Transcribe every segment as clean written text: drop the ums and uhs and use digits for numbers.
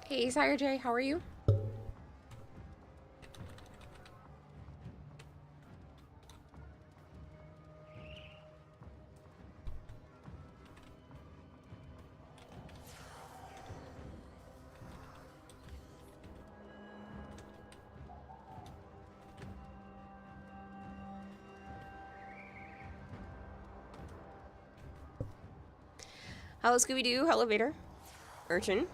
Hey, Sire J, how are you? Hello, Scooby-Doo. Hello, Vader. Urchin.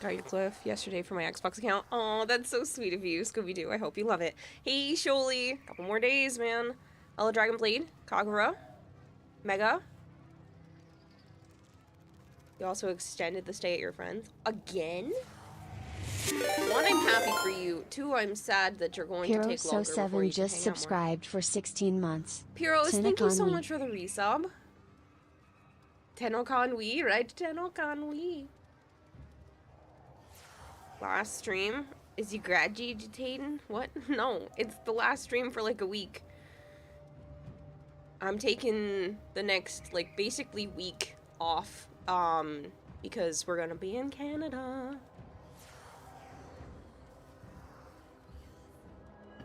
Got your cliff yesterday for my Xbox account. Oh, that's so sweet of you, Scooby-Doo. I hope you love it. Hey, Sholey. Couple more days, man. Hello, Dragon Blade. Kagura. Mega. You also extended the stay at your friend's. Again? One, I'm happy for you. Two, I'm sad that you're going to take longer before you can just hang out more. subscribed for 16 months. Pyros, thank you so Tennocon much for the resub. Tennocon we, right? Tennocon we. Last stream? Is you graduating? What? No, it's the last stream for like a week. I'm taking the next, like, basically week off, because we're gonna be in Canada.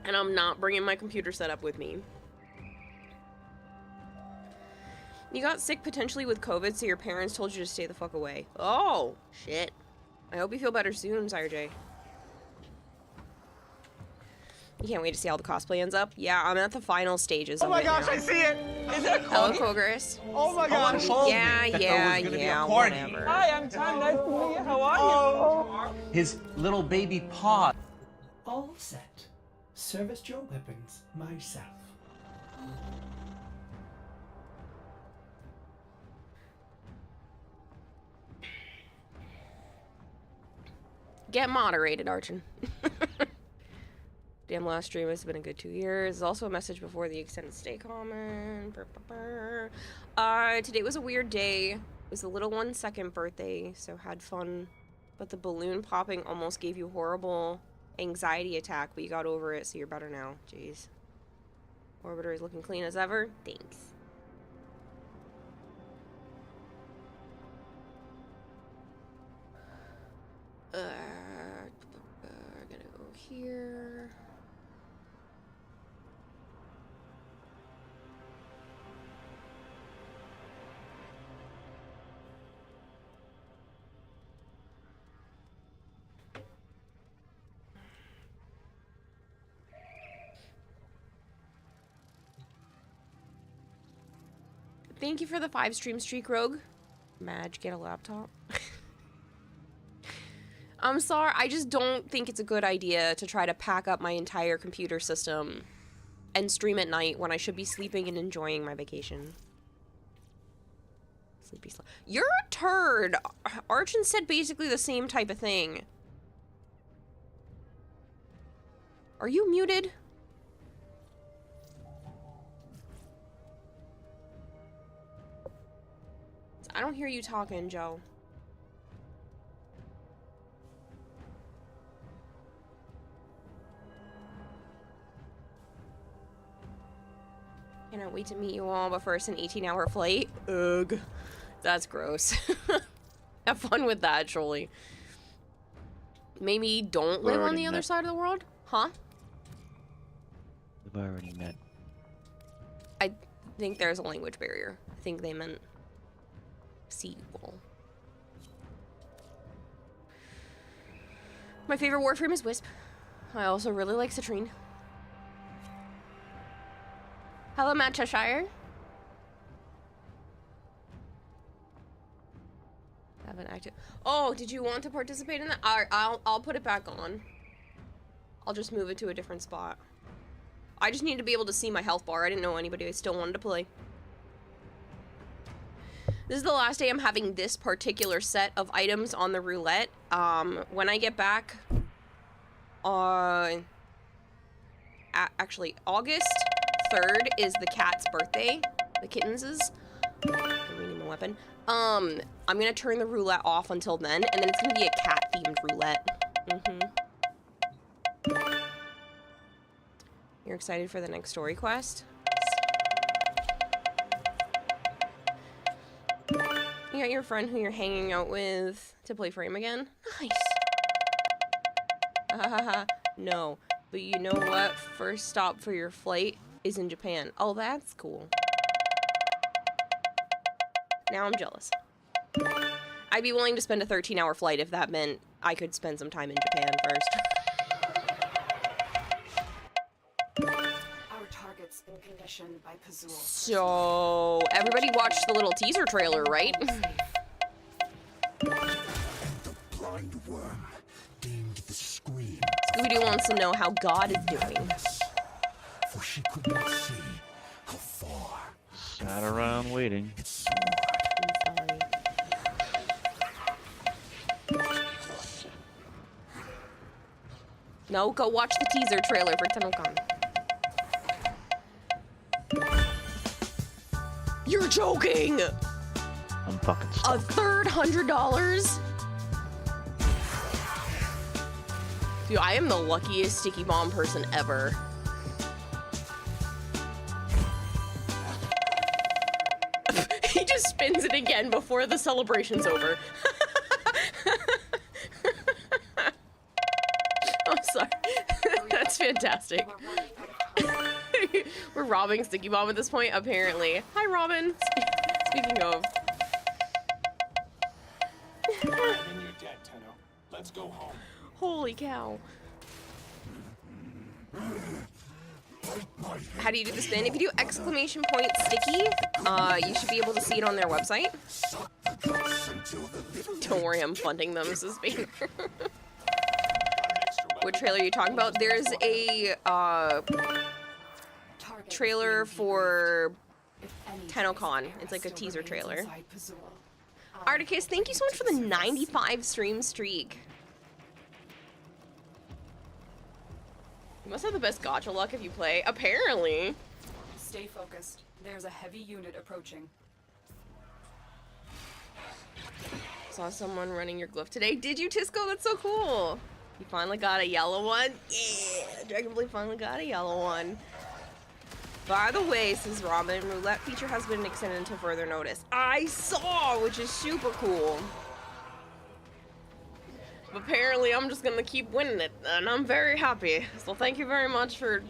And I'm not bringing my computer setup with me. You got sick potentially with COVID, so your parents told you to stay the fuck away. Oh, shit. I hope you feel better soon, Sire J. You can't wait to see how the cosplay ends up. Yeah, I'm at the final stages of it. Oh my gosh, now. I see it! Is that a Hello, corgi? Kogris. Oh my gosh! Yeah, whatever. Hi, I'm Tom. Nice to meet you. How are you? His little baby paw. All set. Serviced your weapons myself. Get moderated, Archon. Damn, last stream has been a good 2 years. There's also a message before the extended stay comment. Today was a weird day. It was the little one's second birthday, so had fun. But the balloon popping almost gave you horrible anxiety attack, but you got over it, so you're better now. Jeez. Orbiter is looking clean as ever. Thanks. We're gonna go here. Thank you for the 5 stream streak, Rogue. Madge, get a laptop. I'm sorry, I just don't think it's a good idea to try to pack up my entire computer system and stream at night when I should be sleeping and enjoying my vacation. Sleepy slow. You're a turd! Archon said basically the same type of thing. Are you muted? I don't hear you talking, Joe. Cannot wait to meet you all, but first an 18-hour flight. Ugh. That's gross. Have fun with that, surely. Maybe don't live on the other side of the world? Huh? We've already met. I think there's a language barrier. I think they meant sequel. My favorite Warframe is Wisp. I also really like Citrine. Hello, Matt Cheshire. Haven't to. Oh, did you want to participate in that? I'll put it back on. I'll just move it to a different spot. I just need to be able to see my health bar. I didn't know anybody still wanted to play. This is the last day I'm having this particular set of items on the roulette. When I get back, actually, August 3rd is the cat's birthday. The kittens's. They're reading the weapon. I'm gonna turn the roulette off until then, and then it's gonna be a cat-themed roulette. You're excited for the next story quest? You got your friend who you're hanging out with to play Frame again? Nice. No, but you know what? First stop for your flight is in Japan. Oh, that's cool. Now I'm jealous. I'd be willing to spend a 13-hour flight if that meant I could spend some time in Japan first. Our target's been conditioned by Pazul. So, everybody watched the little teaser trailer, right? The blind worm deemed the scream. Scooby-Doo wants to know how God is doing. For she could not see how far. Sat around waiting. It soared. I'm sorry. No, go watch the teaser trailer for Tennocon. You're joking! I'm fucking A stuck. third $100? Dude, I am the luckiest sticky bomb person ever. He just spins it again before the celebration's over. I'm sorry. That's fantastic. We're robbing Sticky Bomb at this point, apparently. Hi, Robin. Speaking of. I'm in your debt, Tenno. Let's go home. Holy cow. How do you do the spin? If you do exclamation point sticky, you should be able to see it on their website. Don't worry, I'm funding them, Mrs. Baker. What trailer are you talking about? There's a trailer for Tennocon. It's like a teaser trailer. Articus, thank you so much for the 95 stream streak. You must have the best gacha luck if you play. Apparently. Stay focused. There's a heavy unit approaching. Saw someone running your glyph today. Did you, Tisco? That's so cool. You finally got a yellow one? Yeah, Dragonblade finally got a yellow one. By the way, says Robin, roulette feature has been extended until further notice. I saw, which is super cool. But apparently, I'm just gonna keep winning it, and I'm very happy. So thank you very much for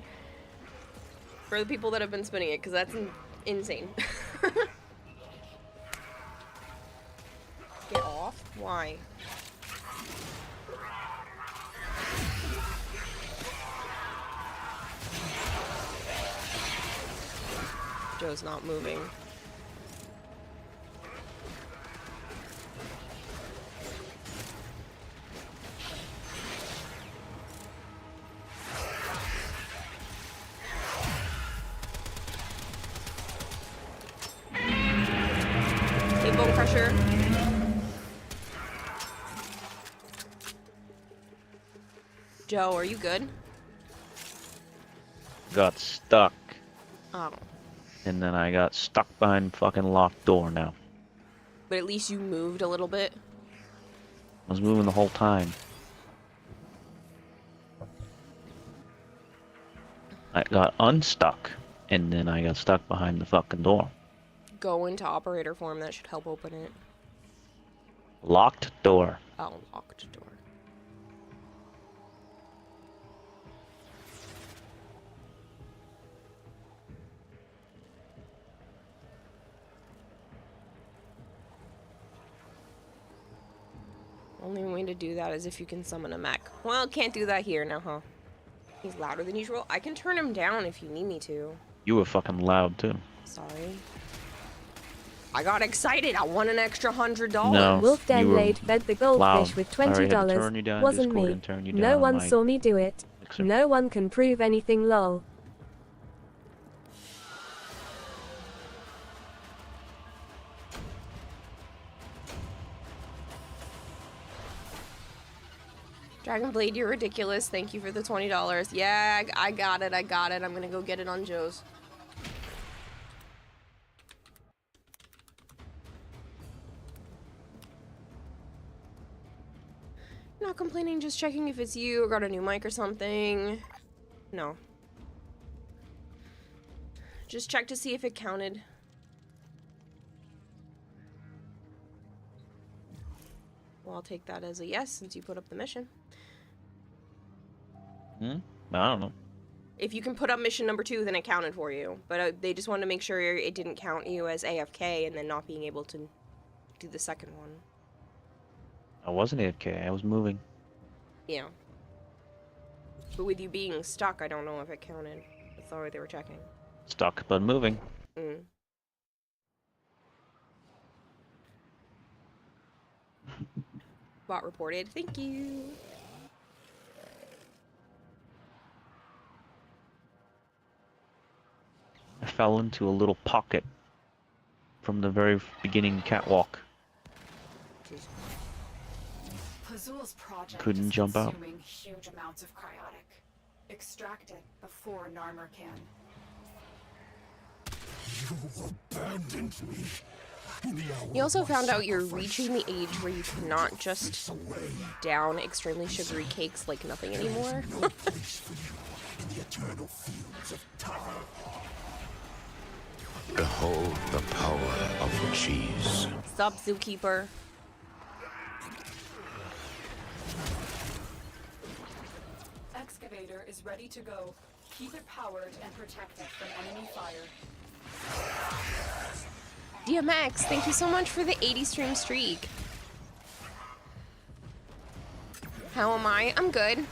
the people that have been spinning it, because that's insane. Get off? Why? Joe's not moving. Hey, Bone Crusher. Joe, are you good? Got stuck. Oh. And then I got stuck behind fucking locked door now. But at least you moved a little bit. I was moving the whole time. I got unstuck, and then I got stuck behind the fucking door. Go into operator form, that should help open it. Locked door. Oh, locked door. Only way to do that is if you can summon a mech. Well, can't do that here now, huh? He's louder than usual. I can turn him down if you need me to. You were fucking loud too. Sorry. I got excited. I won an extra $100. No. Wolf Den you were laid fed the goldfish loud. with I already had to $20. turn you down in Wasn't Discord me. and turn you No down one on my saw me do it. mixer. No one can prove anything, lol. Dragonblade, you're ridiculous. Thank you for the $20. Yeah, I got it. I got it. I'm gonna go get it on Joe's. Not complaining, just checking if it's you or got a new mic or something. No. Just check to see if it counted. Well, I'll take that as a yes since you put up the mission. I don't know. If you can put up mission number 2, then it counted for you. But they just wanted to make sure it didn't count you as AFK and then not being able to do the second one. I wasn't AFK. I was moving. Yeah. But with you being stuck, I don't know if it counted. That's the way they were checking. Stuck, but moving. Mm. Bot reported. Thank you. I fell into a little pocket from the very beginning catwalk. Pazul's project Couldn't is jump out. consuming huge amounts of cryotic. Extract it before Narmer can. You abandoned me. In the hour You also of my found out you're sacrifice, reaching the age where you cannot just down extremely sugary cakes like nothing anymore. no place for you in the eternal fields of time. Behold the power of cheese. Stop, zookeeper. Excavator is ready to go. Keep it powered and protect it from enemy fire. DMX, thank you so much for the 80 stream streak. How am I? I'm good.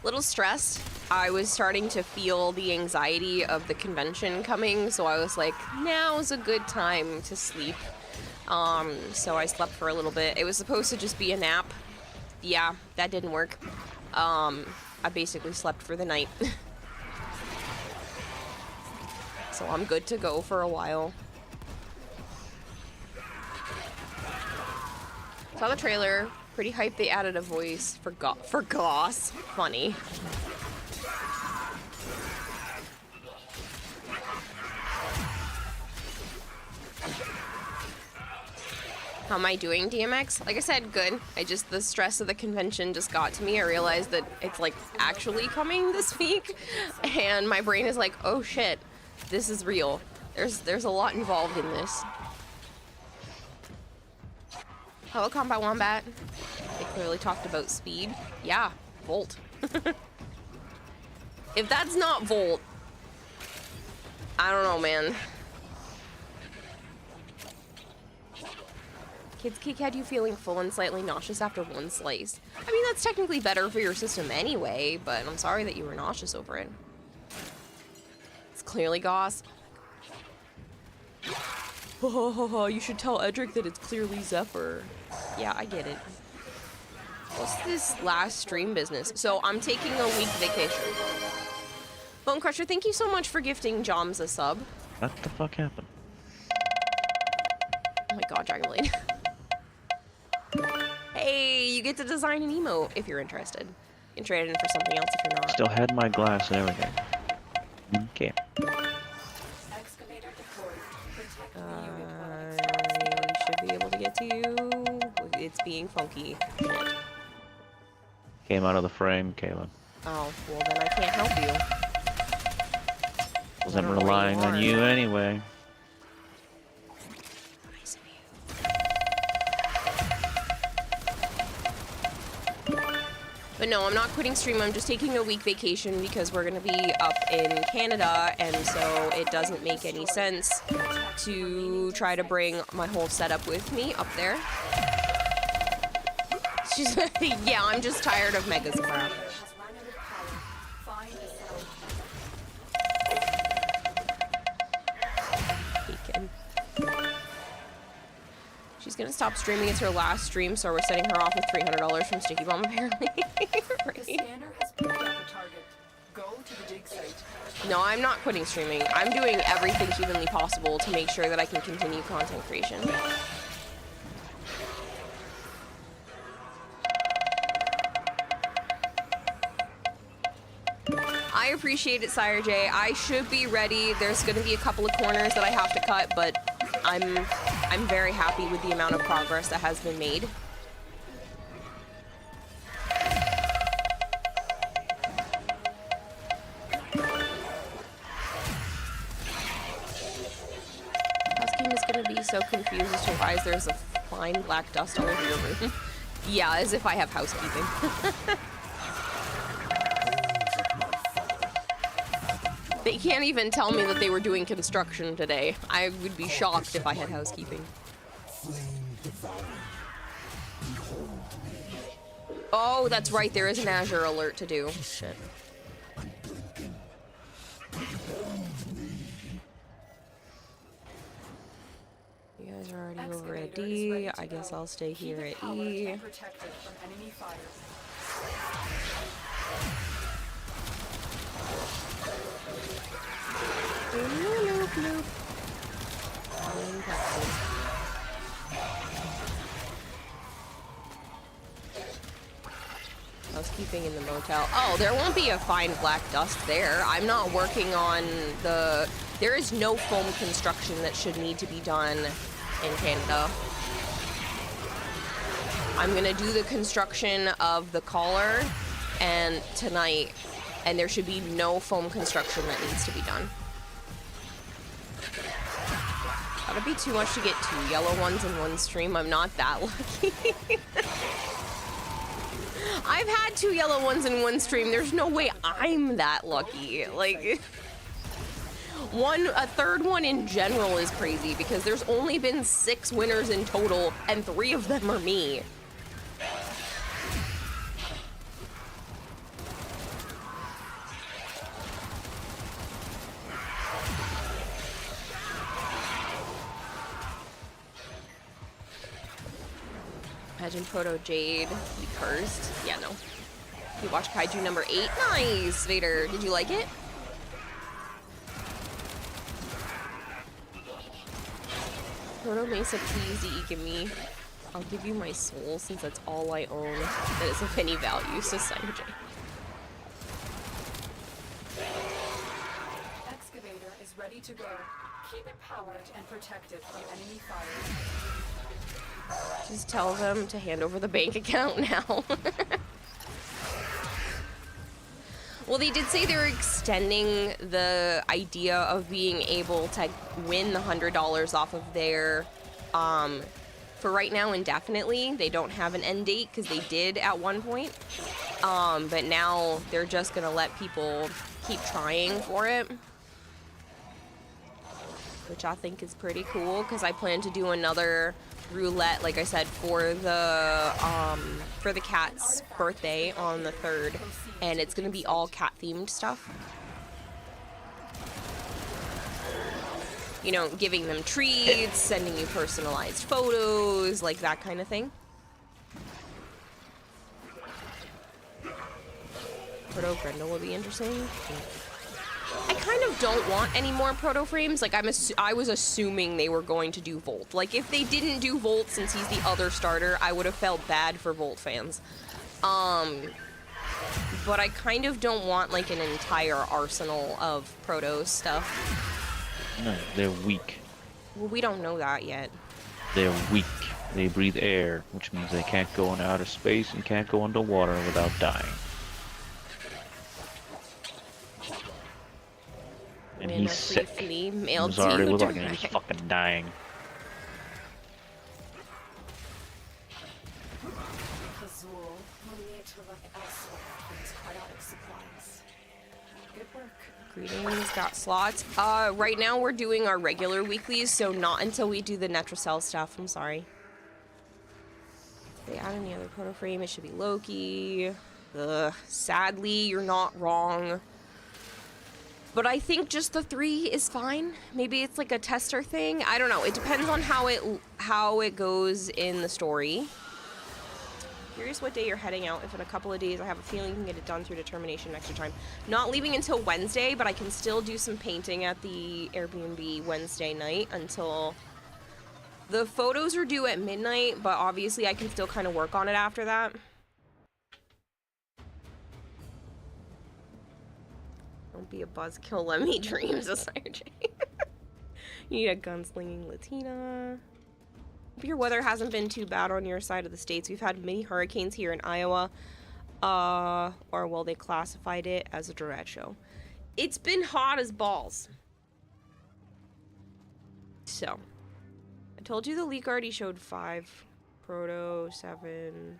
Little stressed. I was starting to feel the anxiety of the convention coming, so I was like, now's a good time to sleep. So I slept for a little bit. It was supposed to just be a nap. Yeah, that didn't work. I basically slept for the night. So I'm good to go for a while. Saw the trailer. Pretty hyped they added a voice for Goss. Funny. How am I doing, DMX? Like I said, good. The stress of the convention just got to me. I realized that it's like actually coming this week, and my brain is like, oh shit, this is real. There's a lot involved in this. Hello, Combat Wombat. They clearly talked about speed. Yeah, Volt. If that's not Volt, I don't know, man. Kids Cake had you feeling full and slightly nauseous after one slice. I mean, that's technically better for your system anyway, but I'm sorry that you were nauseous over it. It's clearly Goss. You should tell Edric that it's clearly Zephyr. Yeah, I get it. What's this last stream business? So I'm taking a week vacation. Bone Crusher, thank you so much for gifting Joms a sub. What the fuck happened? Oh my god, Dragonblade. Hey, you get to design an emote if you're interested. You can trade it in for something else if you're not. Still had my glass and everything. Okay. Excavator deployed. Protect the unit while I extracts should be able to get to you. It's being funky. Shit. Came out of the frame, Kayla. Oh, well then I can't help you. Wasn't I don't know where relying you on are. you anyway. Nice of you. But no, I'm not quitting stream. I'm just taking a week vacation because we're going to be up in Canada, and so it doesn't make any sense to try to bring my whole setup with me up there. She's yeah, I'm just tired of Mega's crap. has run out of power. Find a settlement. Peeking. She's gonna stop streaming. It's her last stream, so we're setting her off with $300 from Sticky Bomb, apparently. The scanner has picked up a target. Go to the dig site. No, I'm not quitting streaming. I'm doing everything humanly possible to make sure that I can continue content creation. I appreciate it, Sire J. I should be ready. There's going to be a couple of corners that I have to cut, but I'm very happy with the amount of progress that has been made. Housekeeping is going to be so confused as to why there's a fine black dust all over your room. Yeah, as if I have housekeeping. They can't even tell me that they were doing construction today. I would be shocked if I had housekeeping. Oh, that's right. There is an Azure alert to do. Shit. You guys are already over at D. I guess I'll stay here at E. Housekeeping in the motel. Oh, there won't be a fine black dust there. I'm not working on the... There is no foam construction that should need to be done in Canada. I'm gonna do the construction of the collar and tonight, and there should be no foam construction that needs to be done. That'd be too much to get 2 yellow ones in one stream. I'm not that lucky. I've had 2 yellow ones in one stream. There's no way I'm that lucky. Like, a third one in general is crazy because there's only been 6 winners in total, and 3 of them are me. Imagine Proto Jade be cursed. Yeah, no. You watched Kaiju number 8? Nice, Vader. Did you like it? Proto Mesa, please give me. I'll give you my soul since that's all I own that is of any value, says Sire J. Excavator is ready to go. Keep it powered and protected from enemy fire. Just tell them to hand over the bank account now. Well, they did say they were extending the idea of being able to win the $100 off of their, for right now indefinitely. They don't have an end date because they did at one point. But now they're just gonna let people keep trying for it. Which I think is pretty cool because I plan to do another roulette, like I said, for the cat's birthday on the 3rd, and it's gonna be all cat themed stuff. You know, giving them treats, sending you personalized photos, like that kind of thing. Proto Grendel will be interesting. I kind of don't want any more proto frames. Like, I was assuming they were going to do Volt. Like, if they didn't do Volt since he's the other starter, I would have felt bad for Volt fans. But I kind of don't want, like, an entire arsenal of proto stuff. No, they're weak. Well, we don't know that yet. They're weak. They breathe air, which means they can't go into outer space and can't go underwater without dying. And he's sick. He was already looking and he's fucking dying. Greetings, got slots. Right now we're doing our regular weeklies, so not until we do the Netracell stuff. I'm sorry. If they add any other proto frame, it should be Loki. Ugh, sadly, you're not wrong. But I think just the 3 is fine. Maybe it's like a tester thing. I don't know. It depends on how it goes in the story. Curious what day you're heading out. If in a couple of days, I have a feeling you can get it done through determination extra time. Not leaving until Wednesday, but I can still do some painting at the Airbnb Wednesday night until the photos are due at midnight, but obviously I can still kind of work on it after that. Don't be a buzzkill, let me dreams, SRJ. You need a gunslinging Latina. Hope your weather hasn't been too bad on your side of the states. We've had many hurricanes here in Iowa. Or, well, they classified it as a derecho. It's been hot as balls. So, I told you the leak already showed 5. Proto, 7.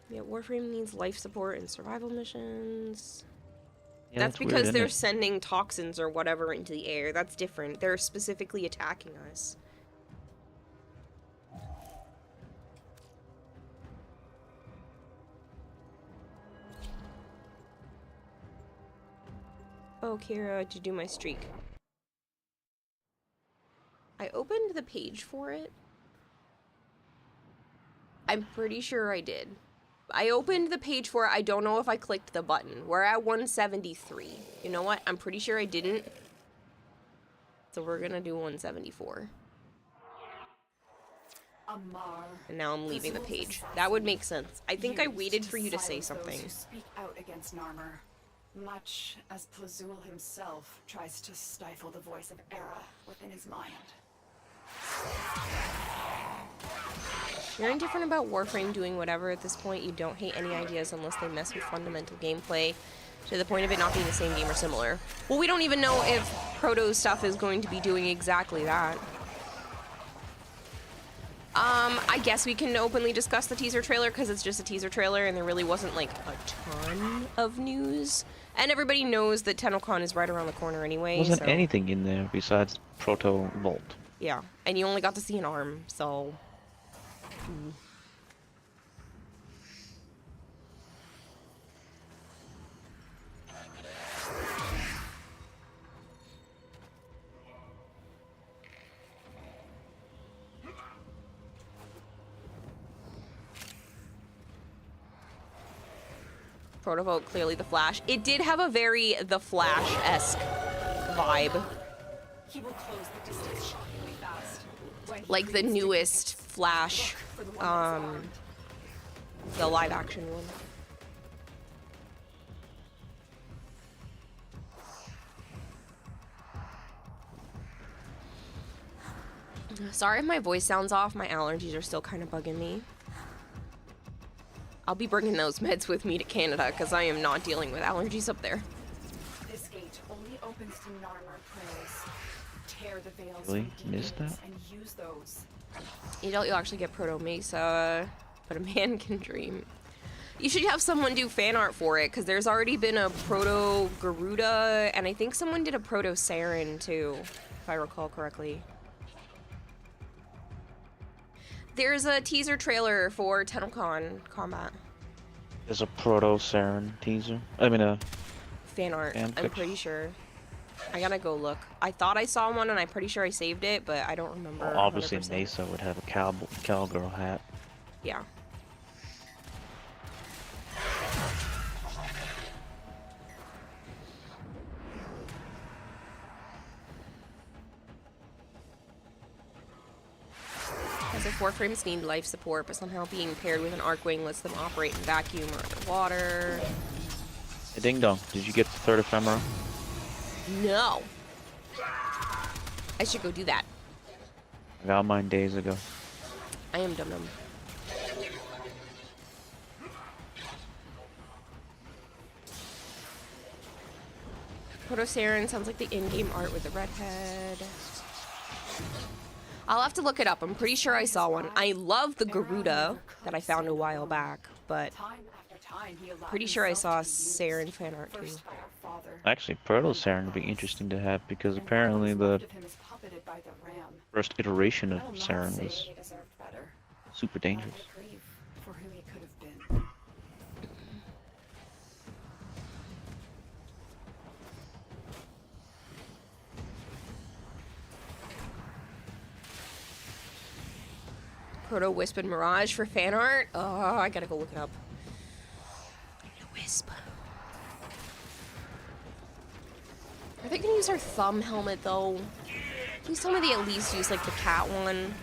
Yeah, Warframe needs life support and survival missions. Yeah, that's weird, because isn't they're it? sending toxins or whatever into the air. That's different. They're specifically attacking us. Oh, Kira, did you do my streak? I opened the page for it. I'm pretty sure I did. I opened the page for it. I don't know if I clicked the button. We're at 173. You know what? I'm pretty sure I didn't. So we're gonna do 174. And now I'm leaving the page. That would make sense. I think I waited for you to say something. Who speak out against Narmer, much as Plazul himself tries to stifle the voice of Era within his mind. You're indifferent about Warframe doing whatever at this point. You don't hate any ideas unless they mess with fundamental gameplay to the point of it not being the same game or similar. Well, we don't even know if Proto stuff is going to be doing exactly that. I guess we can openly discuss the teaser trailer because it's just a teaser trailer and there really wasn't like a ton of news. And everybody knows that Tennocon is right around the corner anyway. Wasn't so. anything in there besides Proto Vault. Yeah, and you only got to see an arm, so... Protovolt, clearly the Flash. It did have a very The Flash-esque vibe. He will close the distance shockingly fast. Like the newest Flash, the live-action one. Sorry if my voice sounds off. My allergies are still kind of bugging me. I'll be bringing those meds with me to Canada because I am not dealing with allergies up there. This gate only opens to Narmer prayers. Tear the veils Really? from Missed demons that? and use those. You'll actually get Proto Mesa, but a man can dream. You should have someone do fan art for it because there's already been a Proto Garuda and I think someone did a Proto Saren too, if I recall correctly. There's a teaser trailer for Tennocon Combat. There's a Proto Saren teaser. I mean, a Fan art, fan I'm fic. pretty sure. I gotta go look. I thought I saw one and I'm pretty sure I saved it, but I don't remember. Well, obviously 100%. Mesa would have a cowgirl hat. Yeah. As if Warframes need life support, but somehow being paired with an Arcwing lets them operate in vacuum or underwater. Hey, Ding Dong, did you get the third ephemera? No! I should go do that. I got mine days ago. I am dum-dum. Proto Saren sounds like the in-game art with the redhead. I'll have to look it up. I'm pretty sure I saw one. I love the Garuda that I found a while back, but pretty sure I saw Saren fan art too. Actually, Proto Saren would be interesting to have because apparently the first iteration of Saren was super dangerous. Proto Wisp and Mirage for fan art? Oh, I gotta go look it up. Wisp. Are they gonna use our thumb helmet though? Please tell me they at least use like the cat one.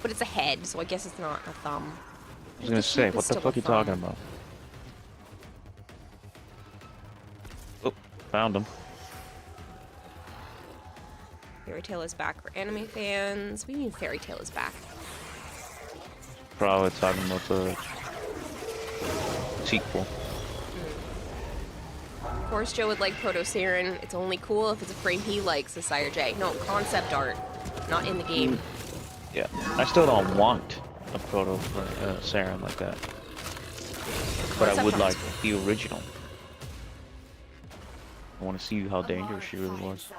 But it's a head, so I guess it's not a thumb. I was gonna say, what the fuck are you talking about? Oh, found him. Fairy Tail is back for anime fans. We mean Fairy Tail is back. Probably talking about the sequel. Of course, Joe would like Proto Saren. It's only cool if it's a frame he likes, the Sire J. No, concept art, not in the game. Yeah, I still don't want a proto Saren like that. But I would like the original. I want to see how dangerous she really was.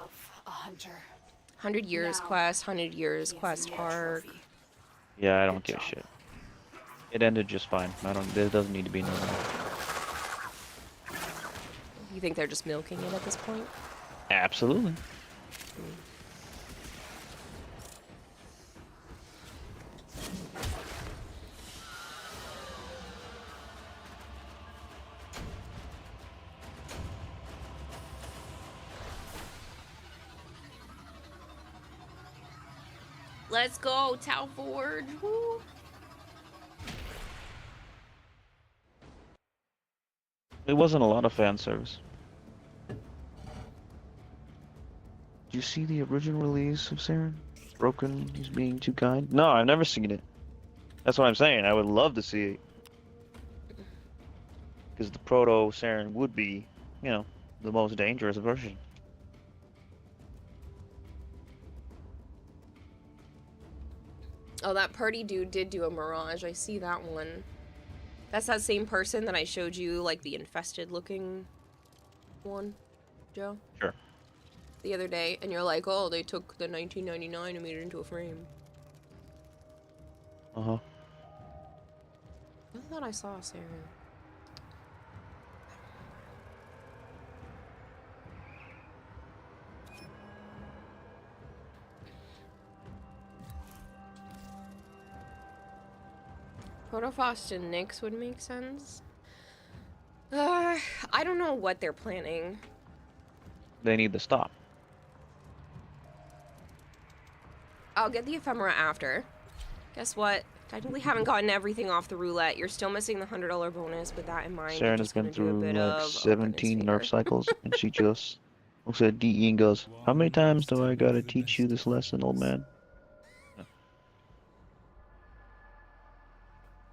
100 years quest, 100 years quest arc. Yeah, I don't give a shit. It ended just fine. There doesn't need to be no more. You think they're just milking it at this point? Absolutely. Let's go, Tau Forge. Woo. It wasn't a lot of fan service. Did you see the original release of Saren? Broken, he's being too kind? No, I've never seen it. That's what I'm saying. I would love to see it. Because the proto Saren would be, you know, the most dangerous version. Oh, that party dude did do a Mirage. I see that one. That's that same person that I showed you, like the infested looking one, Joe? Sure. The other day, and you're like, oh, they took the 1999 and made it into a frame. Uh-huh. I thought I saw Saren. Protophos and Nyx would make sense. I don't know what they're planning. They need to stop. I'll get the ephemera after. Guess what? Technically haven't gotten everything off the roulette. You're still missing the $100 bonus. With that in mind, Saren has been through like 17 nerf cycles, and she just looks at DE and goes, "How many times do I gotta teach you this lesson, old man?"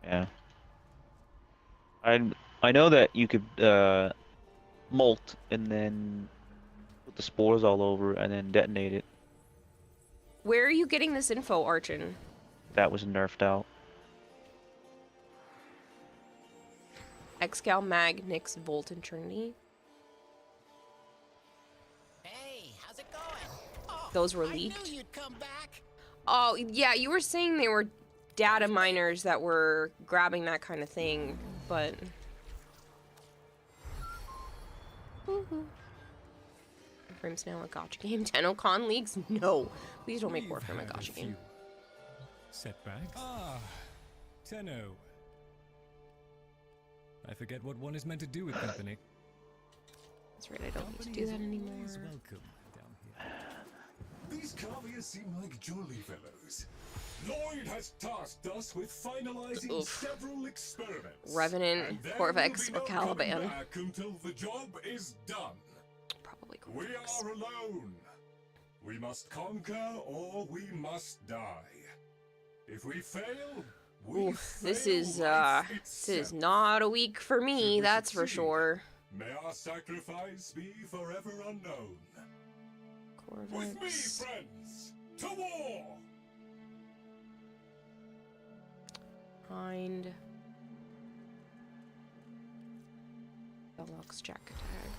Yeah. I know that you could molt and then put the spores all over and then detonate it. Where are you getting this info, Archon? That was nerfed out. Excal, Mag, Nyx, Volt, and Trinity. Hey, how's it going? Oh, those were leaked. I knew you'd come back. Oh, yeah, you were saying they were data miners that were grabbing that kind of thing, but... Warframe's now a gacha game. Tennocon leagues? No. Please don't make Warframe a gacha game. Setbacks? Ah, Tenno. I forget what one is meant to do with company. That's right, I don't need to do that anymore. Welcome down here. These Carviers seem like jolly fellows. Lloyd has tasked us with finalizing several experiments. Revenant, Corvex, or Caliban. Back until the job is done. Probably Corvex. We are alone. We must conquer or we must die. If we fail, we this is not a week for me, that's for sure. May our sacrifice be forever unknown. Corvex. With me, friends, to war! Find Bellox jacket tag.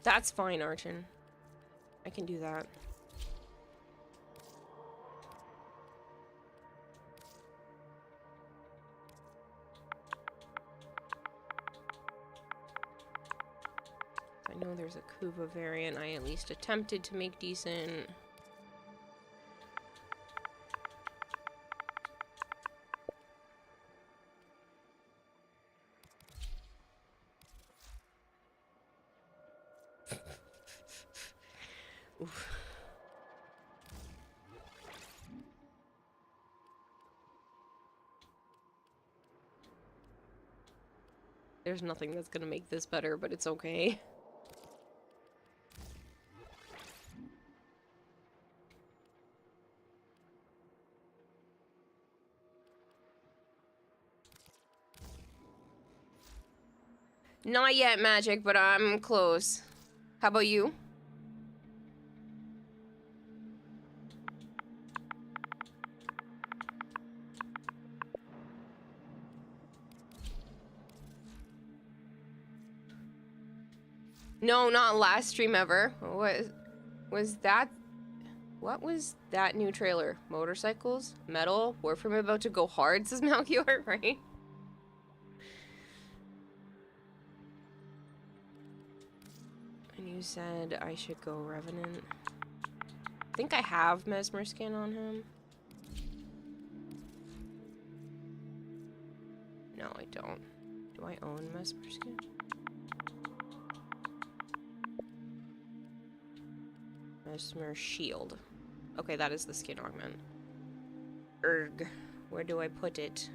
That's fine, Archon. I can do that. I know there's a Kuva variant I at least attempted to make decent. Oof. There's nothing that's gonna make this better, but it's okay. Not yet, Magic, but I'm close. How about you? No, not last stream ever. Was that? What was that new trailer? Motorcycles? Metal? Warframe about to go hard, says Malchior, right? And you said I should go Revenant. I think I have Mesmer skin on him. No, I don't. Do I own Mesmer skin? Mesmer shield. Okay, that is the skin augment. Erg. Where do I put it?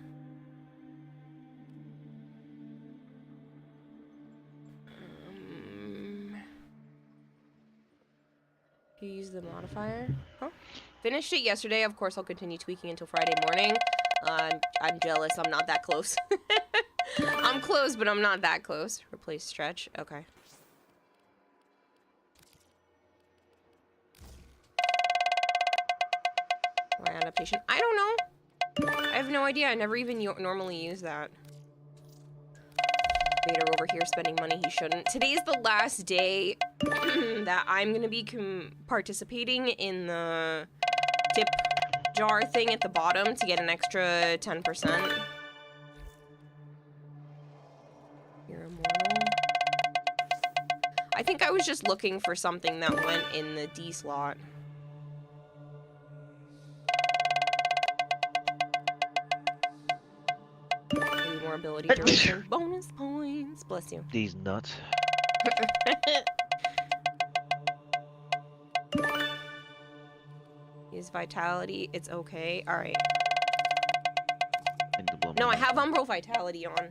You use the modifier? Huh? Finished it yesterday. Of course, I'll continue tweaking until Friday morning. I'm jealous. I'm not that close. I'm close, but I'm not that close. Replace stretch. Okay. Why adaptation? I don't know. I have no idea. I never even normally use that. Vader over here spending money he shouldn't. Today's the last day that I'm gonna be participating in the tip jar thing at the bottom to get an extra 10%. You're immortal. I think I was just looking for something that went in the D slot. Maybe more ability duration. Bonus points. Bless you. These nuts. Use vitality. It's okay. All right. I need to blow No, my I nose. have Umbral vitality on.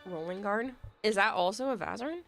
Rolling guard. Is that also a Vazarin?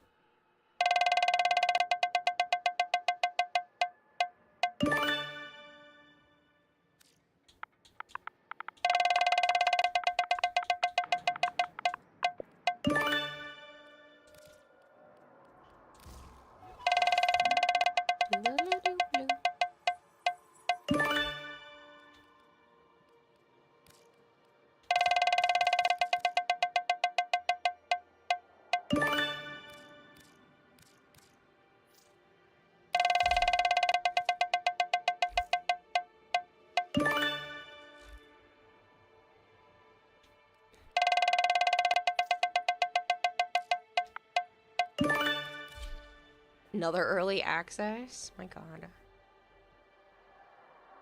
Another early access? My god.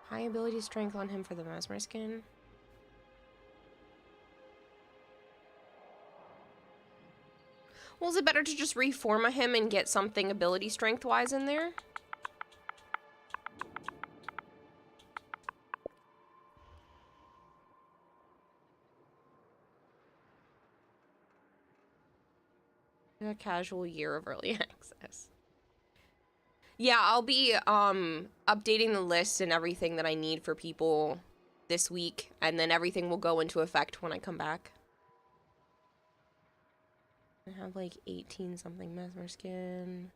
High ability strength on him for the Mesmer skin. Well, is it better to just reforma him and get something ability strength-wise in there? A casual year of early access. Yeah, I'll be updating the list and everything that I need for people this week, and then everything will go into effect when I come back. I have like 18 something Mesmer skin.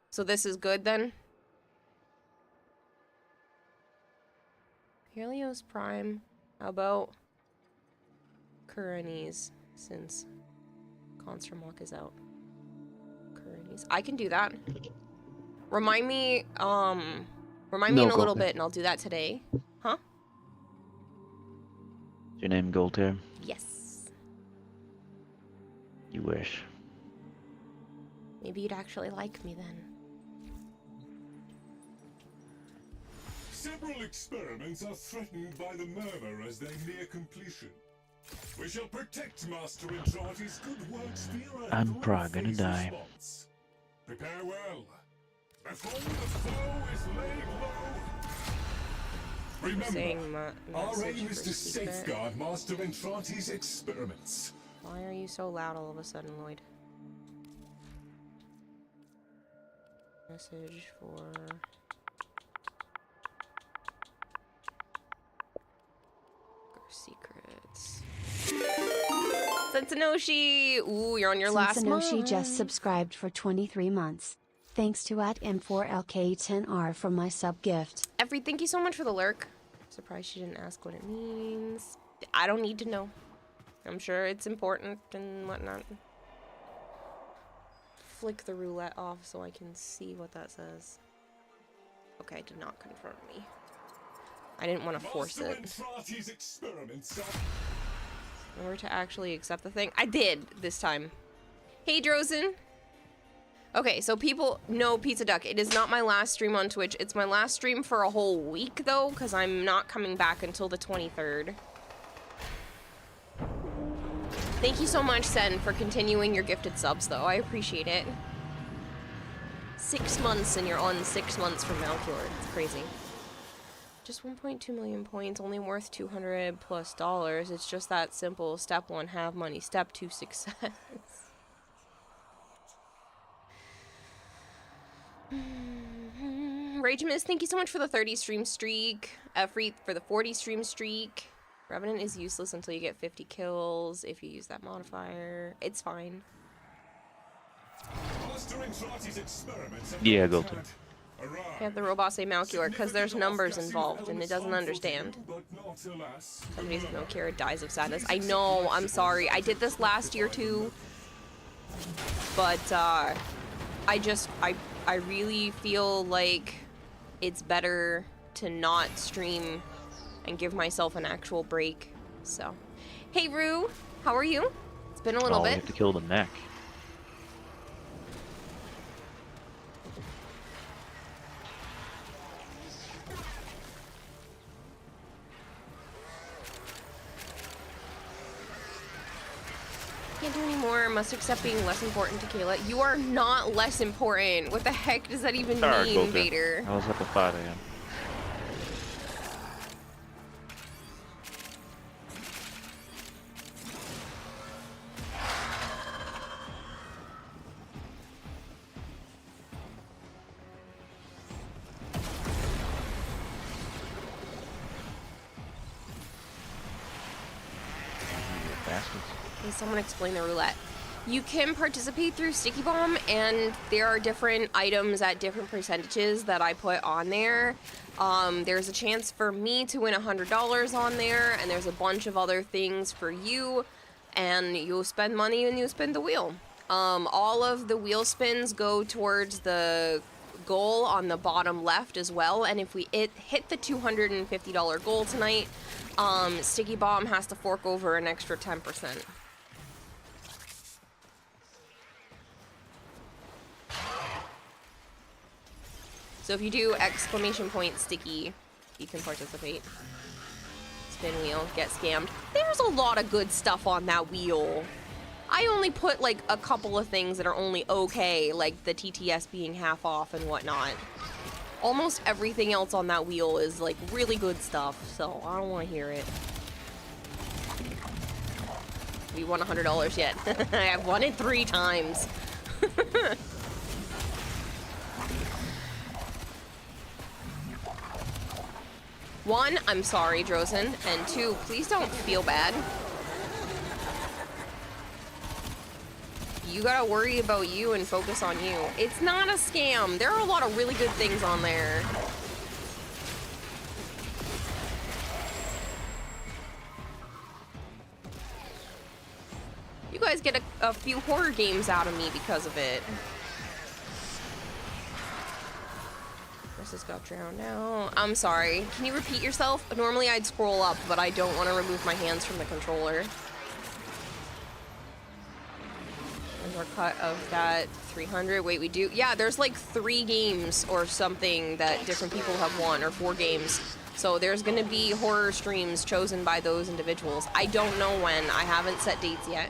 So this is good then? Helios Prime. How about Kuranese, since Constromlock is out. Kuranese. I can do that. Remind me, Remind me in a little Golter. bit and I'll do that today. Huh? Is your name Golter? Yes. You wish. Maybe you'd actually like me then. Several experiments are threatened by the murmur as they near completion. We shall protect Master Entrati's good works via a I'm probably gonna phase die. response. Prepare well. Before the foe is laid low. Remember, our aim is to safeguard Master Entrati's experiments. Why are you so loud all of a sudden, Lloyd? Message for... Secrets. Sensanoshi! Ooh, you're on your last month. Sensanoshi just subscribed for 23 months. Thanks to @M4LK10R for my sub gift. Every, thank you so much for the lurk. Surprised she didn't ask what it means. I don't need to know. I'm sure it's important and whatnot. Flick the roulette off so I can see what that says. Okay, did not confirm me. I didn't want to force it. In order to actually accept the thing. I did this time. Hey, Drozen. Okay, so people know Pizza Duck. It is not my last stream on Twitch. It's my last stream for a whole week, though, because I'm not coming back until the 23rd. Thank you so much, Sen, for continuing your gifted subs, though. I appreciate it. 6 months, and you're on 6 months from Malcure. It's crazy. Just 1.2 million points, only worth $200+. It's just that simple. Step 1, have money. Step 2, success. Rage Mist, thank you so much for the 30 stream streak. Efreet for the 40 stream streak. Revenant is useless until you get 50 kills if you use that modifier. It's fine. Yeah, Golter. Have the robot say Malcure because there's numbers involved and it doesn't understand. Somebody says Malcure dies of sadness. I know, I'm sorry. I did this last year too. But I really feel like it's better to not stream and give myself an actual break. So, hey Rue, how are you? It's been a little bit. You have to kill the mech. Can't do anymore. Must accept being less important to Kayla. You are not less important. What the heck does that even mean, Vader? I was up at 5 AM. Can someone explain the roulette? You can participate through Sticky Bomb, and there are different items at different percentages that I put on there. There's a chance for me to win $100 on there, and there's a bunch of other things for you, and you'll spend money and you spin the wheel. All of the wheel spins go towards the goal on the bottom left as well, and if we hit the $250 goal tonight, Sticky Bomb has to fork over an extra 10%. So if you do exclamation point sticky, you can participate. Spin wheel, get scammed. There's a lot of good stuff on that wheel. I only put like a couple of things that are only okay, like the TTS being half off and whatnot. Almost everything else on that wheel is like really good stuff, so I don't want to hear it. We won $100 yet. I've won it 3 times. One, I'm sorry, Drozen, and 2, please don't feel bad. You gotta worry about you and focus on you. It's not a scam. There are a lot of really good things on there. You guys get a few horror games out of me because of it. This got drowned out. I'm sorry. Can you repeat yourself? Normally I'd scroll up, but I don't want to remove my hands from the controller. There's our cut of that 300. Wait, we do? Yeah, there's like 3 games or something that different people have won, or 4 games. So there's gonna be horror streams chosen by those individuals. I don't know when. I haven't set dates yet.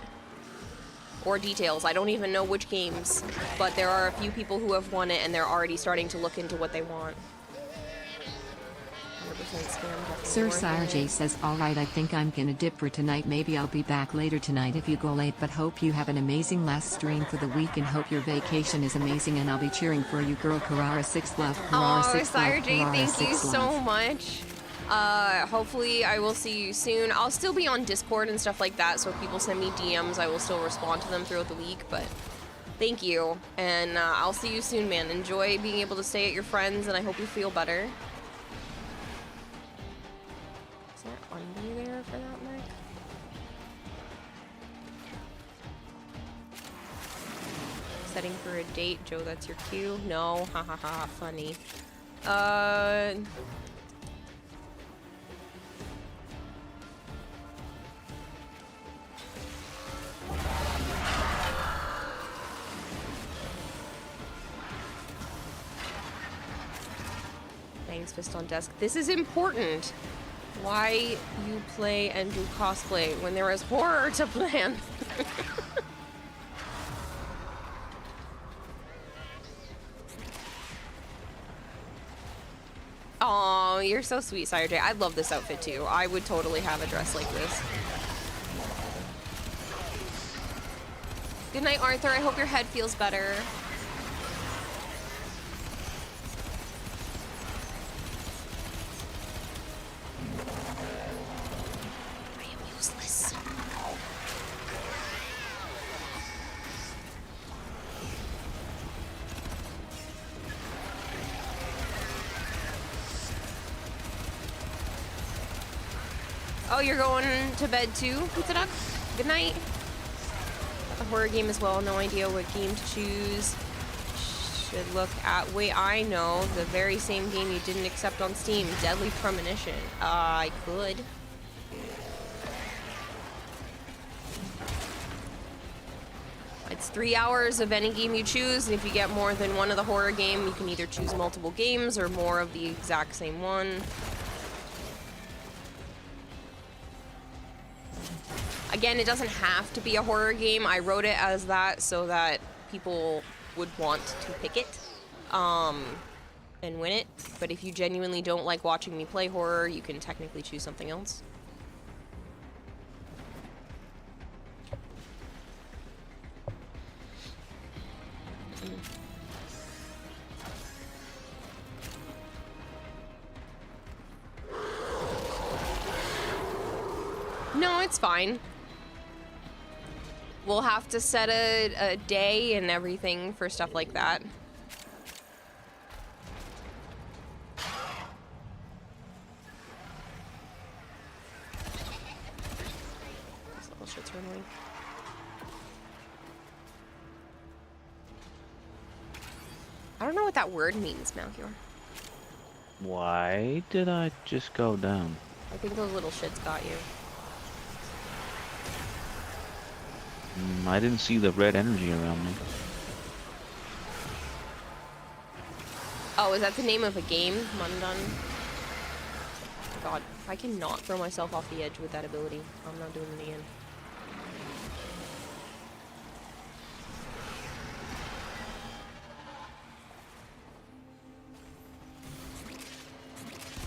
Or details. I don't even know which games, but there are a few people who have won it and they're already starting to look into what they want. 100% scam. Sir Sire J says, alright, I think I'm gonna dip for tonight. Maybe I'll be back later tonight if you go late, but hope you have an amazing last stream for the week and hope your vacation is amazing, and I'll be cheering for you, girl. Carrara 6 love. Carrara 6 Sire love. J, Carrara thank 6 you so love. much. Hopefully I will see you soon. I'll still be on Discord and stuff like that, so if people send me DMs, I will still respond to them throughout the week, but thank you. And I'll see you soon, man. Enjoy being able to stay at your friends, and I hope you feel better. Is there under there for that, Mech? Setting for a date. Joe, that's your cue? No. Ha ha ha. Funny. Thanks, fist on desk. This is important. Why you play and do cosplay when there is horror to plan? Aw, you're so sweet, Sire J. I love this outfit too. I would totally have a dress like this. Good night, Arthur. I hope your head feels better. I am useless. Oh, you're going to bed too, Pizza Duck? Good night. A horror game as well. No idea what game to choose. Should look at. Wait, I know. The very same game you didn't accept on Steam. Deadly Premonition. I could. It's 3 hours of any game you choose, and if you get more than one of the horror game, you can either choose multiple games or more of the exact same one. Again, it doesn't have to be a horror game. I wrote it as that so that people would want to pick it and win it. But if you genuinely don't like watching me play horror, you can technically choose something else. No, it's fine. We'll have to set a day and everything for stuff like that. This little shit's annoying. I don't know what that word means, Malchior. Why did I just go down? I think those little shits got you. I didn't see the red energy around me. Oh, is that the name of a game? Mundan? God, I cannot throw myself off the edge with that ability. I'm not doing it again.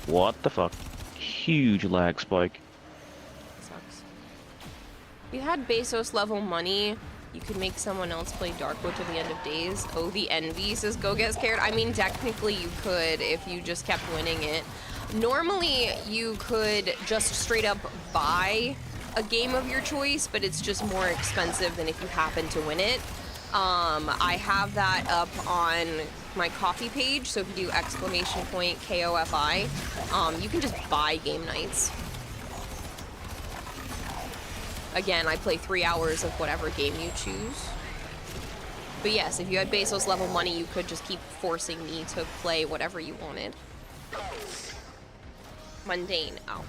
What the fuck? Huge lag spike. Sucks. If you had Bezos level money, you could make someone else play Darkwood to the end of days. Oh, the envy says go get scared. I mean, technically you could if you just kept winning it. Normally, you could just straight up buy a game of your choice, but it's just more expensive than if you happen to win it. I have that up on my coffee page, so if you do !KOFI, you can just buy game nights. Again, I play 3 hours of whatever game you choose. But yes, if you had Bezos level money, you could just keep forcing me to play whatever you wanted. Mundane. Oh.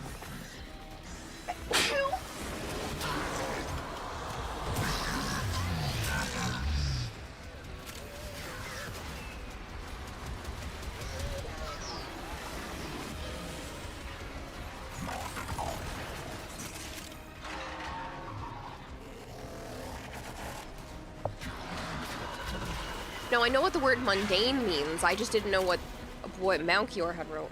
No, I know what the word mundane means. I just didn't know what Malchior had wrote.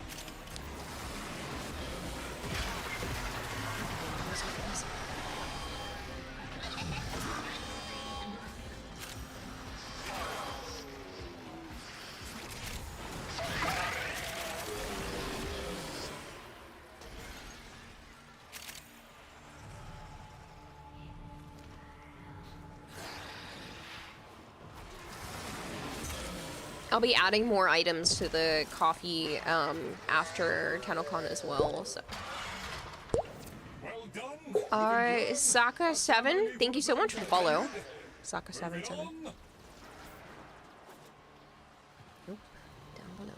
I'll be adding more items to the coffee after Tennocon as well, so. Alright, Saka7, thank you so much for the follow. Saka77. Nope, down below.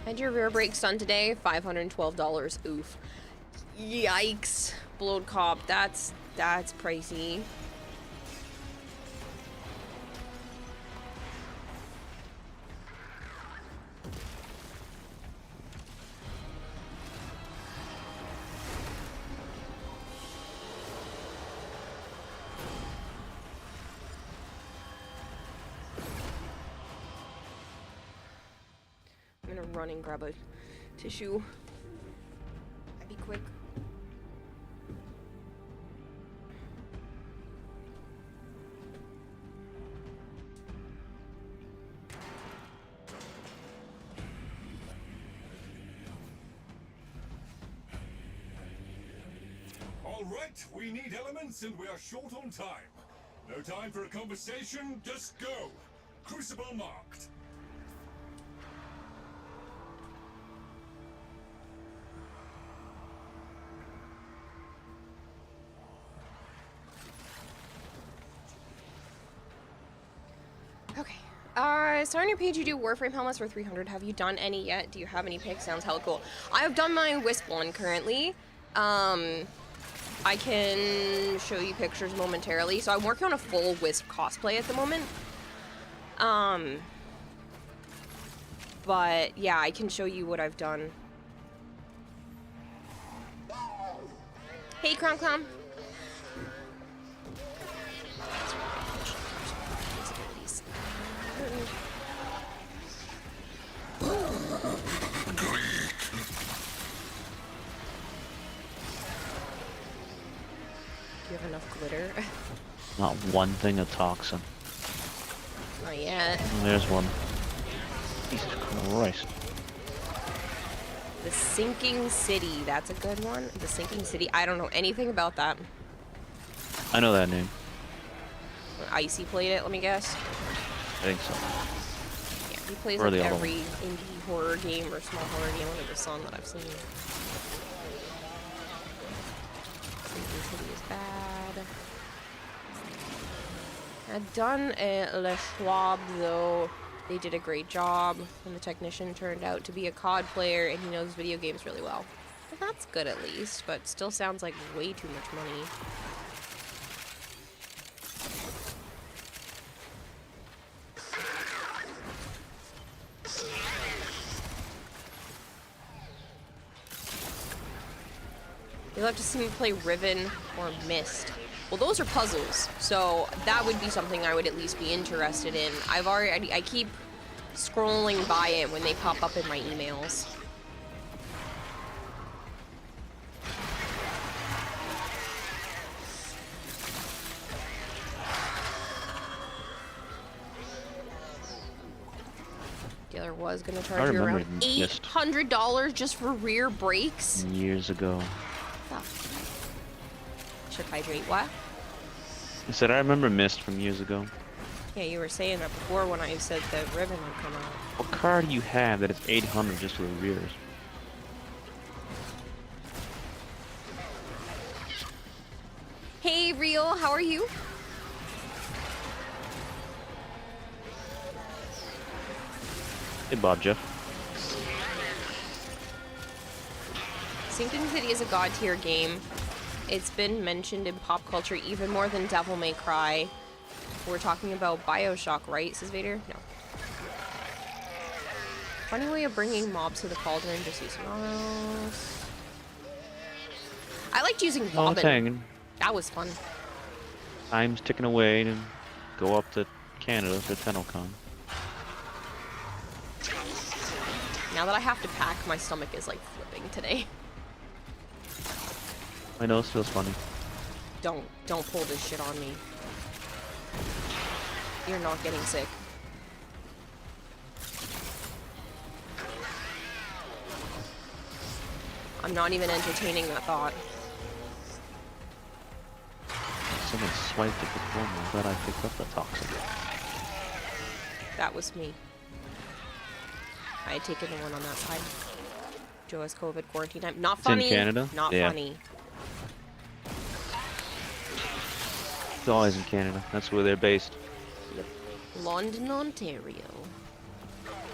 Had your rear brakes done today? $512. Oof. Yikes. Blowed cop. That's pricey. I'm gonna run and grab a tissue. I'd be quick. All right, we need elements and we are short on time. No time for a conversation, just go. Crucible marked. Okay. So on your page you do Warframe helmets for 300. Have you done any yet? Do you have any pics? Sounds hella cool. I have done my Wisp one currently. I can show you pictures momentarily. So I'm working on a full Wisp cosplay at the moment. But yeah, I can show you what I've done. Hey, Crown Clown. Do you have enough glitter? Not one thing of toxin. Not yet. There's one. Jesus Christ. The Sinking City. That's a good one. The Sinking City. I don't know anything about that. I know that name. Icy played it, let me guess. I think so. Yeah, he plays Or like the other every indie horror game or small horror game under the sun that I've seen. Sinking City is bad. I've done a Le Schwab though. They did a great job, and the technician turned out to be a COD player, and he knows video games really well. Well, that's good at least, but still sounds like way too much money. You'll have to see me play Riven or Myst. Well, those are puzzles, so that would be something I would at least be interested in. I keep scrolling by it when they pop up in my emails. Dealer was gonna charge you around $800 just for rear brakes. Years ago. Oh. Should hydrate what? I said I remember Mist from years ago. Yeah, you were saying that before when I said that Ribbon would come out. What car do you have that is 800 just for the rears? Hey, Real, how are you? Hey, Bob Jeff. Sinking City is a god tier game. It's been mentioned in pop culture even more than Devil May Cry. We're talking about Bioshock, right, says Vader? No. Funny way of bringing mobs to the cauldron, just use something else. I liked using Oh, it's Bobbin. hanging. That was fun. Time's ticking away to go up to Canada for Tennocon. Now that I have to pack, my stomach is like flipping today. My nose feels funny. Don't pull this shit on me. You're not getting sick. I'm not even entertaining that thought. Someone swiped it before me. I'm glad I picked up the toxic. That was me. I had taken the one on that side. Joe has COVID quarantine time. Not It's funny. in Canada? Not Yeah. funny. It's always in Canada. That's where they're based. London, Ontario.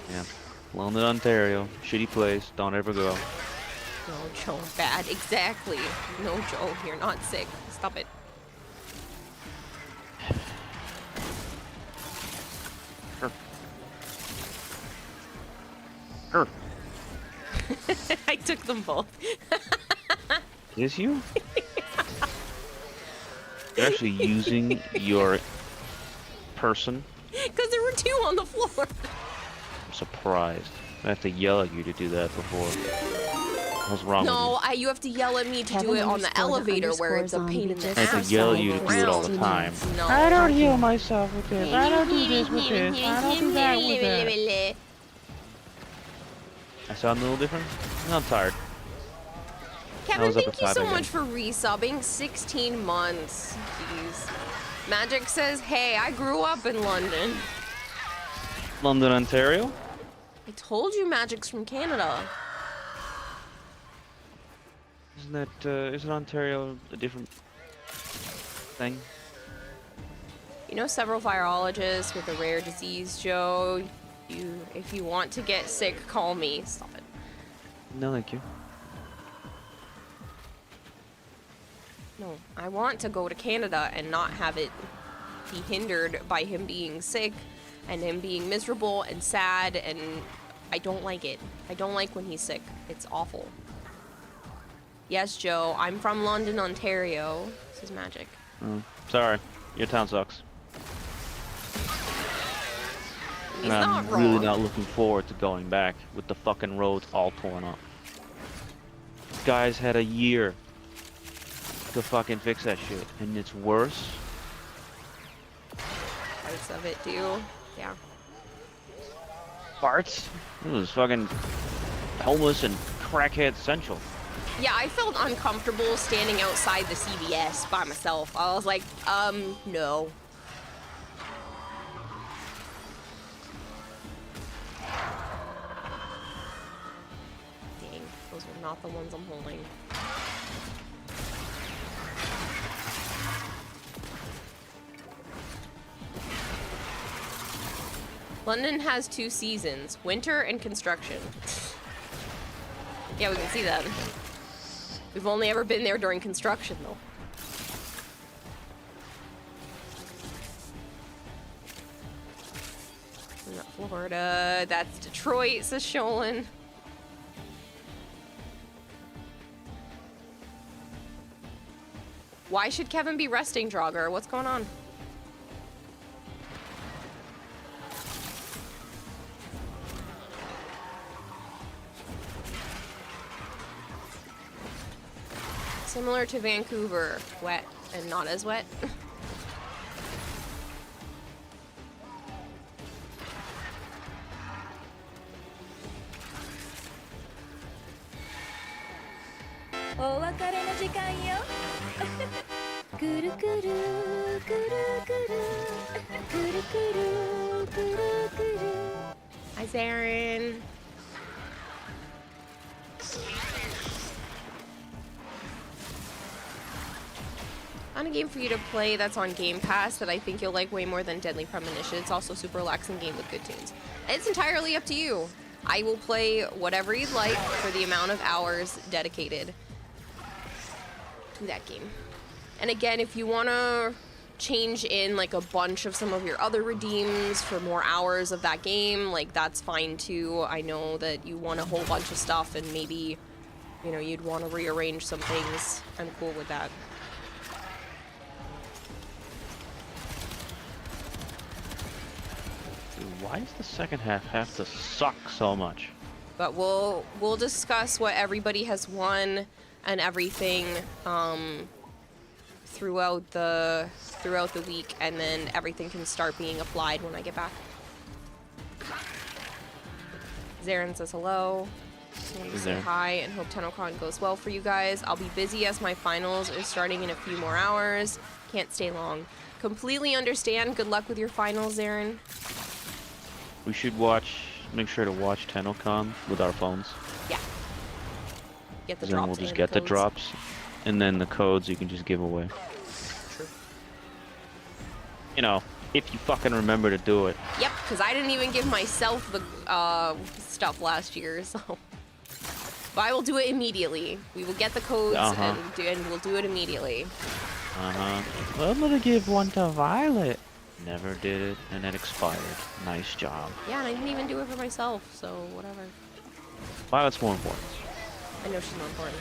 Yeah. London, Ontario. Shitty place. Don't ever go. No, Joe, bad. Exactly. No, Joe, you're not sick. Stop it. Her. I took them both. Is you? You're actually using your person? Because there were two on the floor. I'm surprised. I have to yell at you to do that before. What's wrong No, with you have to yell at me to Kevin do it on the underscore the elevator where it's a underscore pain in the zombie you? I ass. have to yell at you to do it all the time. I don't heal myself with this. I don't do this with this. I don't do that with that. I sound a little different? I'm tired. Kevin, was up thank at you 5 so again. much for resubbing. 16 months. Jeez. Magic says, hey, I grew up in London. London, Ontario? I told you Magic's from Canada. Isn't that, isn't Ontario a different thing? You know several virologists with a rare disease, Joe. If you want to get sick, call me. Stop it. No, thank you. No, I want to go to Canada and not have it be hindered by him being sick and him being miserable and sad, and I don't like it. I don't like when he's sick. It's awful. Yes, Joe, I'm from London, Ontario. This is Magic. Oh, sorry. Your town sucks. He's And I'm not wrong. really not looking forward to going back with the fucking roads all torn up. Guys had a year to fucking fix that shit, and it's worse. Parts of it do. Yeah. Parts? It was fucking homeless and crackhead central. Yeah, I felt uncomfortable standing outside the CVS by myself. I was like, no. Dang, those are not the ones I'm holding. London has 2 seasons, winter and construction. Yeah, we can see that. We've only ever been there during construction, though. Not Florida. That's Detroit, says Sholin. Why should Kevin be resting, Draugr? What's going on? Similar to Vancouver, wet and not as wet. Hi, Zarin. On a game for you to play that's on Game Pass that I think you'll like way more than Deadly Premonition. It's also a super relaxing game with good tunes. It's entirely up to you. I will play whatever you'd like for the amount of hours dedicated to that game. And again, if you want to change in like a bunch of some of your other redeems for more hours of that game, like that's fine too. I know that you want a whole bunch of stuff and maybe, you know, you'd want to rearrange some things. I'm cool with that. Why does the second half have to suck so much? But we'll discuss what everybody has won and everything throughout the week, and then everything can start being applied when I get back. Zarin says hello. Just wanted to say hi and hope Tennocon goes well for you guys. I'll be busy as my finals is starting in a few more hours. Can't stay long. Completely understand. Good luck with your finals, Zarin. We should make sure to watch Tennocon with our phones. Yeah. Get the drops. Then we'll just get the drops, and then the codes you can just give away. True. You know, if you fucking remember to do it. Yep, because I didn't even give myself the stuff last year, so. But I will do it immediately. We will get the codes and we'll do it immediately. Well, I'm gonna give one to Violet. Never did it, and it expired. Nice job. Yeah, and I didn't even do it for myself, so whatever. Violet's more important. I know she's more important.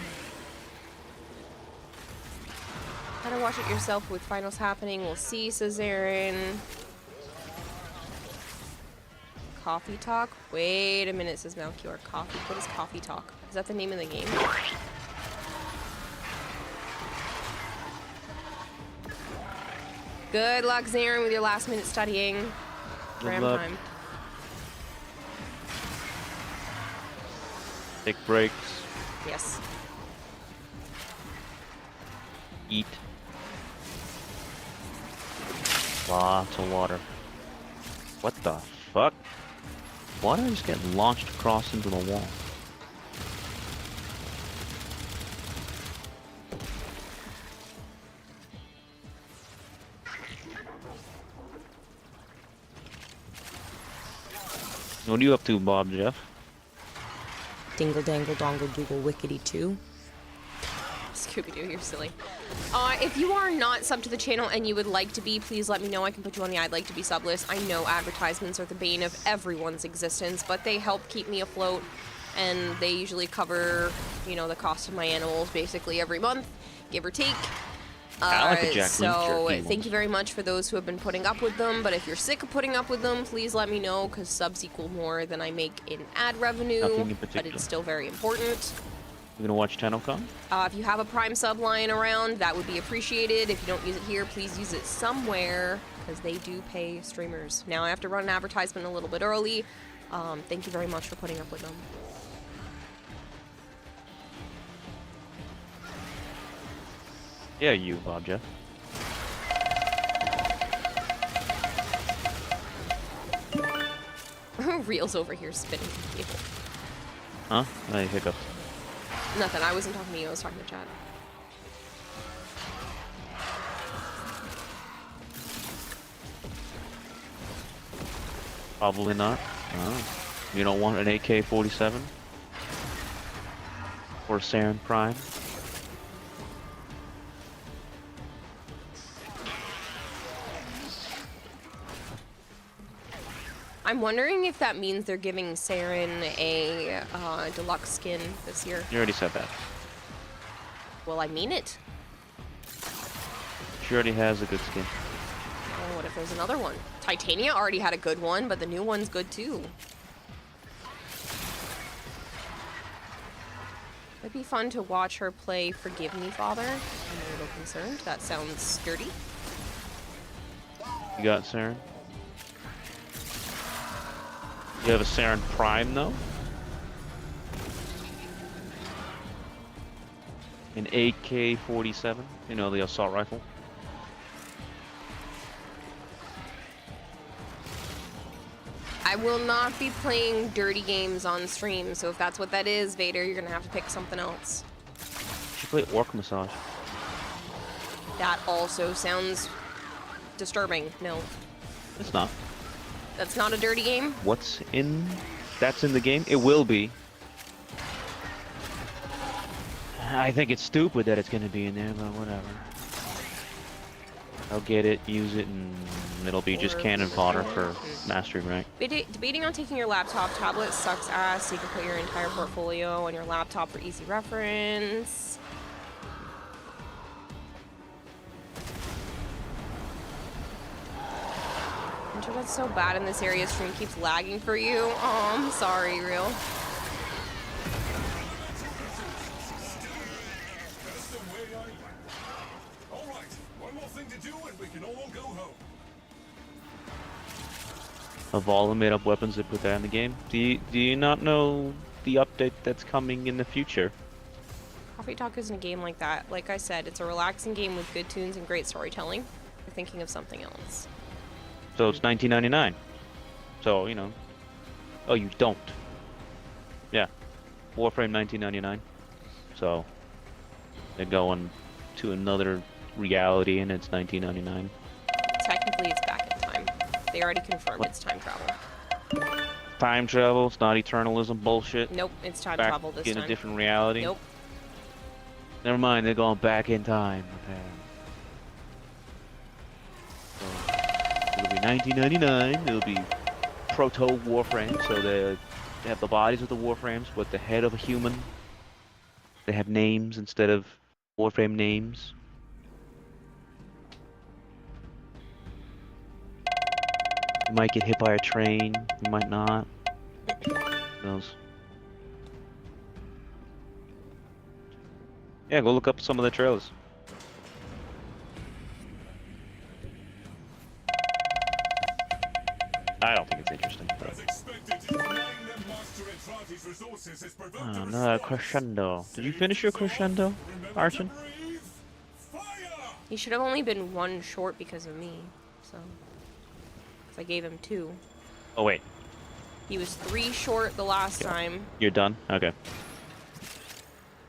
Gotta watch it yourself with finals happening. We'll see, says Zarin. Coffee Talk? Wait a minute, says Malchior. Coffee? What is Coffee Talk? Is that the name of the game? Good luck, Zarin, with your last minute studying. Ram time. Take breaks. Yes. Eat. Lots of water. What the fuck? Why did I just get launched across into the wall? What are you up to, Bob Jeff? Dingle dangle dongle doogle wickety 2. Scooby-Doo, you're silly. If you are not subbed to the channel and you would like to be, please let me know. I can put you on the I'd like to be sub list. I know advertisements are the bane of everyone's existence, but they help keep me afloat, and they usually cover, you know, the cost of my animals basically every month, give or take. I like a Jack so thank you very much for those who have been putting up with them, but if you're sick of putting up with them, please let me know, because subs equal more than I make in ad revenue, but it's still very important. You gonna watch Tennocon? If you have a Prime sub lying around, that would be appreciated. If you don't use it here, please use it somewhere, because they do pay streamers. Now I have to run an advertisement a little bit early. Thank you very much for putting up with them. Yeah, you, Bob Jeff. Reel's over here spinning the table. Huh? I hiccuped. Nothing, I wasn't talking to you, I was talking to chat. Probably not. Oh. You don't want an AK-47? Or Saren Prime? I'm wondering if that means they're giving Saren a deluxe skin this year. You already said that. Well, I mean it. She already has a good skin. Oh, what if there's another one? Titania already had a good one, but the new one's good too. It'd be fun to watch her play Forgive Me, Father. I'm a little concerned. That sounds sturdy. You got Saren? You have a Saren Prime, though? An AK-47, you know, the assault rifle. I will not be playing dirty games on stream, so if that's what that is, Vader, you're gonna have to pick something else. You should play Orc Massage. That also sounds disturbing. No. It's not. That's not a dirty game? What's in... That's in the game? It will be. I think it's stupid that it's gonna be in there, but whatever. I'll get it, use it, and it'll be just cannon fodder for mastery rank. Debating on taking your laptop. Tablet sucks ass, so you can put your entire portfolio on your laptop for easy reference. Internet's so bad in this area, stream keeps lagging for you. Oh, I'm sorry, real. Of all the made-up weapons they put that in the game, do you not know the update that's coming in the future? Coffee Talk isn't a game like that. Like I said, it's a relaxing game with good tunes and great storytelling. You're thinking of something else. So it's $19.99. So, you know. Oh, you don't. Yeah. Warframe $19.99. So they're going to another reality and it's $19.99. Technically, it's back in time. They already confirmed it's time travel. Time travel? It's not eternalism bullshit? Nope, it's time back travel this in time. a different reality? Nope. Never mind, they're going back in time. Okay. So, it'll be $19.99. It'll be proto Warframe, so they have the bodies of the Warframes, but the head of a human. They have names instead of Warframe names. You might get hit by a train, you might not. Who knows? Yeah, go look up some of the trailers. I don't think it's interesting. No, Crescendo. Did you finish your Crescendo, Archon? He should have only been one short because of me, so. I gave him 2. Oh, wait. He was 3 short the last time. You're done? Okay.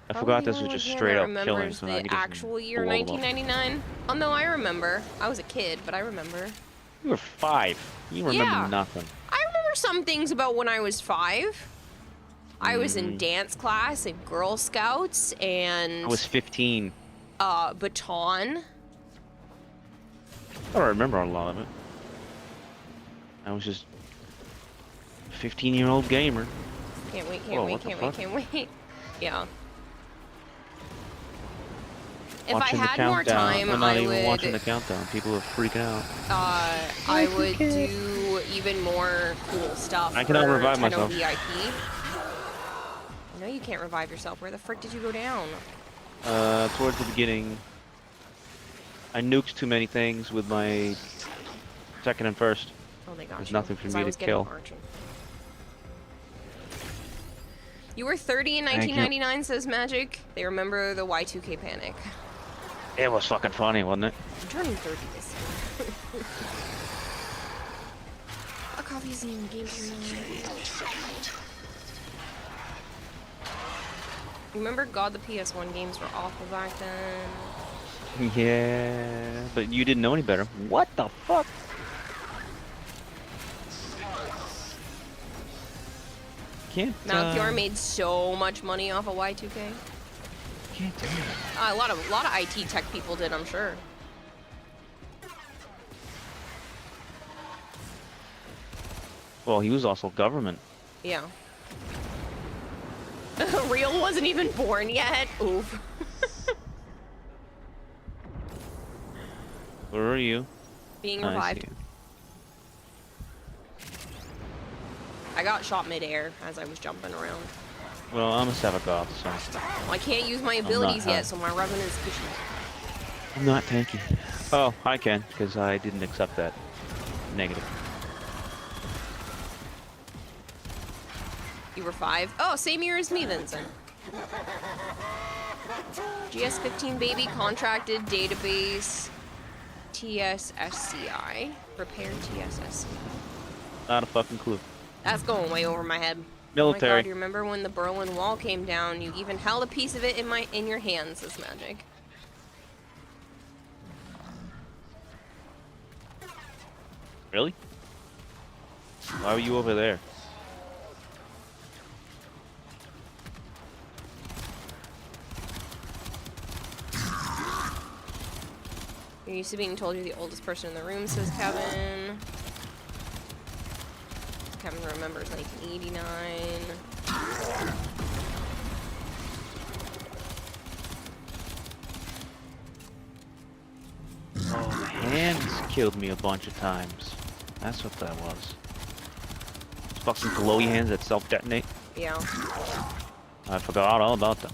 I forgot this was just straight up killing. So the actual year 1999. Oh no, I remember. I was a kid, but I remember. You were 5. You remember nothing. I remember some things about when I was 5. I was in dance class and Girl Scouts and... I was 15. Baton. I don't remember a lot of it. I was just a 15-year-old gamer. Can't wait, can't wait, can't wait, can't wait. Yeah. If Watching I had more time, I'm not I even would... watching the countdown. People are freaking out. I would do even more cool stuff. I cannot revive myself. VIP. No, you can't revive yourself. Where the frick did you go down? Towards the beginning, I nuked too many things with my second and first. Oh, they got There's you. nothing for me to kill. You were 30 in 1999, says Magic. They remember the Y2K panic. It was fucking funny, wasn't it? I'm turning 30 this year. A coffee isn't even game tonight. Remember God, the PS1 games were awful back then. Yeah, but you didn't know any better. What the fuck? Malchior made so much money off of Y2K. Can't do it. A lot of IT tech people did, I'm sure. Well, he was also government. Yeah. Real wasn't even born yet. Oof. Where are you? Being revived. I got shot mid-air as I was jumping around. Well, I'm a Sevagoth, so... Well, I can't use my abilities yet, so my revenant's fishy. I'm not tanky. Oh, I can, because I didn't accept that. Negative. You were 5? Oh, same year as me then, son. GS15 baby, contracted, database, TSSCI. Repair TSSCI. Not a fucking clue. That's going way over my head. Military. Oh my god, you remember when the Berlin Wall came down? You even held a piece of it in your hands as magic. Really? Why were you over there? You're used to being told you're the oldest person in the room, says Kevin. Kevin remembers 1989. Oh, the hands killed me a bunch of times. That's what that was. Fucking glowy hands that self-detonate. Yeah. I forgot all about them.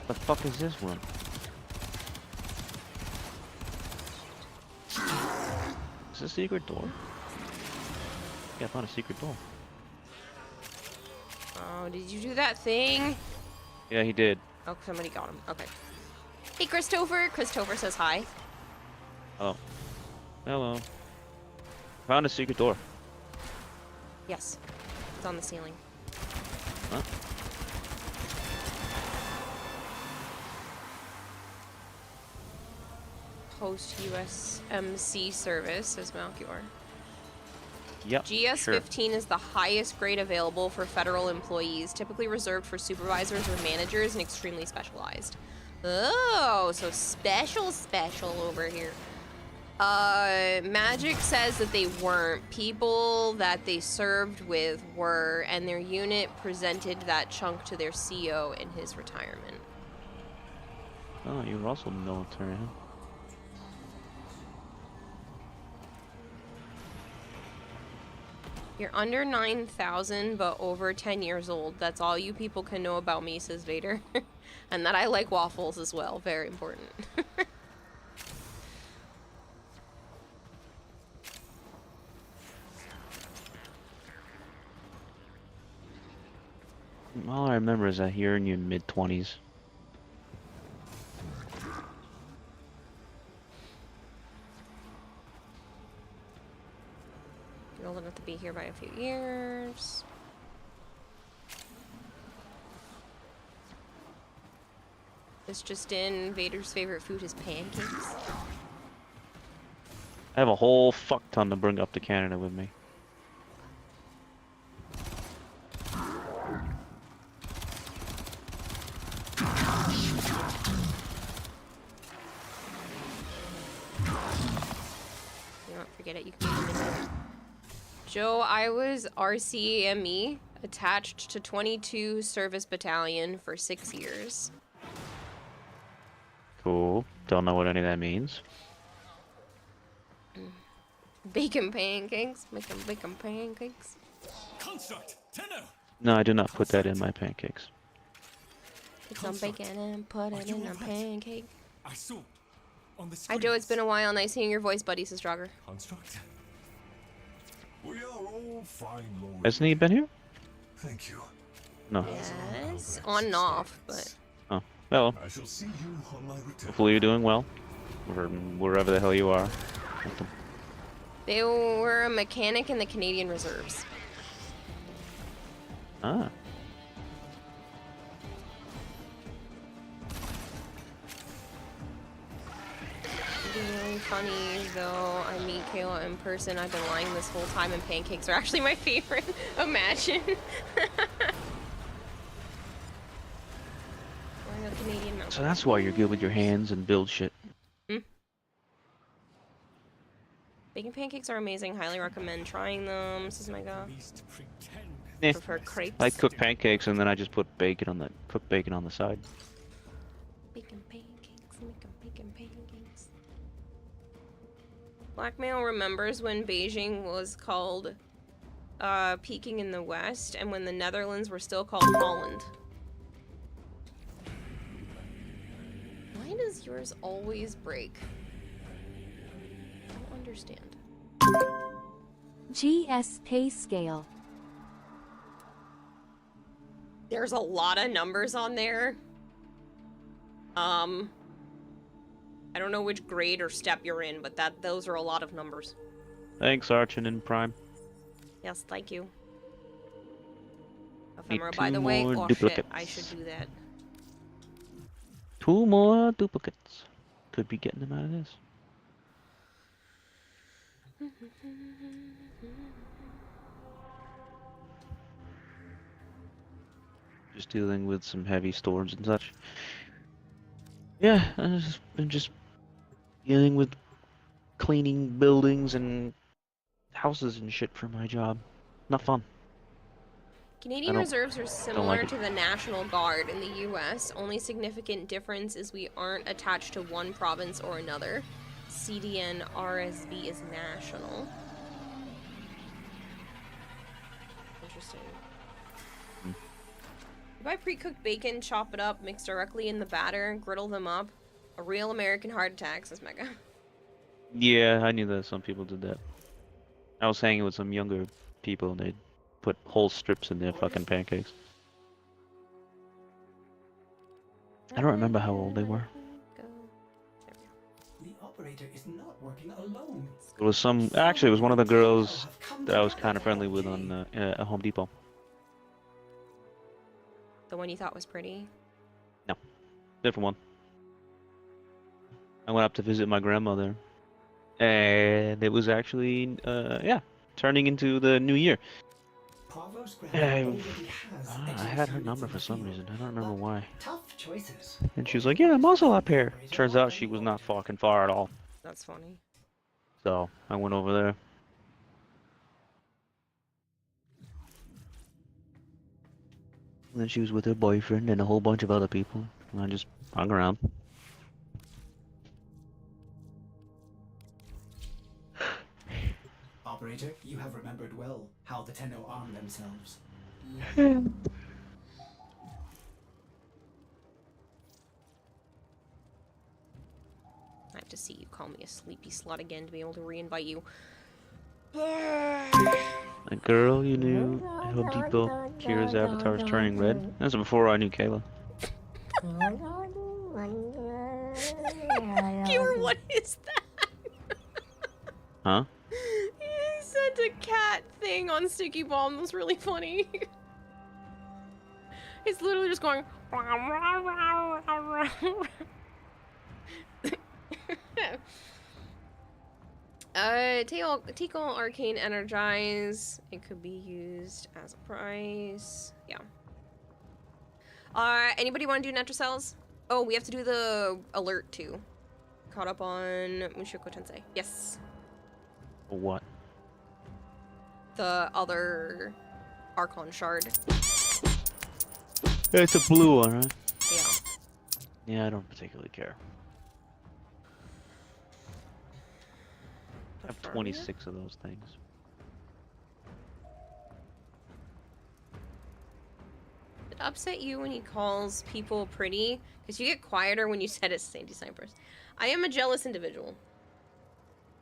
The fuck is this one? Is this a secret door? Yeah, I found a secret door. Oh, did you do that thing? Yeah, he did. Oh, somebody got him. Okay. Hey, Christopher. Christopher says hi. Oh. Hello. Found a secret door. Yes. It's on the ceiling. Huh? Post USMC service, says Malchior. Yep. GS-15 is the highest grade available for federal employees, typically reserved for supervisors or managers and extremely specialized. Oh, so special over here. Magic says that they weren't. People that they served with were, and their unit presented that chunk to their CO in his retirement. Oh, you were also military, huh? You're under 9,000, but over 10 years old. That's all you people can know about me, says Vader. And that I like waffles as well. Very important. All I remember is that you're in your mid-20s. You're old enough to be here by a few years. This just in, Vader's favorite food is pancakes. I have a whole fuck ton to bring up to Canada with me. You don't forget it, you can put them in there. Joe, I was RCME, attached to 22 Service Battalion for 6 years. Cool. Don't know what any of that means. Bacon pancakes, making bacon pancakes. Construct, Tenno. No, I do not put that in my pancakes. Put some bacon and put it in a pancake. I saw on the Hi Joe, it's been a while. Nice hearing your voice, buddy, says Draugr. Construct. We are all fine, Lord. Hasn't he been here? Thank you. No. Yes, on and off, but... Oh, well. I shall see you on my return. Hopefully you're doing well. Wherever the hell you are. They were a mechanic in the Canadian Reserves. Ah. It'd be really funny, though, I meet Kayla in person. I've been lying this whole time, and pancakes are actually my favorite. Imagine. Wearing a Canadian mountain. So that's why you're good with your hands and build shit. Bacon pancakes are amazing. Highly recommend trying them. Says my god. Eh. Prefer crepes. I cook pancakes and then I just put bacon on the bacon on the side. Bacon pancakes, make 'em bacon pancakes. Blackmail remembers when Beijing was called Peking in the West, and when the Netherlands were still called Holland. Why does yours always break? I don't understand. GS pay scale. There's a lot of numbers on there. I don't know which grade or step you're in, but those are a lot of numbers. Thanks, Archon in Prime. Yes, thank you. Need Ephemera, 2 by the way. more Oh duplicates. shit, I should do that. 2 more duplicates. Could be getting them out of this. Just dealing with some heavy storms and such. Yeah, I've been just dealing with cleaning buildings and houses and shit for my job. Not fun. Canadian reserves are similar to the National Guard in the US. Only significant difference is we aren't attached to one province or another. CDN RSV is national. Interesting. You buy pre-cooked bacon, chop it up, mix directly in the batter, griddle them up. A real American heart attack, says Mega. Yeah, I knew that some people did that. I was hanging with some younger people and they'd put whole strips in their fucking pancakes. I don't remember how old they were. The operator is not working alone. It was some. Actually, it was one of the girls that I was kind of friendly with on at Home Depot. The one you thought was pretty? No, different one. I went up to visit my grandmother, and it was actually yeah, turning into the new year. I had her number for some reason. I don't remember why. Tough choices. And she was like, "Yeah, I'm also up here." Turns out she was not fucking far at all. That's funny. So I went over there. And then she was with her boyfriend and a whole bunch of other people. And I just hung around. Operator, you have remembered well how the Tenno arm themselves. I have to see you call me a sleepy slut again to be able to re-invite you. A girl you knew at Home Depot, Kira's avatar is turning red. That's before I knew Kayla. Kira, what is that? Huh? He sent a cat thing on Sticky Bomb. That was really funny. It's literally just going. Tickle Arcane Energize. It could be used as a price. Yeah. Anybody want to do Netracells? Oh, we have to do the alert too. Caught up on Mushoku Tensei. Yes. What? The other Archon shard. It's a blue one, right? Yeah. Yeah, I don't particularly care. I have 26 of those things. It upset you when he calls people pretty? Because you get quieter when you said it's Sandy Cypress. I am a jealous individual.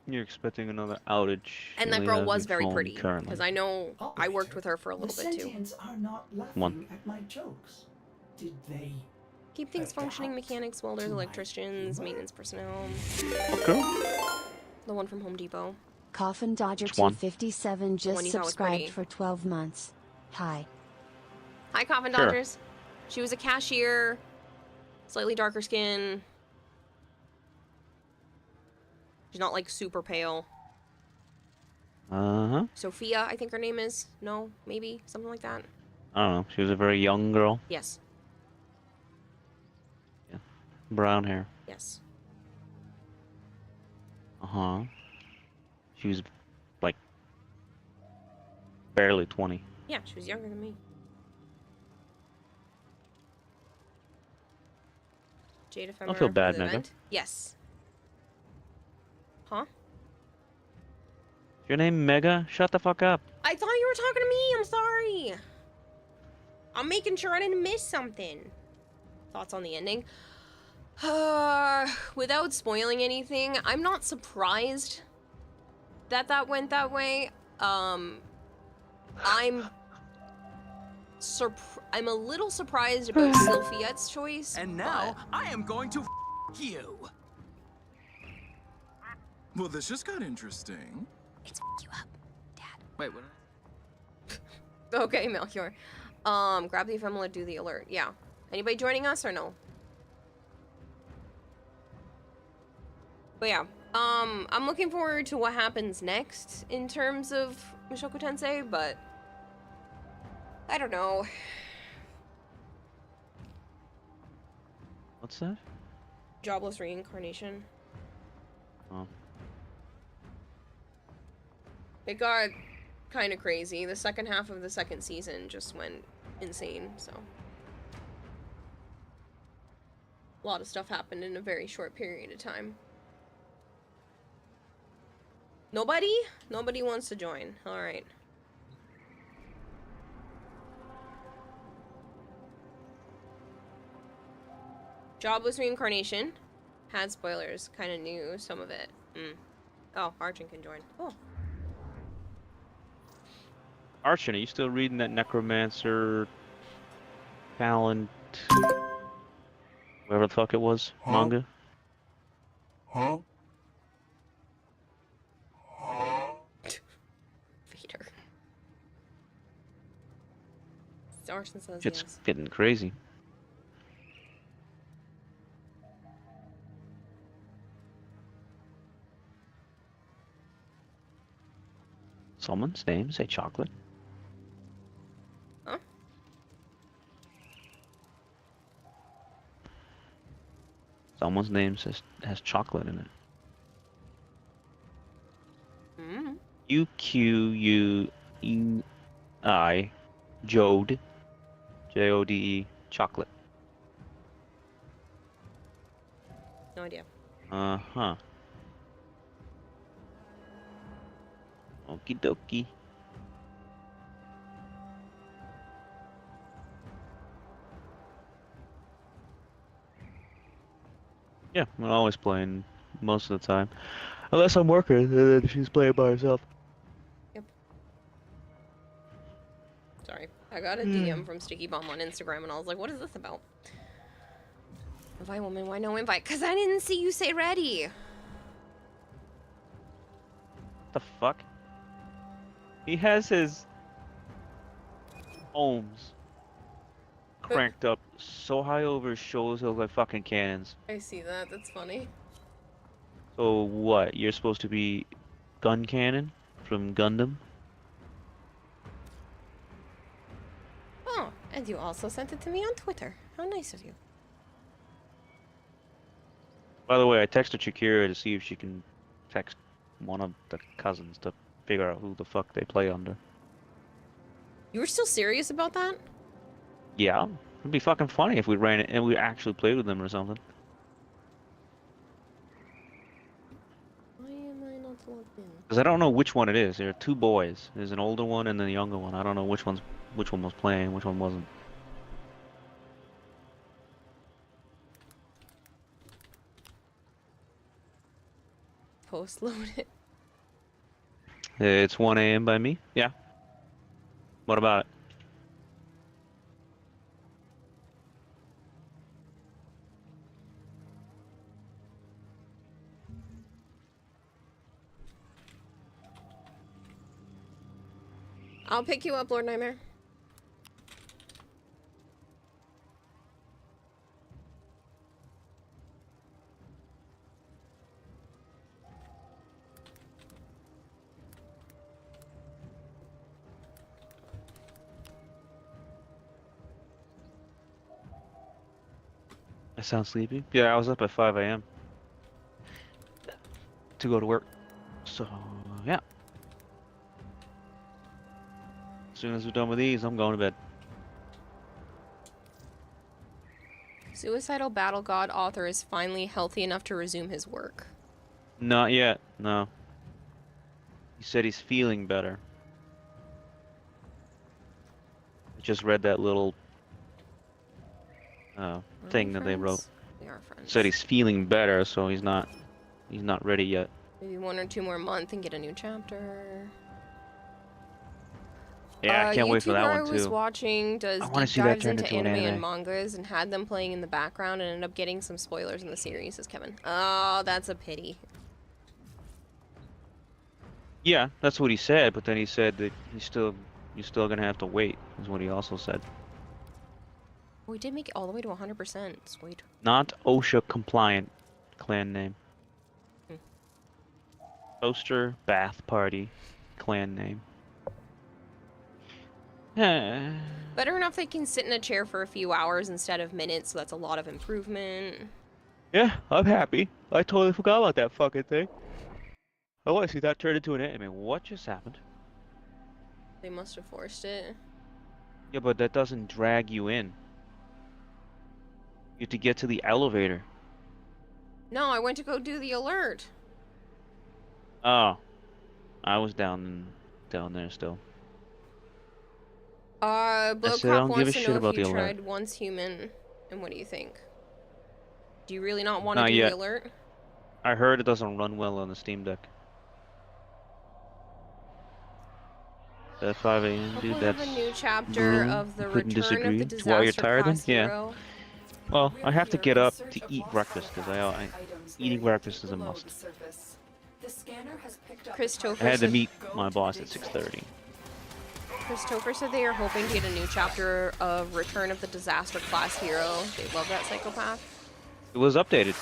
You're expecting another outage. And that girl was very pretty. Because I know I worked with her for a little bit too. Are not laughing at my jokes. Did they keep things functioning? Mechanics, welders, electricians, maintenance personnel. Okay. The one from Home Depot. Coffin Dodger Which one? 257 just subscribed for 12 months. Hi. Hi, Coffin Dodgers. She was a cashier, slightly darker skin. She's not like super pale. Uh-huh. Sophia, I think her name is. No, maybe something like that. I don't know. She was a very young girl. Yes. Yeah. Brown hair. Yes. Uh-huh. She was like barely 20. Yeah, she was younger than me. Jade Ephemera. I feel bad, for the Mega. event. Yes. Huh? Is your name Mega? Shut the fuck up. I thought you were talking to me. I'm sorry. I'm making sure I didn't miss something. Thoughts on the ending? Without spoiling anything, I'm not surprised that that went that way. I'm a little surprised about Sylphiette's choice. And now I am going to you. Well, this just got interesting. It's you up, Dad. Wait, what? Okay, Melchior. Grab the ephemeral, do the alert. Yeah. Anybody joining us or no? But yeah. I'm looking forward to what happens next in terms of Mushoku Tensei, but I don't know. What's that? Jobless reincarnation. Oh. It got kind of crazy. The second half of the second season just went insane, so. A lot of stuff happened in a very short period of time. Nobody? Nobody wants to join. Alright. Jobless reincarnation. Had spoilers. Kind of knew some of it. Oh, Archon can join. Oh. Archon, are you still reading that Necromancer Talent, whatever the fuck it was, manga? Huh? Vader. Archon says It's yes. getting crazy. Someone's name say chocolate. Huh? Someone's name has chocolate in it. UQUEI Jode, Jode, chocolate. No idea. Uh-huh. Okie dokie. Yeah, I'm always playing most of the time. Unless I'm working, and then she's playing by herself. Yep. Sorry. I got a DM from Sticky Bomb on Instagram and I was like, what is this about? Invite woman, why no invite? Because I didn't see you say ready. The fuck? He has his ohms cranked up so high over his shoulders, they look like fucking cannons. I see that. That's funny. So what? You're supposed to be gun cannon from Gundam? Oh, and you also sent it to me on Twitter. How nice of you. By the way, I texted Shakira to see if she can text one of the cousins to figure out who the fuck they play under. You were still serious about that? Yeah, it'd be fucking funny if we ran it and we actually played with them or something. Why am I not logged in? Because I don't know which one it is. There are two boys. There's an older one and then a younger one. I don't know which one was playing, which one wasn't. Post load it. It's 1 a.m. by me. Yeah. What about it? I'll pick you up, Lord Nightmare. I sound sleepy. Yeah, I was up at 5 a.m. to go to work. So, yeah. As soon as we're done with these, I'm going to bed. Suicidal Battle God author is finally healthy enough to resume his work. Not yet, no. He said he's feeling better. I just read that little thing that they wrote. We are friends. Said he's feeling better, so he's not ready yet. Maybe 1 or 2 more months and get a new chapter. Yeah, I can't wait for that one I was too. watching does I wanna deep see that dives turned into into an anime and anime. mangas and had them playing in the background and ended up getting some spoilers in the series, says Kevin. Oh, that's a pity. Yeah, that's what he said, but then he said that you're still gonna have to wait, is what he also said. We did make it all the way to 100%. Sweet. Not OSHA compliant clan name. Hmm. Toaster Bath Party clan name. Yeah. Better enough they can sit in a chair for a few hours instead of minutes, so that's a lot of improvement. Yeah, I'm happy. I totally forgot about that fucking thing. Oh, I see that turned into an anime. What just happened? They must have forced it. Yeah, but that doesn't drag you in. You have to get to the elevator. No, I went to go do the alert. Oh. I was down there still. I said I Blowcop don't give a wants to shit know about if you the alert. tried Once Human, and what do you think? Do you really not want to Not do yet. the alert? I heard it doesn't run well on the Steam Deck. At 5 a.m., dude, Hopefully that's have a new chapter brutal. of the Couldn't Return of disagree. the While you're Disaster tired then? Class Yeah. Hero. Well, I have to We're get here in up search to of eat lost breakfast because artifacts, items eating buried breakfast is a below must. the surface. The scanner has picked up Christopher I had to said, meet my boss at 6:30. Christopher said they are hoping to get a new chapter of Return of the Disaster Class Hero. They love that psychopath. It was updated.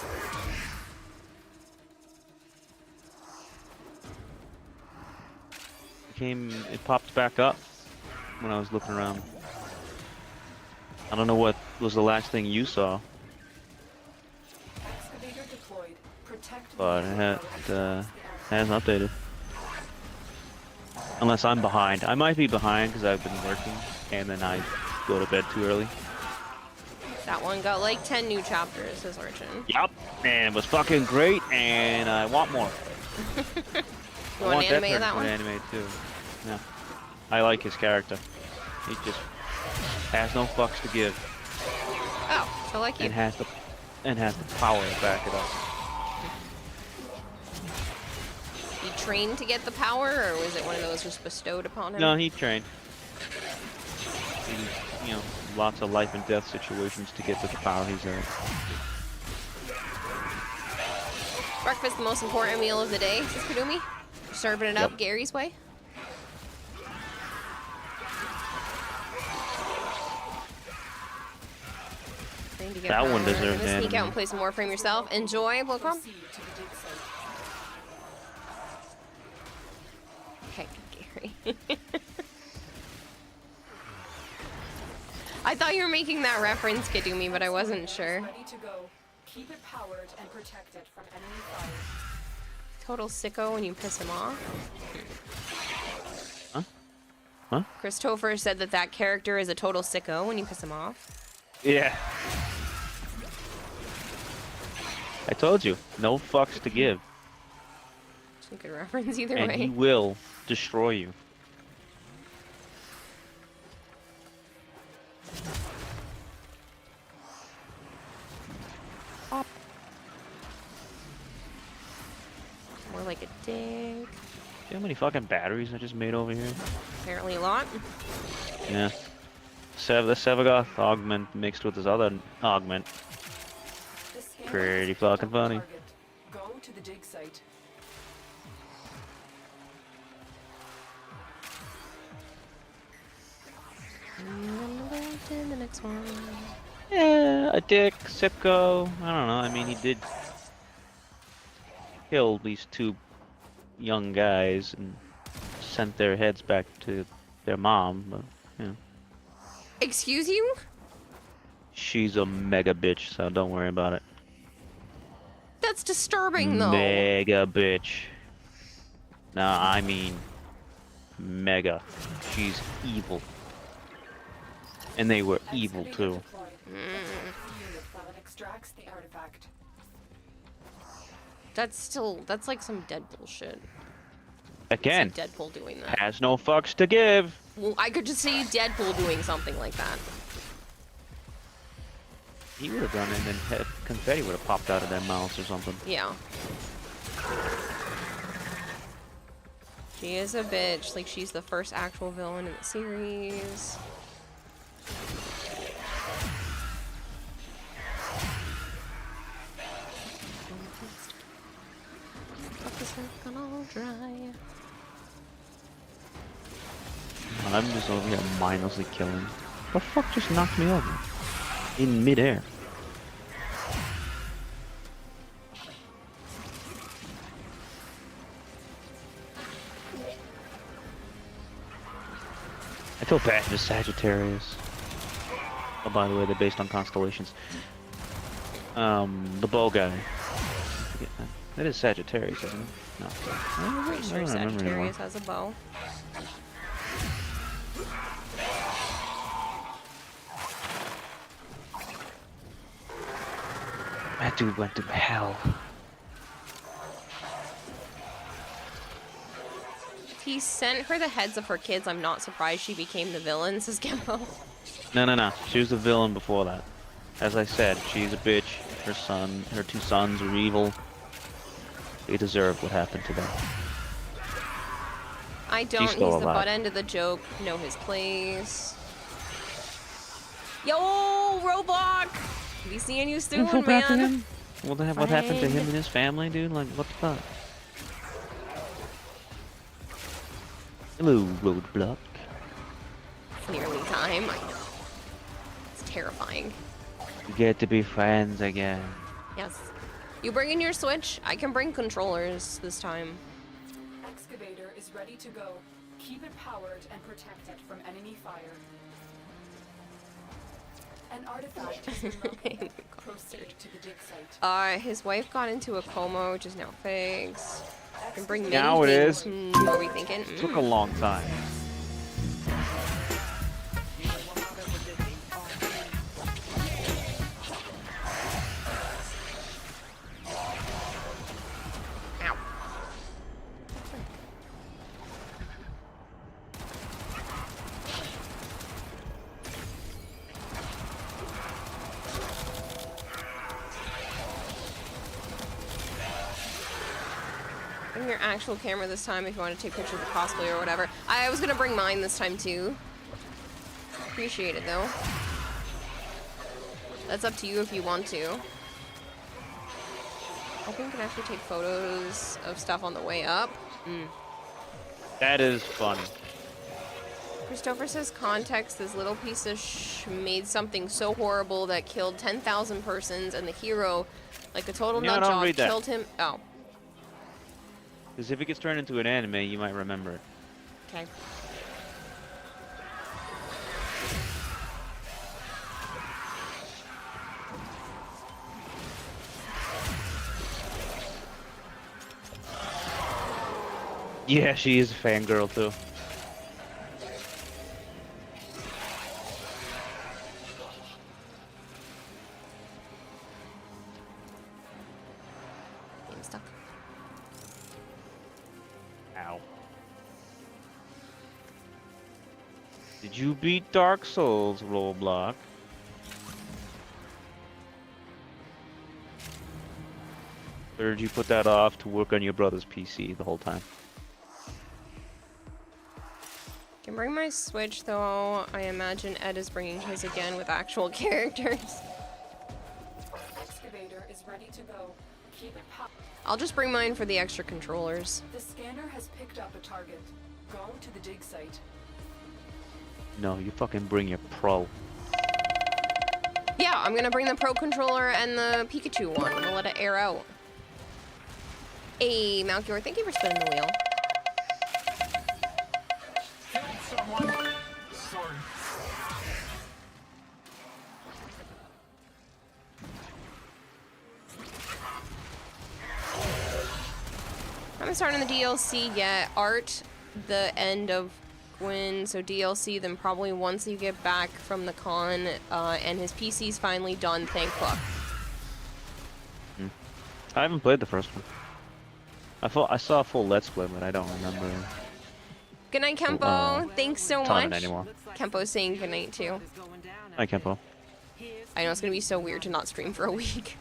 It popped back up when I was looking around. I don't know what was the last thing you saw, Excavator deployed. Protect but it hasn't updated. Unless I'm behind. I might be behind because I've been working and then I go to bed too early. That one got like 10 new chapters, says Origin. Yup, and it was fucking great, and I want more. You want an anime of that one? Anime too. Yeah, I like his character. He just has no fucks to give. Oh, so like you. And has the power to back it up. He trained to get the power, or was it one of those just bestowed upon him? No, he trained. You know, lots of life and death situations to get to the power he's at. Breakfast, the most important meal of the day, says Kadumi. Serving it up Gary's way. That one deserves an Sneak out and play some Warframe yourself. Enjoy, Blowcom. Okay, Gary. I thought you were making that reference, Kadumi, but I wasn't sure. Ready to go. Keep it powered and protected from enemy fire. Total sicko when you piss him off. Huh? Huh? Christopher said that character is a total sicko when you piss him off. Yeah. I told you, no fucks to give. It's a good reference either And way. he will destroy you. Pop. More like a dick. See how many fucking batteries I just made over here? Apparently a lot. Yeah. The Sevagoth augment mixed with this other augment. Pretty fucking funny. Go to the dig site. And the next one. Yeah, a dick, sicko. I don't know. I mean, he did kill these two young guys and sent their heads back to their mom, but, you know. Excuse you? She's a mega bitch, so don't worry about it. That's disturbing, though. Mega bitch. Nah, I mean mega. She's evil. And they were evil too. That's like some Deadpool shit. Again, It's like Deadpool doing that. has no fucks to give. Well, I could just see Deadpool doing something like that. He would have done it, and then confetti would have popped out of their mouths or something. Yeah. She is a bitch. Like, she's the first actual villain in the series. Fuck this all dry. I'm just over here mindlessly killing. The fuck just knocked me over? In midair. I feel bad for Sagittarius. Oh, by the way, they're based on constellations. The bow guy. That is Sagittarius, isn't it? No. Pretty sure Sagittarius has a bow. That dude went to hell. He sent her the heads of her kids. I'm not surprised she became the villain, says Gempo. No. She was the villain before that. As I said, she's a bitch. Her two sons are evil. They deserve what happened to them. I don't. He's the butt end of the joke. Know his place. Yo, Roblox! Be seeing you soon, man. What happened to him and his family, dude? Like, what the fuck? Hello, Roadblock. It's nearly time. I know. It's terrifying. We get to be friends again. Yes. You bring in your Switch. I can bring controllers this time. Excavator is ready to go. Keep it powered and protect it from enemy fire. An artifact has been located. Proceed to the dig site. His wife got into a coma, which is now fixed. I can bring many now it things. is. What are we thinking? Took a long time. Bring your actual camera this time if you want to take pictures of the cosplay or whatever. I was gonna bring mine this time too. Appreciate it though. That's up to you if you want to. I think you can actually take photos of stuff on the way up. That is funny. Christopher says context, this little piece of made something so horrible that killed 10,000 persons and the hero, like a total nut job, killed him. Oh. Because if it gets turned into an anime, you might remember it. Okay. Yeah, she is a fangirl too. I'm stuck. Ow. Did you beat Dark Souls, Roblox? Or did you put that off to work on your brother's PC the whole time? Can bring my Switch though. I imagine Ed is bringing his again with actual characters. Excavator is ready to go. Keep it powered. I'll just bring mine for the extra controllers. The scanner has picked up a target. Go to the dig site. No, you fucking bring your Pro. Yeah, I'm gonna bring the Pro controller and the Pikachu one. I'm gonna let it air out. Hey, Malkior, thank you for spinning the wheel. Sorry. I haven't started the DLC yet. Art, the end of Gwyn, so DLC, then probably once you get back from the con, and his PC's finally done, thank fuck. I haven't played the first one. I saw a full Let's Play, but I don't remember. Good night, Kempo. Thanks so much. Anymore. Kempo's saying good night too. Hi, Kempo. I know it's gonna be so weird to not stream for a week.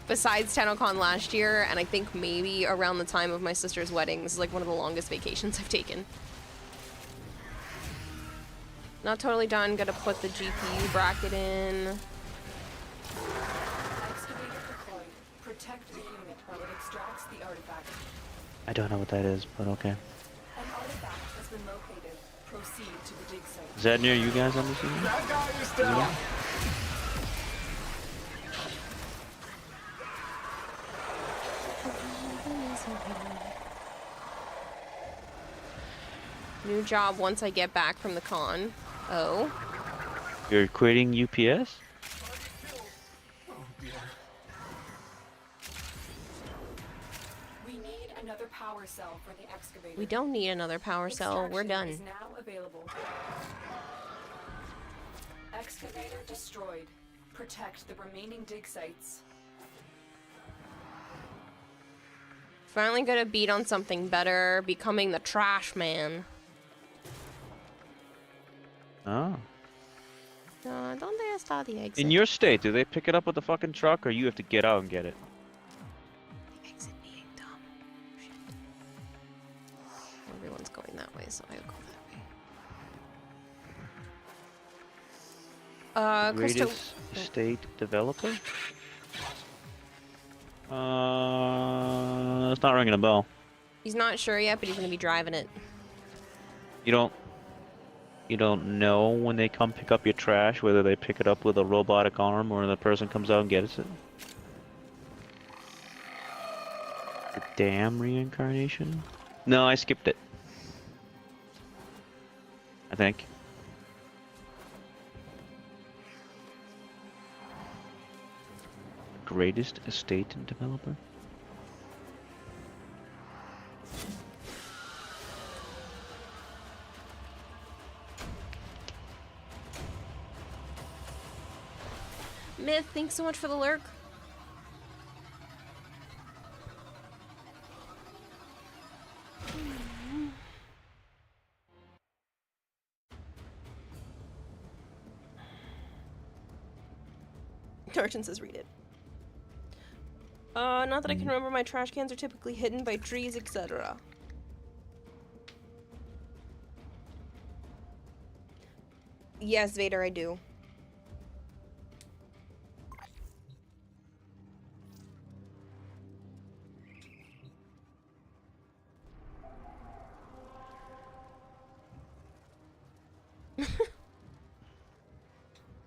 Besides Tennocon last year, and I think maybe around the time of my sister's wedding, this is like one of the longest vacations I've taken. Not totally done, gotta put the GPU bracket in. Excavator deployed. Protect the unit while it extracts the artifact. I don't know what that is, but okay. An artifact has been located. Proceed to the dig site. Is that near you guys on the scene? That guy is down. Yeah. New job once I get back from the con. Oh. You're quitting UPS? We need another power cell for the excavator. We don't need another power cell. We're done. Is now available. Excavator destroyed. Protect the remaining dig sites. Finally got a beat on something better, becoming the trash man. Oh. ¿Dónde está the exit? In your state, do they pick it up with the fucking truck, or you have to get out and get it? The exit being dumb. Shit. Everyone's going that way, so I'll go that way. Greatest state developer? It's not ringing a bell. He's not sure yet, but he's gonna be driving it. You don't know when they come pick up your trash, whether they pick it up with a robotic arm or the person comes out and gets it. The damn reincarnation? No, I skipped it. I think. Greatest estate developer? Myth, thanks so much for the lurk. Tarchin says read it. Not that I can remember, my trash cans are typically hidden by trees, etc. Yes, Vader, I do.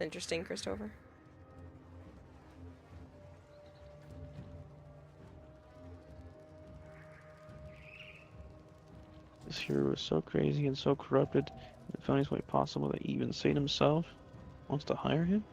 Interesting, Christopher. This hero is so crazy and so corrupted, in the funniest way possible, that even Satan himself wants to hire him?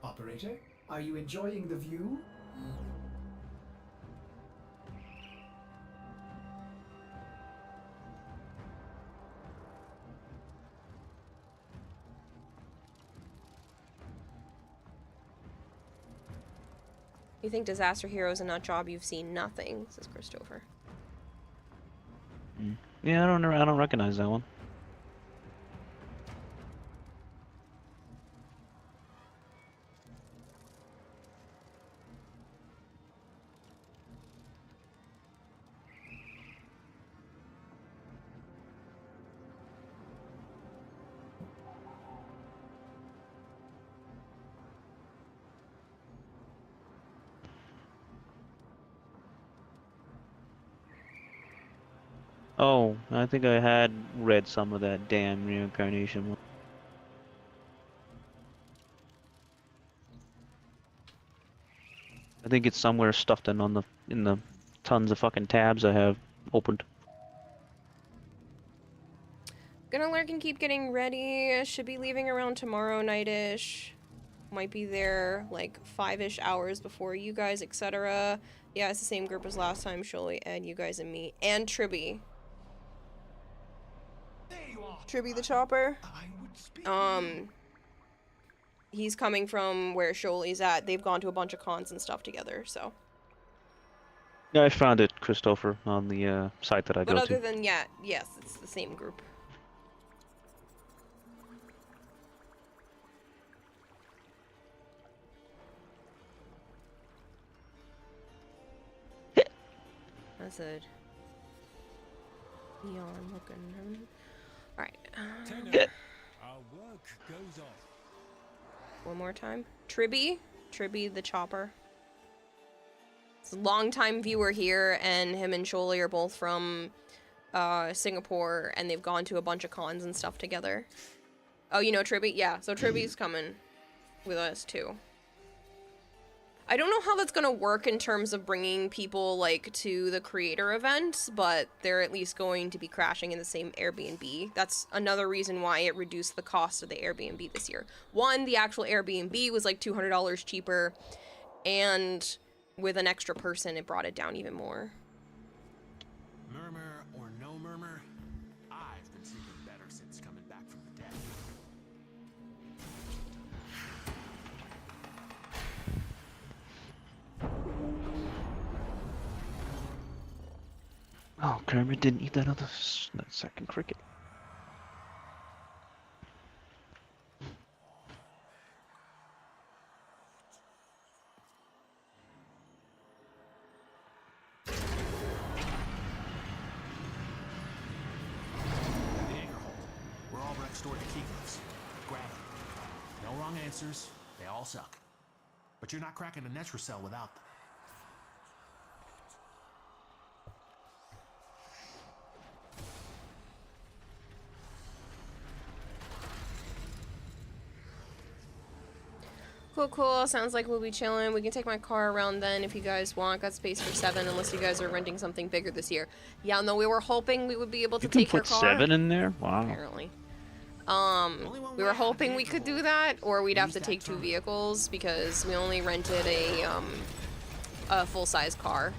Operator, are you enjoying the view? You think Disaster Hero is a nut job? You've seen nothing, says Christopher. Yeah, I don't recognize that one. Oh, I think I had read some of that damn reincarnation one. I think it's somewhere stuffed in the tons of fucking tabs I have opened. Gonna lurk and keep getting ready. Should be leaving around tomorrow night-ish. Might be there like 5-ish hours before you guys, etc. Yeah, it's the same group as last time, Sholly, and you guys and me. And Tribby. Tribby the Chopper. He's coming from where Sholly's at. They've gone to a bunch of cons and stuff together, so. Yeah, I found it, Christopher, on the site that I go to. But other than, yeah, yes, it's the same group. That's a neon looking. Alright. Our work goes on. One more time. Tribby the chopper. It's a long-time viewer here, and him and Sholey are both from Singapore, and they've gone to a bunch of cons and stuff together. Oh, you know Tribby? Yeah, so Tribby's coming with us too. I don't know how that's gonna work in terms of bringing people like to the creator event, but they're at least going to be crashing in the same Airbnb. That's another reason why it reduced the cost of the Airbnb this year. One, the actual Airbnb was like $200 cheaper, and with an extra person, it brought it down even more. Murmur or no murmur, I've been sleeping better since coming back from the dead. Oh, Kermit didn't eat that second cricket. We're all restored to key glyphs. Grab them. No wrong answers. They all suck. But you're not cracking a Netra cell without them. Cool. Sounds like we'll be chilling. We can take my car around then if you guys want. Got space for 7, unless you guys are renting something bigger this year. Yeah, no, we were hoping we would be able to take your car. You can put 7 in there? Wow. Apparently. We were hoping we could do that, or we'd have to take 2 vehicles because we only rented a full-size car.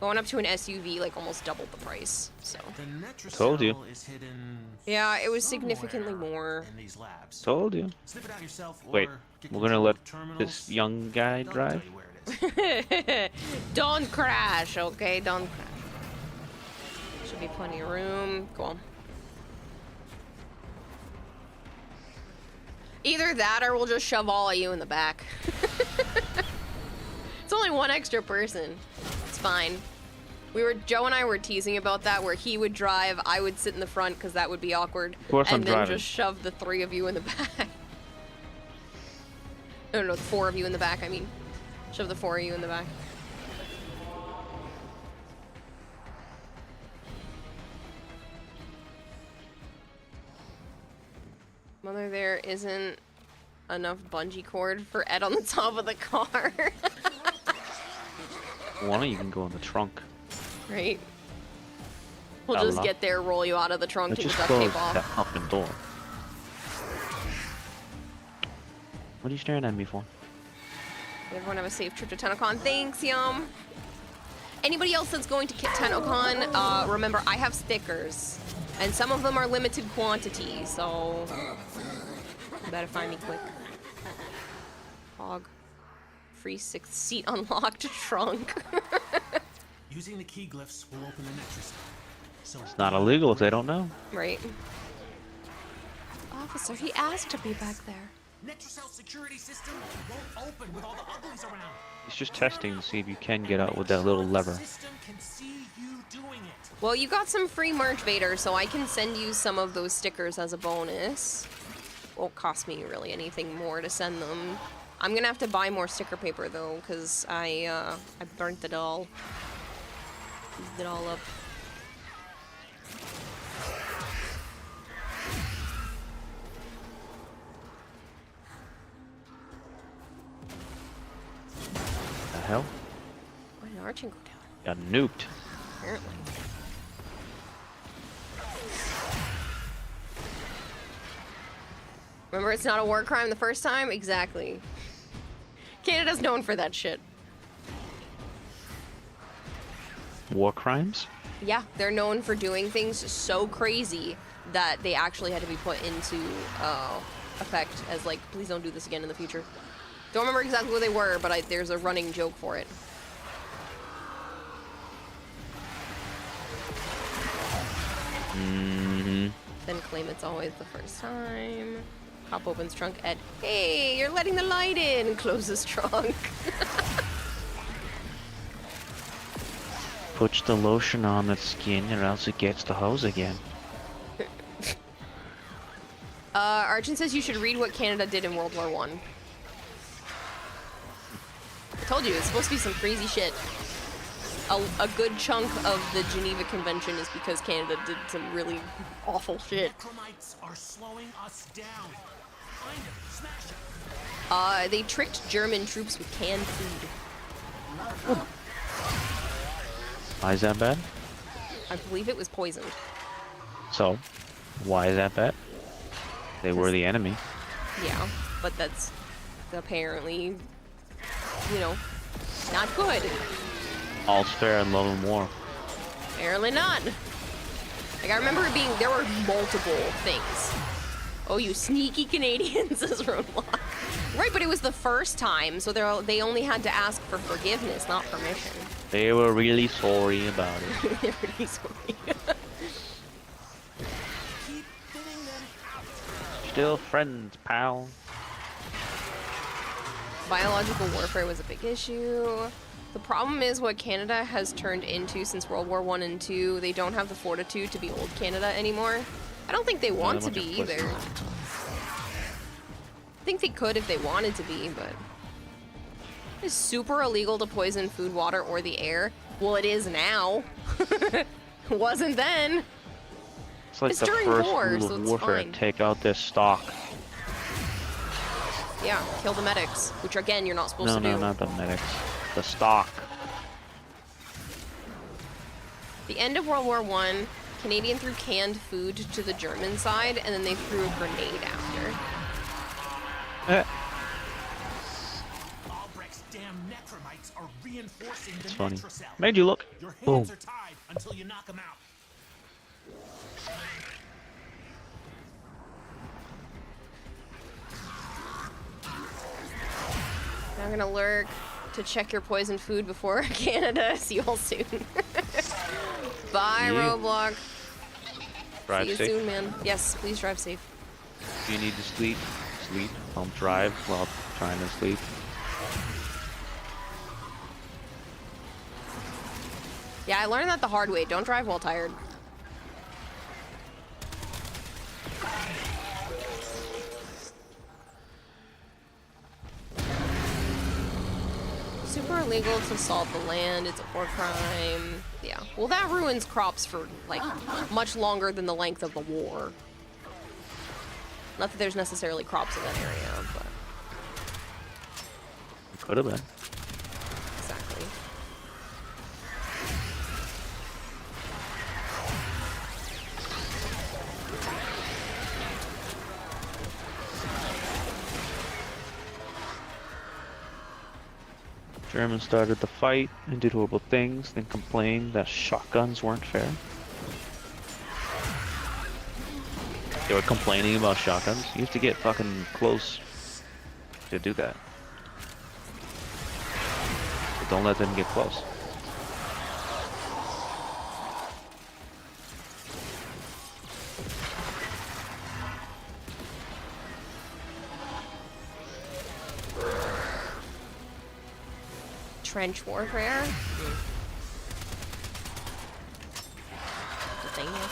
Going up to an SUV like almost doubled the price. So. Told you. Yeah, it was significantly more. Told you. Wait, we're gonna let this young guy drive? Don't crash, okay? Don't crash. Should be plenty of room. Cool. Either that or we'll just shove all of you in the back. It's only one extra person. It's fine. Joe and I were teasing about that, where he would drive, I would sit in the front because that would be awkward. Of course and I'm then driving. just shove the 3 of you in the back. No, the 4 of you in the back, I mean. Shove the 4 of you in the back. Mother, there isn't enough bungee cord for Ed on the top of the car. One of you can go in the trunk. Right? We'll just get there, roll you out of the trunk, take the duct tape off. That open door. What are you staring at me for? Everyone have a safe trip to Tennocon. Thanks, Yum. Anybody else that's going to Tennocon, remember I have stickers, and some of them are limited quantity, so you better find me quick. Hog. Free 6th seat unlocked trunk. Using the key glyphs will open the Netra cell. So It's not illegal if they don't know. Right. Officer, he asked to be back there. Netra cell security system won't open with all the uglies around. He's just testing to see if you can get out with that little lever. System can see you doing it. Well, you got some free merch, Vader, so I can send you some of those stickers as a bonus. Won't cost me really anything more to send them. I'm gonna have to buy more sticker paper though, because I burnt it all. Used it all up. The hell? Why did Arching go down? Got nuked. Apparently. Remember, it's not a war crime the first time? Exactly. Canada's known for that shit. War crimes? Yeah, they're known for doing things so crazy that they actually had to be put into effect as like, please don't do this again in the future. Don't remember exactly what they were, but there's a running joke for it. Mm-hmm. Then claim it's always the first time. Pop opens trunk. Ed, hey, you're letting the light in. Closes trunk. puts the lotion on its skin or else it gets the hose again. Archon says you should read what Canada did in World War One. I told you, it's supposed to be some crazy shit. A good chunk of the Geneva Convention is because Canada did some really awful shit. Necromites are slowing us down. Find them, smash them. They tricked German troops with canned food. Why is that bad? I believe it was poisoned. So, why is that bad? They were the enemy. Yeah, but that's apparently, you know, not good. All's fair in love and war. Apparently not. Like, I remember it being, there were multiple things. Oh, you sneaky Canadians, says Roadblock. Right, but it was the first time, so they only had to ask for forgiveness, not permission. They were really sorry about it. They're really sorry. Still friends, pal. Biological warfare was a big issue. The problem is what Canada has turned into since World War I and II. They don't have the fortitude to be old Canada anymore. I don't think they want to be either. I think they could if they wanted to be, but it's super illegal to poison food, water, or the air. Well, it is now. It wasn't then. It's like the during first war, rule so of it's warfare. fine. Take out this stock. Yeah, kill the medics, which again, you're not supposed to do. No, not the medics. The stock. The end of World War I, Canadian threw canned food to the German side, and then they threw a grenade after. Albrecht's damn necromites are reinforcing the It's funny. Netrocell. Made you look. Your hands Boom. are tied until you knock them out. I'm gonna lurk to check your poisoned food before Canada. See you all soon. Bye, Yeah. Roadblock. Drive See you safe. soon, man. Yes, please drive safe. If you need to sleep, sleep. Don't drive while trying to sleep. Yeah, I learned that the hard way. Don't drive while tired. Super illegal to salt the land. It's a war crime. Yeah. Well, that ruins crops for, like, much longer than the length of the war. Not that there's necessarily crops in that area, but... Could have been. Exactly. Germans started the fight and did horrible things, then complained that shotguns weren't fair. They were complaining about shotguns. You have to get fucking close to do that. But don't let them get close. Trench warfare? Good thing, yeah.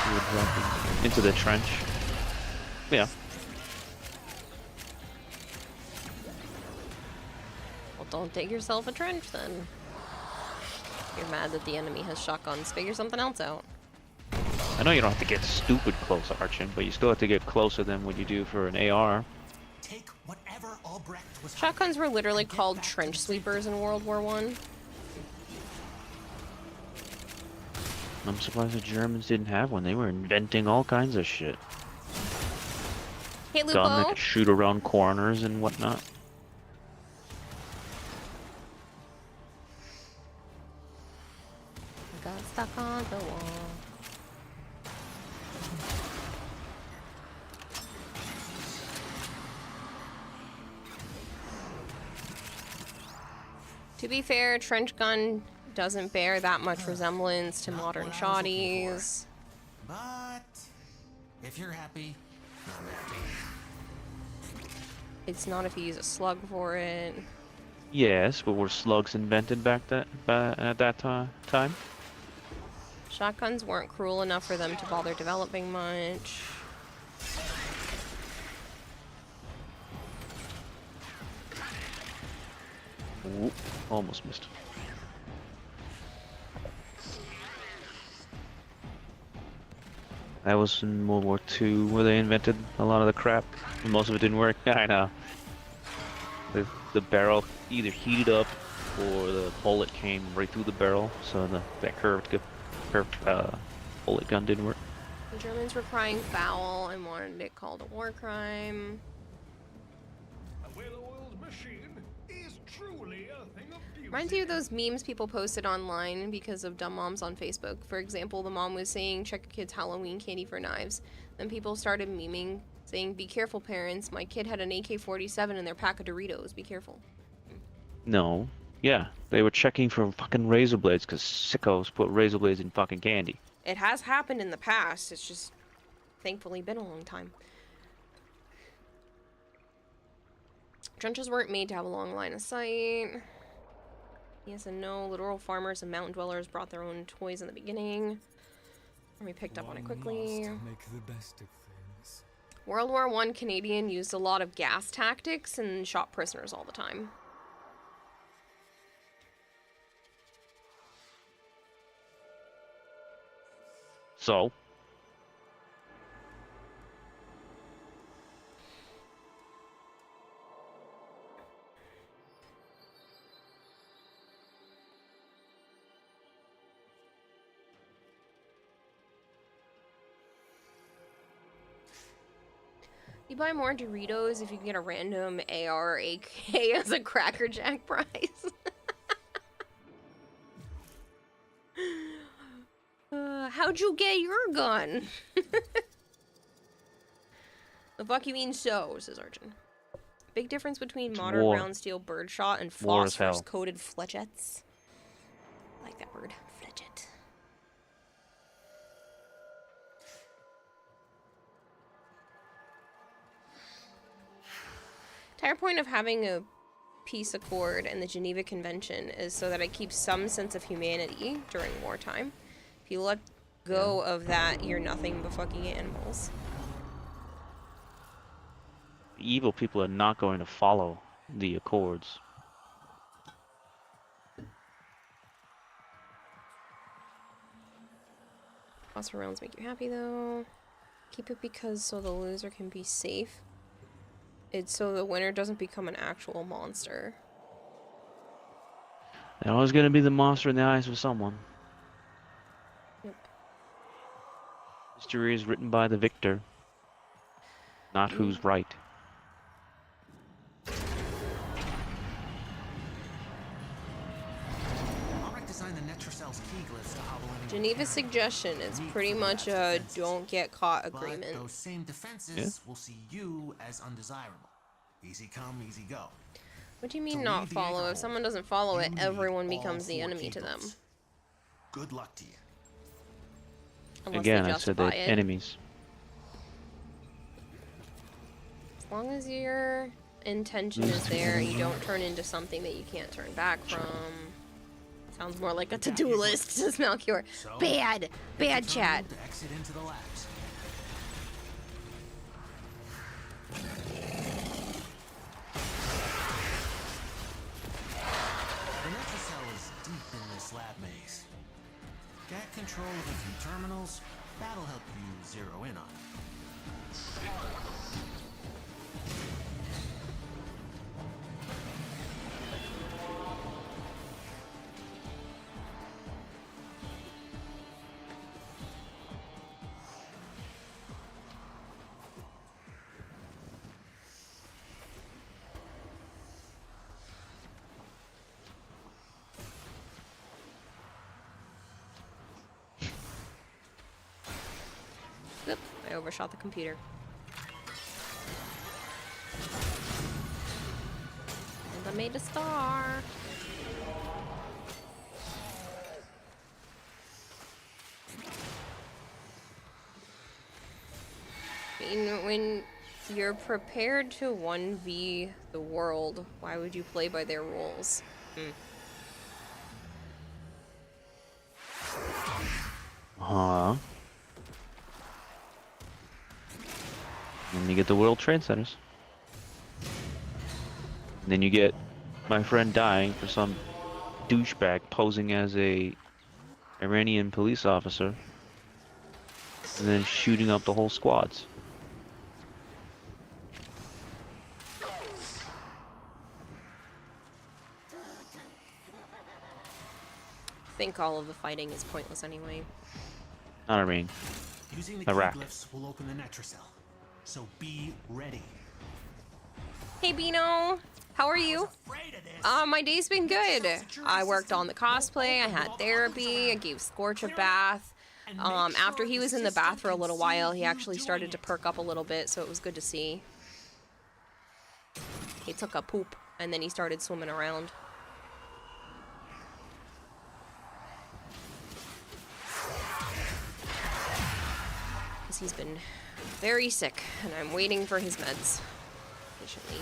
You would drop into the trench. Yeah. Well, don't dig yourself a trench then. You're mad that the enemy has shotguns. Figure something else out. I know you don't have to get stupid close, Archon, but you still have to get closer than what you do for an AR. Take whatever Albrecht was. Shotguns were literally called trench sweepers in World War I. I'm surprised the Germans didn't have one. They were inventing all kinds of shit. Hey, Gun that Lupo. could shoot around corners and whatnot. Got stuck on the wall. To be fair, trench gun doesn't bear that much resemblance to modern shotties. But if you're happy, I'm happy. It's not if you use a slug for it. Yes, but were slugs invented back at that time? Shotguns weren't cruel enough for them to bother developing much. Ooh, almost missed. That was in World War II where they invented a lot of the crap. Most of it didn't work. I know. The barrel either heated up or the bullet came right through the barrel, so that curved bullet gun didn't work. The Germans were crying foul and wanted it called a war crime. A well-oiled machine is truly a thing of beauty. Reminds me of those memes people posted online because of dumb moms on Facebook. For example, the mom was saying, check your kid's Halloween candy for knives. Then people started memeing, saying, be careful parents, my kid had an AK-47 in their pack of Doritos, be careful. No. Yeah, they were checking for fucking razor blades because sickos put razor blades in fucking candy. It has happened in the past, it's just thankfully been a long time. Trenches weren't made to have a long line of sight. Yes and no. Literal farmers and mountain dwellers brought their own toys in the beginning. And we picked up on it quickly. Make the best of things. World War I Canadian used a lot of gas tactics and shot prisoners all the time. So? You buy more Doritos if you can get a random AR or AK as a Cracker Jack prize. How'd you get your gun? The fuck you mean so, says Arjun. Big difference between modern round steel birdshot and phosphorus-coated fletchettes. I like that word, fletchet. The entire point of having a peace accord and the Geneva Convention is so that it keeps some sense of humanity during wartime. If you let go of that, you're nothing but fucking animals. Evil people are not going to follow the accords. Phosphor rounds make you happy though. Keep it because so the loser can be safe. It's so the winner doesn't become an actual monster. They're always going to be the monster in the eyes of someone. Yep. History is written by the victor, not who's right. Geneva's suggestion is pretty much a don't get caught agreement. Those same defenses will see you as undesirable. Easy come, easy go. What do you mean not follow? If someone doesn't follow it, everyone becomes the enemy to them. Good luck to you. Unless Again, they I said justify they're it. enemies. As long as your intention is there, you don't turn into something that you can't turn back from. Sounds more like a to-do list, says Malchior. Bad! Bad chat. Exit into the labs. The Netrocell is deep in this lab maze. Get control of a few terminals. That'll help you zero in on it. Oops, I overshot the computer. And I made a star. I mean, when You're prepared to 1v the world. Why would you play by their rules? Huh? And you get the World Trade Centers. And then you get my friend dying for some douchebag posing as a Iranian police officer. And then shooting up the whole squads. I think all of the fighting is pointless anyway. Not Iran. Using the Iraq. key glyphs will open the Netracell. So be ready. Hey Bino, how are you? My day's been good. I worked on the cosplay, I had therapy, I gave Scorch a bath. After he was in the bath for a little while, he actually started to perk up a little bit, so it was good to see. He took a poop, and then he started swimming around. Because he's been very sick, and I'm waiting for his meds patiently.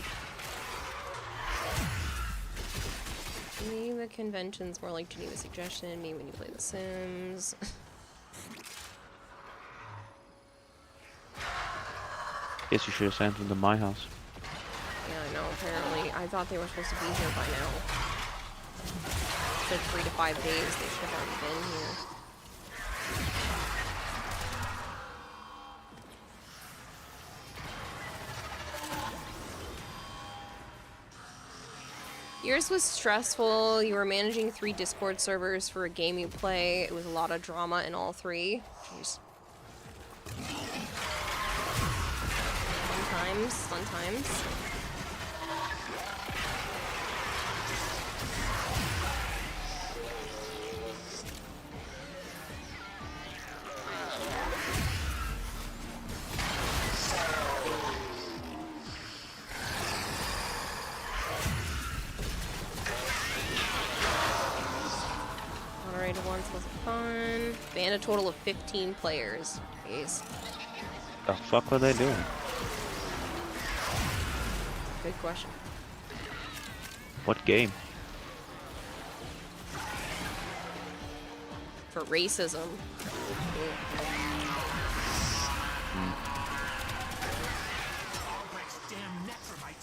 Geneva Convention's more like Geneva Suggestion, me when you play The Sims. Guess you should have sent them to my house. Yeah, I know, apparently. I thought they were supposed to be here by now. It said 3 to 5 days, they should have already been here. Yours was stressful. You were managing 3 Discord servers for a game you play. It was a lot of drama in all 3. Jeez. Fun times. Moderator once was fun. Banned a total of 15 players. Jeez. The fuck were they doing? Good question. What game? For racism.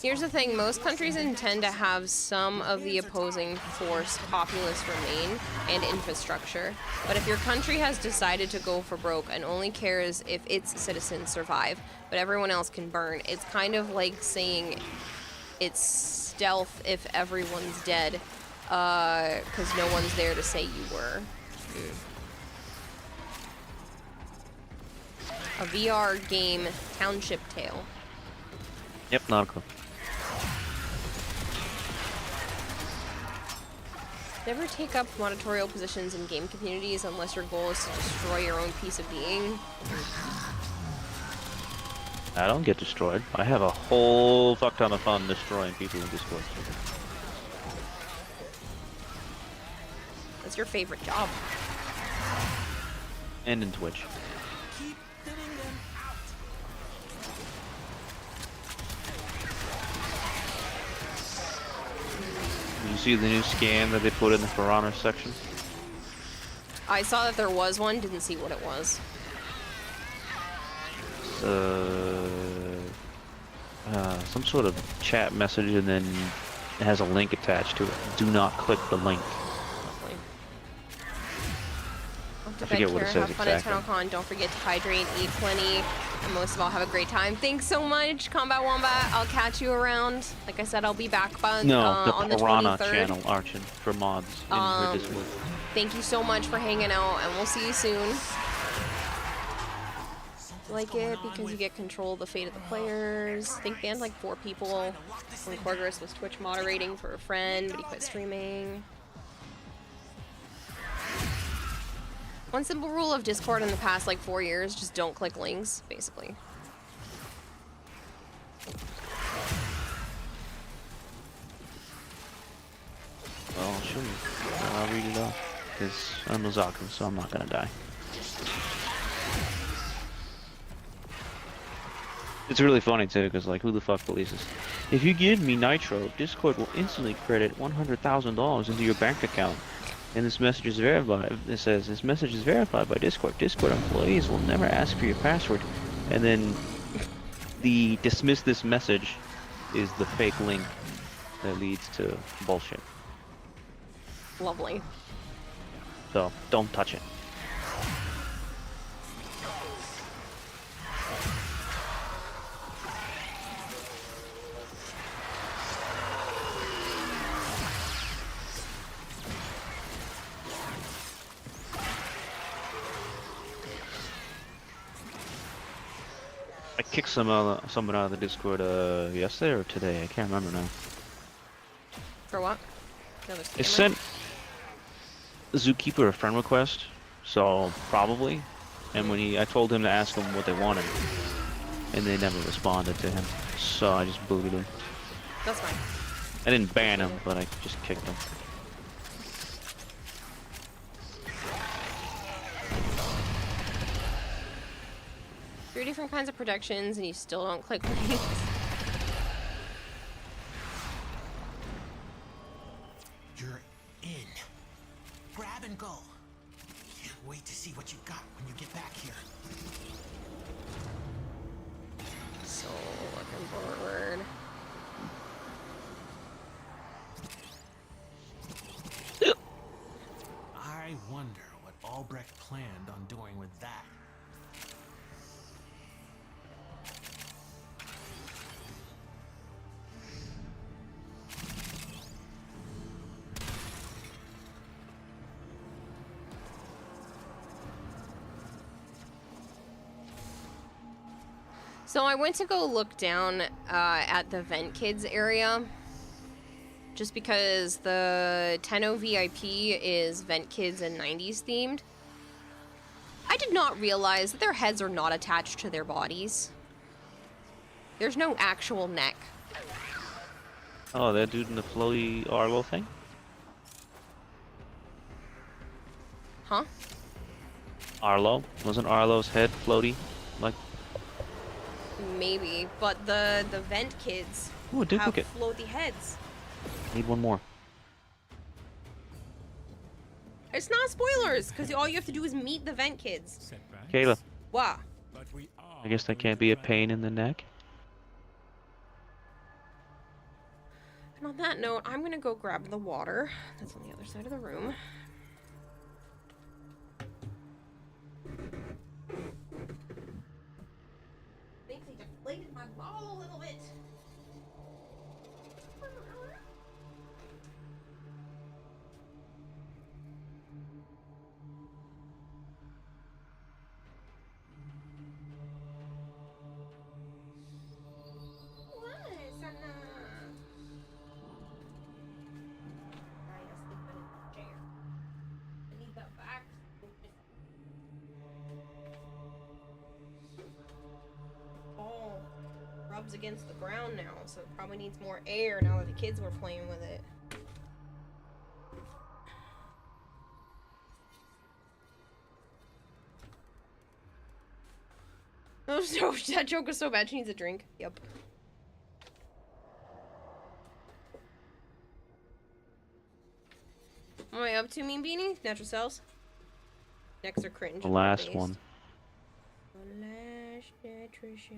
Here's the thing, most countries intend to have some of the opposing force populace remain and infrastructure. But if your country has decided to go for broke and only cares if its citizens survive, but everyone else can burn, it's kind of like saying it's stealth if everyone's dead, because no one's there to say you were. A VR game, Township Tale. Yep, not a clue. Never take up monitorial positions in game communities unless your goal is to destroy your own piece of being. I don't get destroyed. I have a whole fuck ton of fun destroying people in Discord. That's your favorite job. And in Twitch. Did you see the new scam that they put in the For Honor section? I saw that there was one, didn't see what it was. Some sort of chat message, and then it has a link attached to it. Do not click the link. I forget what it says exactly. Have fun at Tennocon. Don't forget to hydrate, eat plenty, and most of all, have a great time. Thanks so much, Combat Wombat. I'll catch you around. Like I said, I'll be back on the 23rd. Piranha channel, Archon, for mods in her Discord. Thank you so much for hanging out, and we'll see you soon. Like it because you get control of the fate of the players. I think banned like 4 people. When Corgorus was Twitch moderating for a friend, but he quit streaming. One simple rule of Discord in the past like 4 years, just don't click links, basically. Well, I'll show you. I'll read it off. Because I'm a Zaku, so I'm not gonna die. It's really funny too, because like, who the fuck releases? If you give me Nitro, Discord will instantly credit $100,000 into your bank account. And this message is verified. It says this message is verified by Discord. Discord employees will never ask for your password. And then the dismiss this message is the fake link that leads to bullshit. Lovely. So don't touch it. I kicked someone out of the Discord yesterday or today. I can't remember now. For what? I sent Zookeeper a friend request, so probably. And when I told him to ask him what they wanted, and they never responded to him, so I just booted him. That's fine. I didn't ban him, but I just kicked him. 3 different kinds of protections, and you still don't click links. You're in. Grab and go. Can't wait to see what you got when you get back here. So looking forward. I wonder what Albrecht planned on doing with that. So I went to go look down at the Vent Kids area, just because the Tenno VIP is Vent Kids and 90s themed. I did not realize that their heads are not attached to their bodies. There's no actual neck. Oh, that dude in the floaty Arlo thing? Huh? Arlo? Wasn't Arlo's head floaty? Like, maybe, but the Vent Kids ooh, a have duplicate. floaty heads. Need one more. It's not spoilers, because all you have to do is meet the Vent Kids. Kayla, Wow. I guess that can't be a pain in the neck. And on that note, I'm gonna go grab the water. That's on the other side of the room. Thinks he deflated my ball a little bit. Rubs against the ground now, so it probably needs more air now that the kids were playing with it. Oh, so that joke is so bad. She needs a drink. Yep. What am I up to, Mean Beanie? Natural cells? Next are cringe. The last one. The last natural shell.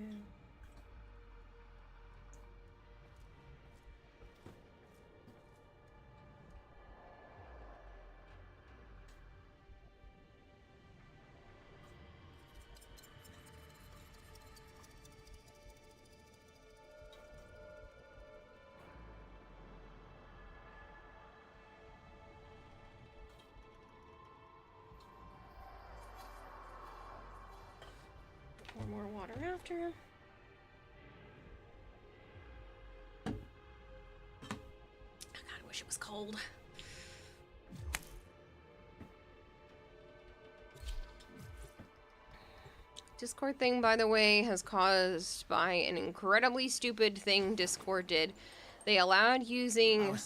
Pour more water after. God, I wish it was cold. Discord thing, by the way, has caused by an incredibly stupid thing Discord did. They allowed using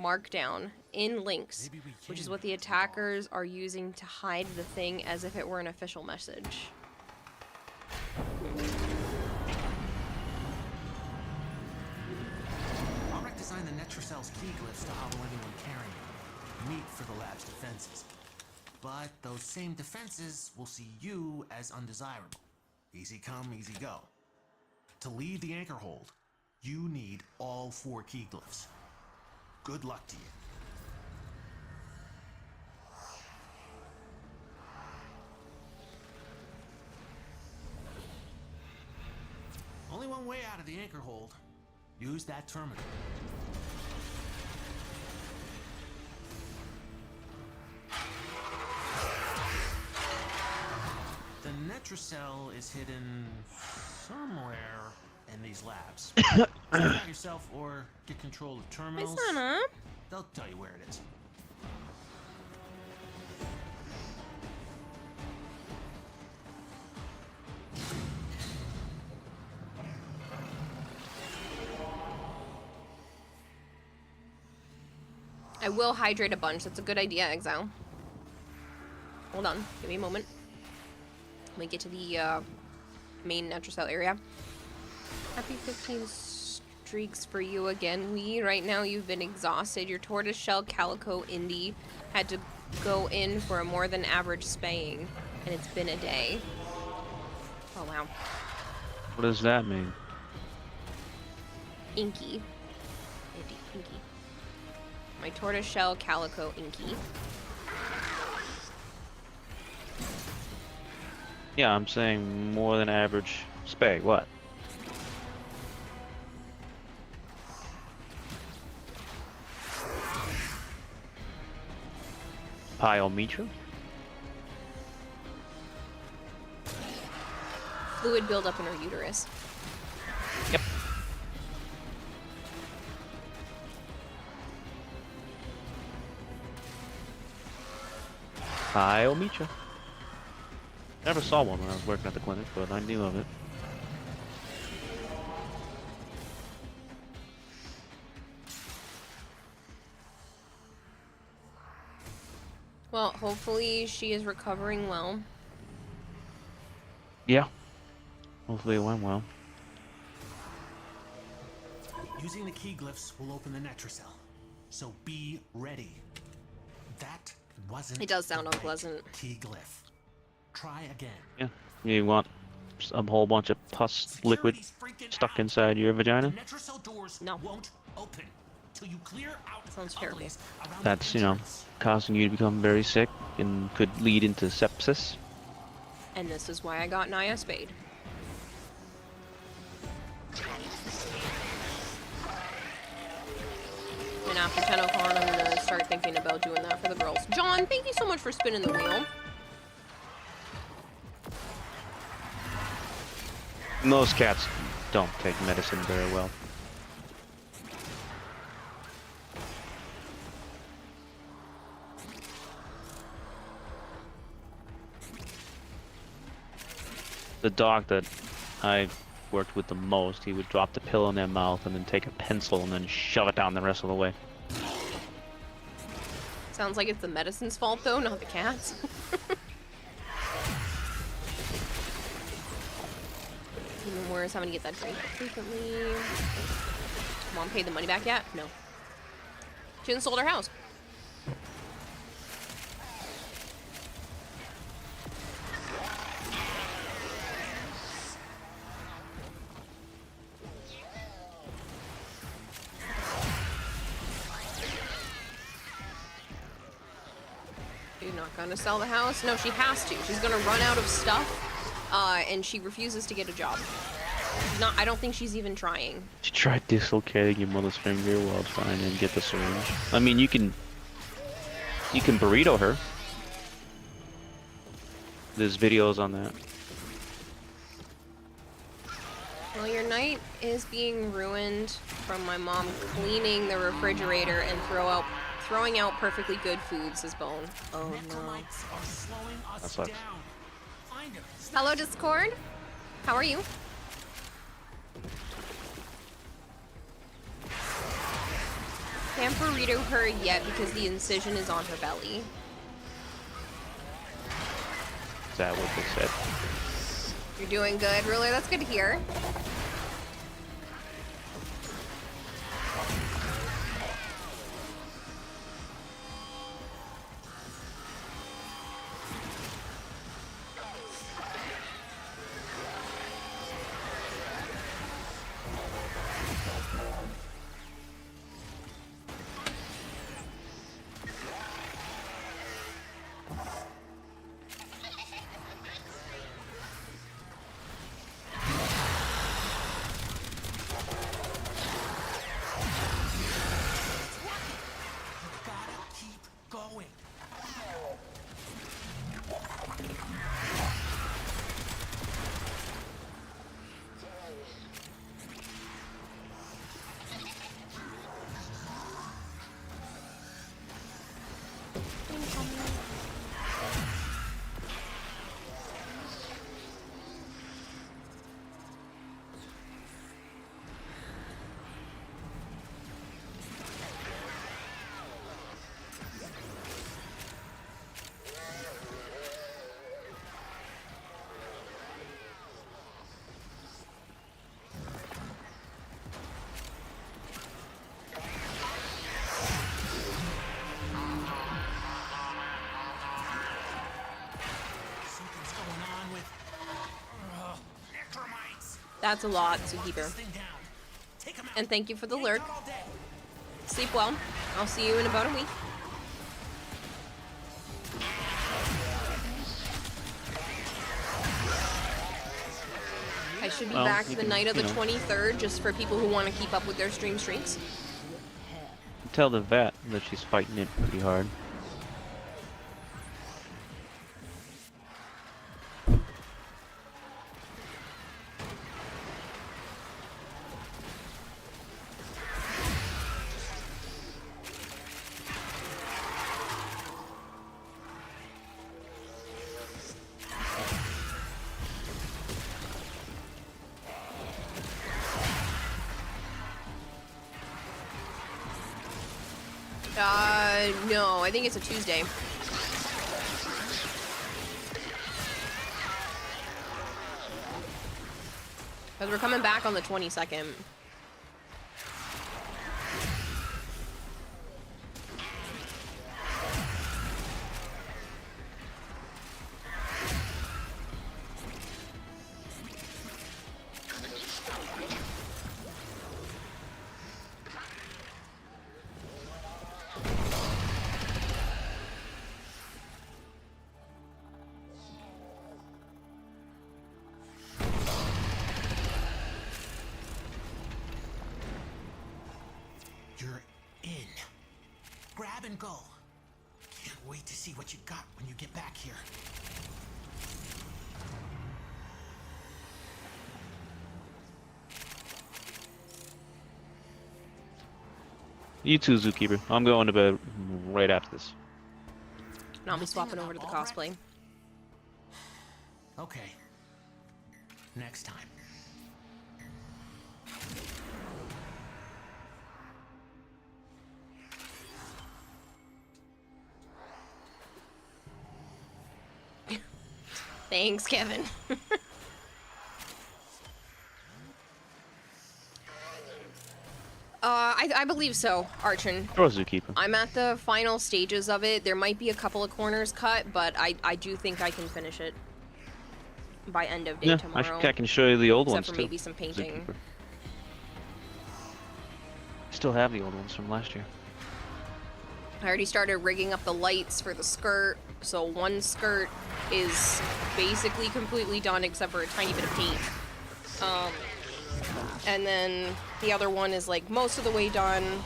Markdown in links, which is what the attackers are using to hide the thing as if it were an official message. Netracell's key glyphs to hobble anyone carrying them, meat for the lab's defenses. But those same defenses will see you as undesirable. Easy come, easy go. To leave the anchor hold, you need all 4 key glyphs. Good luck to you. Only one way out of the anchor hold. Use that terminal. The Netracell is hidden somewhere in these labs. Check out yourself or get control of terminals. They'll tell you where it is. I will hydrate a bunch. That's a good idea, Exile. Hold on. Give me a moment. Let me get to the main Netracell area. Happy 15 streaks for you again, Wee. Right now you've been exhausted. Your tortoiseshell calico indie had to go in for a more than average spaying, and it's been a day. Oh, wow. What does that mean? Inky. Inky. My tortoiseshell calico inky. Yeah, I'm saying more than average spay. What? Pyometra? Fluid buildup in her uterus. Yep. Pyometra. Never saw one when I was working at the clinic, but I knew of it. Well, hopefully she is recovering well. Yeah. Hopefully it went well. Using the key glyphs will open the Netracell, so be ready. That wasn't. It does sound unpleasant. Key glyph. Try again. Yeah. You want a whole bunch of pus liquid stuck inside your vagina? Netracell doors won't open till you clear out. Sounds terrible. That's, you know, causing you to become very sick and could lead into sepsis. And this is why I got Naya spayed. And after Tennocon, I'm gonna start thinking about doing that for the girls. John, thank you so much for spinning the wheel. Most cats don't take medicine very well. The dog that I worked with the most, he would drop the pill in their mouth and then take a pencil and then shove it down the rest of the way. Sounds like it's the medicine's fault though, not the cat's. Even worse, I'm gonna get that drink frequently. Mom paid the money back yet? No. She hasn't sold her house. She's not gonna sell the house? No, she has to. She's gonna run out of stuff, and she refuses to get a job. She's not. I don't think she's even trying. She tried dislocating your mother's finger while trying to get the syringe. I mean, you can burrito her. There's videos on that. Well, your night is being ruined from my mom cleaning the refrigerator and throwing out perfectly good food, says Bone. Oh no. That sucks. Hello, Discord. How are you? Can't burrito her yet because the incision is on her belly. Is that what they said? You're doing good, Ruler. That's good to hear. That's a lot, Zookeeper. And thank you for the lurk. Sleep well. I'll see you in about a week. I should be back the night of the 23rd, just for people who want to keep up with their stream streaks. Tell the vet that she's fighting it pretty hard. No, I think it's a Tuesday. Because we're coming back on the 22nd. You're in. Grab and go. Can't wait to see what you got when you get back here. You too, Zookeeper. I'm going to bed right after this. And I'll be swapping over to the cosplay. Okay. Next time. Thanks, Kevin. I believe so, Archon. Throw Zookeeper. I'm at the final stages of it. There might be a couple of corners cut, but I do think I can finish it by end of day tomorrow. I can show you the old ones except for too. maybe some painting. Zookeeper. Still have the old ones from last year. I already started rigging up the lights for the skirt, so one skirt is basically completely done except for a tiny bit of paint. And then the other one is like most of the way done.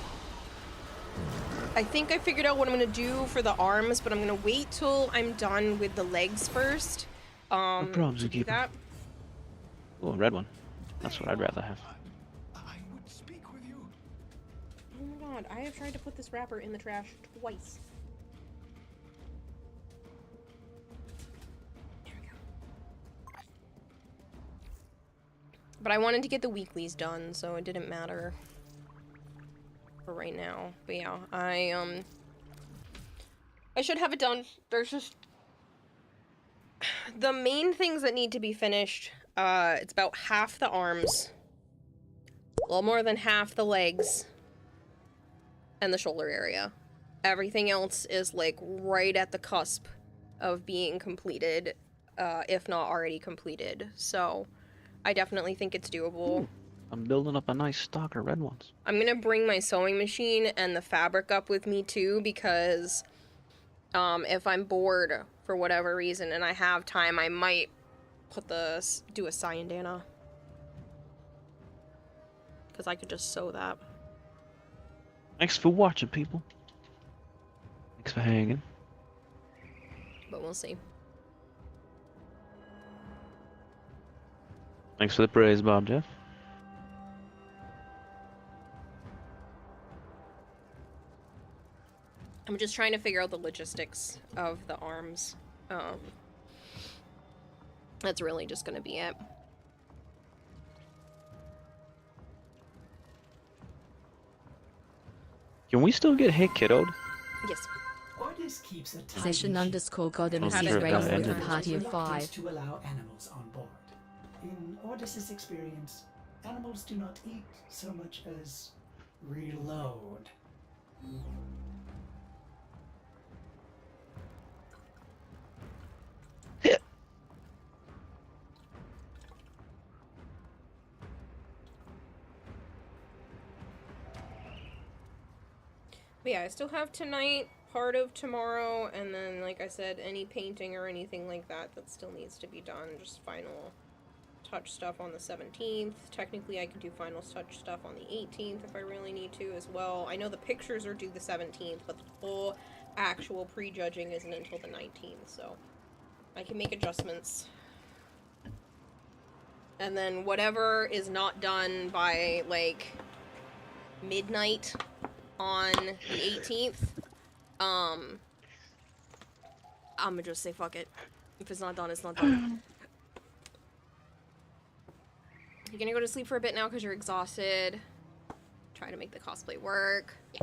I think I figured out what I'm gonna do for the arms, but I'm gonna wait till I'm done with the legs first. No problem, to do Zookeeper. that. Oh, a red one. That's what I'd rather have. Oh my god, I have tried to put this wrapper in the trash twice. There we go. But I wanted to get the weeklies done, so it didn't matter for right now. But yeah, I should have it done. There's just the main things that need to be finished. It's about half the arms, a little more than half the legs, and the shoulder area. Everything else is like right at the cusp of being completed, if not already completed. So I definitely think it's doable. I'm building up a nice stock of red ones. I'm gonna bring my sewing machine and the fabric up with me too, because if I'm bored for whatever reason and I have time, I might do a Sayandana. Because I could just sew that. Thanks for watching, people. Thanks for hanging. But we'll see. Thanks for the praise, Bob Jeff. I'm just trying to figure out the logistics of the arms. That's really just gonna be it. Can we still get Hey Kiddoed? Yes. Ordis keeps a time Session underscore God and Had is it raised right. with a party of reluctance 5. to allow animals on board. In Ordis's experience, animals do not eat so much as reload. But yeah, I still have tonight, part of tomorrow, and then, like I said, any painting or anything like that that still needs to be done. Just final touch stuff on the 17th. Technically, I can do final touch stuff on the 18th if I really need to as well. I know the pictures are due the 17th, but the full actual prejudging isn't until the 19th, so I can make adjustments. And then whatever is not done by, like, midnight on the 18th, I'm gonna just say fuck it. If it's not done, it's not done. You're gonna go to sleep for a bit now because you're exhausted. Try to make the cosplay work. Yeah.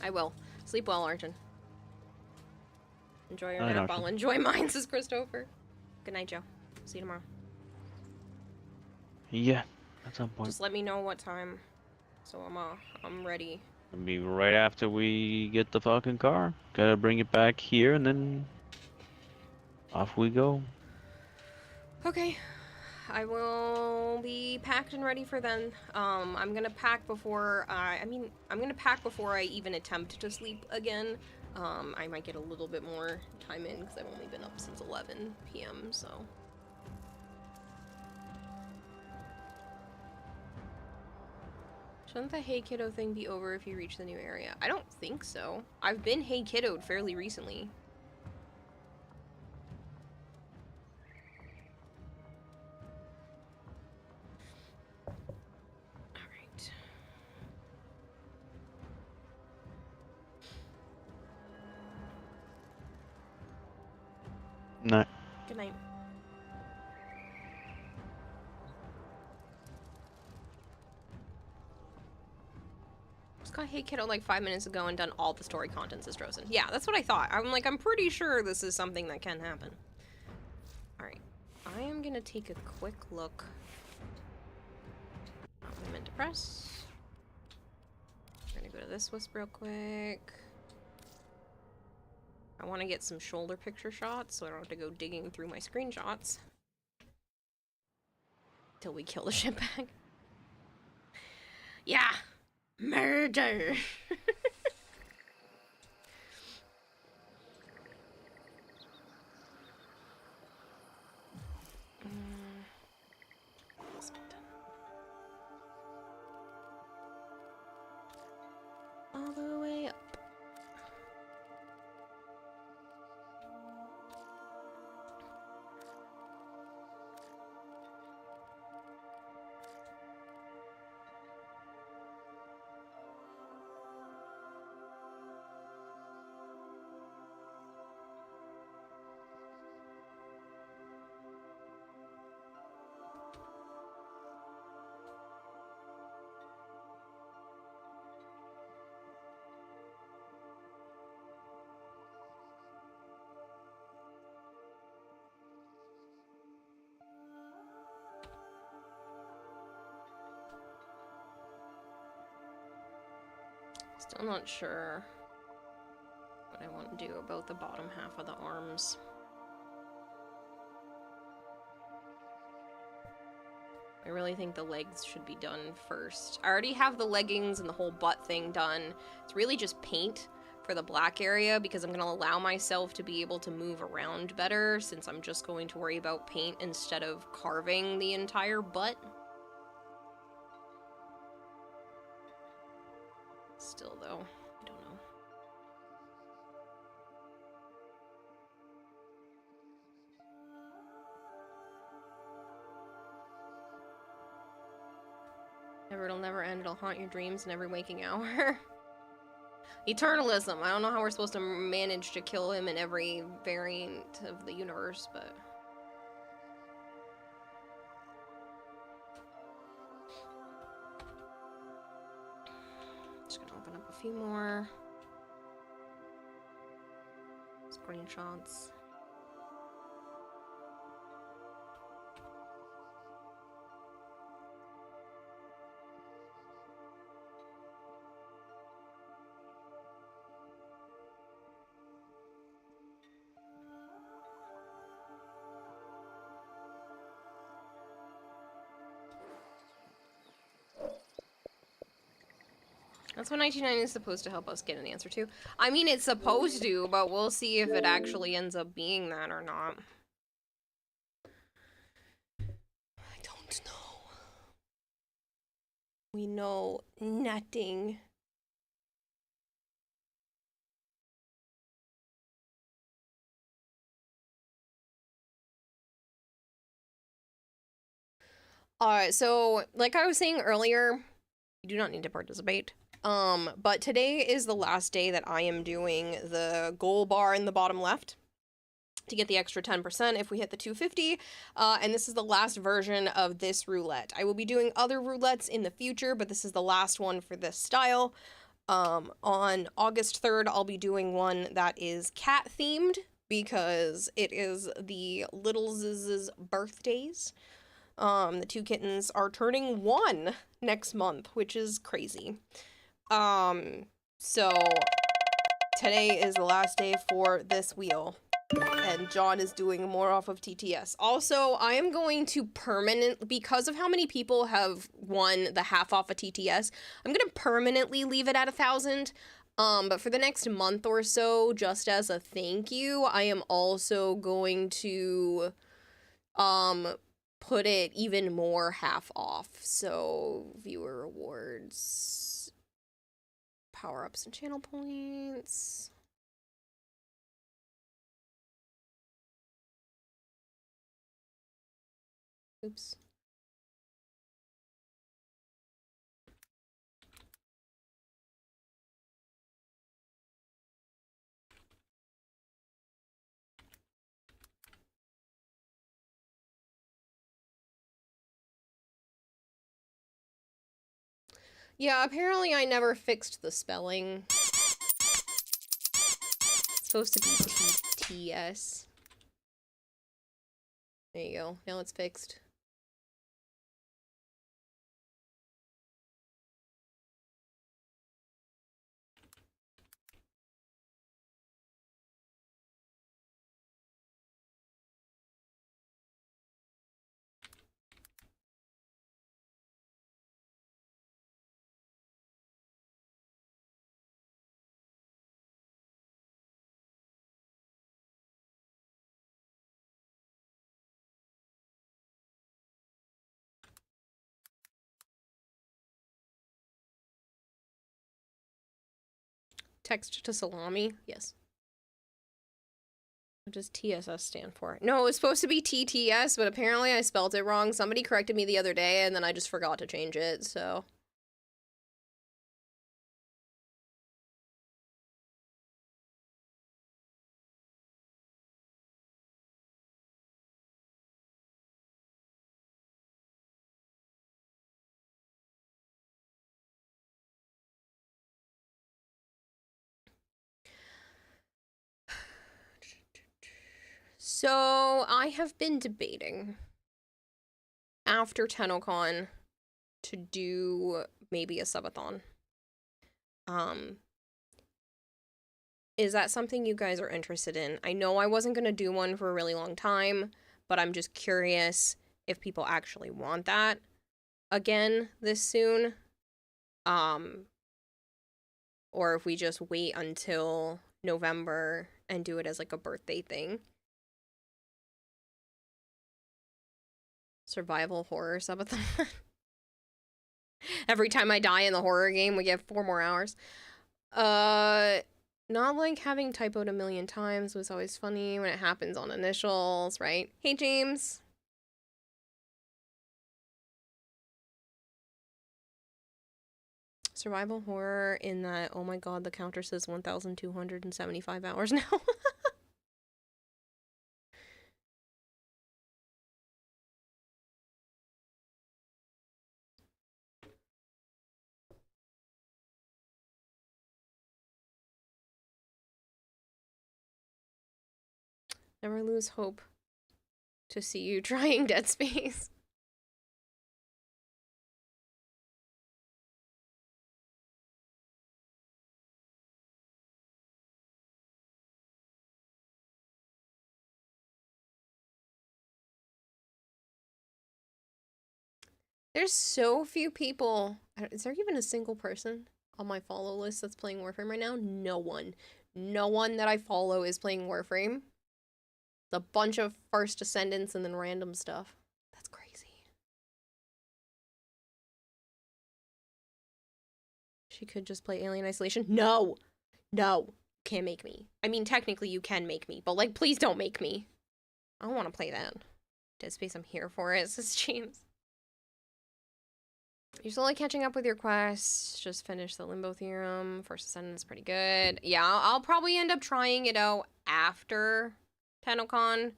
I will. Sleep well, Arjun. Enjoy your Night, nap. Arjun. I'll enjoy mine, says Christopher. Good night, Joe. See you tomorrow. Yeah, at some point. Just let me know what time, so I'm ready. It'll be right after we get the fucking car. Gotta bring it back here and then off we go. Okay. I will be packed and ready for then. I'm gonna pack before I'm gonna pack before I even attempt to sleep again. I might get a little bit more time in because I've only been up since 11 p.m. so. Shouldn't the Hey Kiddo thing be over if you reach the new area? I don't think so. I've been Hey Kiddoed fairly recently. Alright. No. Good night. Just got Hey Kiddo like 5 minutes ago and done all the story content, says Drozen. Yeah, that's what I thought. I'm like, I'm pretty sure this is something that can happen. Alright. I am gonna take a quick look. Not what I meant to press. I'm gonna go to this wisp real quick. I want to get some shoulder picture shots so I don't have to go digging through my screenshots. Till we kill the shitbag. Yeah! Murder! All the way up. Still not sure what I want to do about the bottom half of the arms. I really think the legs should be done first. I already have the leggings and the whole butt thing done. It's really just paint for the black area because I'm going to allow myself to be able to move around better since I'm just going to worry about paint instead of carving the entire butt. Still though, I don't know. It'll never end. It'll haunt your dreams in every waking hour. Eternalism. I don't know how we're supposed to manage to kill him in every variant of the universe, but... Just gonna open up a few more screenshots. That's what 1990 is supposed to help us get an answer to. I mean, it's supposed to, but we'll see if it actually ends up being that or not. I don't know. We know nothing. So, like I was saying earlier, you do not need to participate. But today is the last day that I am doing the goal bar in the bottom left to get the extra 10% if we hit the 250, and this is the last version of this roulette. I will be doing other roulettes in the future, but this is the last one for this style. On August 3rd, I'll be doing one that is cat themed because it is the Little Z's birthdays. The two kittens are turning 1 next month, which is crazy. So today is the last day for this wheel, and John is doing more off of TTS. Also, I am going to because of how many people have won the half off of TTS, I'm going to permanently leave it at 1,000. But for the next month or so, just as a thank you, I am also going to, put it even more half off. So viewer rewards, power-ups and channel points. Oops. Yeah, apparently I never fixed the spelling. It's supposed to be TTS. There you go. Now it's fixed. Text to salami? Yes. What does TSS stand for? No, it was supposed to be TTS, but apparently I spelled it wrong. Somebody corrected me the other day, and then I just forgot to change it, so... So, I have been debating after Tennocon to do maybe a subathon. Is that something you guys are interested in? I know I wasn't going to do one for a really long time, but I'm just curious if people actually want that. again this soon. Or if we just wait until November and do it as like a birthday thing. Survival horror subathon. Every time I die in the horror game, we get 4 more hours. Not like having typoed a million times was always funny when it happens on initials, right? Hey, James. Survival horror in that, oh my god, the counter says 1,275 hours now. Never lose hope to see you trying Dead Space. There's so few people. Is there even a single person on my follow list that's playing Warframe right now? No one. No one that I follow is playing Warframe. It's a bunch of First Descendants and then random stuff. That's crazy. She could just play Alien Isolation. No! No! Can't make me. I mean, technically you can make me, but like, please don't make me. I don't want to play that. Dead Space, I'm here for it, says James. You're slowly catching up with your quests. Just finish the Limbo Theorem. First Ascendant is pretty good. Yeah, I'll probably end up trying it out after Tennocon.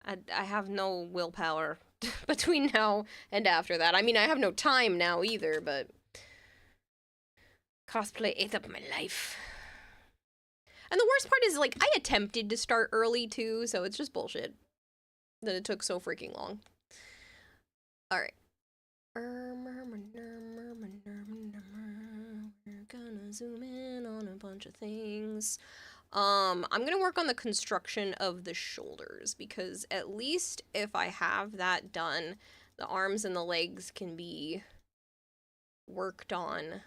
I have no willpower between now and after that. I mean, I have no time now either, but cosplay ate up my life. And the worst part is, like, I attempted to start early too, so it's just bullshit that it took so freaking long. Alright. We're gonna zoom in on a bunch of things. I'm gonna work on the construction of the shoulders, because at least if I have that done, the arms and the legs can be worked on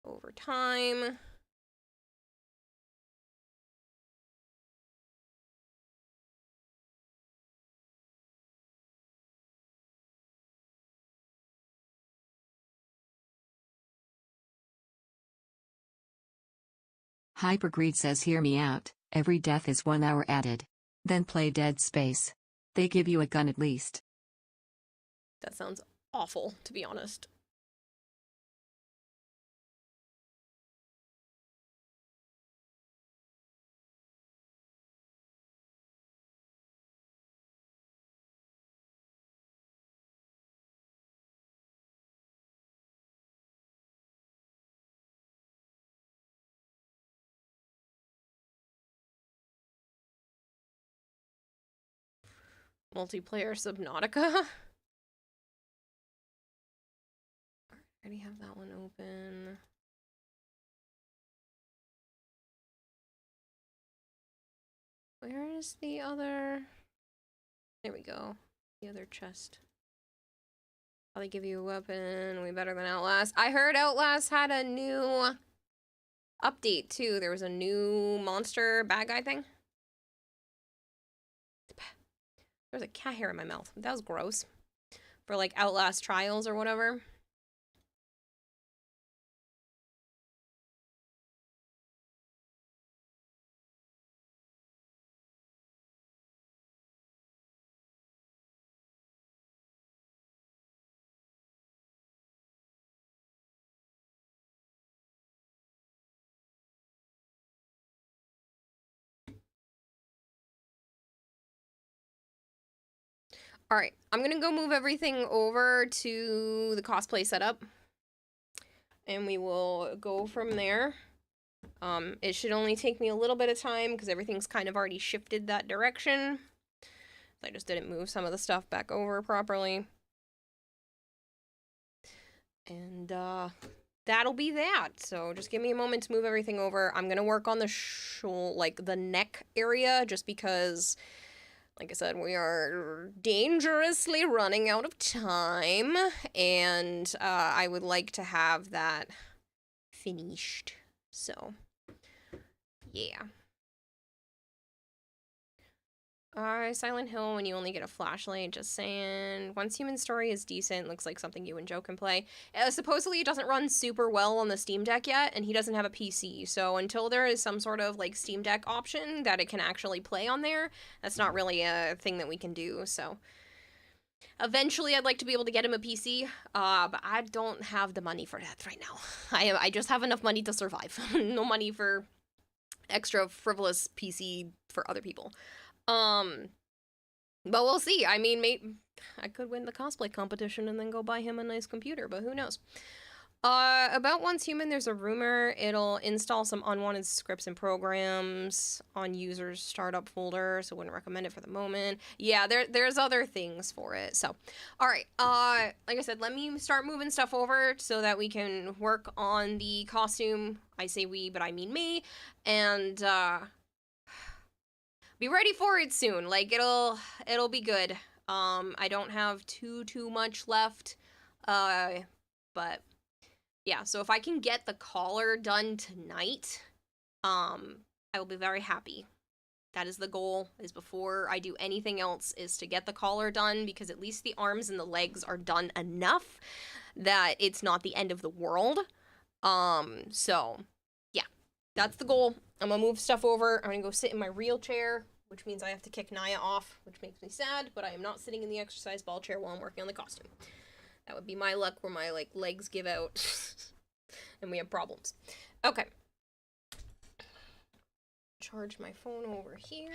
over time. Hypergreed says hear me out, every death is 1 hour added. Then play Dead Space. They give you a gun at least. That sounds awful, to be honest. Multiplayer Subnautica. I already have that one open. Where is the other? There we go. The other chest. How they give you a weapon. Way better than Outlast. I heard Outlast had a new update too. There was a new monster bad guy thing. There's a cat hair in my mouth. That was gross. For like Outlast Trials or whatever. Alright, I'm gonna go move everything over to the cosplay setup. And we will go from there. It should only take me a little bit of time because everything's kind of already shifted that direction. I just didn't move some of the stuff back over properly. And that'll be that. So just give me a moment to move everything over. I'm gonna work on the the neck area just because like I said, we are dangerously running out of time, and I would like to have that finished. So, yeah. Silent Hill when you only get a flashlight, just saying. Once Human Story is decent, looks like something you and Joe can play. Supposedly it doesn't run super well on the Steam Deck yet, and he doesn't have a PC, so until there is some sort of, like, Steam Deck option that it can actually play on there, that's not really a thing that we can do, so. Eventually I'd like to be able to get him a PC, but I don't have the money for that right now. I just have enough money to survive. No money for extra frivolous PC for other people. But we'll see. I mean, I could win the cosplay competition and then go buy him a nice computer, but who knows. About Once Human, there's a rumor it'll install some unwanted scripts and programs on users' startup folder, so wouldn't recommend it for the moment. Yeah, there's other things for it, so. Alright, like I said, let me start moving stuff over so that we can work on the costume. I say we, but I mean me, and, be ready for it soon. Like, it'll be good. I don't have too much left, but yeah, so if I can get the collar done tonight, I will be very happy. That is the goal, is before I do anything else, is to get the collar done, because at least the arms and the legs are done enough that it's not the end of the world. So, yeah, that's the goal. I'm gonna move stuff over. I'm gonna go sit in my real chair, which means I have to kick Naya off, which makes me sad, but I am not sitting in the exercise ball chair while I'm working on the costume. That would be my luck, where my, like, legs give out and we have problems. Okay. Charge my phone over here.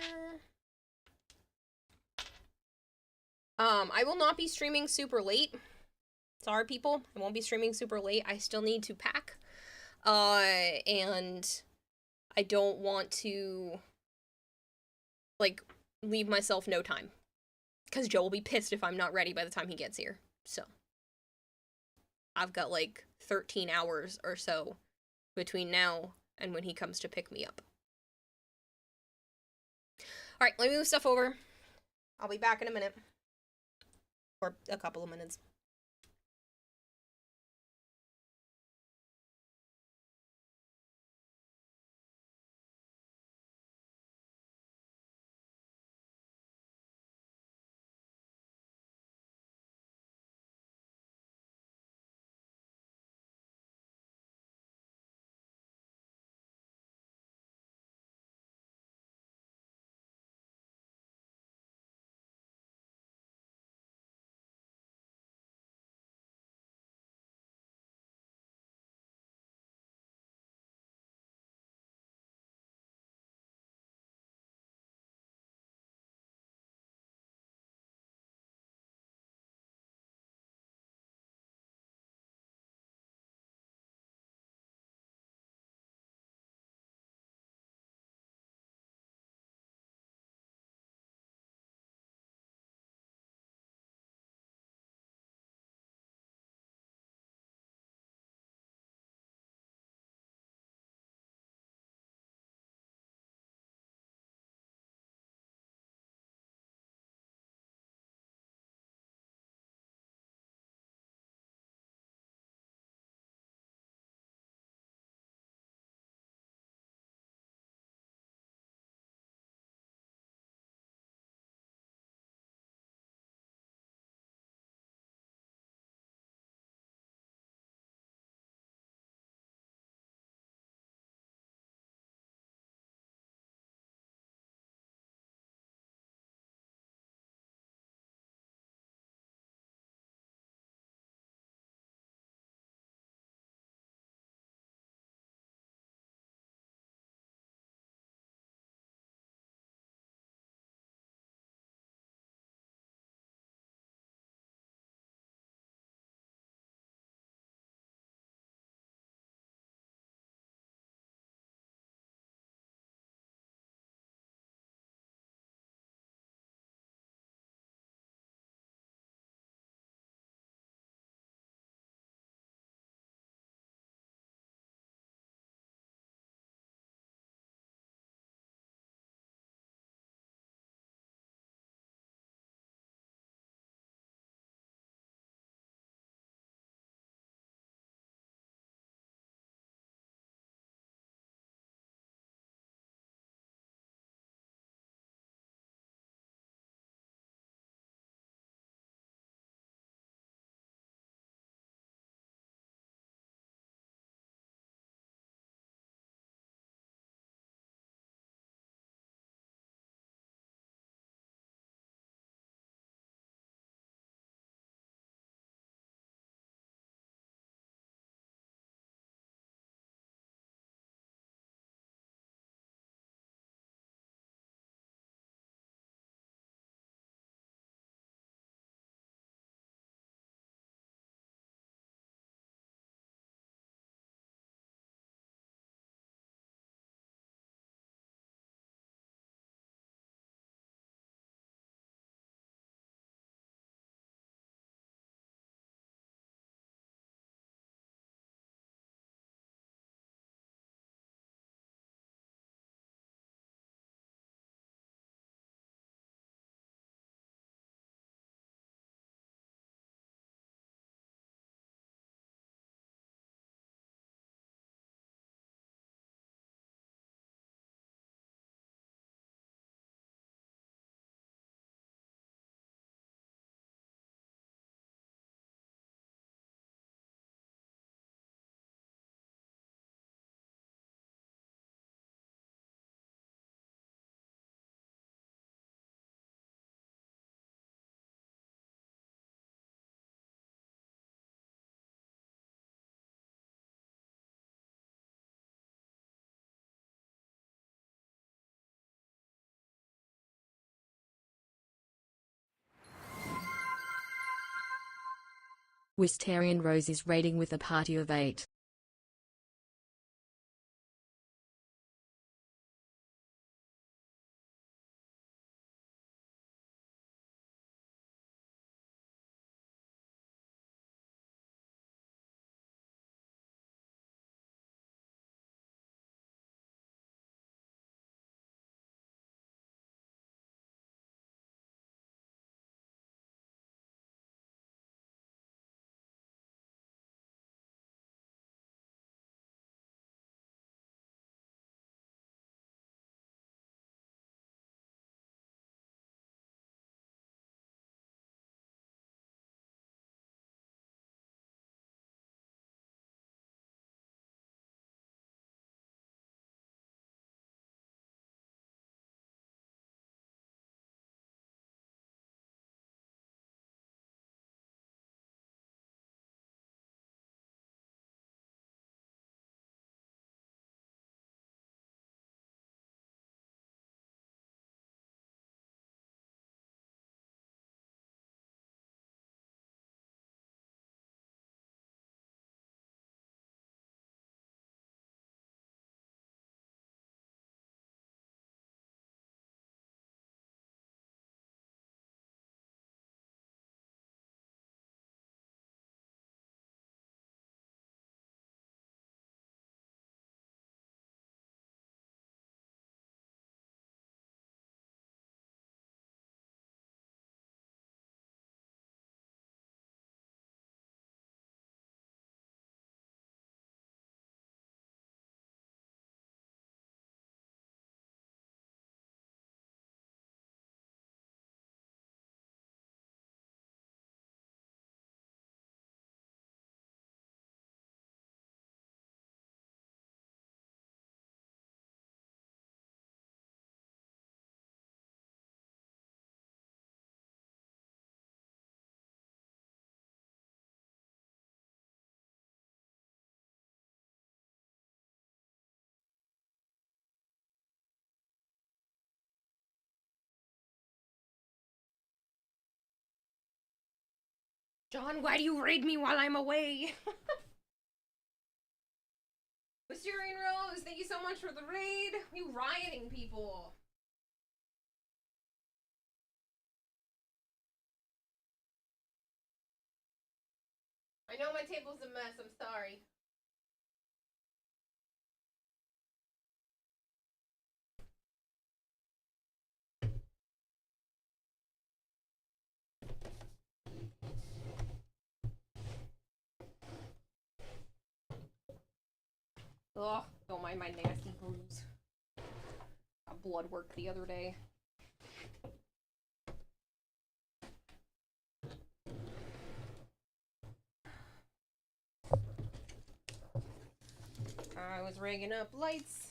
I will not be streaming super late. Sorry, people. I won't be streaming super late. I still need to pack. And I don't want to, like, leave myself no time. Because Joe will be pissed if I'm not ready by the time he gets here. So. I've got, like, 13 hours or so between now and when he comes to pick me up. Alright, let me move stuff over. I'll be back in a minute. Or a couple of minutes. Wistarian Rose is raiding with a party of 8. John, why do you raid me while I'm away? Mysterian Rose, thank you so much for the raid. You rioting people. I know my table's a mess, I'm sorry. Ugh, don't mind my nasty bruise. Got blood work the other day. I was rigging up lights.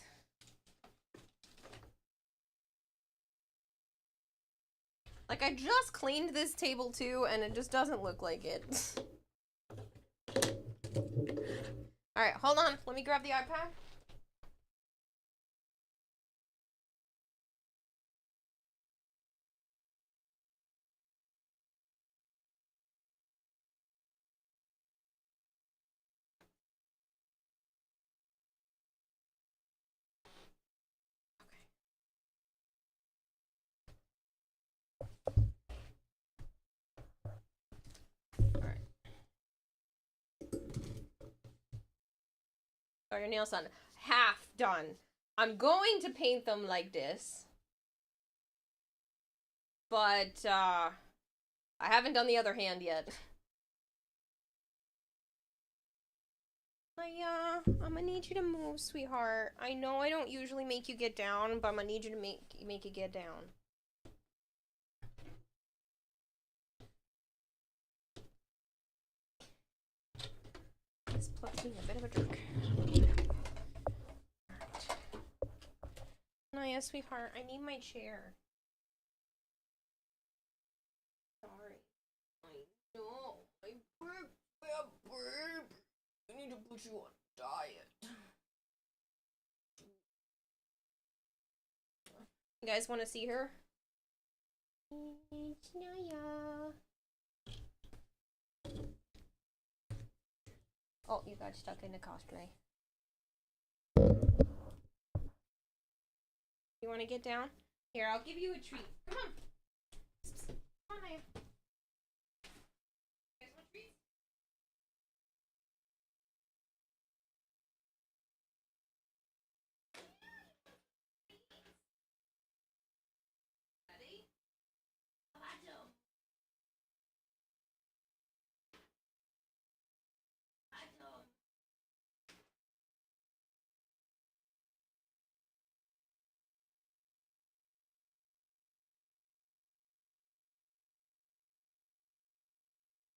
Like, I just cleaned this table too, and it just doesn't look like it. Alright, hold on. Let me grab the iPad. Oh, your nails done. Half done. I'm going to paint them like this. But, I haven't done the other hand yet. I'm gonna need you to move, sweetheart. I know I don't usually make you get down, but I'm gonna need you to make you get down. This plugs being a bit of a jerk. Naya, sweetheart, I need my chair. Sorry. I know. I need to put you on diet. You guys want to see her? It's Naya. Oh, you got stuck in the cosplay. You want to get down? Here, I'll give you a treat. Come on. Come on, Naya. You guys want treats? Ready?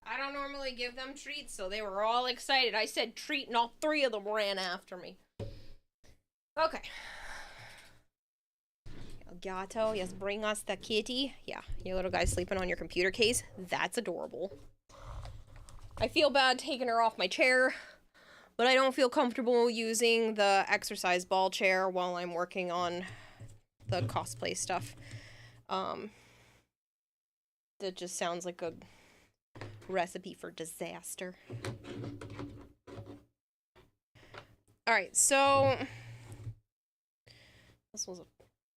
I don't normally give them treats, so they were all excited. I said treat, and all three of them ran after me. Okay. El gato, yes, bring us the kitty. Yeah, your little guy's sleeping on your computer case. That's adorable. I feel bad taking her off my chair, but I don't feel comfortable using the exercise ball chair while I'm working on the cosplay stuff. That just sounds like a recipe for disaster. Alright, so this was a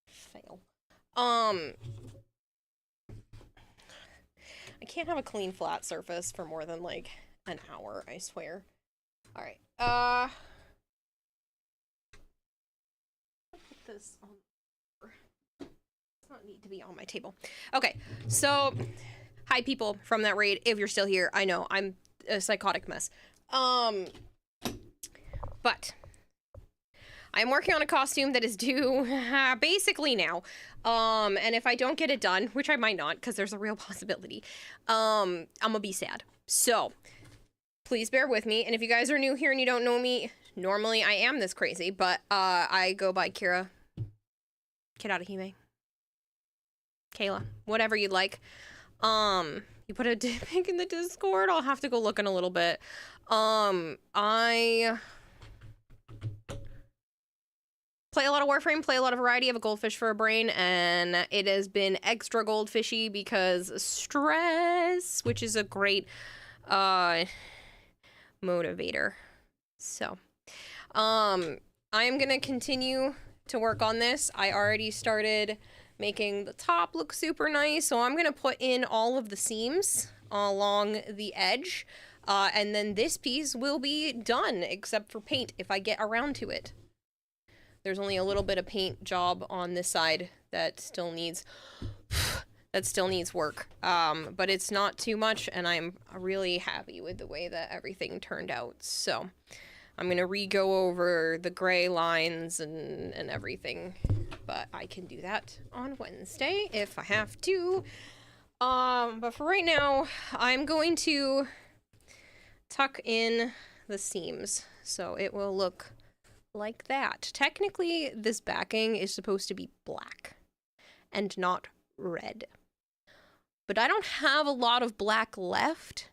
fail. I can't have a clean flat surface for more than like an hour, I swear. Alright, put this on. Does not need to be on my table. Okay, so hi people from that raid, if you're still here. I know, I'm a psychotic mess. But I'm working on a costume that is due basically now. And if I don't get it done, which I might not, because there's a real possibility, I'm gonna be sad. So please bear with me. And if you guys are new here and you don't know me, normally I am this crazy, but I go by Kira. Get out of Hime. Kayla. Whatever you'd like. You put a pic in the Discord? I'll have to go look in a little bit. I play a lot of Warframe, play a lot of variety, have a goldfish for a brain, and it has been extra goldfishy because stress, which is a great, motivator. So, I'm gonna continue to work on this. I already started making the top look super nice, so I'm gonna put in all of the seams along the edge, and then this piece will be done, except for paint, if I get around to it. There's only a little bit of paint job on this side that still needs work, but it's not too much, and I'm really happy with the way that everything turned out. So I'm gonna re-go over the gray lines and everything, but I can do that on Wednesday if I have to. But for right now, I'm going to tuck in the seams, so it will look like that. Technically, this backing is supposed to be black and not red. But I don't have a lot of black left,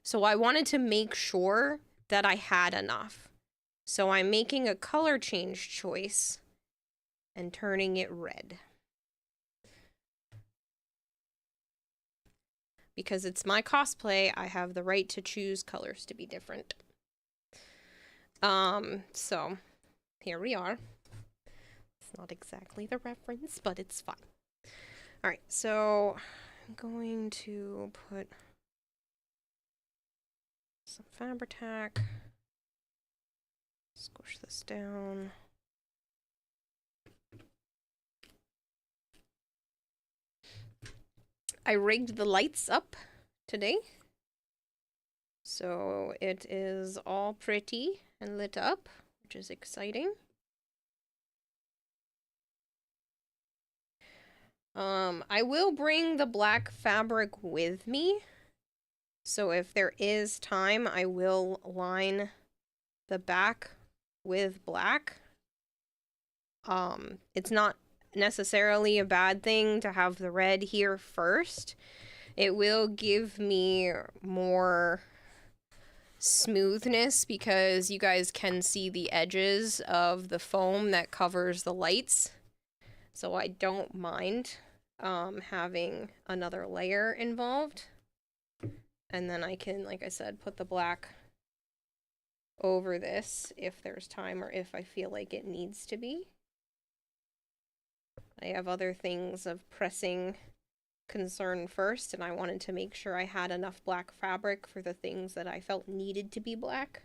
so I wanted to make sure that I had enough. So I'm making a color change choice and turning it red. Because it's my cosplay, I have the right to choose colors to be different. So here we are. It's not exactly the reference, but it's fine. Alright, so I'm going to put some Fabri-Tac. Squish this down. I rigged the lights up today, so it is all pretty and lit up, which is exciting. I will bring the black fabric with me, so if there is time, I will line the back with black. It's not necessarily a bad thing to have the red here first. It will give me more smoothness because you guys can see the edges of the foam that covers the lights. So I don't mind having another layer involved. And then I can, like I said, put the black over this if there's time or if I feel like it needs to be. I have other things of pressing concern first, and I wanted to make sure I had enough black fabric for the things that I felt needed to be black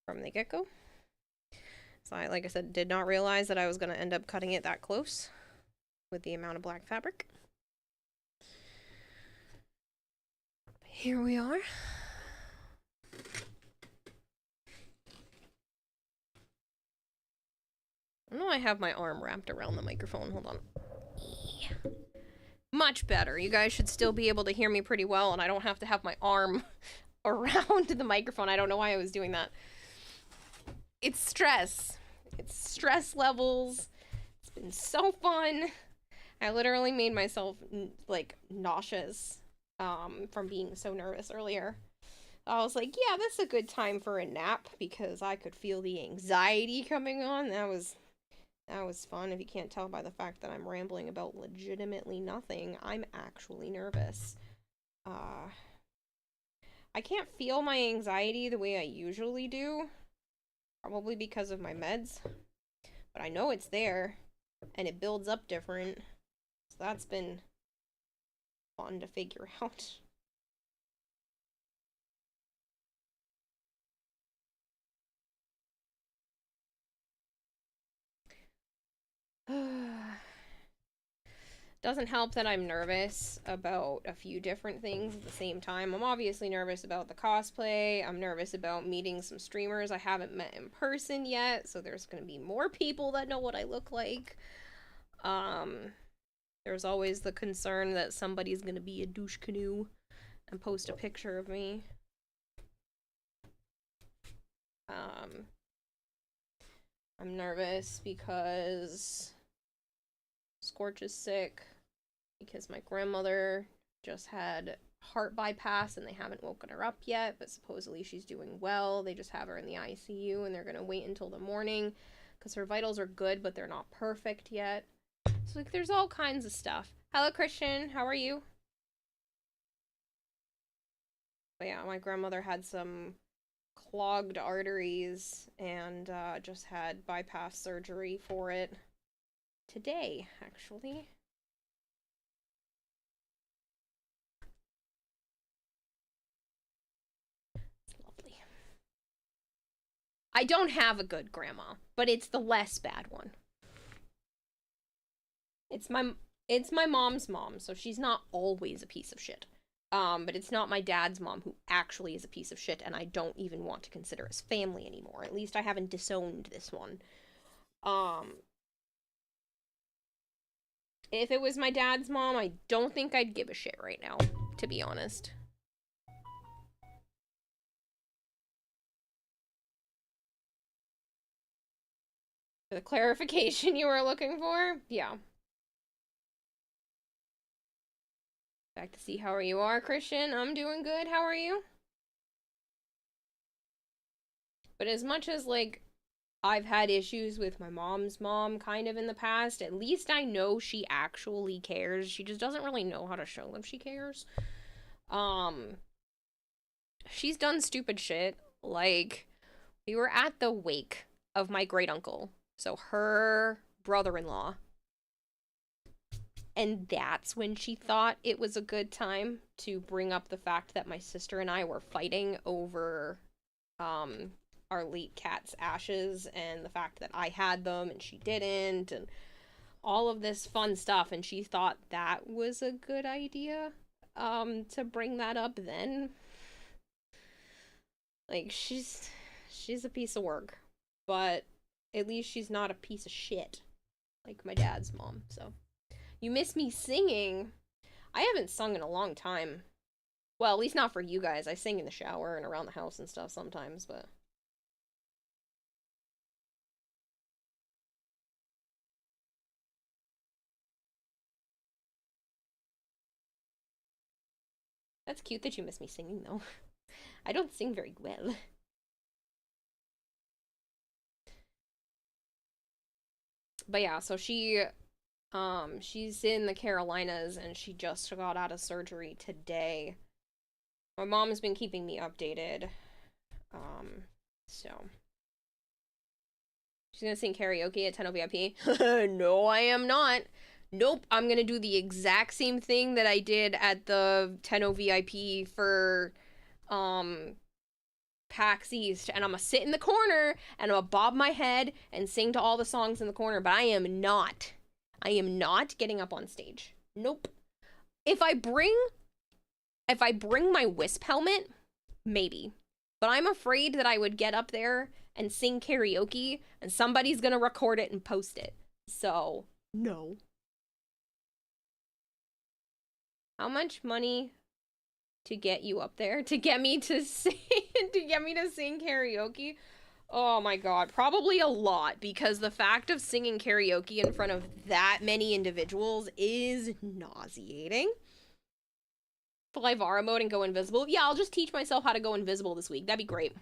from the get-go. So I, like I said, did not realize that I was going to end up cutting it that close with the amount of black fabric. Here we are. I know I have my arm wrapped around the microphone. Hold on. Much better. You guys should still be able to hear me pretty well, and I don't have to have my arm around the microphone. I don't know why I was doing that. It's stress. It's stress levels. It's been so fun. I literally made myself, like, nauseous from being so nervous earlier. I was like, yeah, that's a good time for a nap, because I could feel the anxiety coming on. That was fun. If you can't tell by the fact that I'm rambling about legitimately nothing, I'm actually nervous. I can't feel my anxiety the way I usually do, probably because of my meds, but I know it's there, and it builds up different, so that's been fun to figure out. Doesn't help that I'm nervous about a few different things at the same time. I'm obviously nervous about the cosplay. I'm nervous about meeting some streamers I haven't met in person yet, so there's going to be more people that know what I look like. There's always the concern that somebody's going to be a douche canoe and post a picture of me. I'm nervous because Scorch is sick, because my grandmother just had heart bypass and they haven't woken her up yet, but supposedly she's doing well. They just have her in the ICU and they're going to wait until the morning because her vitals are good, but they're not perfect yet. So, like, there's all kinds of stuff. Hello, Christian. How are you? But yeah, my grandmother had some clogged arteries and just had bypass surgery for it today, actually. It's lovely. I don't have a good grandma, but it's the less bad one. It's my mom's mom, so she's not always a piece of shit. But it's not my dad's mom, who actually is a piece of shit, and I don't even want to consider as family anymore. At least I haven't disowned this one. If it was my dad's mom, I don't think I'd give a shit right now, to be honest. For the clarification you were looking for? Yeah. Back to see how you are, Christian. I'm doing good. How are you? But as much as, like, I've had issues with my mom's mom kind of in the past, at least I know she actually cares. She just doesn't really know how to show them she cares. She's done stupid shit. Like, we were at the wake of my great uncle, so her brother-in-law, and that's when she thought it was a good time to bring up the fact that my sister and I were fighting over our late cat's ashes, and the fact that I had them and she didn't, and all of this fun stuff, and she thought that was a good idea to bring that up then. Like, she's a piece of work, but at least she's not a piece of shit like my dad's mom. So, you miss me singing? I haven't sung in a long time. Well, at least not for you guys. I sing in the shower and around the house and stuff sometimes, but that's cute that you miss me singing, though. I don't sing very well. But yeah, so she's in the Carolinas, and she just got out of surgery today. My mom's been keeping me updated. So. She's gonna sing karaoke at Tenno VIP. No, I am not. Nope, I'm gonna do the exact same thing that I did at the Tenno VIP for, PAX East, and I'm gonna sit in the corner, and I'm gonna bob my head and sing to all the songs in the corner, but I am not getting up on stage. Nope. If I bring my Wisp helmet, maybe. But I'm afraid that I would get up there and sing karaoke, and somebody's gonna record it and post it. So, no. How much money to get you up there? To get me to sing, karaoke? Oh my god, probably a lot, because the fact of singing karaoke in front of that many individuals is nauseating. Fly Vara mode and go invisible? Yeah, I'll just teach myself how to go invisible this week. That'd be great.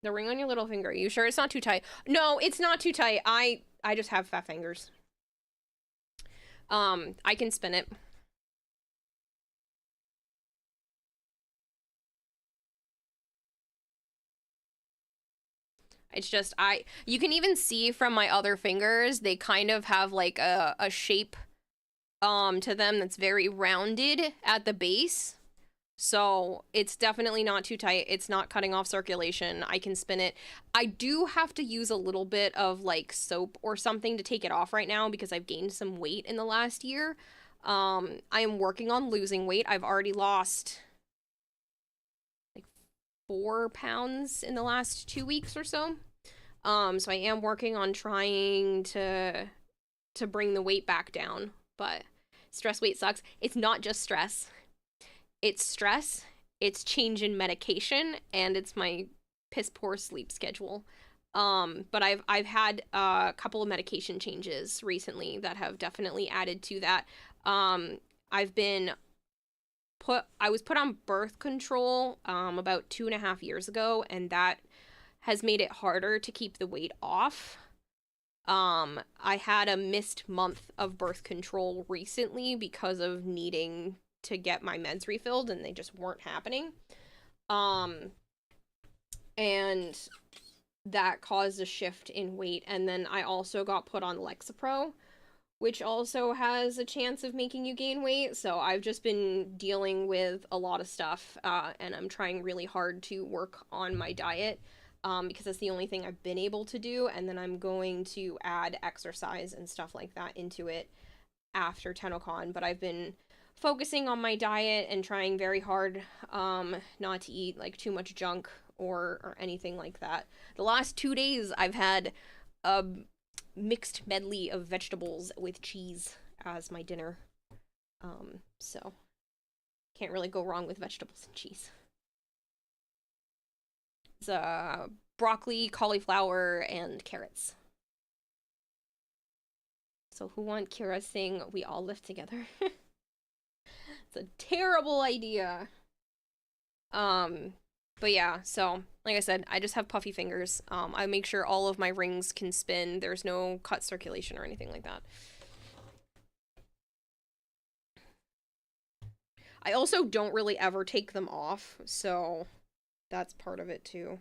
The ring on your little finger. Are you sure it's not too tight? No, it's not too tight. I just have fat fingers. I can spin it. It's just, you can even see from my other fingers, they kind of have like a shape, to them that's very rounded at the base. So it's definitely not too tight. It's not cutting off circulation. I can spin it. I do have to use a little bit of like soap or something to take it off right now because I've gained some weight in the last year. I am working on losing weight. I've already lost like 4 pounds in the last 2 weeks or so. So I am working on trying to bring the weight back down, but stress weight sucks. It's not just stress. It's stress, it's change in medication, and it's my piss poor sleep schedule. But I've had a couple of medication changes recently that have definitely added to that. I was put on birth control about 2.5 years ago, and that has made it harder to keep the weight off. I had a missed month of birth control recently because of needing to get my meds refilled, and they just weren't happening. And that caused a shift in weight, and then I also got put on Lexapro, which also has a chance of making you gain weight, so I've just been dealing with a lot of stuff, and I'm trying really hard to work on my diet, because that's the only thing I've been able to do, and then I'm going to add exercise and stuff like that into it after Tennocon, but I've been focusing on my diet and trying very hard not to eat like too much junk or anything like that. The last 2 days I've had a mixed medley of vegetables with cheese as my dinner. So can't really go wrong with vegetables and cheese. It's broccoli, cauliflower, and carrots. So who want Kira sing We All Live Together? It's a terrible idea. But yeah, so like I said, I just have puffy fingers. I make sure all of my rings can spin. There's no cut circulation or anything like that. I also don't really ever take them off, so that's part of it too.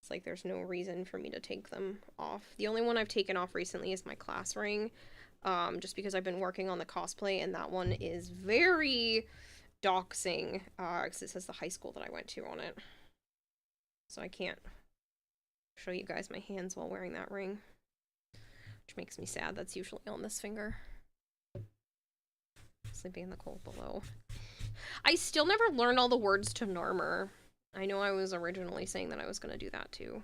It's like there's no reason for me to take them off. The only one I've taken off recently is my class ring. Just because I've been working on the cosplay, and that one is very doxing, because it says the high school that I went to on it. So I can't show you guys my hands while wearing that ring, which makes me sad. That's usually on this finger. Sleeping in the cold below. I still never learned all the words to Narmer. I know I was originally saying that I was going to do that too.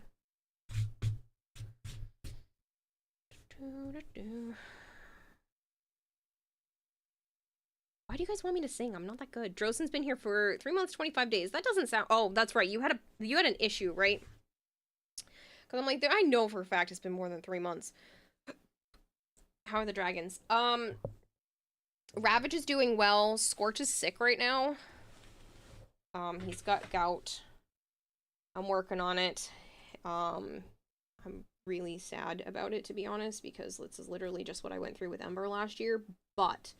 Why do you guys want me to sing? I'm not that good. Drosen's been here for 3 months, 25 days. That doesn't sound... Oh, that's right. You had an issue, right? Because I'm like, I know for a fact it's been more than 3 months. How are the dragons? Ravage is doing well. Scorch is sick right now. He's got gout. I'm working on it. I'm really sad about it, to be honest, because this is literally just what I went through with Ember last year. But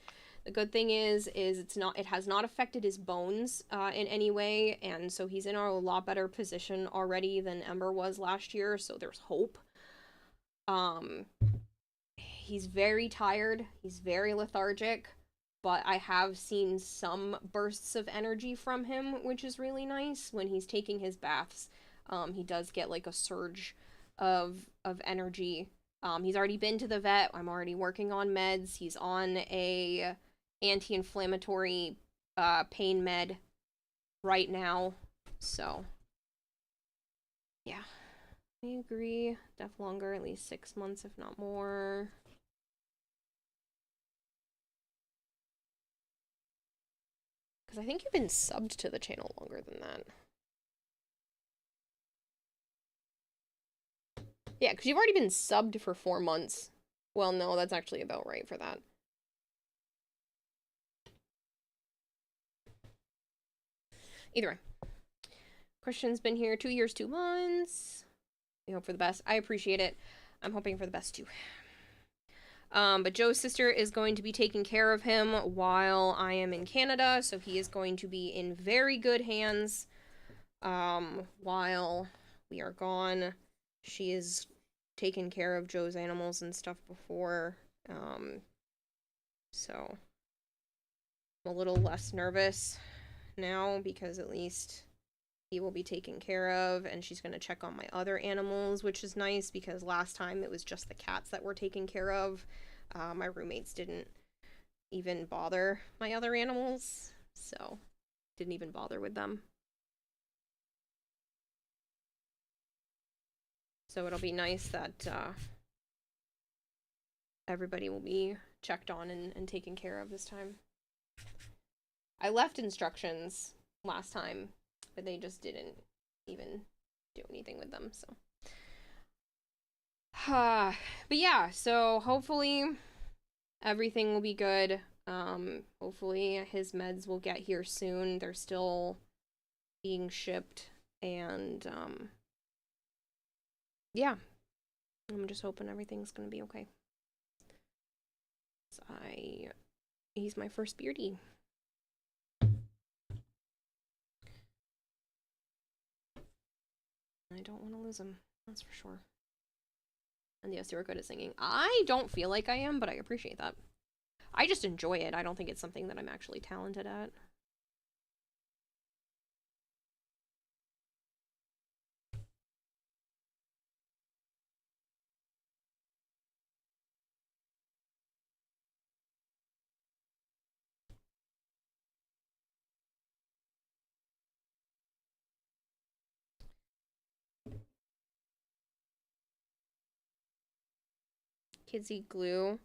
The good thing is it has not affected his bones in any way, and so he's in a lot better position already than Ember was last year, so there's hope. He's very tired, he's very lethargic, but I have seen some bursts of energy from him, which is really nice. When he's taking his baths, he does get like a surge of energy. He's already been to the vet. I'm already working on meds. He's on a anti-inflammatory pain med right now, so yeah, I agree. Def longer, at least 6 months, if not more. Because I think you've been subbed to the channel longer than that. Yeah, because you've already been subbed for 4 months. Well, no, that's actually about right for that. Either way. Christian's been here 2 years, 2 months. We hope for the best. I appreciate it. I'm hoping for the best too. But Joe's sister is going to be taking care of him while I am in Canada, so he is going to be in very good hands while we are gone. She is taken care of Joe's animals and stuff before, so I'm a little less nervous now because at least he will be taken care of, and she's going to check on my other animals, which is nice because last time it was just the cats that were taken care of. My roommates didn't even bother my other animals, so didn't even bother with them. So it'll be nice that everybody will be checked on and taken care of this time. I left instructions last time, but they just didn't even do anything with them, so. But yeah, so hopefully everything will be good. Hopefully his meds will get here soon. They're still being shipped, and yeah, I'm just hoping everything's gonna be okay. So he's my first beardy. I don't want to lose him, that's for sure. And yes, you are good at singing. I don't feel like I am, but I appreciate that. I just enjoy it. I don't think it's something that I'm actually talented at. Kids eat glue,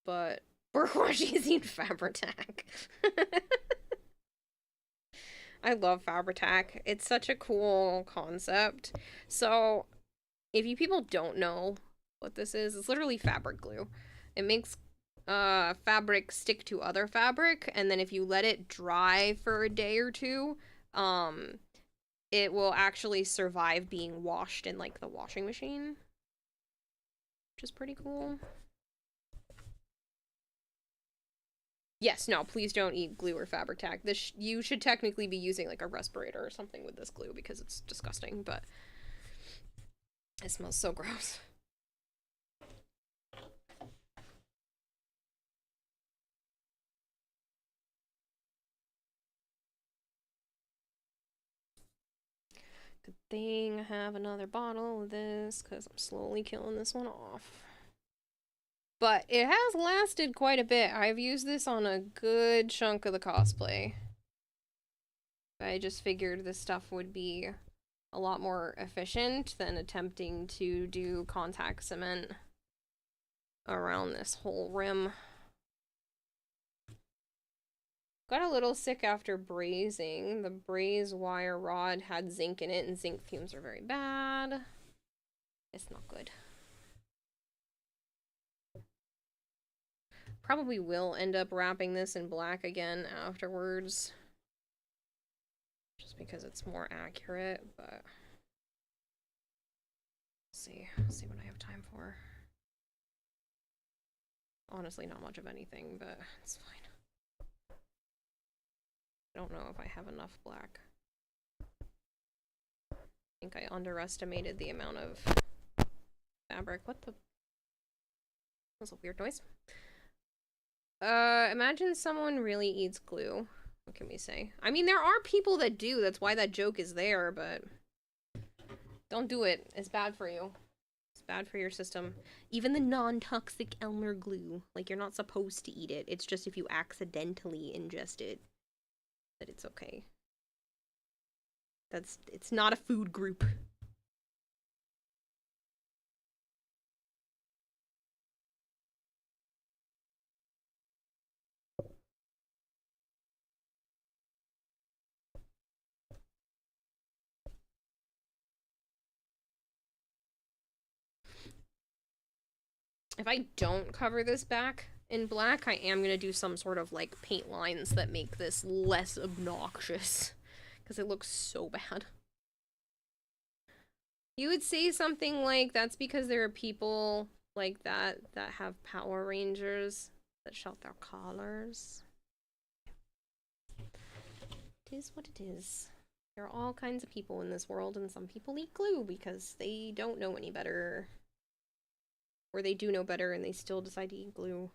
but Burkwashies eat Fabri-Tac. I love Fabri-Tac. It's such a cool concept. So, if you people don't know what this is, it's literally fabric glue. It makes fabric stick to other fabric, and then if you let it dry for a day or two, it will actually survive being washed in like the washing machine, which is pretty cool. Yes, no, please don't eat glue or Fabri-Tac. This you should technically be using like a respirator or something with this glue because it's disgusting, but it smells so gross. Good thing I have another bottle of this because I'm slowly killing this one off. But it has lasted quite a bit. I've used this on a good chunk of the cosplay. I just figured this stuff would be a lot more efficient than attempting to do contact cement around this whole rim. Got a little sick after brazing. The braze wire rod had zinc in it, and zinc fumes are very bad. It's not good. Probably will end up wrapping this in black again afterwards. Just because it's more accurate, but see what I have time for. Honestly, not much of anything, but it's fine. don't know if I have enough black. I think I underestimated the amount of fabric. What the? That was a weird noise. Imagine someone really eats glue. What can we say? I mean, there are people that do. That's why that joke is there, but don't do it. It's bad for you. It's bad for your system. Even the non-toxic Elmer glue. Like, you're not supposed to eat it. It's just if you accidentally ingest it, that it's okay. It's not a food group. If I don't cover this back in black, I am gonna do some sort of, like, paint lines that make this less obnoxious. Because it looks so bad. You would say something like, that's because there are people like that have Power Rangers that shout their collars. It is what it is. There are all kinds of people in this world, and some people eat glue because they don't know any better. Or they do know better and they still decide to eat glue.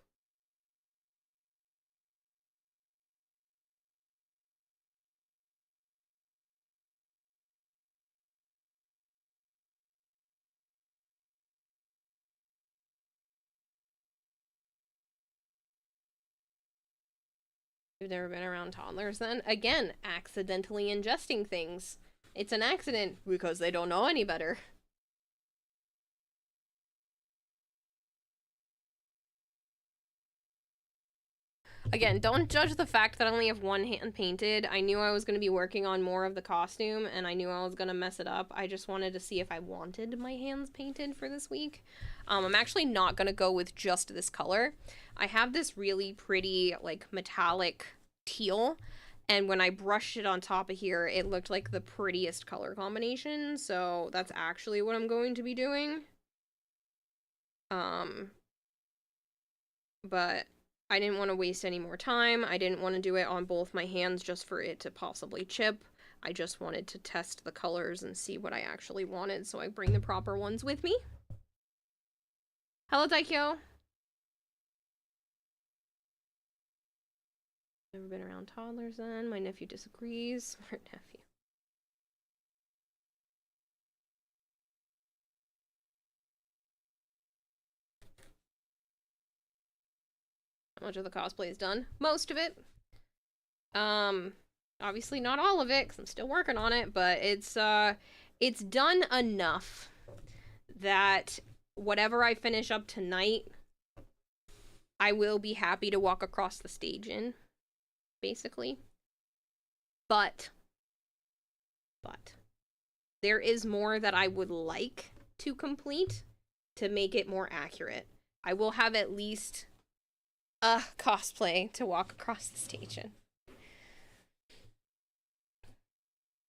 You've never been around toddlers then? Again, accidentally ingesting things. It's an accident because they don't know any better. Again, don't judge the fact that I only have one hand painted. I knew I was going to be working on more of the costume, and I knew I was going to mess it up. I just wanted to see if I wanted my hands painted for this week. I'm actually not going to go with just this color. I have this really pretty, like, metallic teal, and when I brushed it on top of here, it looked like the prettiest color combination, so that's actually what I'm going to be doing. But I didn't want to waste any more time. I didn't want to do it on both my hands just for it to possibly chip. I just wanted to test the colors and see what I actually wanted, so I bring the proper ones with me. Hello, Daikyo. Never been around toddlers then. My nephew disagrees. Smart nephew. How much of the cosplay is done? Most of it. Obviously not all of it, because I'm still working on it, but it's done enough that whatever I finish up tonight, I will be happy to walk across the stage in, basically. But there is more that I would like to complete to make it more accurate. I will have at least a cosplay to walk across the stage in.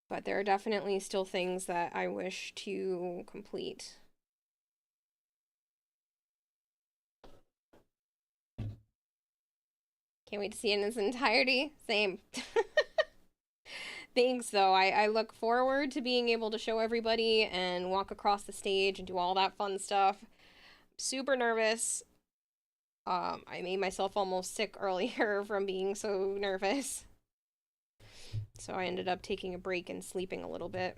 But there are definitely still things that I wish to complete. Can't wait to see it in its entirety. Same. Thanks, though. I look forward to being able to show everybody and walk across the stage and do all that fun stuff. Super nervous. I made myself almost sick earlier from being so nervous. So I ended up taking a break and sleeping a little bit.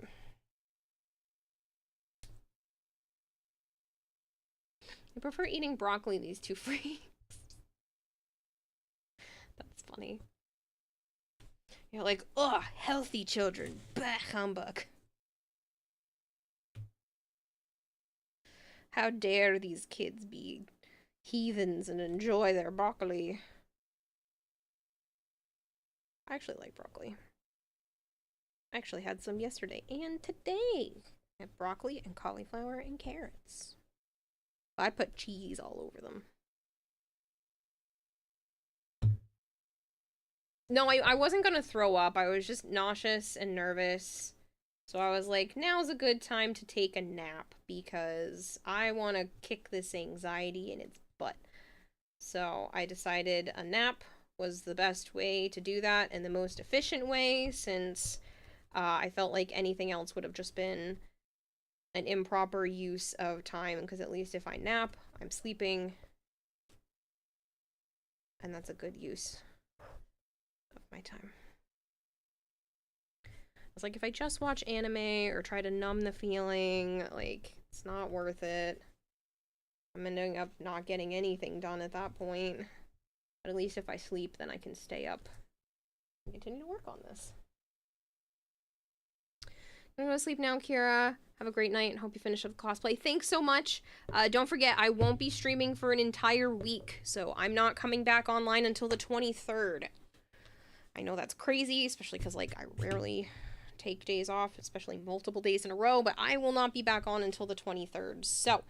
I prefer eating broccoli these 2 freaks. That's funny. You're like, ugh, healthy children. Bah, humbug. How dare these kids be heathens and enjoy their broccoli. I actually like broccoli. I actually had some yesterday and today. I have broccoli and cauliflower and carrots. I put cheese all over them. No, I wasn't gonna throw up. I was just nauseous and nervous. So I was like, now's a good time to take a nap because I want to kick this anxiety in its butt. So I decided a nap was the best way to do that and the most efficient way, since I felt like anything else would have just been an improper use of time, because at least if I nap, I'm sleeping, and that's a good use of my time. It's like, if I just watch anime or try to numb the feeling, like, it's not worth it. I'm ending up not getting anything done at that point. But at least if I sleep, then I can stay up and continue to work on this. I'm gonna go to sleep now, Kira. Have a great night and hope you finish up the cosplay. Thanks so much. Don't forget, I won't be streaming for an entire week, so I'm not coming back online until the 23rd. I know that's crazy, especially because, like, I rarely take days off, especially multiple days in a row, but I will not be back on until the 23rd. So,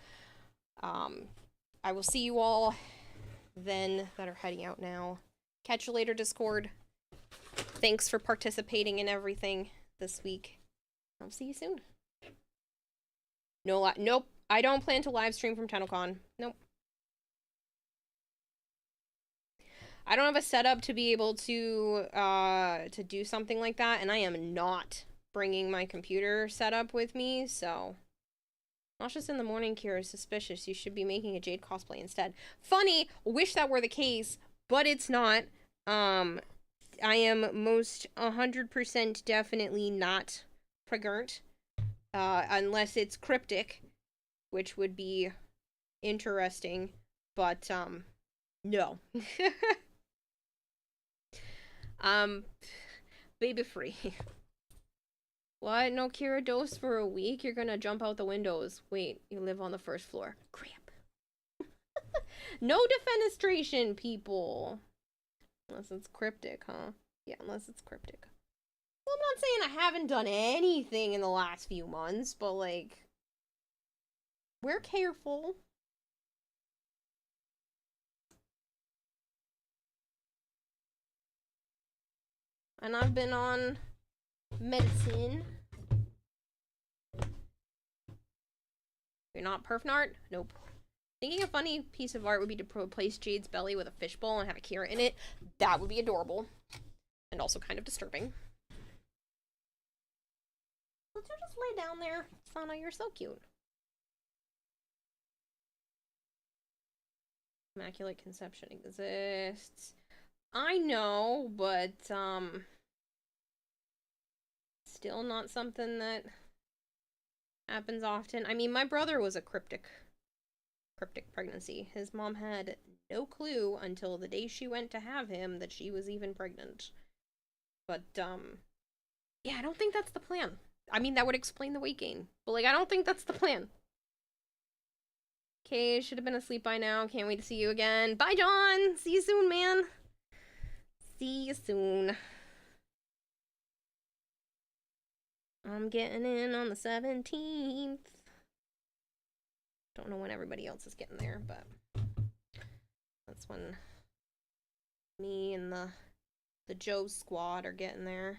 I will see you all then that are heading out now. Catch you later, Discord. Thanks for participating in everything this week. I'll see you soon. Nope. I don't plan to live stream from Tennocon. Nope. I don't have a setup to be able to do something like that, and I am not bringing my computer setup with me, so... Not just in the morning, Kira, suspicious. You should be making a Jade cosplay instead. Funny, wish that were the case, but it's not. I am most 100% definitely not pregnant, unless it's cryptic, which would be interesting, but, no. Baby free. What? No Kira dose for a week? You're gonna jump out the windows. Wait, you live on the first floor. Crap. No defenestration, people. Unless it's cryptic, huh? Yeah, unless it's cryptic. Well, I'm not saying I haven't done anything in the last few months, but, like, we're careful. And I've been on medicine. You're not perf art? Nope. Thinking a funny piece of art would be to replace Jade's belly with a fishbowl and have a Kira in it. That would be adorable. And also kind of disturbing. Let's just lay down there. Sana, you're so cute. Immaculate Conception exists. I know, but, still not something that happens often. I mean, my brother was a cryptic pregnancy. His mom had no clue until the day she went to have him that she was even pregnant. But, yeah, I don't think that's the plan. I mean, that would explain the weight gain. But, like, I don't think that's the plan. Okay, should have been asleep by now. Can't wait to see you again. Bye, John! See you soon, man! See you soon. I'm getting in on the 17th. Don't know when everybody else is getting there, but that's when me and the Joe squad are getting there.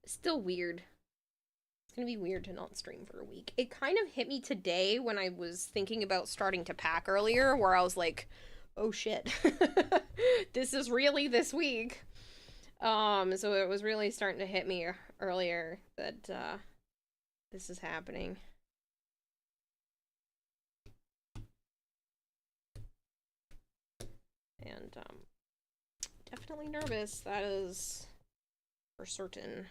Still weird. It's gonna be weird to not stream for a week. It kind of hit me today when I was thinking about starting to pack earlier, where I was like, oh shit. This is really this week. So it was really starting to hit me earlier that, this is happening. And, definitely nervous, that is for certain.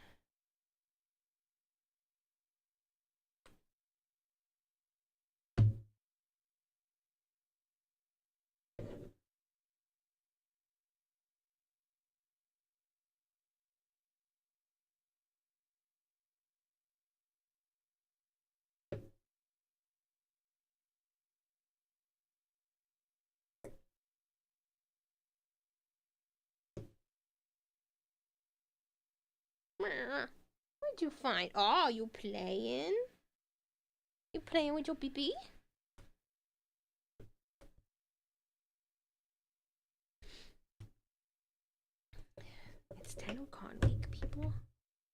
What'd you find? Oh, you playing? You playing with your pee-pee? It's Tennocon week, people.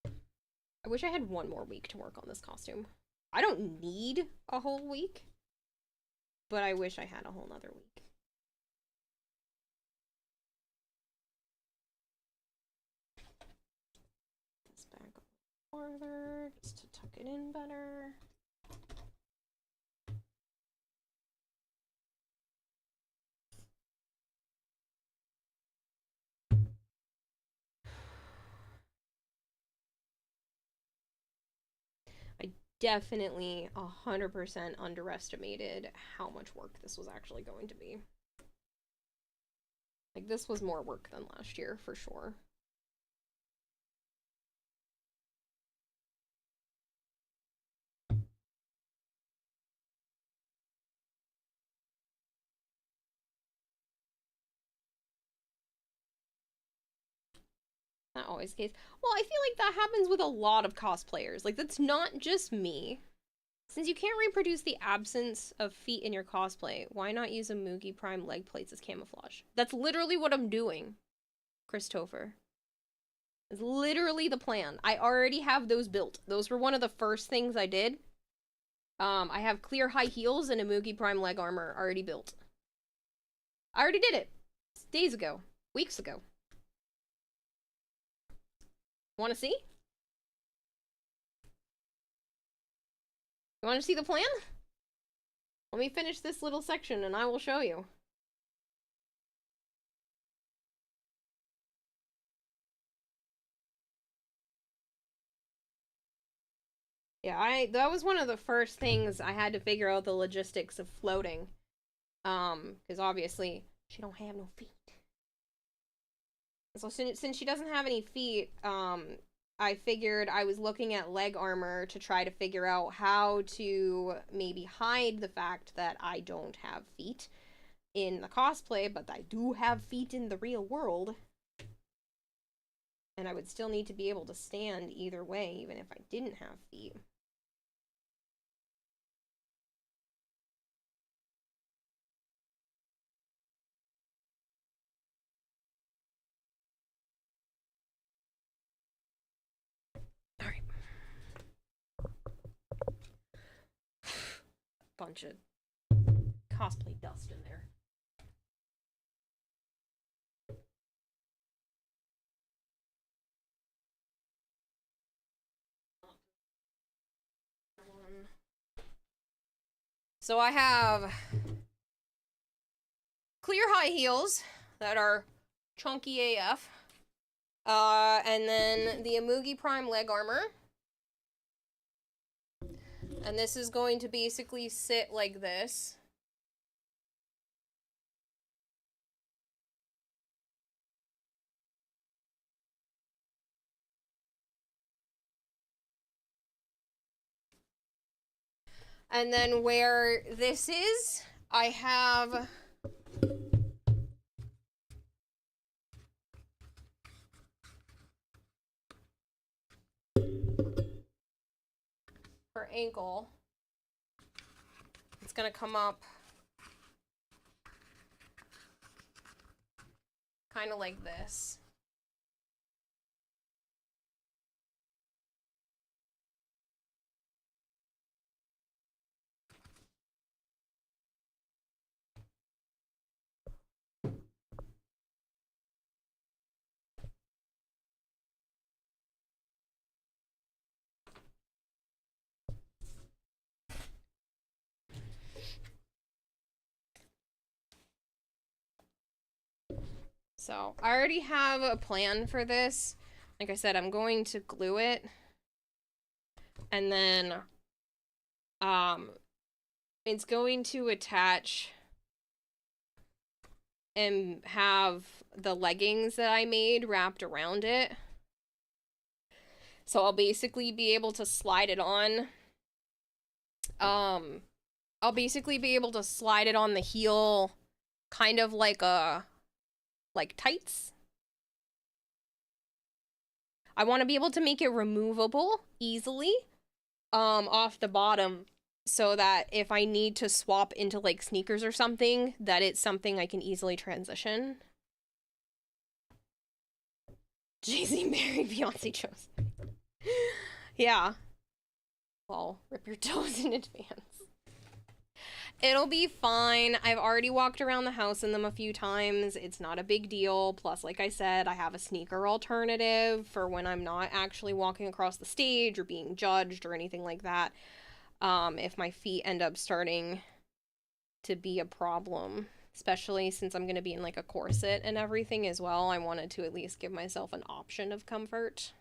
I wish I had one more week to work on this costume. I don't need a whole week, but I wish I had a whole nother week. This back up farther, just to tuck it in better. Definitely 100% underestimated how much work this was actually going to be. Like, this was more work than last year, for sure. Not always the case. Well, I feel like that happens with a lot of cosplayers. Like, that's not just me. Since you can't reproduce the absence of feet in your cosplay, why not use a Mugi Prime leg plates as camouflage? That's literally what I'm doing, Christopher. It's literally the plan. I already have those built. Those were one of the first things I did. I have clear high heels and a Mugi Prime leg armor already built. I already did it. Days ago. Weeks ago. Want to see? You want to see the plan? Let me finish this little section and I will show you. Yeah, that was one of the first things I had to figure out, the logistics of floating. Because obviously she don't have no feet. So since she doesn't have any feet, I figured I was looking at leg armor to try to figure out how to maybe hide the fact that I don't have feet in the cosplay, but I do have feet in the real world. And I would still need to be able to stand either way, even if I didn't have feet. Alright. Bunch of cosplay dust in there. So I have clear high heels that are chunky AF. And then the Mugi Prime leg armor. And this is going to basically sit like this. And then where this is, I have her ankle. It's gonna come up kind of like this. So I already have a plan for this. Like I said, I'm going to glue it. And then it's going to attach and have the leggings that I made wrapped around it. So I'll basically be able to slide it on. I'll basically be able to slide it on the heel, kind of like tights. I want to be able to make it removable easily off the bottom so that if I need to swap into like sneakers or something, that it's something I can easily transition. Jay-Z married Beyonce chose. Yeah. Well, rip your toes in advance. It'll be fine. I've already walked around the house in them a few times. It's not a big deal. Plus, like I said, I have a sneaker alternative for when I'm not actually walking across the stage or being judged or anything like that. If my feet end up starting to be a problem, especially since I'm going to be in like a corset and everything as well, I wanted to at least give myself an option of comfort.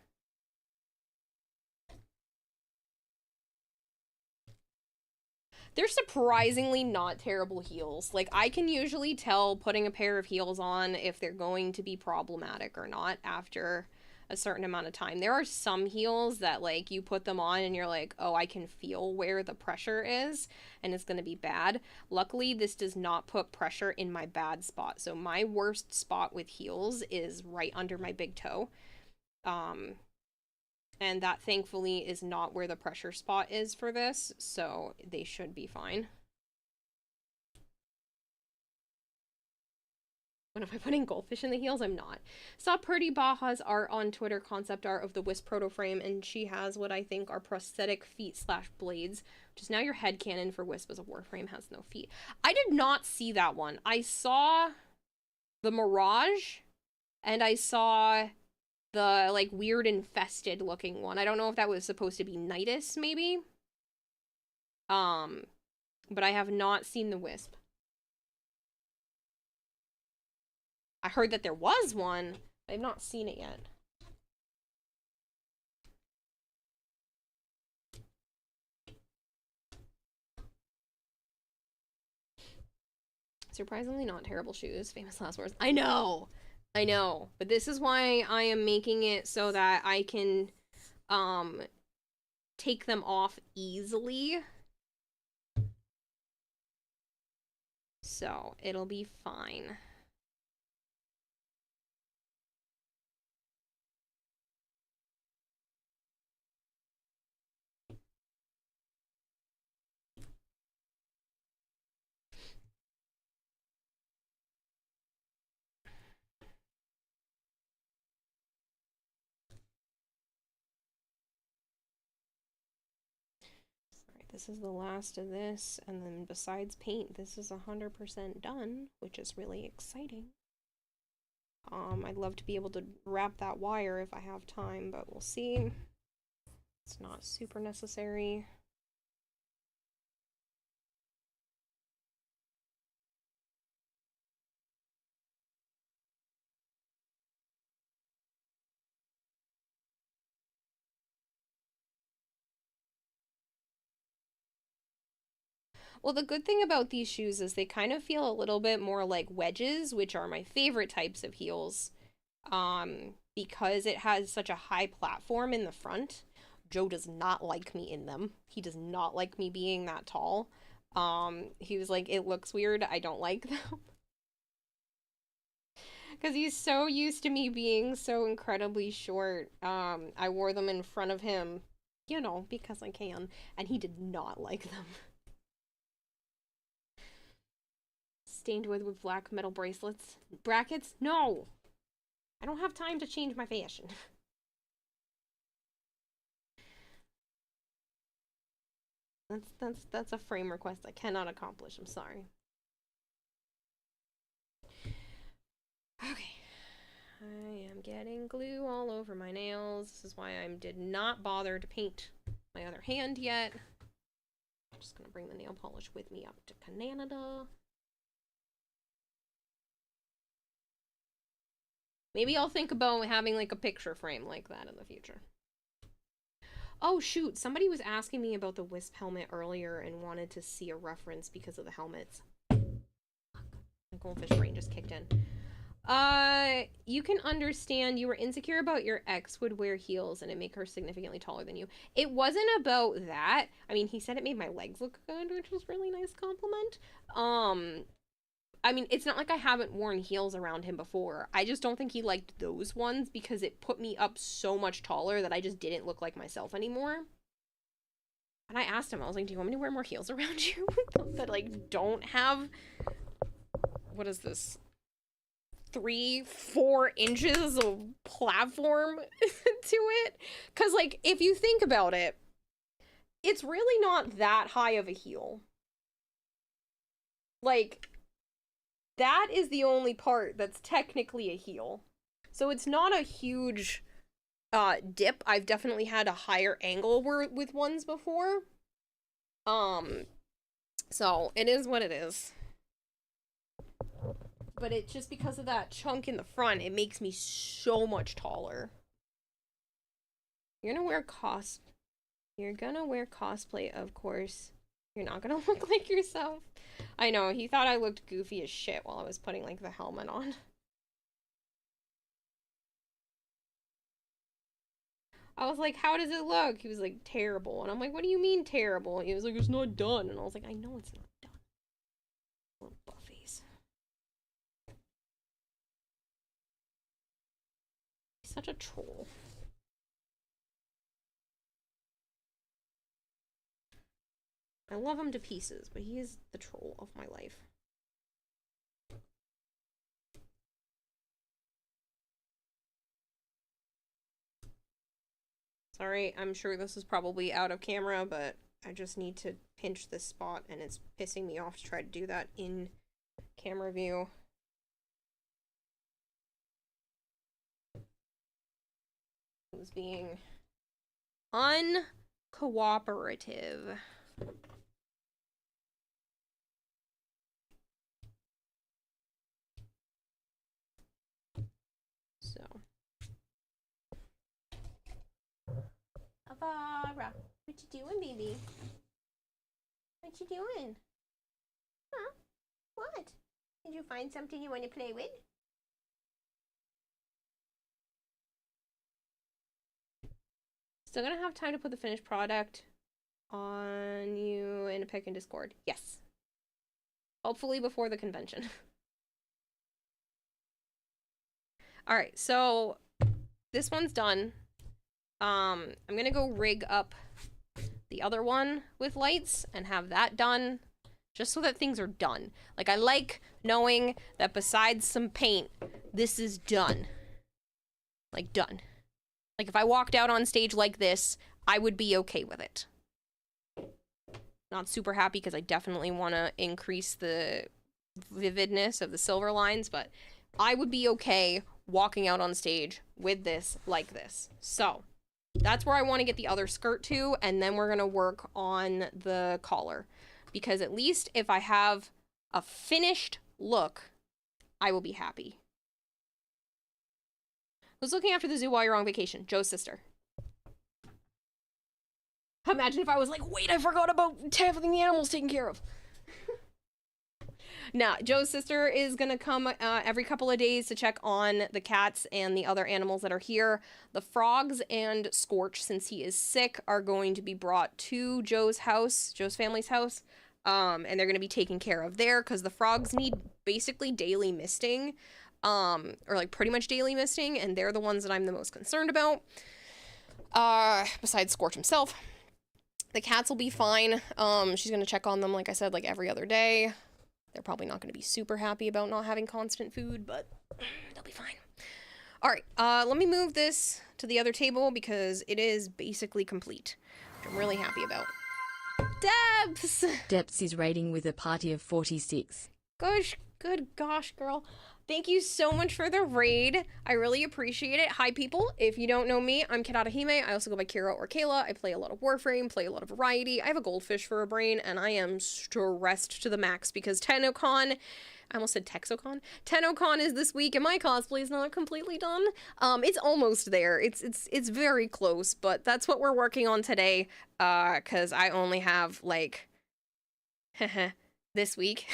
They're surprisingly not terrible heels. Like, I can usually tell putting a pair of heels on if they're going to be problematic or not after a certain amount of time. There are some heels that, like, you put them on and you're like, oh, I can feel where the pressure is, and it's going to be bad. Luckily, this does not put pressure in my bad spot. So my worst spot with heels is right under my big toe. And that, thankfully, is not where the pressure spot is for this, so they should be fine. What am I putting goldfish in the heels? I'm not. Saw Purdy Baja's art on Twitter, concept art of the Wisp proto frame, and she has what I think are prosthetic feet / blades, which is now your headcanon for Wisp as a warframe has no feet. I did not see that one. I saw the Mirage, and I saw the, like, weird infested looking one. I don't know if that was supposed to be Nidus, maybe? But I have not seen the Wisp. I heard that there was one, but I've not seen it yet. Surprisingly not terrible shoes. Famous last words. I know! I know, but this is why I am making it so that I can take them off easily. So, it'll be fine. This is the last of this, and then besides paint, this is 100% done, which is really exciting. I'd love to be able to wrap that wire if I have time, but we'll see. It's not super necessary. Well, the good thing about these shoes is they kind of feel a little bit more like wedges, which are my favorite types of heels. Because it has such a high platform in the front. Joe does not like me in them. He does not like me being that tall. He was like, it looks weird. I don't like them. Because he's so used to me being so incredibly short. I wore them in front of him, you know, because I can. And he did not like them. Stained with black metal bracelets. Brackets? No! I don't have time to change my fashion. That's a frame request I cannot accomplish. I'm sorry. Okay. I am getting glue all over my nails. This is why I did not bother to paint my other hand yet. I'm just gonna bring the nail polish with me up to Canada. Maybe I'll think about having like a picture frame like that in the future. Oh shoot, somebody was asking me about the Wisp helmet earlier and wanted to see a reference because of the helmets. My goldfish brain just kicked in. You can understand you were insecure about your ex would wear heels and it make her significantly taller than you. It wasn't about that. I mean, he said it made my legs look good, which was a really nice compliment. I mean, it's not like I haven't worn heels around him before. I just don't think he liked those ones because it put me up so much taller that I just didn't look like myself anymore. And I asked him, I was like, do you want me to wear more heels around you? That, like, don't have... What is this? 3-4 inches of platform to it? Because, like, if you think about it, it's really not that high of a heel. Like... That is the only part that's technically a heel. So it's not a huge dip. I've definitely had a higher angle with ones before. So it is what it is. But it's just because of that chunk in the front, it makes me so much taller. You're gonna wear cosplay, of course. You're not gonna look like yourself. I know, he thought I looked goofy as shit while I was putting, like, the helmet on. I was like, how does it look? He was like, terrible. And I'm like, what do you mean terrible? And he was like, it's not done. And I was like, I know it's not done. Little buffies. He's such a troll. I love him to pieces, but he is the troll of my life. Sorry, I'm sure this is probably out of camera, but I just need to pinch this spot, and it's pissing me off to try to do that in camera view. It was being uncooperative. So. Avara, what you doing, baby? What you doing? Huh? What? Did you find something you want to play with? Still gonna have time to put the finished product on you in a pic in Discord. Yes. Hopefully before the convention. Alright, so this one's done. I'm gonna go rig up the other one with lights and have that done just so that things are done. Like, I like knowing that besides some paint, this is done. Like, done. Like, if I walked out on stage like this, I would be okay with it. Not super happy because I definitely want to increase the vividness of the silver lines, but I would be okay walking out on stage with this like this. So, that's where I want to get the other skirt to, and then we're going to work on the collar. Because at least if I have a finished look, I will be happy. Who's looking after the zoo while you're on vacation? Joe's sister. Imagine if I was like, wait, I forgot about having the animals taken care of. Nah, Joe's sister is gonna come every couple of days to check on the cats and the other animals that are here. The frogs and Scorch, since he is sick, are going to be brought to Joe's house, Joe's family's house. And they're gonna be taken care of there because the frogs need basically daily misting. Or like pretty much daily misting, and they're the ones that I'm the most concerned about. Besides Scorch himself. The cats will be fine. She's gonna check on them, like I said, like every other day. They're probably not gonna be super happy about not having constant food, but they'll be fine. Alright, let me move this to the other table because it is basically complete, which I'm really happy about. Debs! Debsy's rating with a party of 46. Gosh, good gosh, girl. Thank you so much for the raid. I really appreciate it. Hi, people. If you don't know me, I'm Kanata Hime. I also go by Kira or Kayla. I play a lot of Warframe, play a lot of Variety. I have a goldfish for a brain, and I am stressed to the max because Tennocon... I almost said Texocon. Tennocon is this week, and my cosplay is not completely done. It's almost there. It's very close, but that's what we're working on today, because I only have, like... this week.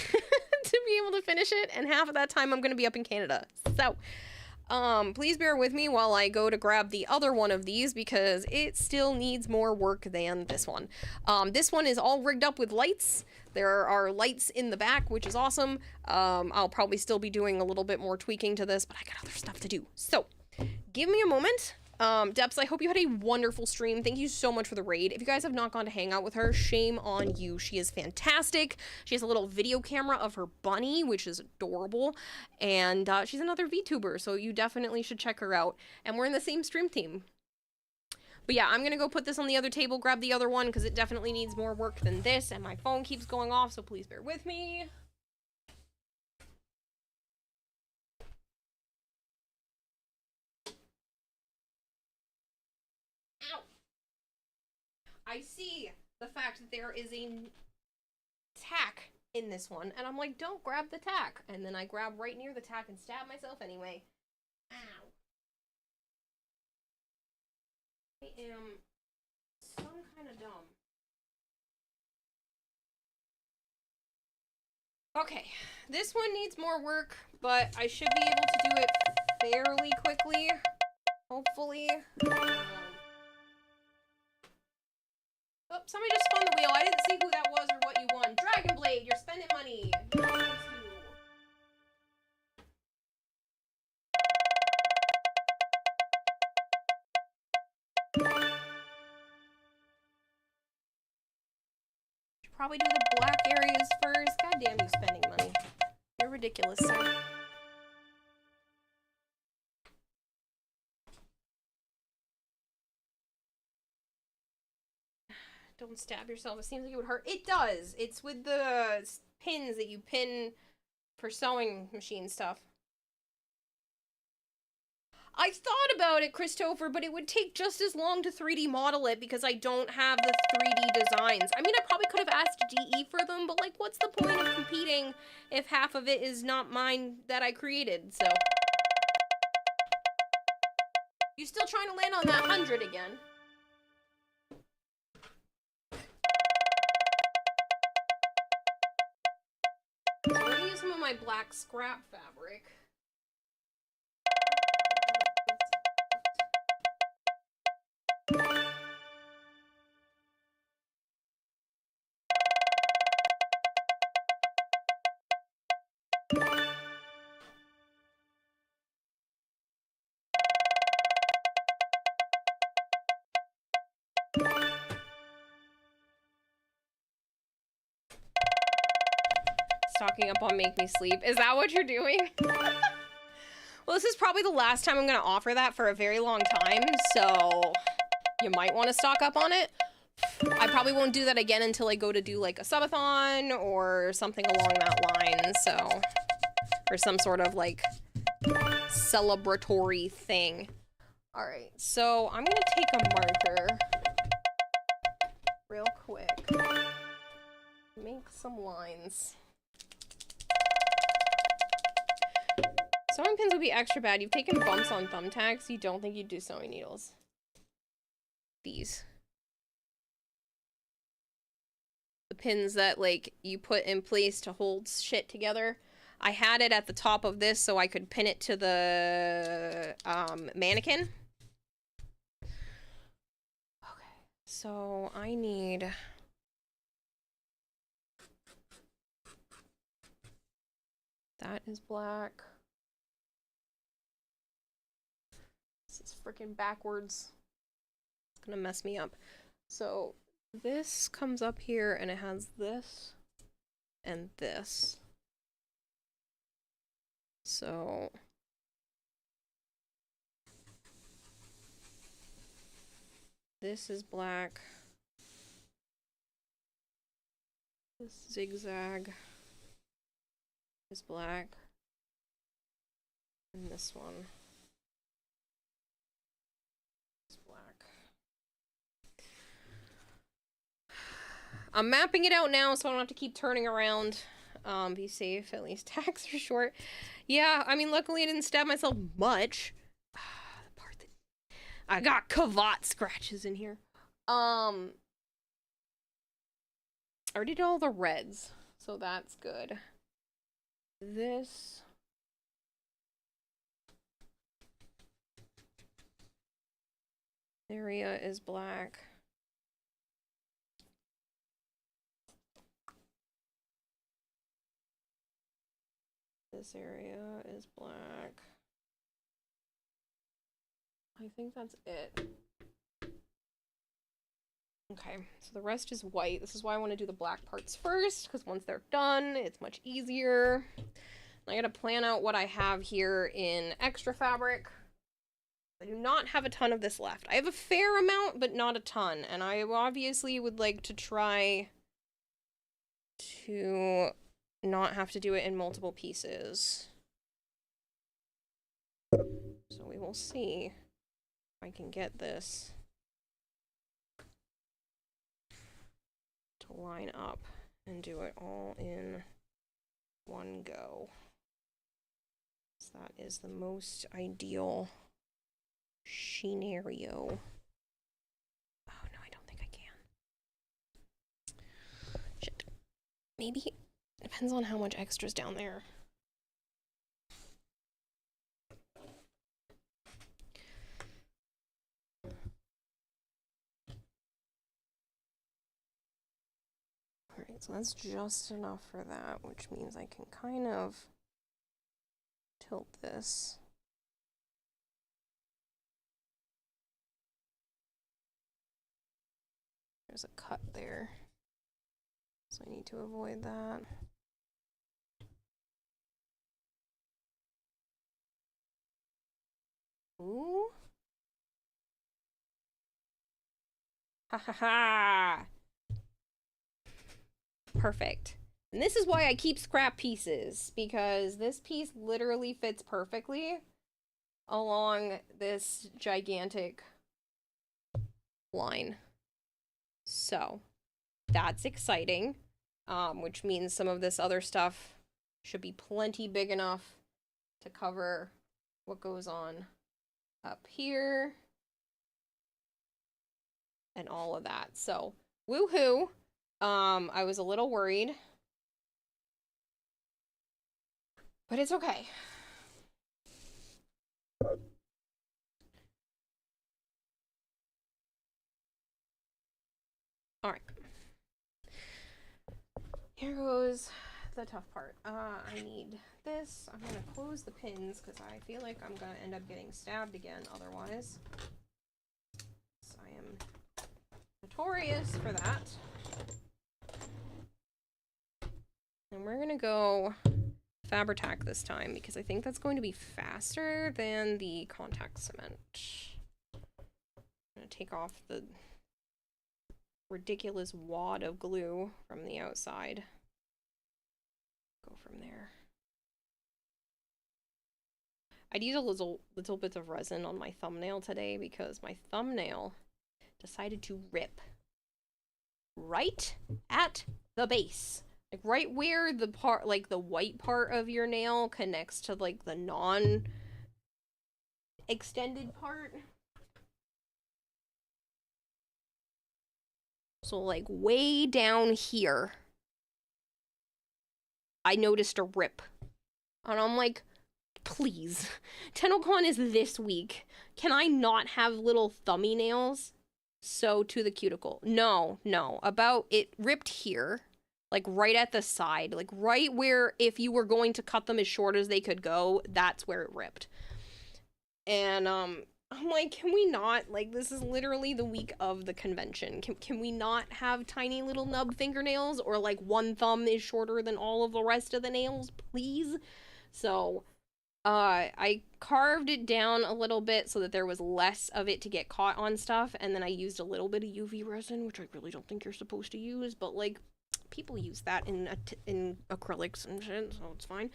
To be able to finish it, and half of that time I'm going to be up in Canada. So, Please bear with me while I go to grab the other one of these because it still needs more work than this one. This one is all rigged up with lights. There are lights in the back, which is awesome. I'll probably still be doing a little bit more tweaking to this, but I got other stuff to do. So, give me a moment. Depths, I hope you had a wonderful stream. Thank you so much for the raid. If you guys have not gone to hang out with her, shame on you. She is fantastic. She has a little video camera of her bunny, which is adorable. And she's another VTuber, so you definitely should check her out. And we're in the same stream team. But yeah, I'm gonna go put this on the other table, grab the other one, because it definitely needs more work than this, and my phone keeps going off, so please bear with me. Ow! I see the fact that there is a tack in this one, and I'm like, don't grab the tack. And then I grab right near the tack and stab myself anyway. Ow. I am some kind of dumb. Okay, this one needs more work, but I should be able to do it fairly quickly, hopefully. Oh, somebody just spun the wheel. I didn't see who that was or what you won. Dragon Blade, you're spending money. Should probably do the black areas first. God damn you spending money. You're ridiculous, sir. Don't stab yourself. It seems like it would hurt. It does. It's with the pins that you pin for sewing machine stuff. I thought about it, Christopher, but it would take just as long to 3D model it because I don't have the 3D designs. I mean, I probably could have asked DE for them, but like, what's the point of competing if half of it is not mine that I created, so. You still trying to land on that 100 again? So I'm gonna use some of my black scrap fabric. Stocking up on Make Me Sleep. Is that what you're doing? Well, this is probably the last time I'm gonna offer that for a very long time, so you might want to stock up on it. I probably won't do that again until I go to do like a subathon or something along that line, so, or some sort of like celebratory thing. All right, so I'm gonna take a marker real quick, make some lines. Sewing pins would be extra bad. You've taken bumps on thumbtacks. You don't think you'd do sewing needles. These. The pins that, like, you put in place to hold shit together. I had it at the top of this so I could pin it to the mannequin. Okay, so I need... That is black. This is freaking backwards. It's gonna mess me up. So this comes up here and it has this and this. So this is black. This zigzag is black. And this one is black. I'm mapping it out now so I don't have to keep turning around. Be safe, at least tags are short. Yeah, I mean, luckily I didn't stab myself much. The part that I got cavat scratches in here. I already did all the reds, so that's good. This area is black. This area is black. I think that's it. Okay, so the rest is white. This is why I want to do the black parts first, because once they're done, it's much easier. I gotta plan out what I have here in extra fabric. I do not have a ton of this left. I have a fair amount, but not a ton. And I obviously would like to try to not have to do it in multiple pieces. So we will see if I can get this to line up and do it all in one go. So that is the most ideal scenario. Oh no, I don't think I can. Shit. Maybe it depends on how much extra's down there. Alright, so that's just enough for that, which means I can kind of tilt this. There's a cut there, so I need to avoid that. Ooh. Ha ha ha! Perfect. And this is why I keep scrap pieces, because this piece literally fits perfectly along this gigantic line. So, that's exciting, which means some of this other stuff should be plenty big enough to cover what goes on up here and all of that. So, woohoo! I was a little worried, but it's okay. All right. Here goes the tough part. I need this. I'm gonna close the pins because I feel like I'm gonna end up getting stabbed again otherwise. So I am notorious for that. And we're gonna go Fabri-Tac this time because I think that's going to be faster than the contact cement. I'm gonna take off the ridiculous wad of glue from the outside. Go from there. I'd use a little bit of resin on my thumbnail today because my thumbnail decided to rip right at the base. Like right where the part, like the white part of your nail connects to like the non-extended part. So like way down here, I noticed a rip. And I'm like, please, Tennocon is this week. Can I not have little thummy nails sew to the cuticle? No. About it ripped here, like right at the side, like right where if you were going to cut them as short as they could go, that's where it ripped. And I'm like, can we not, like, this is literally the week of the convention. Can we not have tiny little nub fingernails, or like one thumb is shorter than all of the rest of the nails, please? So I carved it down a little bit so that there was less of it to get caught on stuff, and then I used a little bit of UV resin, which I really don't think you're supposed to use, but like people use that in acrylics and shit, so it's fine.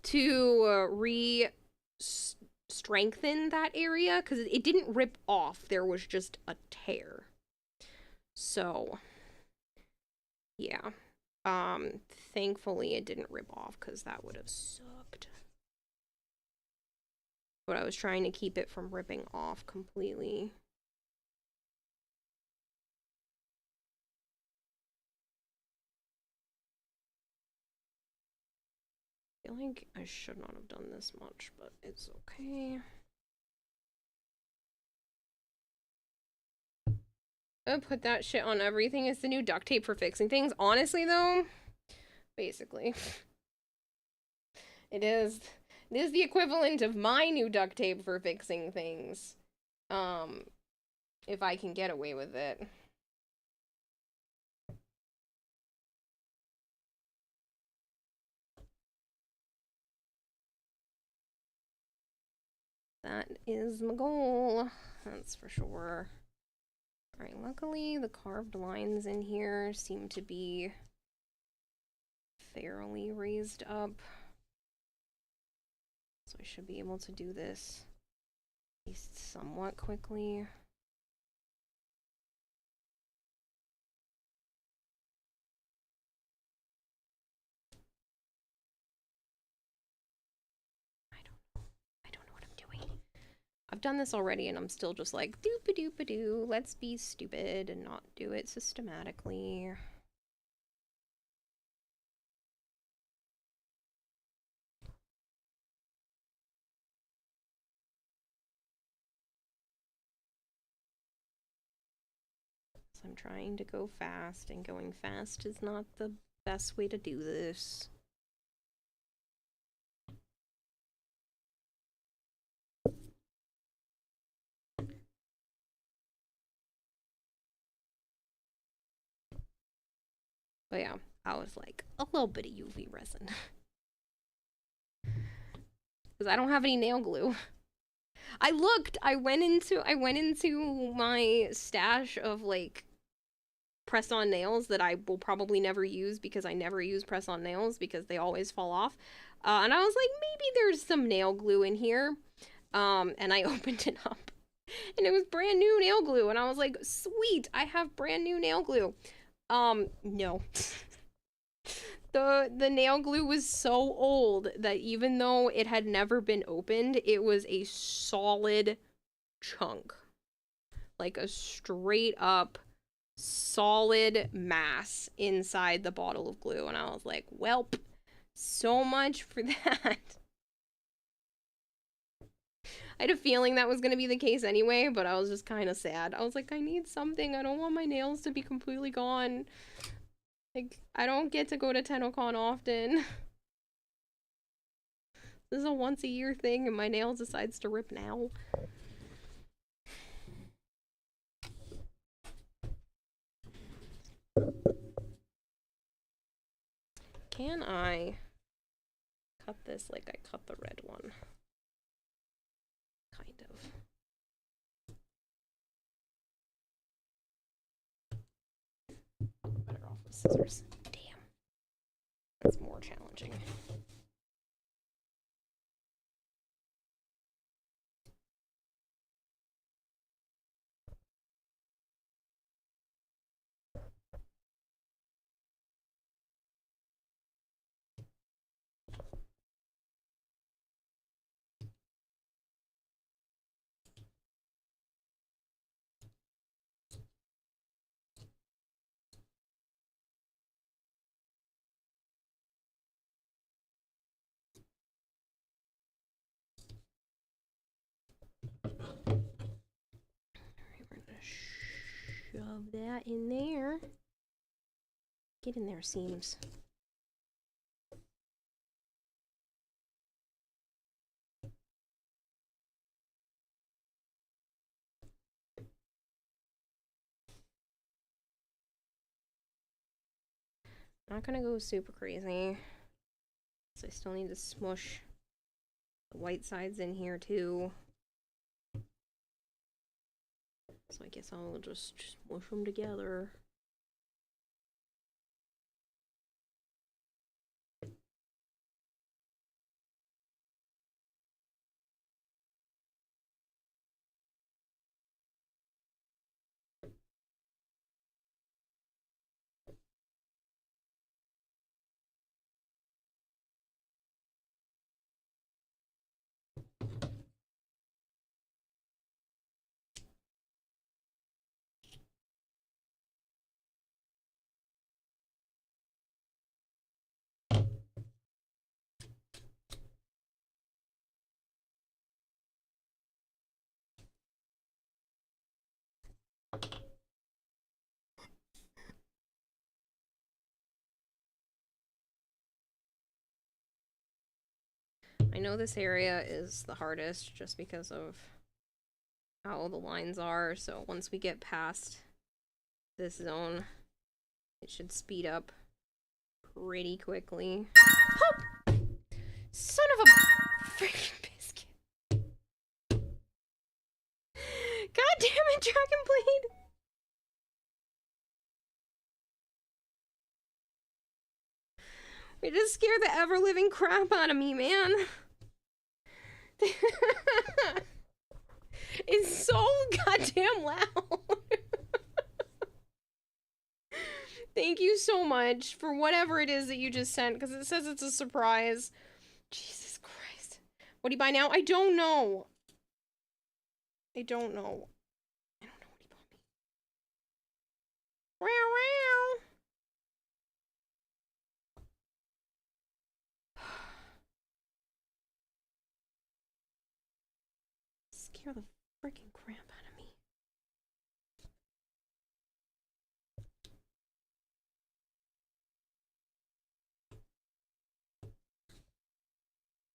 To strengthen that area because it didn't rip off, there was just a tear. So yeah, thankfully it didn't rip off because that would have sucked. But I was trying to keep it from ripping off completely. I feel like I should not have done this much, but it's okay. Put that shit on everything. It's the new duct tape for fixing things. Honestly, though, basically, it is. It is the equivalent of my new duct tape for fixing things. If I can get away with it. That is my goal. That's for sure. Alright, luckily the carved lines in here seem to be fairly raised up. So I should be able to do this at least somewhat quickly. I don't know what I'm doing. I've done this already and I'm still just like doop-a-doop-a-doo. Let's be stupid and not do it systematically. So I'm trying to go fast, and going fast is not the best way to do this. But yeah, I was like, a little bit of UV resin. Because I don't have any nail glue. I looked, I went into my stash of like press-on nails that I will probably never use because I never use press-on nails because they always fall off. And I was like, maybe there's some nail glue in here. And I opened it up and it was brand new nail glue. And I was like, sweet, I have brand new nail glue. No. The nail glue was so old that even though it had never been opened, it was a solid chunk. Like a straight up solid mass inside the bottle of glue. And I was like, welp, so much for that. I had a feeling that was going to be the case anyway, but I was just kind of sad. I was like, I need something. I don't want my nails to be completely gone. Like, I don't get to go to Tennocon often. This is a once a year thing and my nail decides to rip now. Can I cut this like I cut the red one? Kind of. Better off with scissors. Damn. That's more challenging. Shove that in there. Get in there, seams. Not gonna go super crazy. So I still need to smush the white sides in here too. So I guess I'll just smush them together. I know this area is the hardest just because of how the lines are, so once we get past this zone, it should speed up pretty quickly. Oh! Son of a freaking biscuit. God damn it, Dragon Blade! It just scared the ever-living crap out of me, man. It's so goddamn loud. Thank you so much for whatever it is that you just sent, because it says it's a surprise. Jesus Christ. What do you buy now? I don't know. I don't know. I don't know what he bought me. Wow, wow. Scare the freaking crap out of me.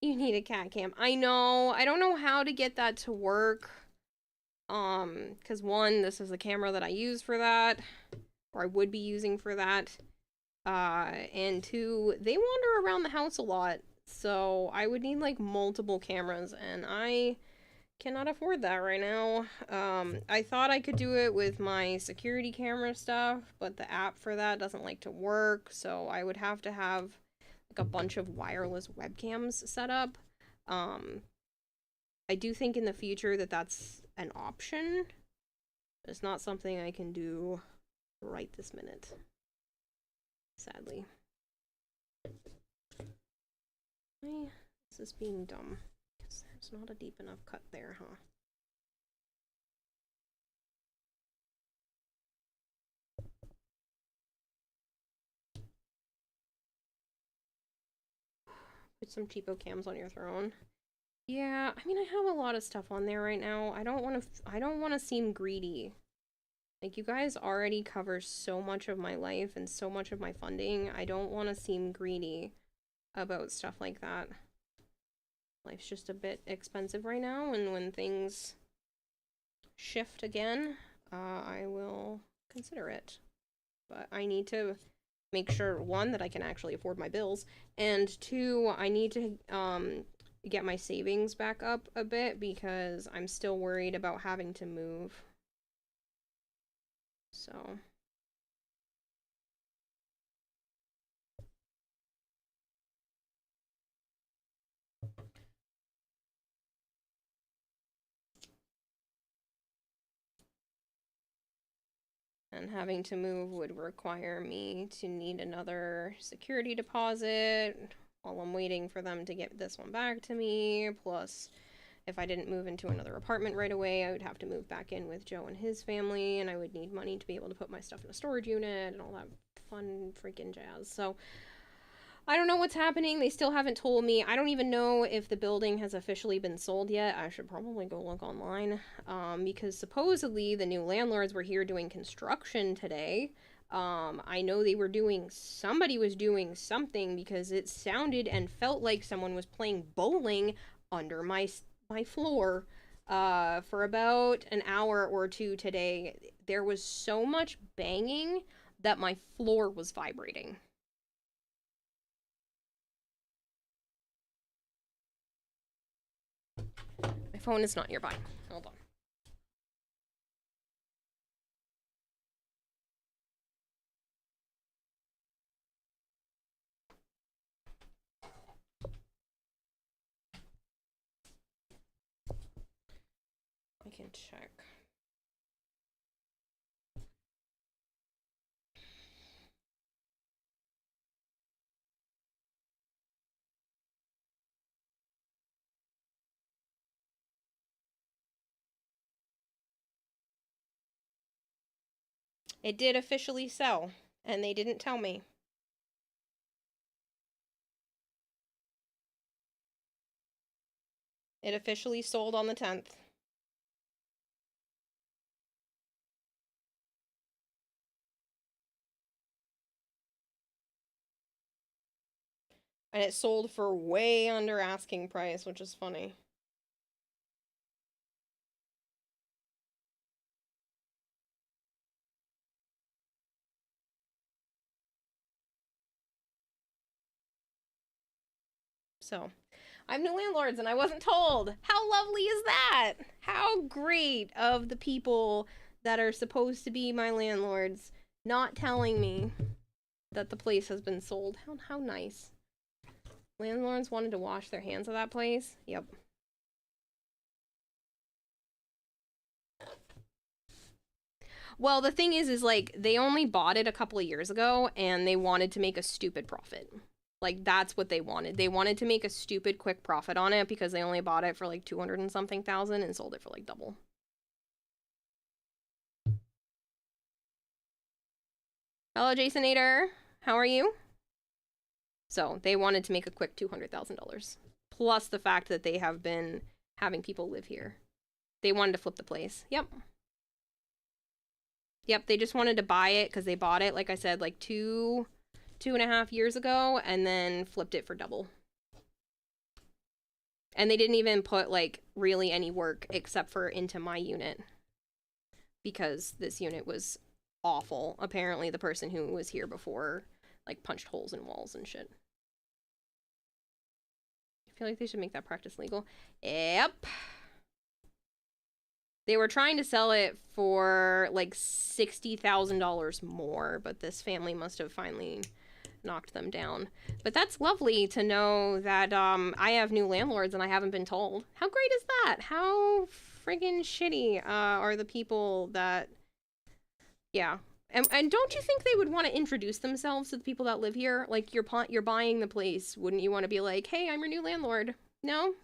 You need a cat cam. I know. I don't know how to get that to work. Because one, this is the camera that I use for that, or I would be using for that. And two, they wander around the house a lot, so I would need like multiple cameras, and I cannot afford that right now. I thought I could do it with my security camera stuff, but the app for that doesn't like to work, so I would have to have like a bunch of wireless webcams set up. I do think in the future that that's an option. It's not something I can do right this minute, sadly. Why is this being dumb? Because there's not a deep enough cut there, huh? Put some cheapo cams on your throne. Yeah, I mean, I have a lot of stuff on there right now. I don't want to seem greedy. Like, you guys already cover so much of my life and so much of my funding. I don't want to seem greedy about stuff like that. Life's just a bit expensive right now, and when things shift again, I will consider it. But I need to make sure, one, that I can actually afford my bills, and two, I need to get my savings back up a bit because I'm still worried about having to move. So and having to move would require me to need another security deposit while I'm waiting for them to get this one back to me. Plus, if I didn't move into another apartment right away, I would have to move back in with Joe and his family, and I would need money to be able to put my stuff in a storage unit and all that fun freaking jazz. So I don't know what's happening. They still haven't told me. I don't even know if the building has officially been sold yet. I should probably go look online, because supposedly the new landlords were here doing construction today. I know they were somebody was doing something because it sounded and felt like someone was playing bowling under my floor for about an hour or two today. There was so much banging that my floor was vibrating. My phone is not nearby. Hold on. I can check. It did officially sell, and they didn't tell me. It officially sold on the 10th. And it sold for way under asking price, which is funny. So, I have new landlords and I wasn't told. How lovely is that? How great of the people that are supposed to be my landlords not telling me that the place has been sold. How nice. Landlords wanted to wash their hands of that place. Yep. Well, the thing is like, they only bought it a couple of years ago, and they wanted to make a stupid profit. Like, that's what they wanted. They wanted to make a stupid quick profit on it because they only bought it for like 200 and something thousand and sold it for like double. Hello, Jasonator. How are you? So, they wanted to make a quick $200,000. Plus the fact that they have been having people live here. They wanted to flip the place. Yep. Yep, they just wanted to buy it because they bought it, like I said, like 2.5 years ago, and then flipped it for double. And they didn't even put, like, really any work except for into my unit. Because this unit was awful. Apparently the person who was here before, like, punched holes in walls and shit. I feel like they should make that practice legal. Yep. They were trying to sell it for like $60,000 more, but this family must have finally knocked them down. But that's lovely to know that I have new landlords and I haven't been told. How great is that? How friggin' shitty are the people that... Yeah. And don't you think they would want to introduce themselves to the people that live here? Like, you're buying the place. Wouldn't you want to be like, hey, I'm your new landlord? No?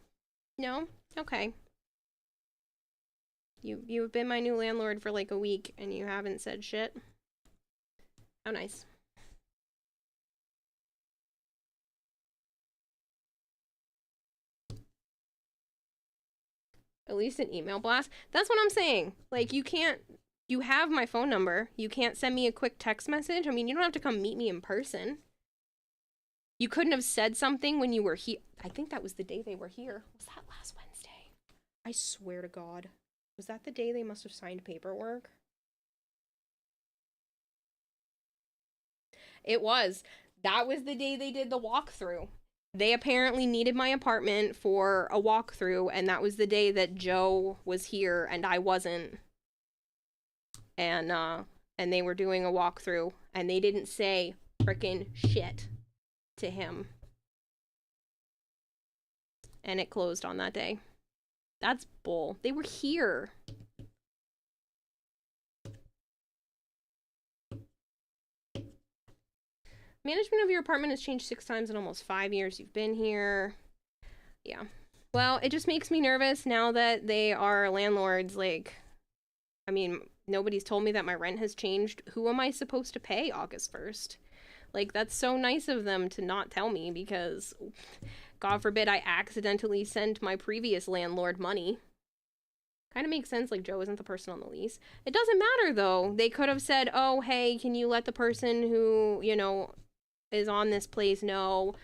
No? Okay. You've been my new landlord for like a week and you haven't said shit. How nice. At least an email blast. That's what I'm saying. Like, you have my phone number. You can't send me a quick text message. I mean, you don't have to come meet me in person. You couldn't have said something when you were here. I think that was the day they were here. Was that last Wednesday? I swear to God. Was that the day they must have signed paperwork? It was. That was the day they did the walkthrough. They apparently needed my apartment for a walkthrough, and that was the day that Joe was here and I wasn't. And they were doing a walkthrough, and they didn't say frickin' shit to him. And it closed on that day. That's bull. They were here. Management of your apartment has changed 6 times in almost 5 years you've been here. Yeah. Well, it just makes me nervous now that they are landlords. Like, I mean, nobody's told me that my rent has changed. Who am I supposed to pay August 1st? Like, that's so nice of them to not tell me because, God forbid, I accidentally sent my previous landlord money. Kind of makes sense, like, Joe isn't the person on the lease. It doesn't matter, though. They could have said, oh, hey, can you let the person who, you know, is on this place know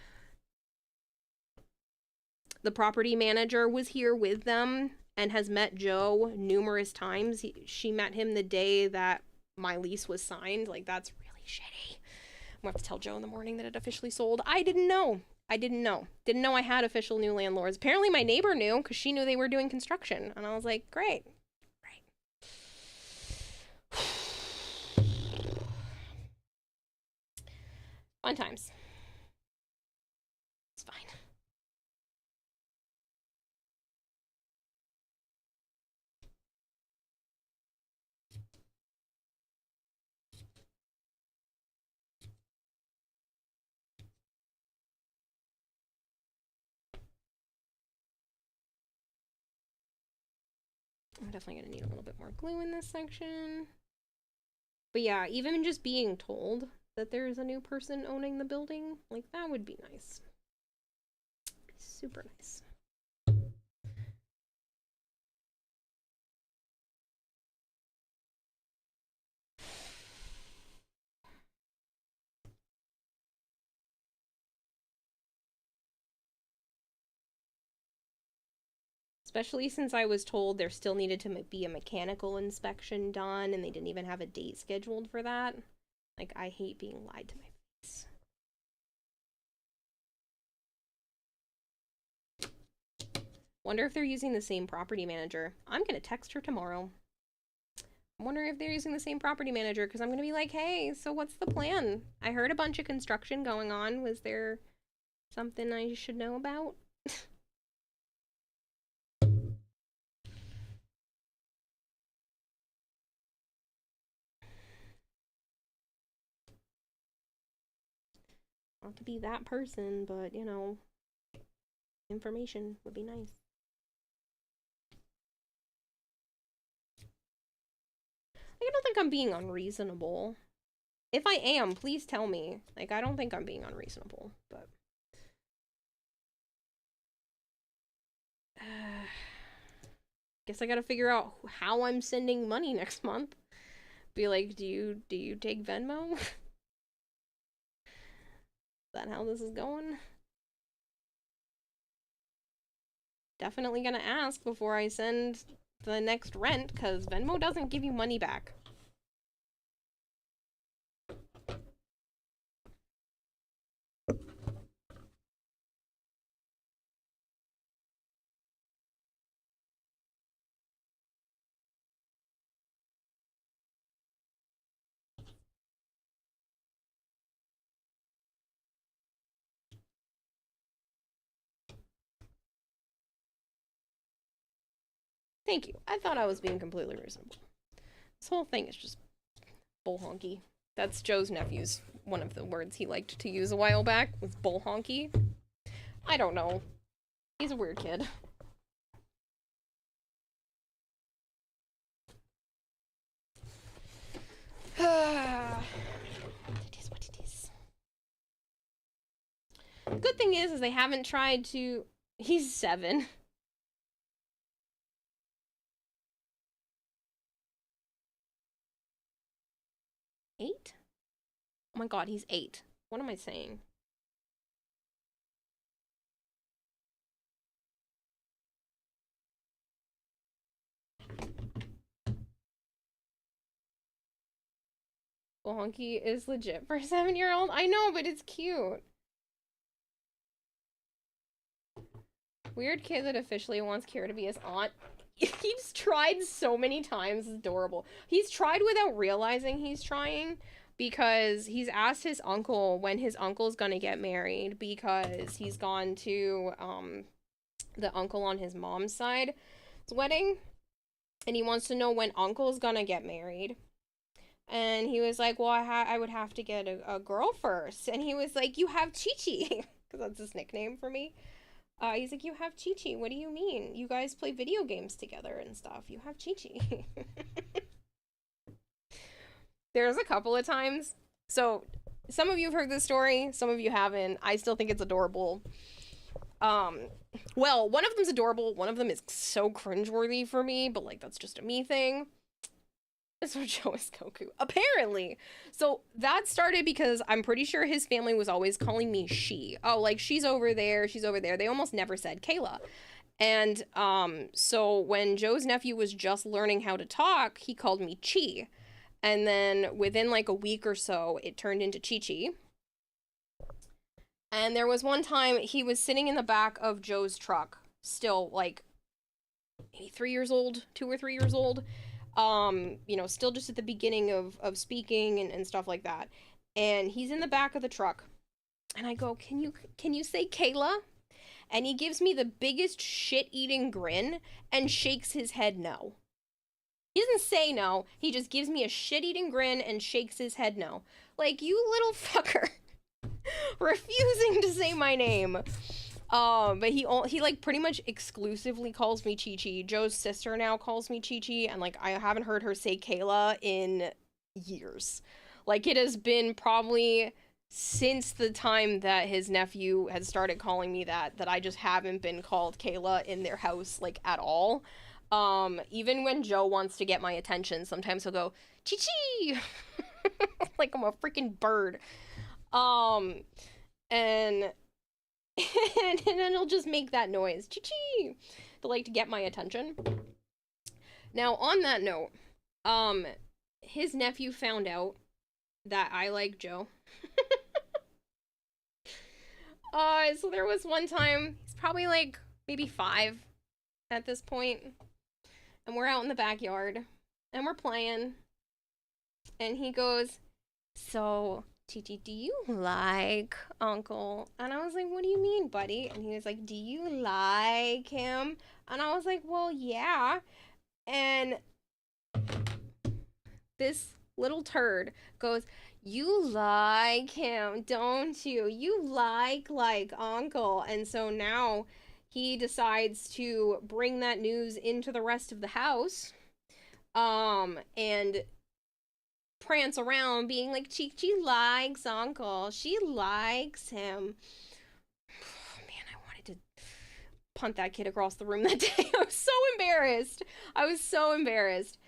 the property manager was here with them and has met Joe numerous times. She met him the day that my lease was signed. Like, that's really shitty. I'm gonna have to tell Joe in the morning that it officially sold. I didn't know. Didn't know I had official new landlords. Apparently my neighbor knew because she knew they were doing construction. And I was like, great. Fun times. It's fine. I'm definitely gonna need a little bit more glue in this section. But yeah, even just being told that there's a new person owning the building, like, that would be nice. Be super nice. Especially since I was told there still needed to be a mechanical inspection done, and they didn't even have a date scheduled for that. Like, I hate being lied to my face. Wonder if they're using the same property manager. I'm gonna text her tomorrow. I'm wondering if they're using the same property manager, because I'm gonna be like, hey, so what's the plan? I heard a bunch of construction going on. Was there something I should know about? Not to be that person, but, you know, information would be nice. I don't think I'm being unreasonable. If I am, please tell me. Like, I don't think I'm being unreasonable, but... guess I gotta figure out how I'm sending money next month. Be like, do you take Venmo? Is that how this is going? Definitely gonna ask before I send the next rent, because Venmo doesn't give you money back. Thank you. I thought I was being completely reasonable. This whole thing is just bull honky. That's Joe's nephew's one of the words he liked to use a while back, was bull honky. I don't know. He's a weird kid. It is what it is. Good thing is they haven't tried to... He's 7. Eight? Oh my god, he's 8. What am I saying? Honky is legit for a 7-year-old. I know, but it's cute. Weird kid that officially wants Kira to be his aunt. He's tried so many times. It's adorable. He's tried without realizing he's trying, because he's asked his uncle when his uncle's gonna get married, because he's gone to the uncle on his mom's side's wedding, and he wants to know when uncle's gonna get married. And he was like, well, I would have to get a girl first. And he was like, you have Chi-Chi, because that's his nickname for me. He's like, you have Chi-Chi. What do you mean? You guys play video games together and stuff. You have Chi-Chi. There's a couple of times. So, some of you have heard this story. Some of you haven't. I still think it's adorable. Well, one of them's adorable. One of them is so cringeworthy for me. But, like, that's just a me thing. So Joe is Goku, apparently. So that started because I'm pretty sure his family was always calling me she. Oh, like, she's over there, she's over there. They almost never said Kayla. And so when Joe's nephew was just learning how to talk, he called me Chi. And then within like a week or so, it turned into Chi-Chi. And there was one time he was sitting in the back of Joe's truck, still like maybe 3 years old, 2 or 3 years old. You know, still just at the beginning of speaking and stuff like that. And he's in the back of the truck. And I go, can you say Kayla? And he gives me the biggest shit-eating grin and shakes his head no. He doesn't say no. He just gives me a shit-eating grin and shakes his head no. Like, you little fucker. Refusing to say my name. But he like pretty much exclusively calls me Chi-Chi. Joe's sister now calls me Chi-Chi, and like I haven't heard her say Kayla in years. Like, it has been probably since the time that his nephew had started calling me that I just haven't been called Kayla in their house, like, at all. Even when Joe wants to get my attention, sometimes he'll go, Chi-Chi! Like I'm a freaking bird. And then he'll just make that noise. Chi-Chi! to get my attention. Now, on that note, his nephew found out that I like Joe. So there was one time, he's probably like maybe 5 at this point, and we're out in the backyard, and we're playing, and he goes, so, Chi-Chi, do you like Uncle? And I was like, what do you mean, buddy? And he was like, do you like him? And I was like, well, yeah. And this little turd goes, you like him, don't you? You like Uncle. And so now he decides to bring that news into the rest of the house, and prance around being like, Chi-Chi likes Uncle. She likes him. Man, I wanted to punt that kid across the room that day. I was so embarrassed.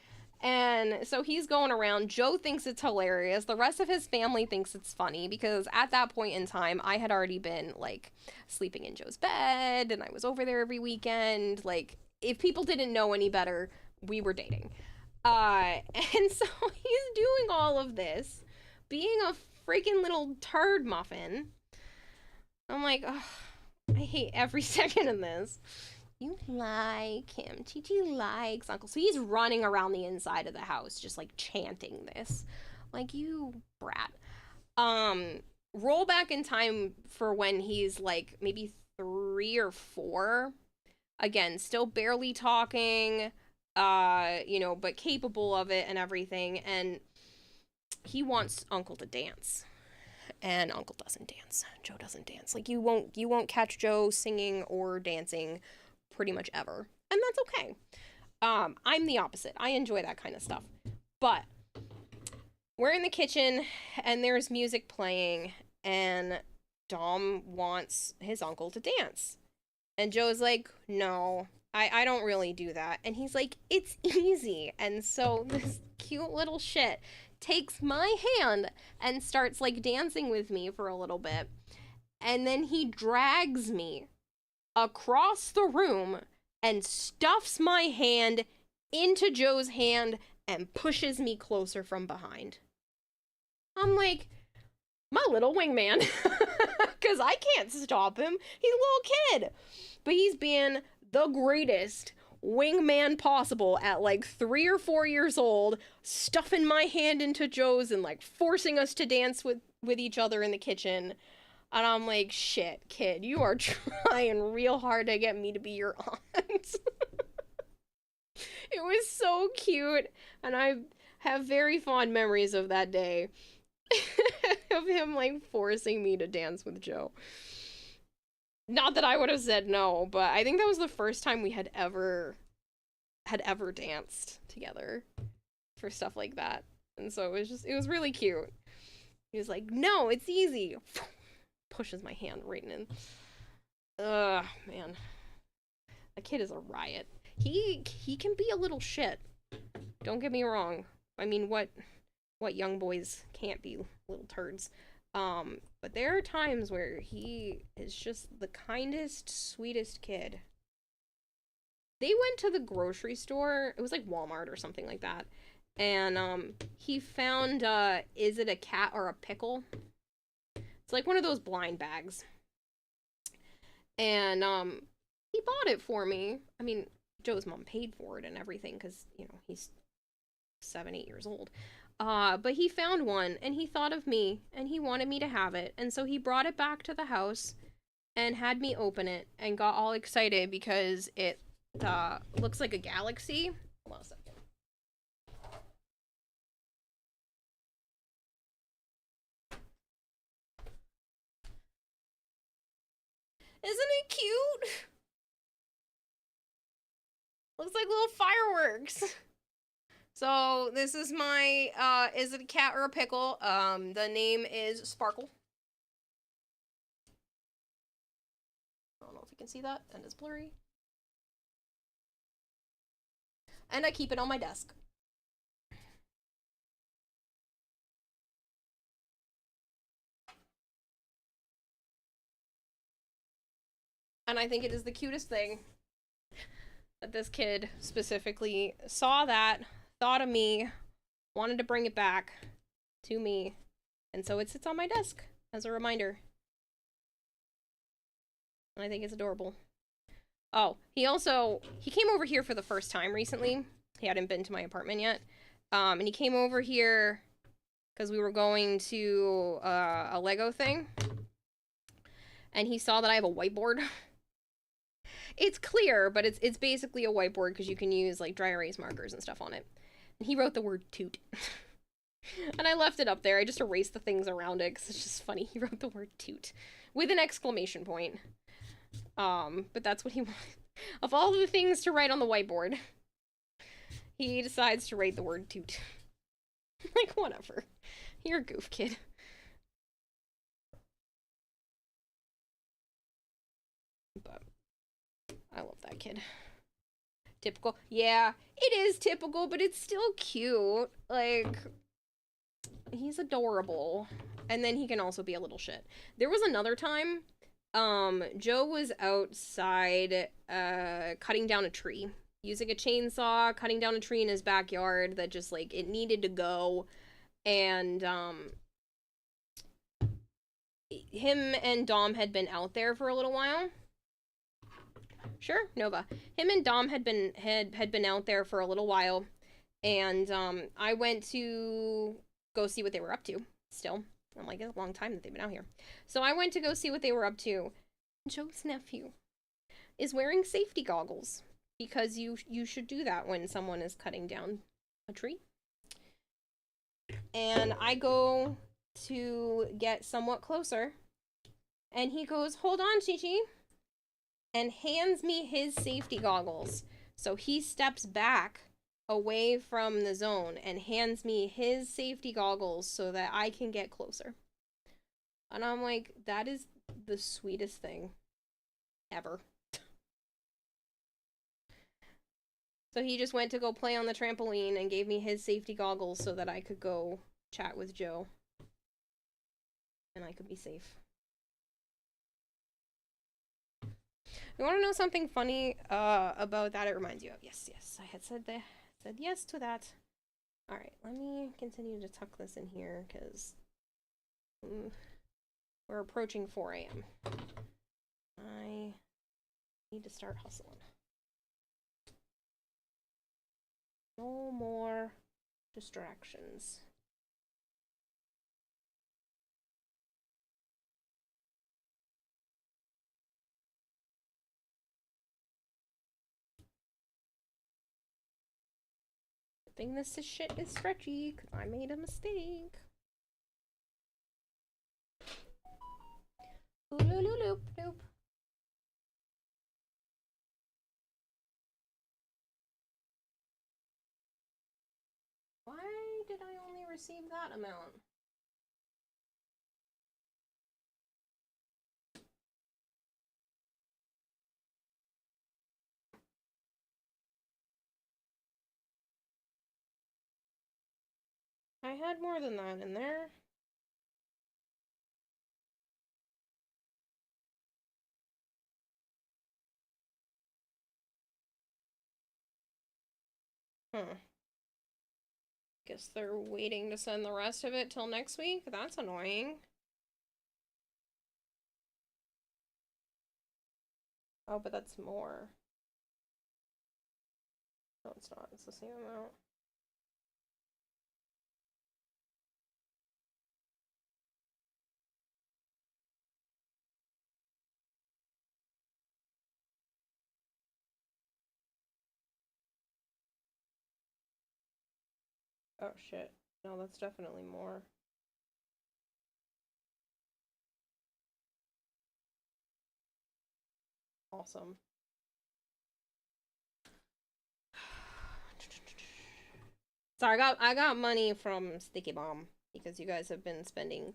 And so he's going around. Joe thinks it's hilarious. The rest of his family thinks it's funny because at that point in time, I had already been, like, sleeping in Joe's bed, and I was over there every weekend. Like, if people didn't know any better, we were dating. And so he's doing all of this, being a freaking little turd muffin. I'm like, oh, I hate every second of this. You like him. Chi-Chi likes Uncle. So he's running around the inside of the house, just like chanting this. Like, you brat. Roll back in time for when he's like maybe 3 or 4. Again, still barely talking, but capable of it and everything. And he wants Uncle to dance. And Uncle doesn't dance. Joe doesn't dance. Like, you won't catch Joe singing or dancing pretty much ever. And that's okay. I'm the opposite. I enjoy that kind of stuff. But we're in the kitchen and there's music playing and Dom wants his uncle to dance. And Joe's like, no, I don't really do that. And he's like, it's easy. And so this cute little shit takes my hand and starts like dancing with me for a little bit. And then he drags me across the room and stuffs my hand into Joe's hand and pushes me closer from behind. I'm like, my little wingman, because I can't stop him. He's a little kid. But he's being the greatest wingman possible at like 3 or 4 years old, stuffing my hand into Joe's and like forcing us to dance with each other in the kitchen. And I'm like, shit, kid, you are trying real hard to get me to be your aunt. It was so cute, and I have very fond memories of that day. Of him, like, forcing me to dance with Joe. Not that I would have said no, but I think that was the first time we had ever danced together for stuff like that. And so it was really cute. He was like, no, it's easy. Pushes my hand right in. Ugh, man. That kid is a riot. He can be a little shit. Don't get me wrong. I mean, what young boys can't be little turds. But there are times where he is just the kindest, sweetest kid. They went to the grocery store. It was like Walmart or something like that. And he found is it a cat or a pickle? It's like one of those blind bags. And he bought it for me. I mean, Joe's mom paid for it and everything because, he's 7, 8 years old. But he found one and he thought of me and he wanted me to have it. And so he brought it back to the house and had me open it and got all excited because it looks like a galaxy. Hold on a second. Isn't it cute? Looks like little fireworks. So this is my, is it a cat or a pickle? The name is Sparkle. I don't know if you can see that, and it's blurry. And I keep it on my desk. And I think it is the cutest thing. But this kid specifically saw that, thought of me, wanted to bring it back to me, and so it sits on my desk as a reminder. And I think it's adorable. Oh, he came over here for the first time recently. He hadn't been to my apartment yet. And he came over here because we were going to a Lego thing. And he saw that I have a whiteboard. It's clear, but it's basically a whiteboard because you can use like dry erase markers and stuff on it. And he wrote the word toot. And I left it up there. I just erased the things around it because it's just funny. He wrote the word toot with an exclamation point. But that's what he wanted. Of all the things to write on the whiteboard, he decides to write the word toot. Like, whatever. You're a goof, kid. But I love that kid. Typical. Yeah, it is typical, but it's still cute. Like, he's adorable. And then he can also be a little shit. There was another time, Joe was outside, cutting down a tree. Using a chainsaw, cutting down a tree in his backyard that just, like, it needed to go. And, him and Dom had been out there for a little while. Sure, Nova. Him and Dom had been out there for a little while. And, I went to go see what they were up to, still. I'm like, it's a long time that they've been out here. So I went to go see what they were up to. Joe's nephew is wearing safety goggles. Because you should do that when someone is cutting down a tree. And I go to get somewhat closer. And he goes, hold on, Chi-Chi. And hands me his safety goggles. So he steps back away from the zone and hands me his safety goggles so that I can get closer. And I'm like, that is the sweetest thing ever. So he just went to go play on the trampoline and gave me his safety goggles so that I could go chat with Joe. And I could be safe. You want to know something funny about that? It reminds you of. Yes, I had said yes to that. Alright, let me continue to tuck this in here because we're approaching 4 a.m. I need to start hustling. No more distractions. Good thing this shit is stretchy, because I made a mistake. Loop. Why did I only receive that amount? I had more than that in there. Guess they're waiting to send the rest of it till next week? That's annoying. Oh, but that's more. No, it's not. It's the same amount. Oh shit. No, that's definitely more. Awesome. So I got money from Sticky Bomb because you guys have been spending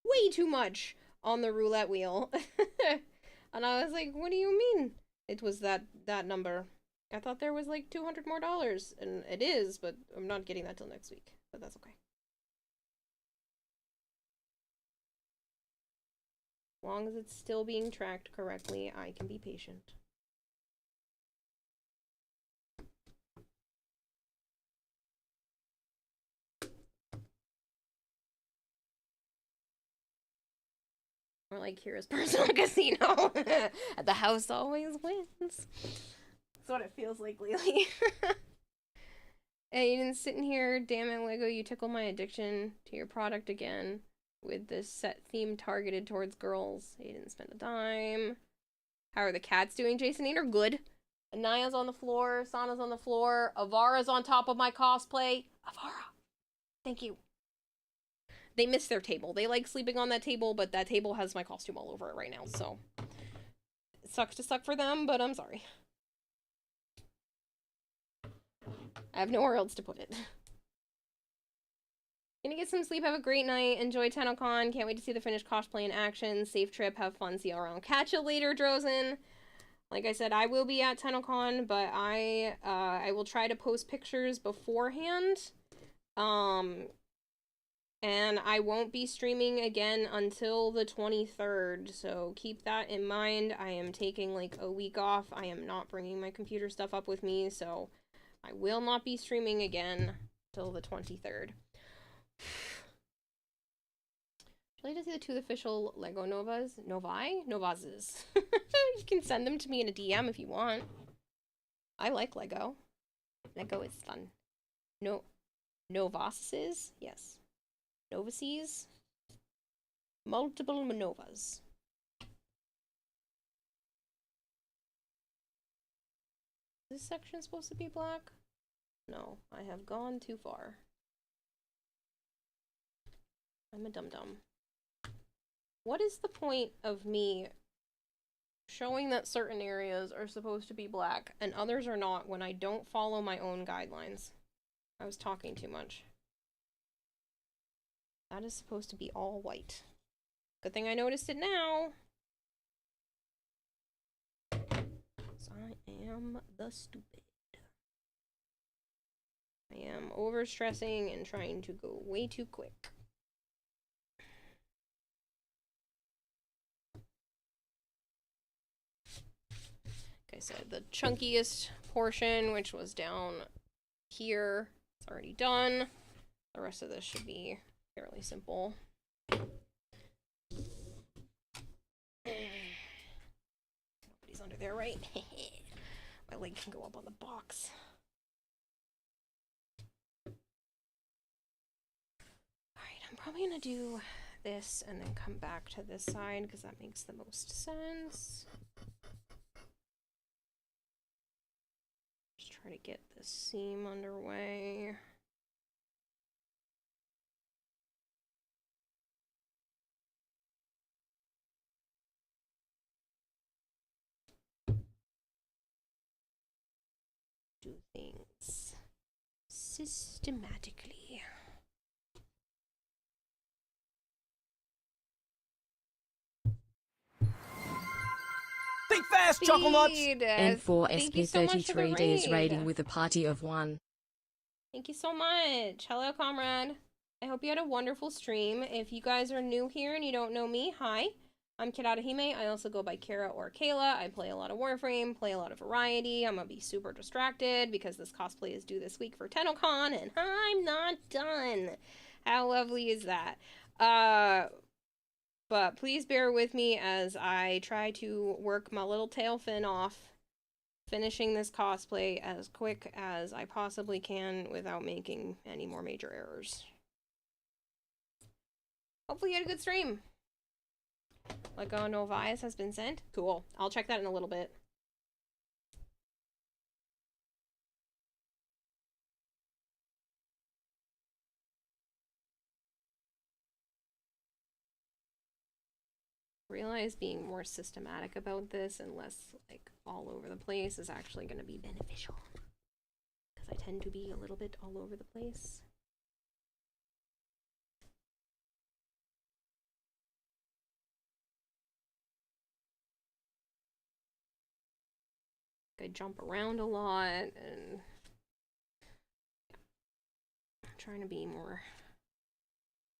way too much on the roulette wheel. And I was like, what do you mean? It was that number. I thought there was like $200 more, and it is, but I'm not getting that till next week. But that's okay. As long as it's still being tracked correctly, I can be patient. Or like Kira's personal casino. The house always wins. That's what it feels like lately. Hey, Aiden's sitting here. Damn it, Lego, you tickle my addiction to your product again. With this set theme targeted towards girls. Aiden spent a dime. How are the cats doing, Jason Eater? Good. Anaya's on the floor. Sana's on the floor. Avara's on top of my cosplay. Avara. Thank you. They miss their table. They like sleeping on that table, but that table has my costume all over it right now, so... It sucks to suck for them, but I'm sorry. I have nowhere else to put it. Gonna get some sleep, have a great night, enjoy Tennocon, can't wait to see the finished cosplay in action, safe trip, have fun, see you around. Catch you later, Drozen! Like I said, I will be at Tennocon, but I will try to post pictures beforehand. And I won't be streaming again until the 23rd, so keep that in mind. I am taking like a week off. I am not bringing my computer stuff up with me, so I will not be streaming again till the 23rd. Would you like to see the 2 official Lego Novas? Novazes. You can send them to me in a DM if you want. I like Lego. Lego is fun. Novases? Yes. Novases? Multiple Novas. Is this section supposed to be black? No, I have gone too far. I'm a dum-dum. What is the point of me showing that certain areas are supposed to be black and others are not when I don't follow my own guidelines? I was talking too much. That is supposed to be all white. Good thing I noticed it now. So I am the stupid. I am overstressing and trying to go way too quick. Like I said, the chunkiest portion, which was down here, it's already done. The rest of this should be fairly simple. Nobody's under there, right? My leg can go up on the box. Alright, I'm probably gonna do this and then come back to this side because that makes the most sense. Just try to get this seam underway. Do things systematically. Think fast, Chuckle Nuts! And for Thank you so much for the SP33 days raid. raiding with a party of 1. Thank you so much. Hello, comrade. I hope you had a wonderful stream. If you guys are new here and you don't know me, hi. I'm Kiratahime. I also go by Kara or Kayla. I play a lot of Warframe, play a lot of Variety. I'm gonna be super distracted because this cosplay is due this week for Tennocon, and I'm not done. How lovely is that? But please bear with me as I try to work my little tail fin off, finishing this cosplay as quick as I possibly can without making any more major errors. Hopefully you had a good stream. Lego Novias has been sent. Cool. I'll check that in a little bit. Realize being more systematic about this and less like all over the place is actually going to be beneficial. Because I tend to be a little bit all over the place. I jump around a lot and I'm trying to be more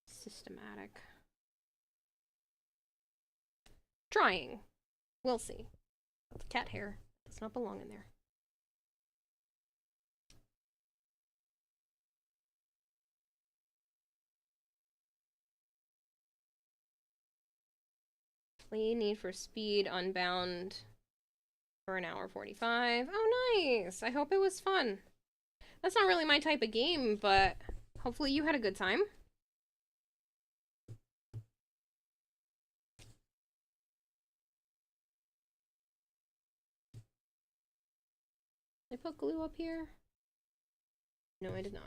systematic. Trying. We'll see. The cat hair does not belong in there. Play Need for Speed Unbound for an hour 45. Oh, nice. I hope it was fun. That's not really my type of game, but hopefully you had a good time. Did I put glue up here? No, I did not.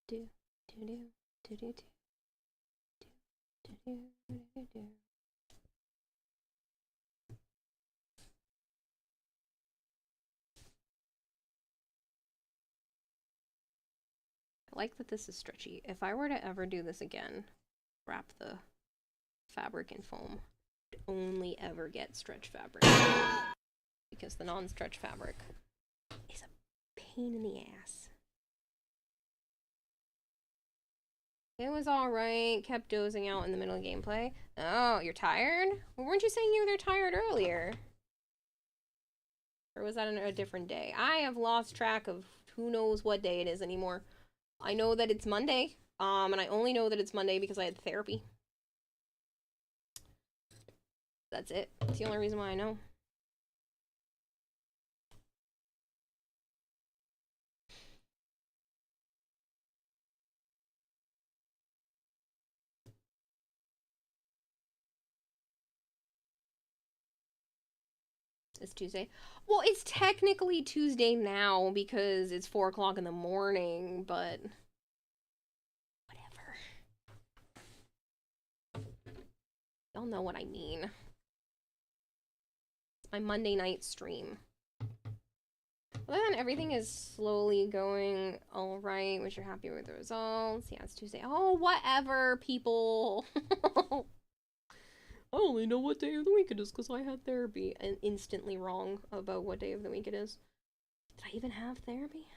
Do do do do do do do do do do. I like that this is stretchy. If I were to ever do this again, wrap the fabric in foam, I'd only ever get stretch fabric. Because the non-stretch fabric is a pain in the ass. It was alright, kept dozing out in the middle of gameplay. Oh, you're tired? Well, weren't you saying you were tired earlier? Or was that a different day? I have lost track of who knows what day it is anymore. I know that it's Monday, and I only know that it's Monday because I had therapy. That's it. It's the only reason why I know. It's Tuesday. Well, it's technically Tuesday now because it's 4 o'clock in the morning, but whatever. Y'all know what I mean. It's my Monday night stream. Well, then everything is slowly going all right, which you're happy with the results. Yeah, it's Tuesday. Oh, whatever, people. I only know what day of the week it is because I had therapy. And instantly wrong about what day of the week it is. Did I even have therapy?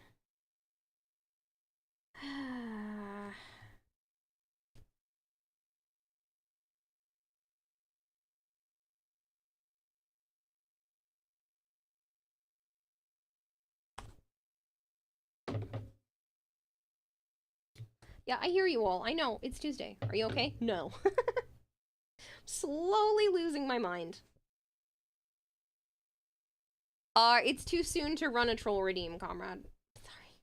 Yeah, I hear you all. I know. It's Tuesday. Are you okay? No. Slowly losing my mind. It's too soon to run a troll redeem, comrade. Sorry.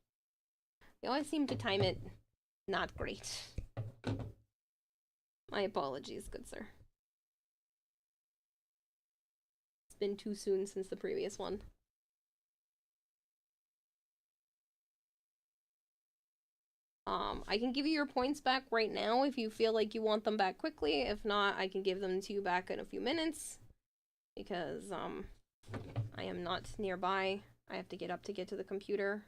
You always seem to time it not great. My apologies, good sir. It's been too soon since the previous one. I can give you your points back right now if you feel like you want them back quickly. If not, I can give them to you back in a few minutes. Because, I am not nearby. I have to get up to get to the computer.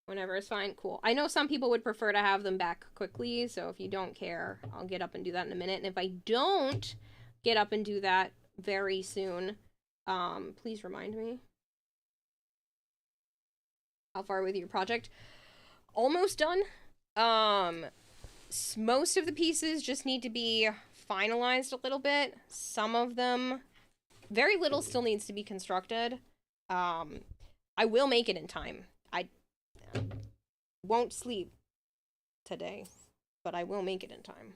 Whenever is fine. Cool. I know some people would prefer to have them back quickly, so if you don't care, I'll get up and do that in a minute. And if I don't get up and do that very soon, please remind me. How far with your project? Almost done. Most of the pieces just need to be finalized a little bit. Some of them, very little still needs to be constructed. I will make it in time. I won't sleep today, but I will make it in time.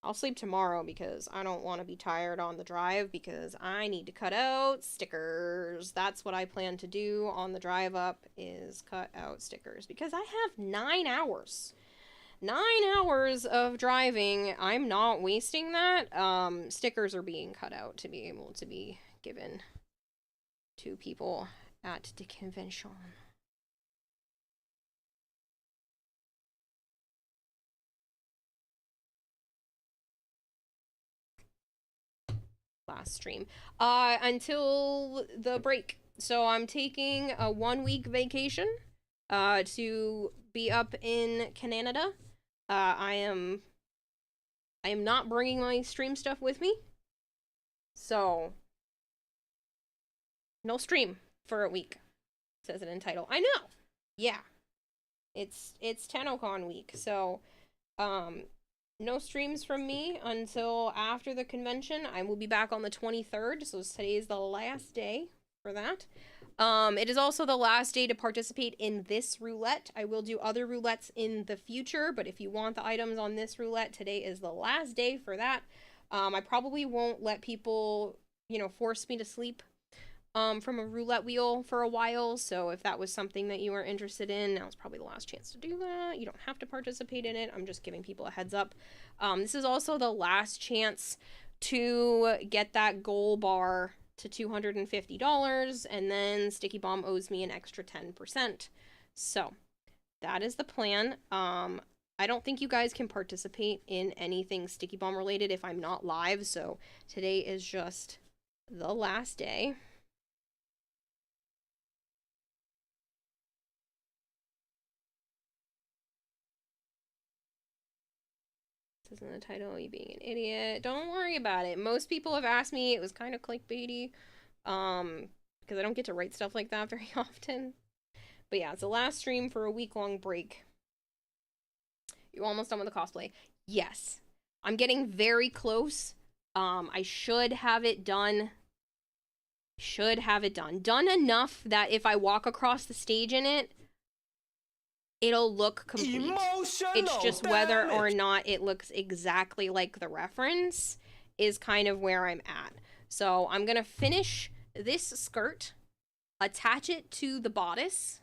I'll sleep tomorrow because I don't want to be tired on the drive because I need to cut out stickers. That's what I plan to do on the drive up is cut out stickers because I have 9 hours. 9 hours of driving. I'm not wasting that. Stickers are being cut out to be able to be given to people at the convention. Last stream. Until the break. So I'm taking a 1 week vacation. to be up in Canada. I am not bringing my stream stuff with me, so no stream for a week, says it in title. I know, yeah, it's Tennocon week, so no streams from me until after the convention. I will be back on the 23rd, so today is the last day for that. It is also the last day to participate in this roulette. I will do other roulettes in the future, but if you want the items on this roulette, today is the last day for that. I probably won't let people, you know, force me to sleep from a roulette wheel for a while, so if that was something that you are interested in, now's probably the last chance to do that. You don't have to participate in it. I'm just giving people a heads up. This is also the last chance to get that goal bar to $250, and then Sticky Bomb owes me an extra 10%. So that is the plan. I don't think you guys can participate in anything Sticky Bomb related if I'm not live, so today is just the last day. This isn't the title, you being an idiot. Don't worry about it. Most people have asked me, it was kind of clickbaity, because I don't get to write stuff like that very often. But yeah, it's the last stream for a week-long break. You're almost done with the cosplay. Yes. I'm getting very close. I should have it done. Done enough that if I walk across the stage in it, it'll look complete. It's just whether or not it looks exactly like the reference is kind of where I'm at. So I'm gonna finish this skirt, attach it to the bodice.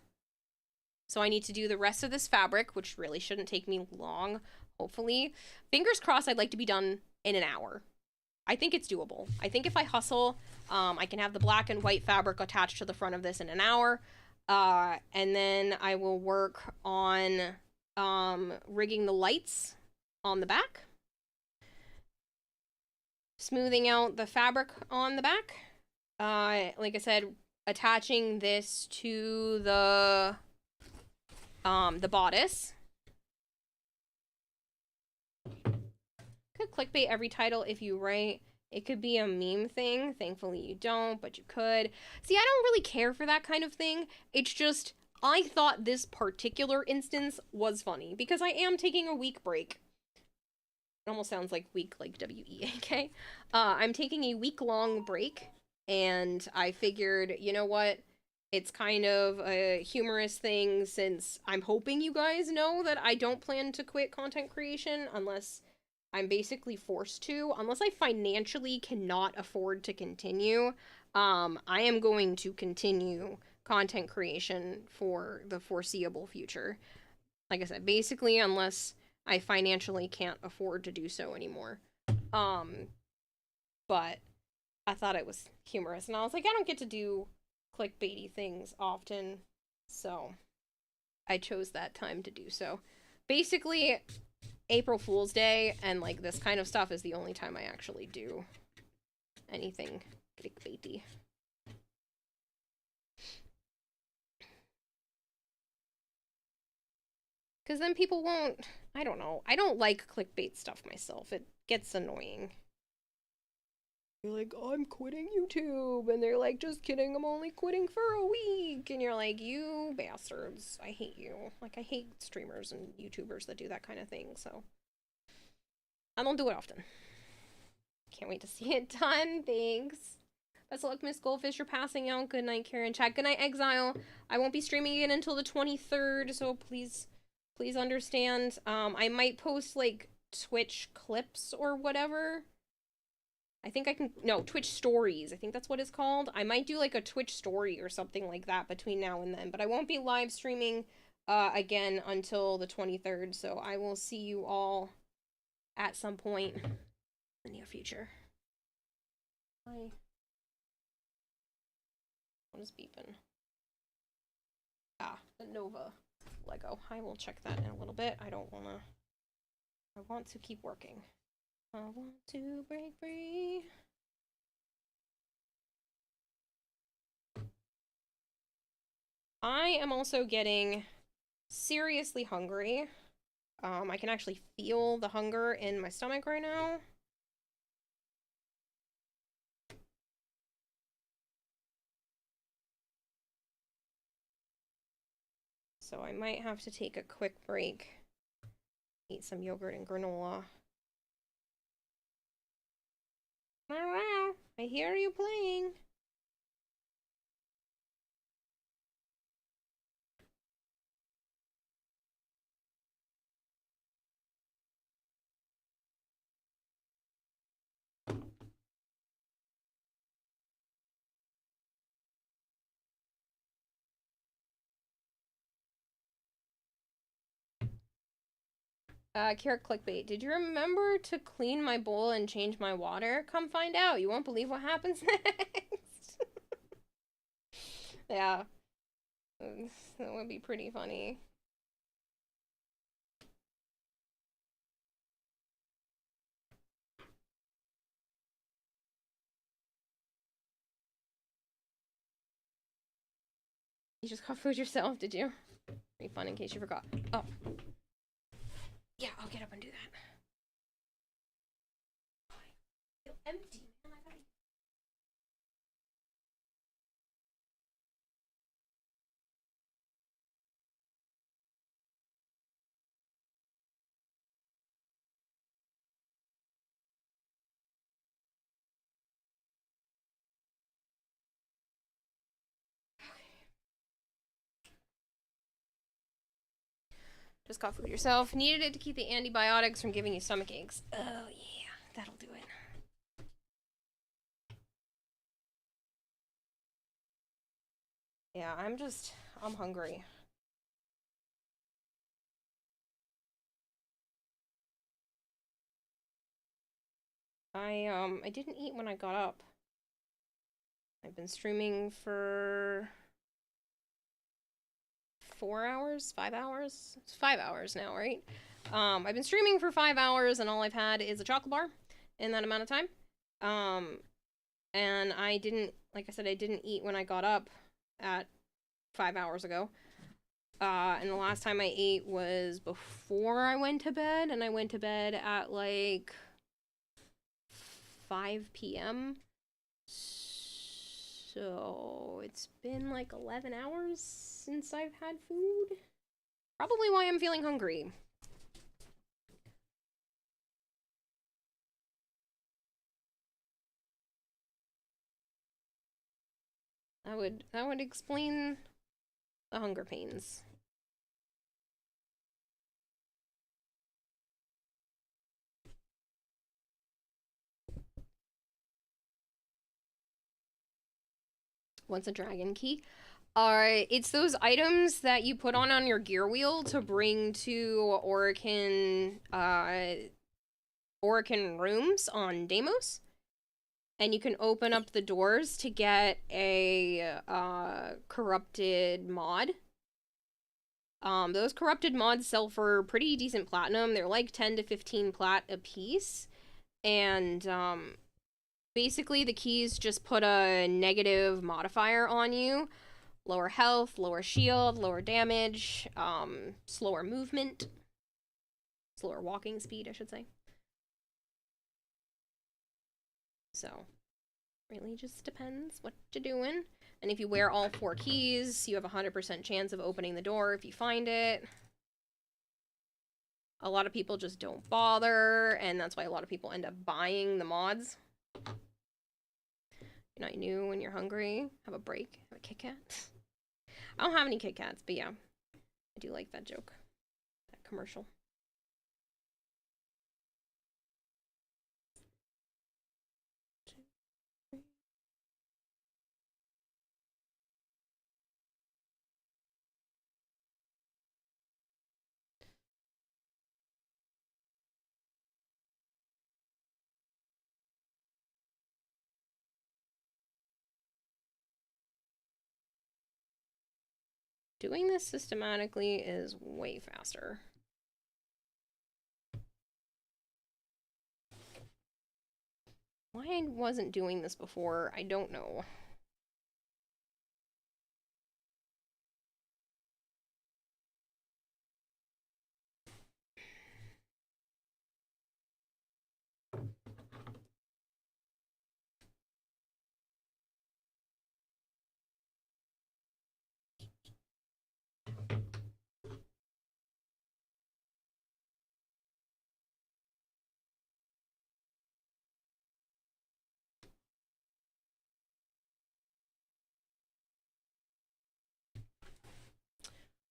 So I need to do the rest of this fabric, which really shouldn't take me long, hopefully. Fingers crossed, I'd like to be done in an hour. I think it's doable. I think if I hustle, I can have the black and white fabric attached to the front of this in an hour. And then I will work on rigging the lights on the back. Smoothing out the fabric on the back. Like I said, attaching this to the bodice. Could clickbait every title if you write. It could be a meme thing. Thankfully you don't, but you could. See, I don't really care for that kind of thing. It's just, I thought this particular instance was funny because I am taking a week break. It almost sounds like week, like W-E-A-K. I'm taking a week-long break, and I figured, you know what? It's kind of a humorous thing since I'm hoping you guys know that I don't plan to quit content creation unless I'm basically forced to. Unless I financially cannot afford to continue, I am going to continue content creation for the foreseeable future. Like I said, basically unless I financially can't afford to do so anymore. But I thought it was humorous, and I was like, I don't get to do clickbaity things often, so I chose that time to do so. Basically, April Fool's Day and like this kind of stuff is the only time I actually do anything clickbaity. Because then people won't, I don't know. I don't like clickbait stuff myself. It gets annoying. You're like, oh, I'm quitting YouTube. And they're like, just kidding, I'm only quitting for a week. And you're like, you bastards. I hate you. Like, I hate streamers and YouTubers that do that kind of thing, so. I don't do it often. Can't wait to see it done. Thanks. Best of luck, Miss Goldfish. You're passing out. Good night, Karen. Chat. Good night, Exile. I won't be streaming again until the 23rd, so please understand. I might post, like, Twitch clips or whatever. I think I can, no, Twitch stories. I think that's what it's called. I might do like a Twitch story or something like that between now and then, but I won't be live streaming again until the 23rd, so I will see you all at some point in the near future. Hi. What is beeping? Ah, the Nova Lego. I will check that in a little bit. I want to keep working. I want to break free. I am also getting seriously hungry. I can actually feel the hunger in my stomach right now. So I might have to take a quick break. Eat some yogurt and granola. I hear you playing. Carrot clickbait. Did you remember to clean my bowl and change my water? Come find out. You won't believe what happens next. Yeah. That would be pretty funny. You just got food yourself, did you? Pretty fun in case you forgot. Oh. Yeah, I'll get up and do that. I feel empty, man. I gotta... Just got food yourself. Needed it to keep the antibiotics from giving you stomach aches. Oh, yeah. That'll do it. Yeah, I'm hungry. I didn't eat when I got up. I've been streaming for 4 hours, 5 hours. It's 5 hours now, right? I've been streaming for 5 hours and all I've had is a chocolate bar in that amount of time. And I didn't, like I said, I didn't eat when I got up at 5 hours ago. And the last time I ate was before I went to bed, and I went to bed at like 5 p.m. So it's been like 11 hours since I've had food. Probably why I'm feeling hungry. That would explain the hunger pains. What's a dragon key? It's those items that you put on your gear wheel to bring to Orokin rooms on Deimos. And you can open up the doors to get a corrupted mod. Those corrupted mods sell for pretty decent platinum. They're like 10 to 15 plat a piece. And basically the keys just put a negative modifier on you. Lower health, lower shield, lower damage, slower movement. Slower walking speed, I should say. So, really just depends what you're doing. And if you wear all 4 keys, you have a 100% chance of opening the door if you find it. A lot of people just don't bother, and that's why a lot of people end up buying the mods. You're not new when you're hungry. Have a break. Have a Kit Kat. I don't have any Kit Kats, but yeah. I do like that joke. That commercial. Doing this systematically is way faster. Why I wasn't doing this before, I don't know.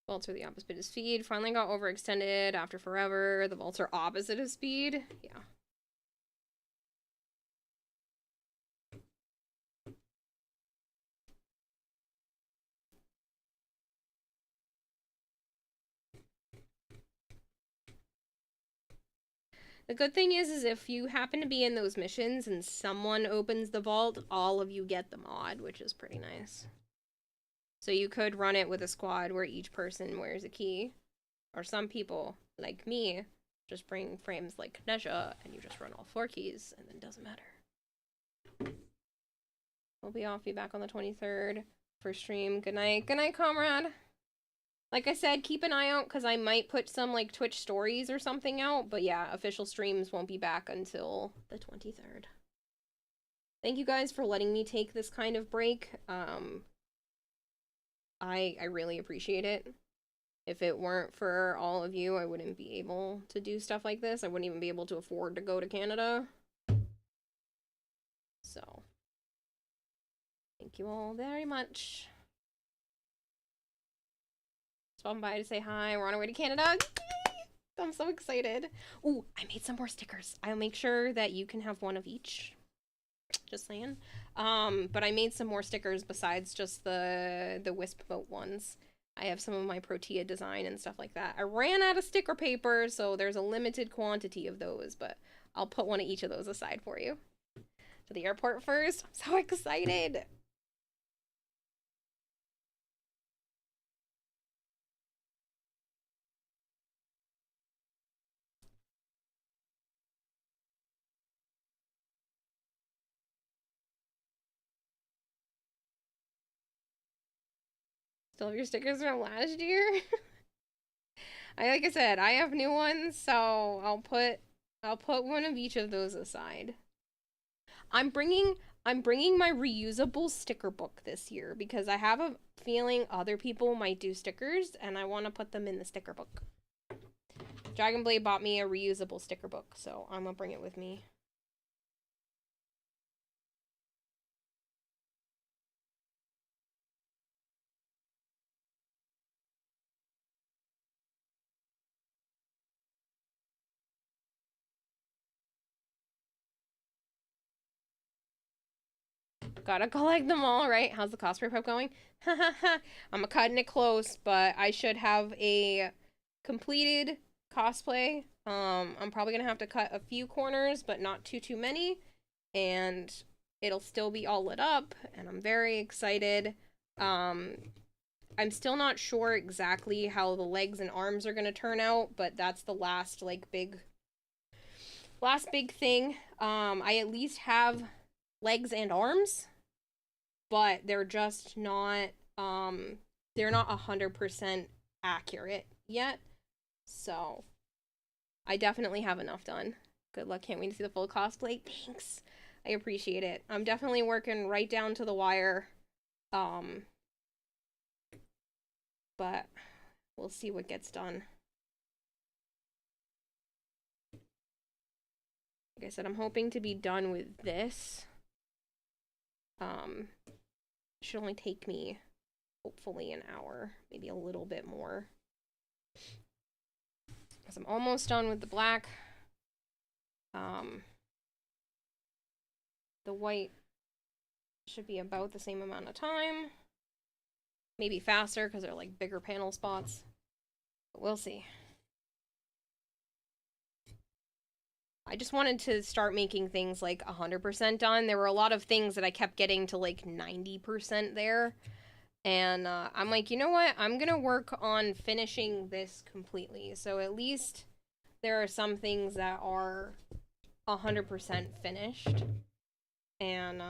Vaults are the opposite of speed. Finally got overextended after forever. The vaults are opposite of speed. Yeah. The good thing is if you happen to be in those missions and someone opens the vault, all of you get the mod, which is pretty nice. So you could run it with a squad where each person wears a key. Or some people, like me, just bring frames like Knesha, and you just run all 4 keys, and then it doesn't matter. We'll be back on the 23rd for stream. Good night. Good night, comrade. Like I said, keep an eye out, because I might put some, like, Twitch stories or something out. But yeah, official streams won't be back until the 23rd. Thank you guys for letting me take this kind of break. I really appreciate it. If it weren't for all of you, I wouldn't be able to do stuff like this. I wouldn't even be able to afford to go to Canada. So, thank you all very much. Stopping by to say hi. We're on our way to Canada. Yay! I'm so excited. Ooh, I made some more stickers. I'll make sure that you can have one of each. Just saying. But I made some more stickers besides just the Wisp Boat ones. I have some of my Protea design and stuff like that. I ran out of sticker paper, so there's a limited quantity of those, but I'll put one of each of those aside for you. To the airport first. I'm so excited. Still have your stickers from last year? Like I said, I have new ones, so I'll put one of each of those aside. I'm bringing my reusable sticker book this year because I have a feeling other people might do stickers and I want to put them in the sticker book. Dragonblade bought me a reusable sticker book, so I'm gonna bring it with me. Gotta collect them all, right? How's the cosplay prep going? I'm cutting it close, but I should have a completed cosplay. I'm probably gonna have to cut a few corners, but not too many. And it'll still be all lit up, and I'm very excited. I'm still not sure exactly how the legs and arms are gonna turn out, but that's the last, like, big thing. I at least have legs and arms, but they're just not, they're not 100% accurate yet, so I definitely have enough done. Good luck, can't wait to see the full cosplay. Thanks, I appreciate it. I'm definitely working right down to the wire, but we'll see what gets done. Like I said, I'm hoping to be done with this. Should only take me, hopefully, an hour, maybe a little bit more. Because I'm almost done with the black. The white should be about the same amount of time. Maybe faster, because they're like bigger panel spots. But we'll see. I just wanted to start making things like 100% done. There were a lot of things that I kept getting to like 90% there. And I'm like, you know what? I'm going to work on finishing this completely. So at least there are some things that are 100% finished. And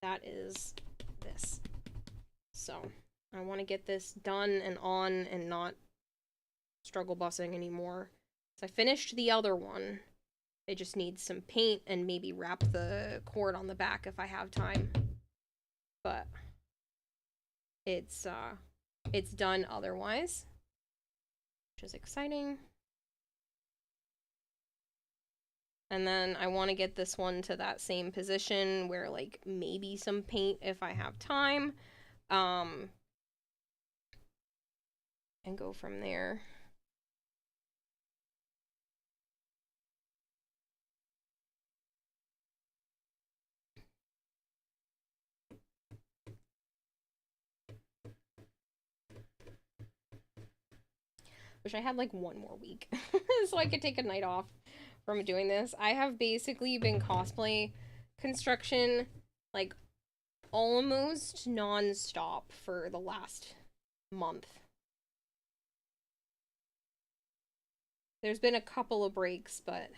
that is this. So I want to get this done and on and not struggle bussing anymore. I finished the other one. It just needs some paint and maybe wrap the cord on the back if I have time. But it's done otherwise, which is exciting. And then I want to get this one to that same position where, like, maybe some paint if I have time. and go from there. Wish I had like one more week so I could take a night off from doing this. I have basically been cosplay construction like almost non-stop for the last month. There's been a couple of breaks, but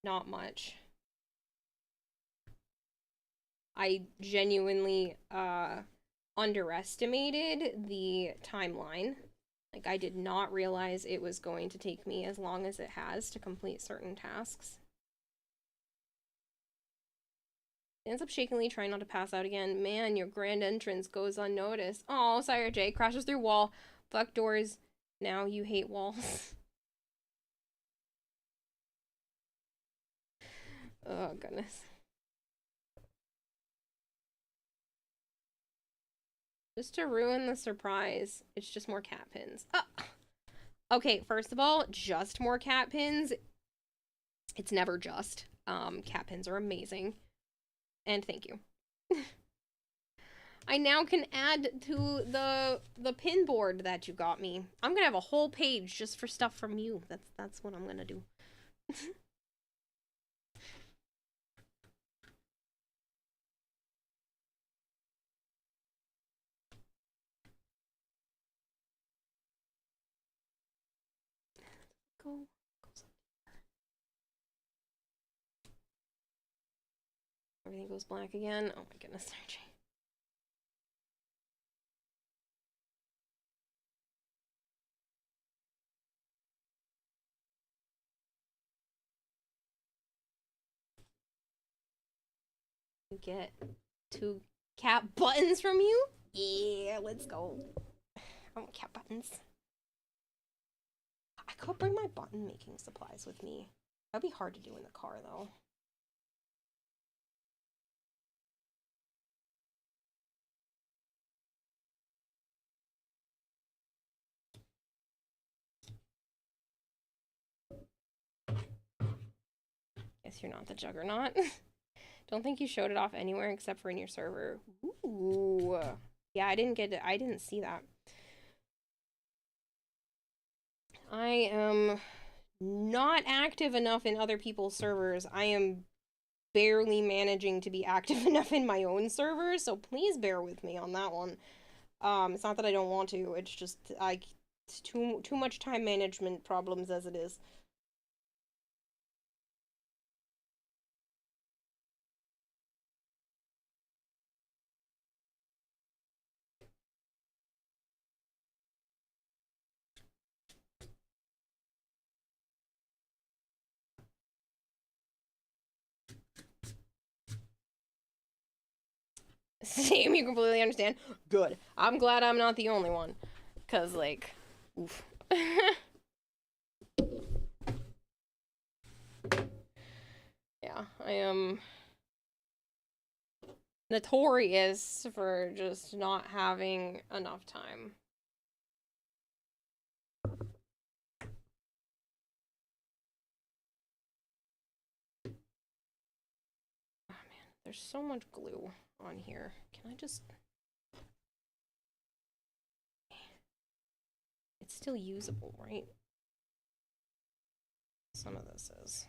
not much. I genuinely underestimated the timeline. Like, I did not realize it was going to take me as long as it has to complete certain tasks. Ends up shakingly trying not to pass out again. Man, your grand entrance goes unnoticed. Oh, Sire J crashes through wall. Fuck doors. Now you hate walls. Oh, goodness. Just to ruin the surprise, it's just more cat pins. Okay, first of all, just more cat pins. It's never just. Cat pins are amazing. And thank you. I now can add to the pin board that you got me. I'm gonna have a whole page just for stuff from you. That's what I'm gonna do. Go. Everything goes black again. Oh my goodness, Sergey. You get 2 cat buttons from you? Yeah, let's go. I want cat buttons. I could bring my button making supplies with me. That'd be hard to do in the car though. Guess you're not the Juggernaut. Don't think you showed it off anywhere except for in your server. Ooh. Yeah, I didn't see that. I am not active enough in other people's servers. I am barely managing to be active enough in my own server, so please bear with me on that one. It's not that I don't want to, it's just it's too much time management problems as it is. Same, you completely understand. Good. I'm glad I'm not the only one. Cause like, oof. Yeah, I am notorious for just not having enough time. Oh man, there's so much glue on here. Can I just... It's still usable, right? Some of this is.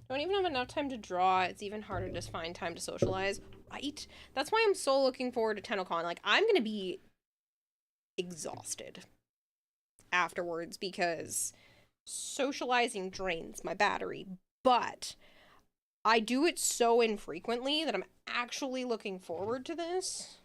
Don't even have enough time to draw. It's even harder to find time to socialize, right? That's why I'm so looking forward to Tennocon. Like, I'm gonna be exhausted afterwards because socializing drains my battery, but I do it so infrequently that I'm actually looking forward to this.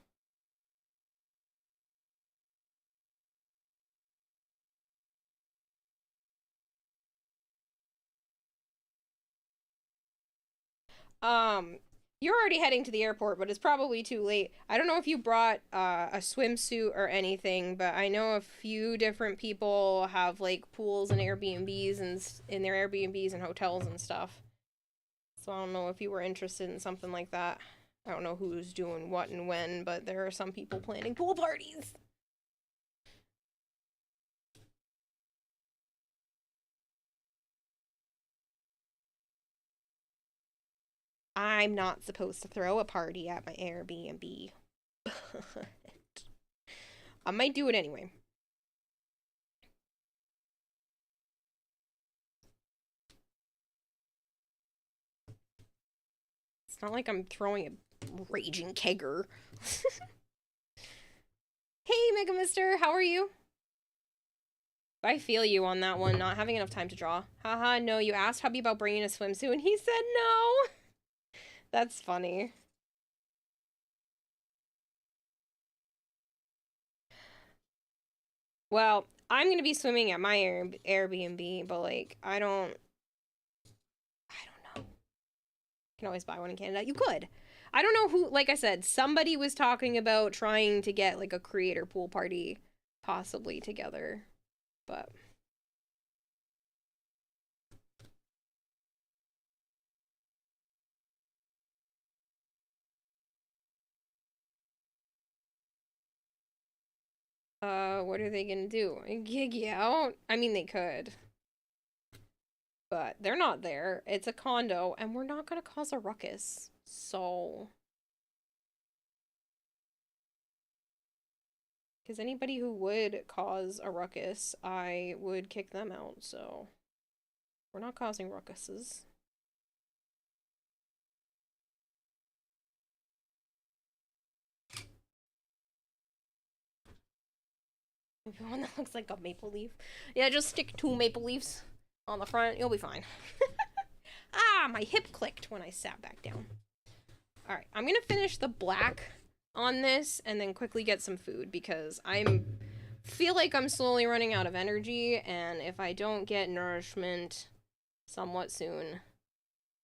You're already heading to the airport, but it's probably too late. I don't know if you brought a swimsuit or anything, but I know a few different people have like pools and Airbnbs and in their Airbnbs and hotels and stuff. So I don't know if you were interested in something like that. I don't know who's doing what and when, but there are some people planning pool parties. I'm not supposed to throw a party at my Airbnb. I might do it anyway. It's not like I'm throwing a raging kegger. Hey, Mega Mister, how are you? I feel you on that one, not having enough time to draw. Haha, no, you asked hubby about bringing a swimsuit and he said no. That's funny. Well, I'm gonna be swimming at my Airbnb, but like, I don't know. You can always buy one in Canada. You could. I don't know who, like I said, somebody was talking about trying to get like a creator pool party possibly together, but what are they gonna do? Gig you out? I mean, they could. But they're not there. It's a condo, and we're not gonna cause a ruckus. So... Because anybody who would cause a ruckus, I would kick them out, so... We're not causing ruckuses. Maybe one that looks like a maple leaf. Yeah, just stick 2 maple leaves on the front. You'll be fine. Ah, my hip clicked when I sat back down. Alright, I'm gonna finish the black on this and then quickly get some food because feel like I'm slowly running out of energy, and if I don't get nourishment somewhat soon,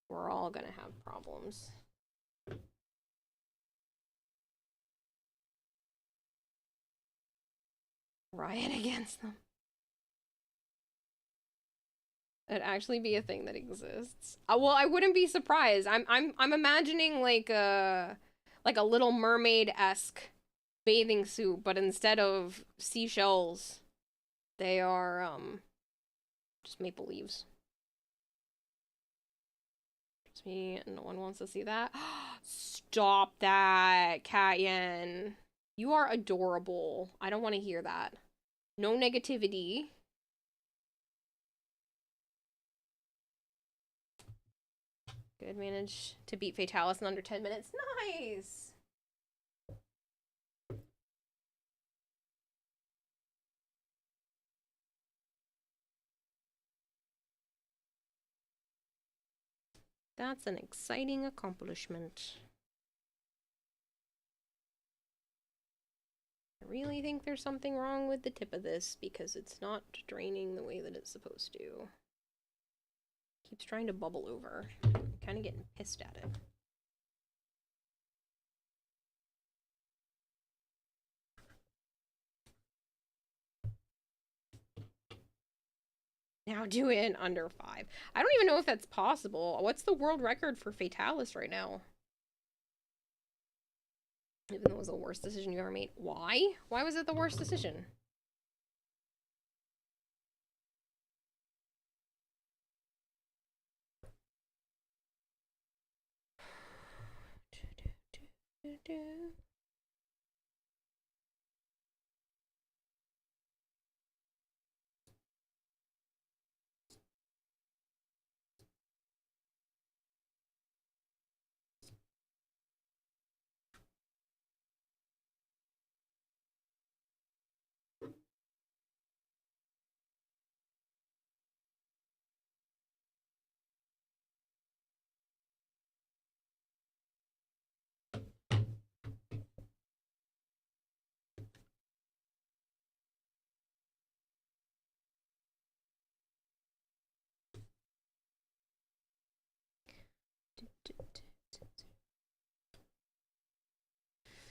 we're all gonna have problems. Riot against them. It'd actually be a thing that exists. Well, I wouldn't be surprised. I'm imagining like a Little Mermaid-esque bathing suit, but instead of seashells, they are just maple leaves. Just me, no one wants to see that. Stop that, Katyan. You are adorable. I don't want to hear that. No negativity. Good, managed to beat Fatalis in under 10 minutes. Nice! That's an exciting accomplishment. I really think there's something wrong with the tip of this because it's not draining the way that it's supposed to. Keeps trying to bubble over. I'm kind of getting pissed at it. Now do it in under 5. I don't even know if that's possible. What's the world record for Fatalis right now? Even though it was the worst decision you ever made. Why? Why was it the worst decision?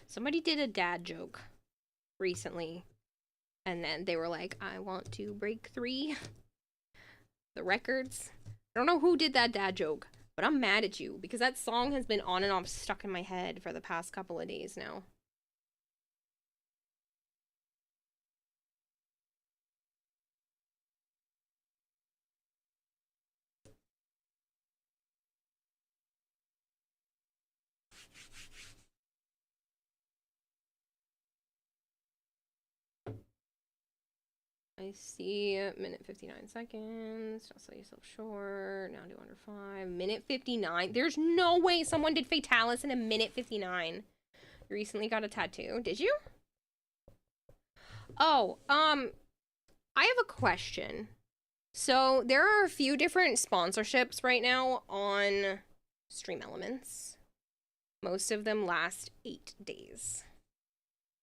Somebody did a dad joke recently, and then they were like, I want to break 3 the records. I don't know who did that dad joke, but I'm mad at you because that song has been on and off stuck in my head for the past couple of days now. I see minute 59 seconds. Don't sell yourself short. Now do under 5. Minute 59. There's no way someone did Fatalis in a minute 59. You recently got a tattoo. Did you? Oh, I have a question. So there are a few different sponsorships right now on Stream Elements. Most of them last 8 days.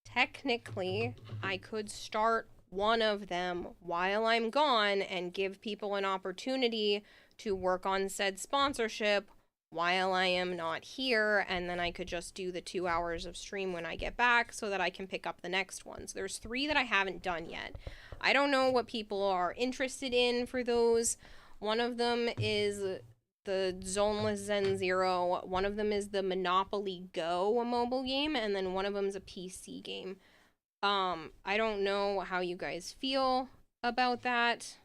Technically, I could start one of them while I'm gone and give people an opportunity to work on said sponsorship while I am not here, and then I could just do the 2 hours of stream when I get back so that I can pick up the next ones. There's 3 that I haven't done yet. I don't know what people are interested in for those. One of them is the Zoneless Zen Zero, one of them is the Monopoly Go, a mobile game, and then one of them is a PC game. I don't know how you guys feel about that.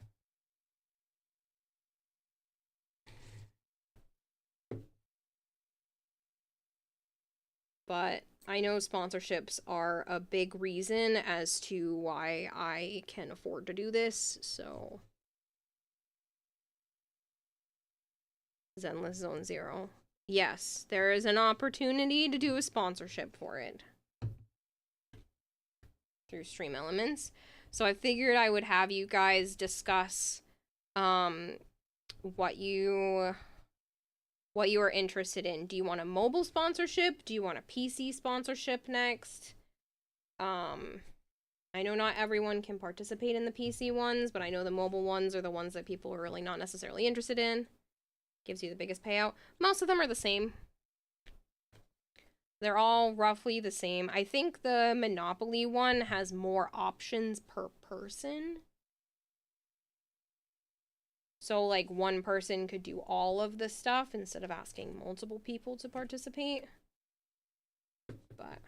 But I know sponsorships are a big reason as to why I can afford to do this, so. Zenless Zone Zero. Yes, there is an opportunity to do a sponsorship for it through Stream Elements. So I figured I would have you guys discuss what you are interested in. Do you want a mobile sponsorship? Do you want a PC sponsorship next? I know not everyone can participate in the PC ones, but I know the mobile ones are the ones that people are really not necessarily interested in. Gives you the biggest payout. Most of them are the same. They're all roughly the same. I think the Monopoly one has more options per person. So, like, one person could do all of the stuff instead of asking multiple people to participate. But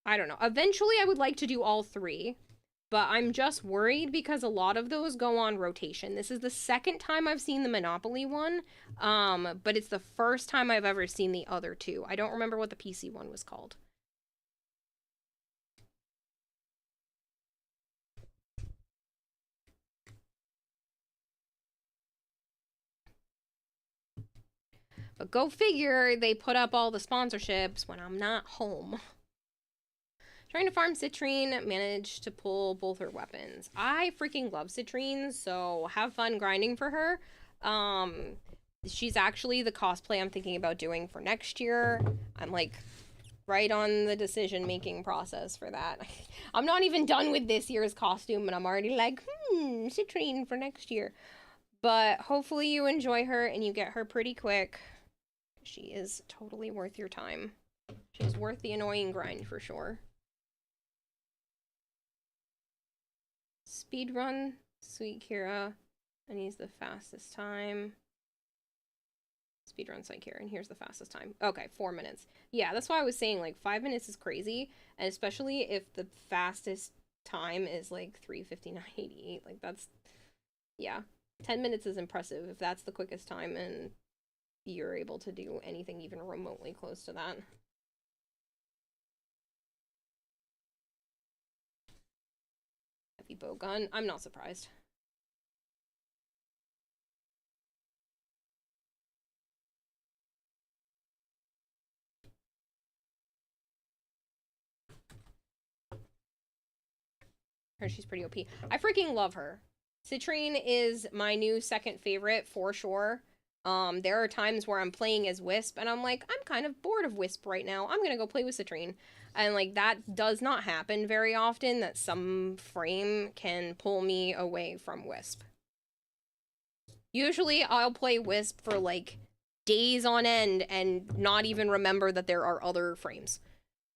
I don't know. Eventually, I would like to do all 3. But I'm just worried because a lot of those go on rotation. This is the second time I've seen the Monopoly one, but it's the first time I've ever seen the other 2. I don't remember what the PC one was called. But go figure, they put up all the sponsorships when I'm not home. Trying to farm Citrine, managed to pull both her weapons. I freaking love Citrine, so have fun grinding for her. She's actually the cosplay I'm thinking about doing for next year. I'm like right on the decision-making process for that. I'm not even done with this year's costume, and I'm already like, Citrine for next year. But hopefully you enjoy her and you get her pretty quick. She is totally worth your time. She's worth the annoying grind for sure. Speedrun, Sweet Kira, and he's the fastest time. Speedrun Sweet Kira, and here's the fastest time. Okay, 4 minutes. Yeah, that's why I was saying, like, 5 minutes is crazy, and especially if the fastest time is, like, 3:59.88. Like, that's, yeah. 10 minutes is impressive if that's the quickest time, and you're able to do anything even remotely close to that. Heavy bow gun. I'm not surprised. She's pretty OP. I freaking love her. Citrine is my new second favorite for sure. There are times where I'm playing as Wisp and I'm like, I'm kind of bored of Wisp right now. I'm gonna go play with Citrine. And like that does not happen very often, that some frame can pull me away from Wisp. Usually I'll play Wisp for like days on end and not even remember that there are other frames.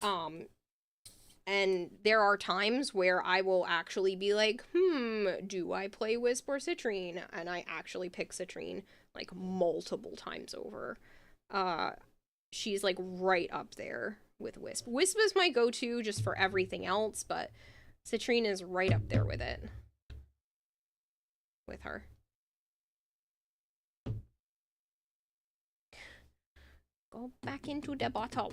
And there are times where I will actually be like, do I play Wisp or Citrine? And I actually pick Citrine like multiple times over. She's like right up there with Wisp. Wisp is my go-to just for everything else, but Citrine is right up there with it. With her. Go back into the bottle.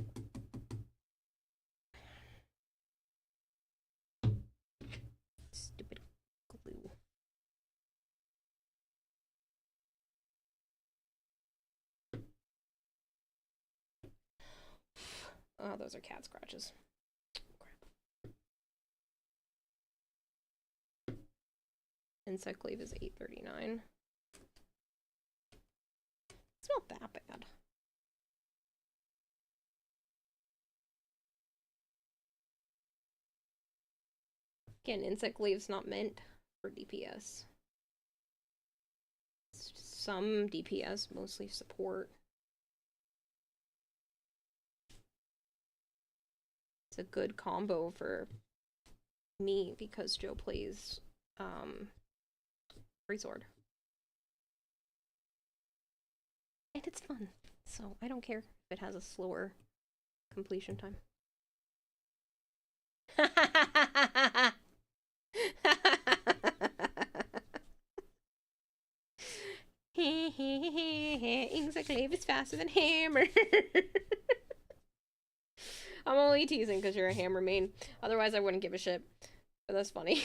Stupid glue. Oh, those are cat scratches. Crap. Encyclave is 839. It's not that bad. Again, Encyclave's not meant for DPS. It's some DPS, mostly support. It's a good combo for me because Joe plays Free Sword. And it's fun, so I don't care if it has a slower completion time. Encyclave is faster than Hammer. I'm only teasing because you're a Hammer main. Otherwise, I wouldn't give a shit. But that's funny.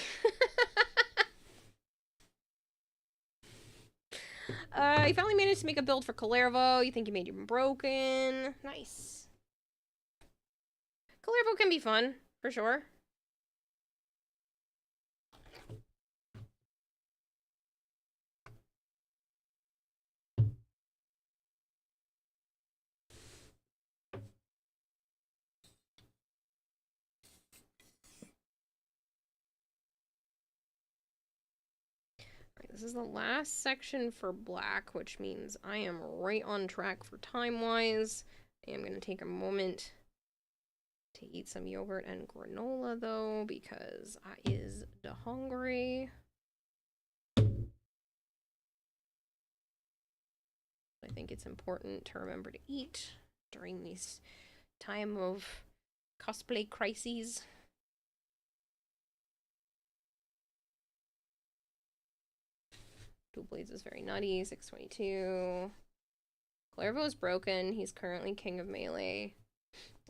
You finally managed to make a build for Calervo. You think you made him broken. Nice. Calervo can be fun, for sure. This is the last section for black, which means I am right on track for time-wise. I am going to take a moment to eat some yogurt and granola, though, because I is da hungry. I think it's important to remember to eat during this time of cosplay crises. Dual Blades is very nutty. 622. Clairvaux is broken. He's currently king of melee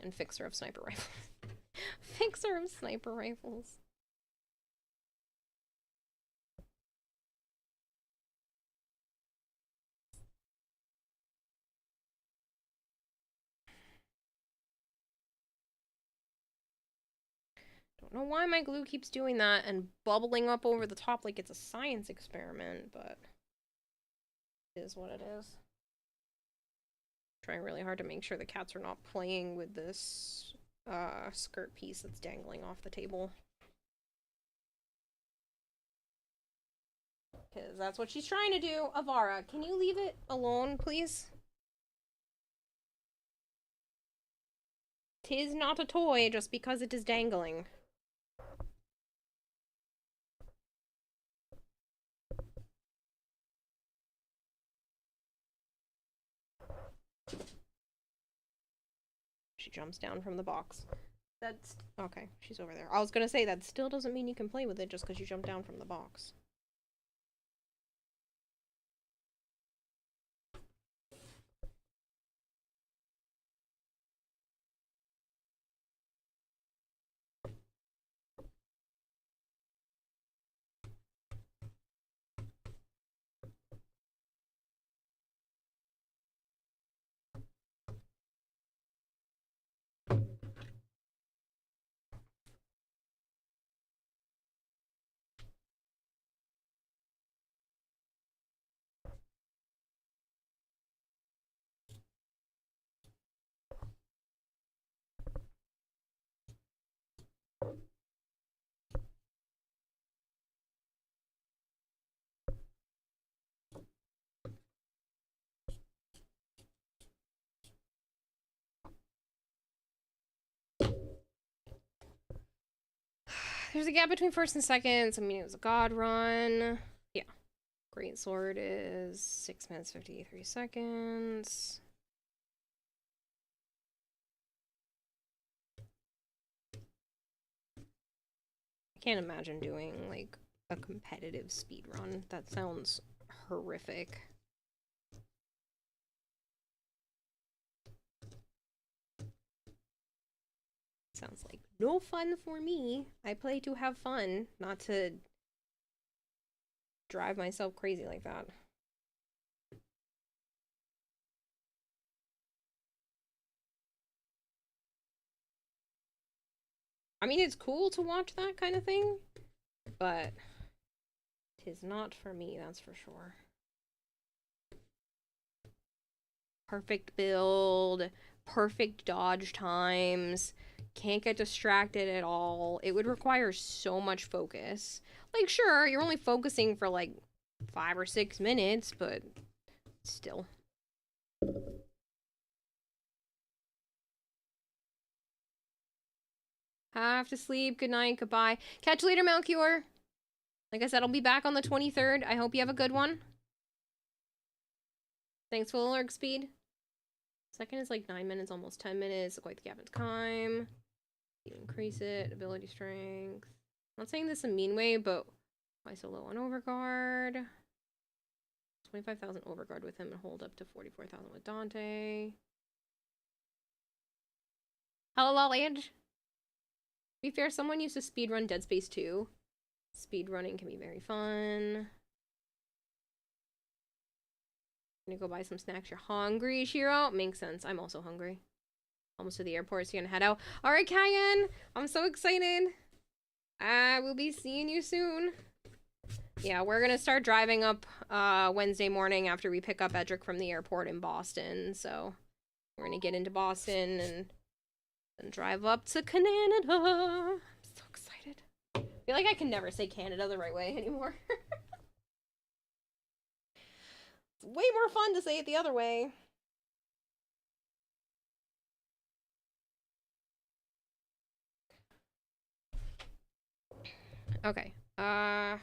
and fixer of sniper rifles. Fixer of sniper rifles. Don't know why my glue keeps doing that and bubbling up over the top like it's a science experiment, but it is what it is. Trying really hard to make sure the cats are not playing with this skirt piece that's dangling off the table. Because that's what she's trying to do. Avara, can you leave it alone, please? 'Tis not a toy just because it is dangling. She jumps down from the box. That's... okay, she's over there. I was gonna say, that still doesn't mean you can play with it just because you jump down from the box. There's a gap between first and second. I mean, it was a god run. Yeah. Great sword is 6 minutes 53 seconds. I can't imagine doing like a competitive speed run. That sounds horrific. Sounds like no fun for me. I play to have fun, not to drive myself crazy like that. I mean, it's cool to watch that kind of thing, but tis not for me, that's for sure. Perfect build, perfect dodge times, can't get distracted at all. It would require so much focus. Like, sure, you're only focusing for like 5 or 6 minutes, but still. Have to sleep. Good night. Goodbye. Catch you later, Melchior. Like I said, I'll be back on the 23rd. I hope you have a good one. Thanks for the lurk speed. Second is like 9 minutes, almost 10 minutes. Quite the gap in time. You increase it. Ability strength. I'm not saying this a mean way, but why so low on overguard? 25,000 overguard with him and hold up to 44,000 with Dante. Hello, Lolage. To be fair, someone used to speedrun Dead Space 2. Speedrunning can be very fun. Gonna go buy some snacks. You're hungry, Shiro? Makes sense. I'm also hungry. Almost to the airport, so you're gonna head out. Alright, Kyan! I'm so excited. I will be seeing you soon. Yeah, we're gonna start driving up Wednesday morning after we pick up Edric from the airport in Boston. So we're gonna get into Boston and drive up to Canada. I'm so excited. I feel like I can never say Canada the right way anymore. It's way more fun to say it the other way. Okay. I'll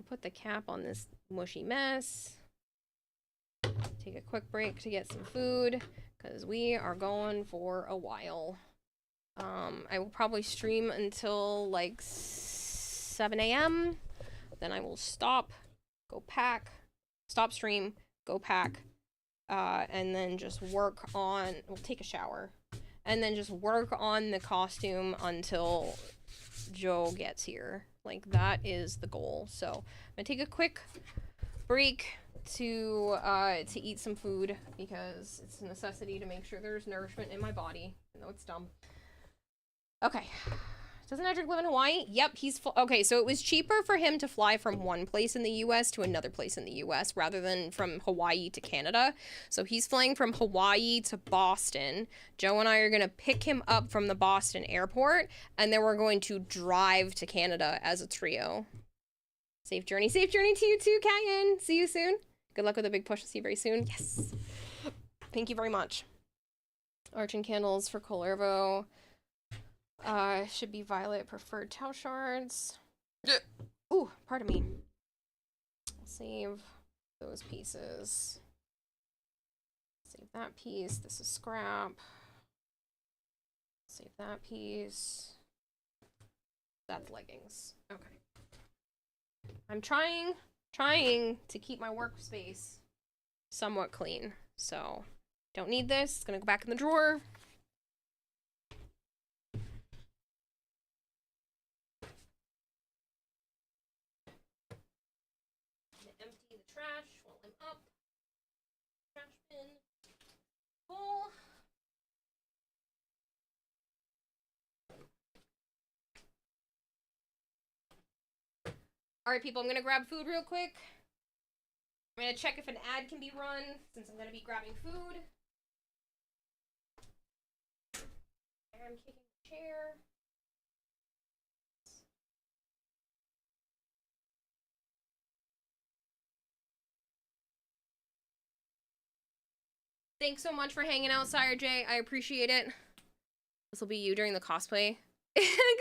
put the cap on this mushy mess. Take a quick break to get some food, because we are going for a while. I will probably stream until like 7 a.m. Then I will stop, go pack, stop stream, go pack, and then just work on, we'll take a shower, and then just work on the costume until Joe gets here. Like, that is the goal. So I'm gonna take a quick break to eat some food, because it's a necessity to make sure there's nourishment in my body. I know it's dumb. Okay. Doesn't Edric live in Hawaii? Yep, he's okay, so it was cheaper for him to fly from one place in the US to another place in the US rather than from Hawaii to Canada. So he's flying from Hawaii to Boston. Joe and I are going to pick him up from the Boston airport, and then we're going to drive to Canada as a trio. Safe journey. Safe journey to you too, Kayan. See you soon. Good luck with the big push. I'll see you very soon. Yes. Thank you very much. Arching candles for Colervo. Should be violet preferred tau shards. Ooh, pardon me. I'll save those pieces. Save that piece. This is scrap. Save that piece. That's leggings. Okay. I'm trying to keep my workspace somewhat clean. So, don't need this. It's gonna go back in the drawer. Empty the trash while I'm up. Trash bin full. Alright, people, I'm gonna grab food real quick. I'm gonna check if an ad can be run, since I'm gonna be grabbing food. I'm kicking the chair. Thanks so much for hanging out, Sire J. I appreciate it. This will be you during the cosplay.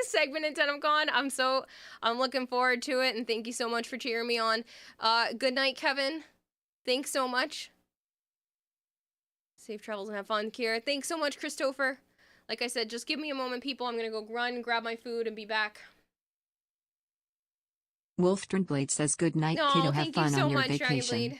segment in Tennocon. I'm looking forward to it, and thank you so much for cheering me on. Good night, Kevin. Thanks so much. Safe travels and have fun, Kira. Thanks so much, Christopher. Like I said, just give me a moment, people. I'm gonna go run, grab my food, and be back. Wolfdragonblade says good night, Oh, kiddo. Have thank you fun so on your much, vacation. Dragonblade.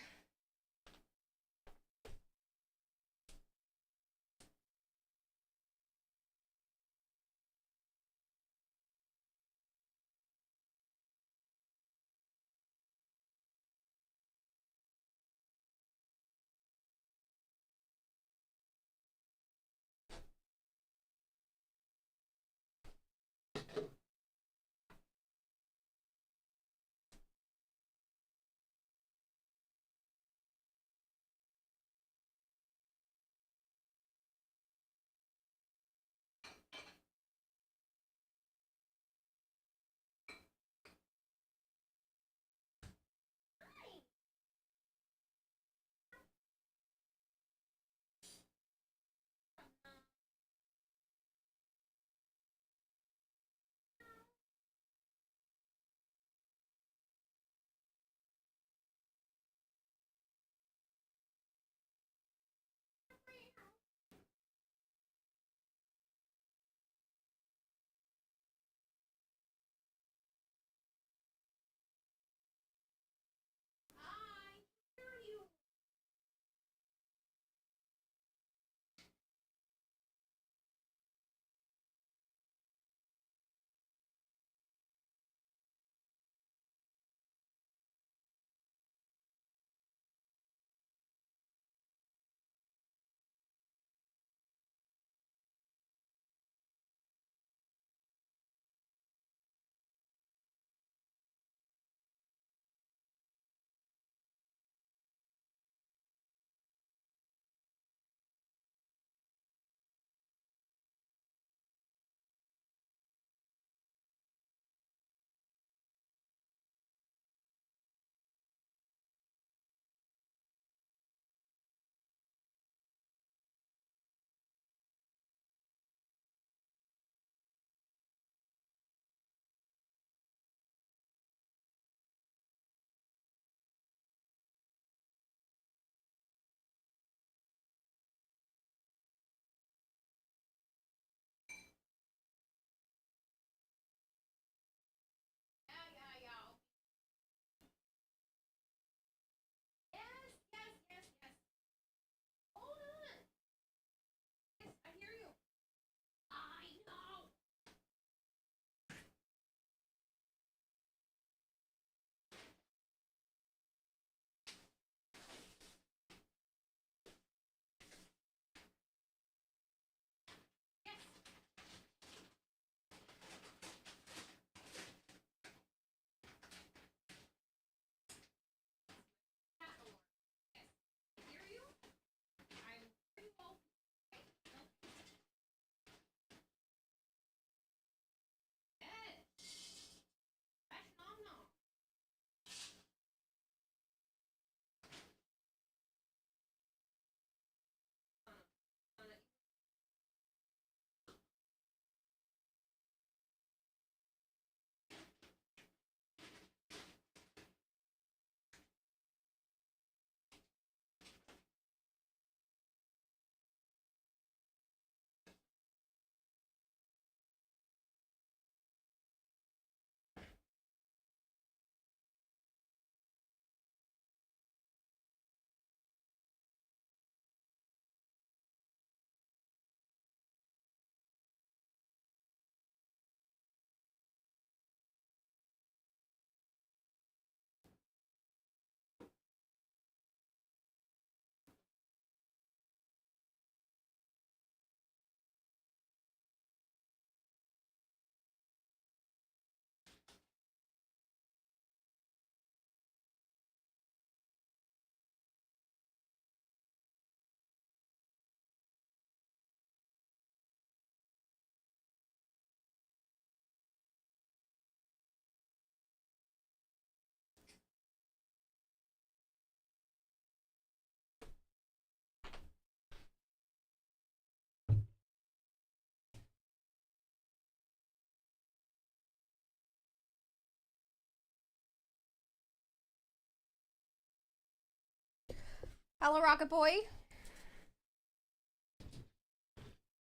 Hello, Rocket Boy.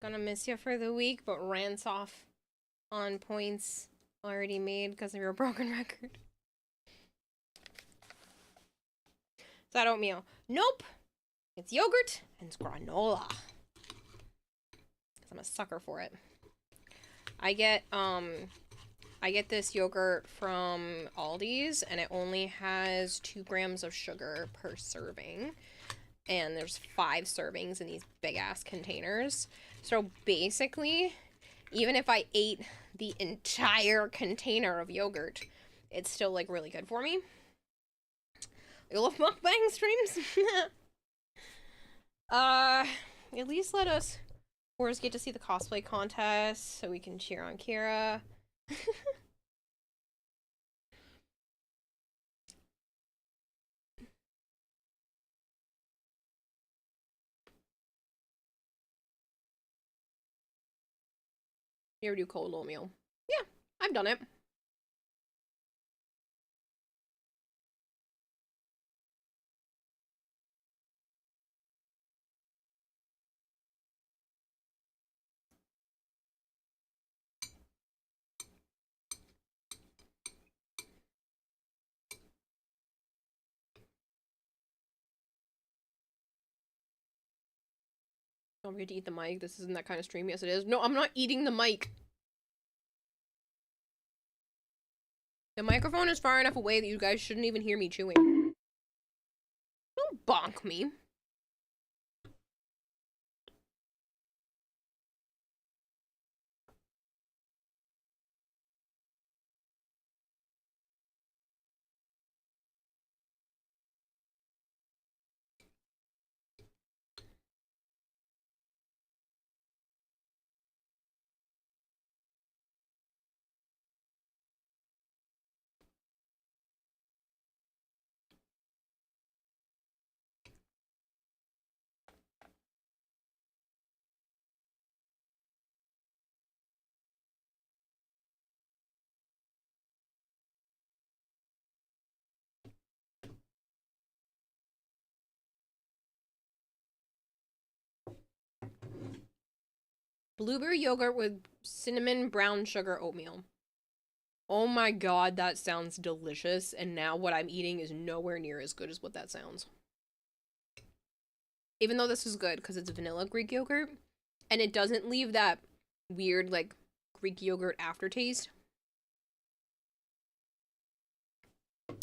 Gonna miss you for the week, but rants off on points already made because of your broken record. Is that oatmeal? Nope. It's yogurt and it's granola. Because I'm a sucker for it. I get this yogurt from Aldi's, and it only has 2 grams of sugar per serving. And there's 5 servings in these big-ass containers. So basically, even if I ate the entire container of yogurt, it's still, like, really good for me. I love mukbang streams. At least let us Wars get to see the cosplay contest so we can cheer on Kira. You ever do cold oatmeal? Yeah, I've done it. Don't forget to eat the mic. This isn't that kind of stream. Yes, it is. No, I'm not eating the mic. The microphone is far enough away that you guys shouldn't even hear me chewing. Don't bonk me. Blueberry yogurt with cinnamon brown sugar oatmeal. Oh my god, that sounds delicious, and now what I'm eating is nowhere near as good as what that sounds. Even though this is good, because it's vanilla Greek yogurt, and it doesn't leave that weird, like, Greek yogurt aftertaste.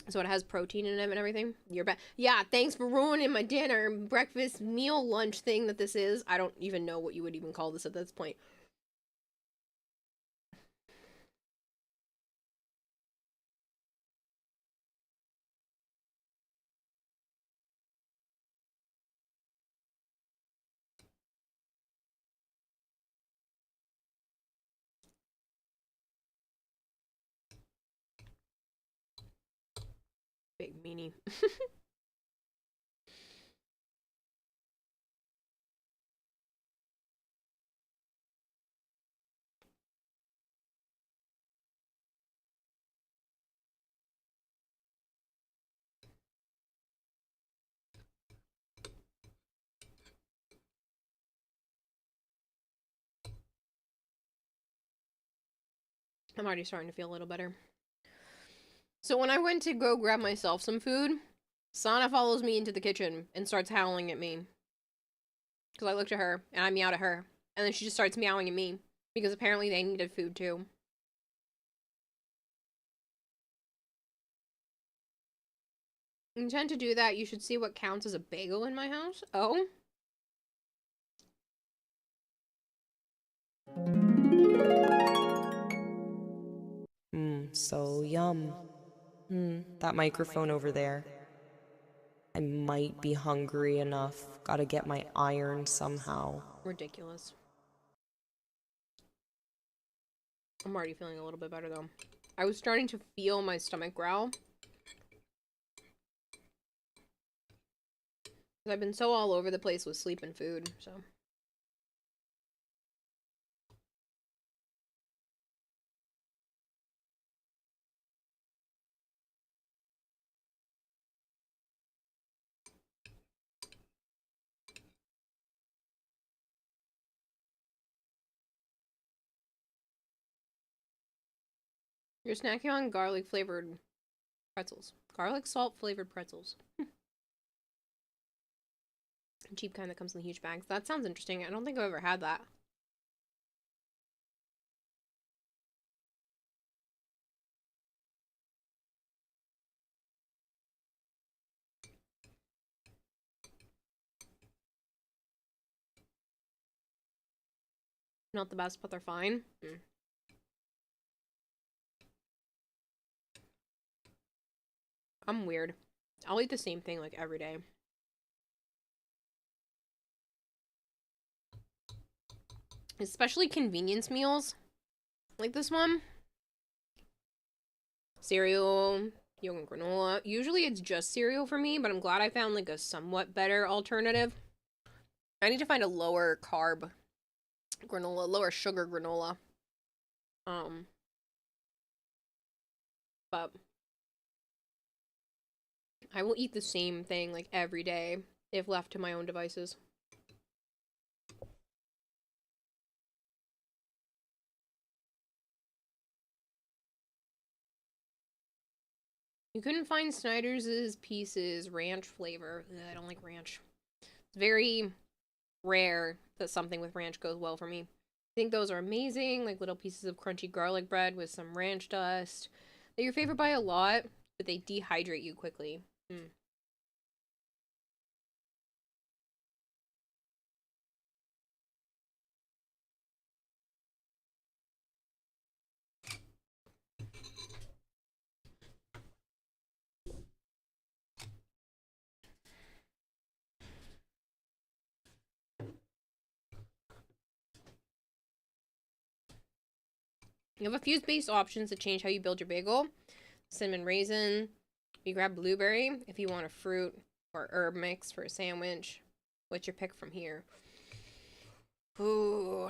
So it has protein in it and everything. You're back. Yeah, thanks for ruining my dinner, breakfast, meal, lunch thing that this is. I don't even know what you would even call this at this point. Big meanie. I'm already starting to feel a little better. So when I went to go grab myself some food, Sana follows me into the kitchen and starts howling at me. Because I looked at her, and I meowed at her. And then she just starts meowing at me. Because apparently they needed food too. Intend to do that, you should see what counts as a bagel in my house. Oh? So yum. That microphone over there. I might be hungry enough. Gotta get my iron somehow. Ridiculous. I'm already feeling a little bit better though. I was starting to feel my stomach growl. I've been so all over the place with sleep and food, so. You're snacking on garlic flavored pretzels. Garlic salt flavored pretzels. Cheap kind that comes in the huge bags. That sounds interesting. I don't think I've ever had that. Not the best, but they're fine. I'm weird. I'll eat the same thing like every day. Especially convenience meals. Like this one. Cereal, yogurt granola. Usually it's just cereal for me, but I'm glad I found like a somewhat better alternative. I need to find a lower carb granola, lower sugar granola. But I will eat the same thing like every day if left to my own devices. You couldn't find Snyder's Pieces ranch flavor. Ugh, I don't like ranch. It's very rare that something with ranch goes well for me. I think those are amazing, like little pieces of crunchy garlic bread with some ranch dust. They're your favorite by a lot, but they dehydrate you quickly. You have a few base options to change how you build your bagel. Cinnamon raisin. You grab blueberry if you want a fruit or herb mix for a sandwich. What's your pick from here? Ooh.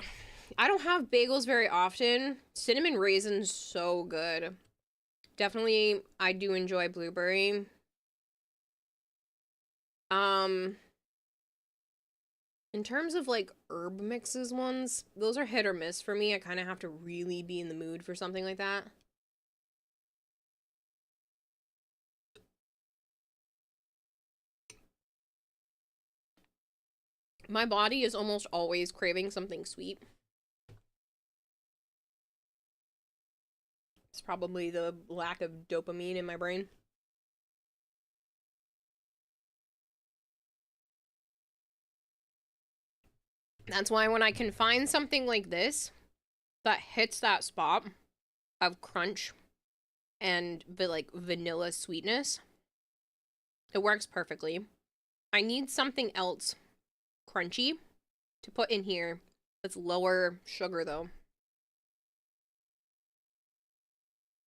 I don't have bagels very often. Cinnamon raisin's so good. Definitely, I do enjoy blueberry. In terms of like herb mixes ones, those are hit or miss for me. I kind of have to really be in the mood for something like that. My body is almost always craving something sweet. It's probably the lack of dopamine in my brain. That's why when I can find something like this that hits that spot of crunch and the like vanilla sweetness, it works perfectly. I need something else crunchy to put in here that's lower sugar though.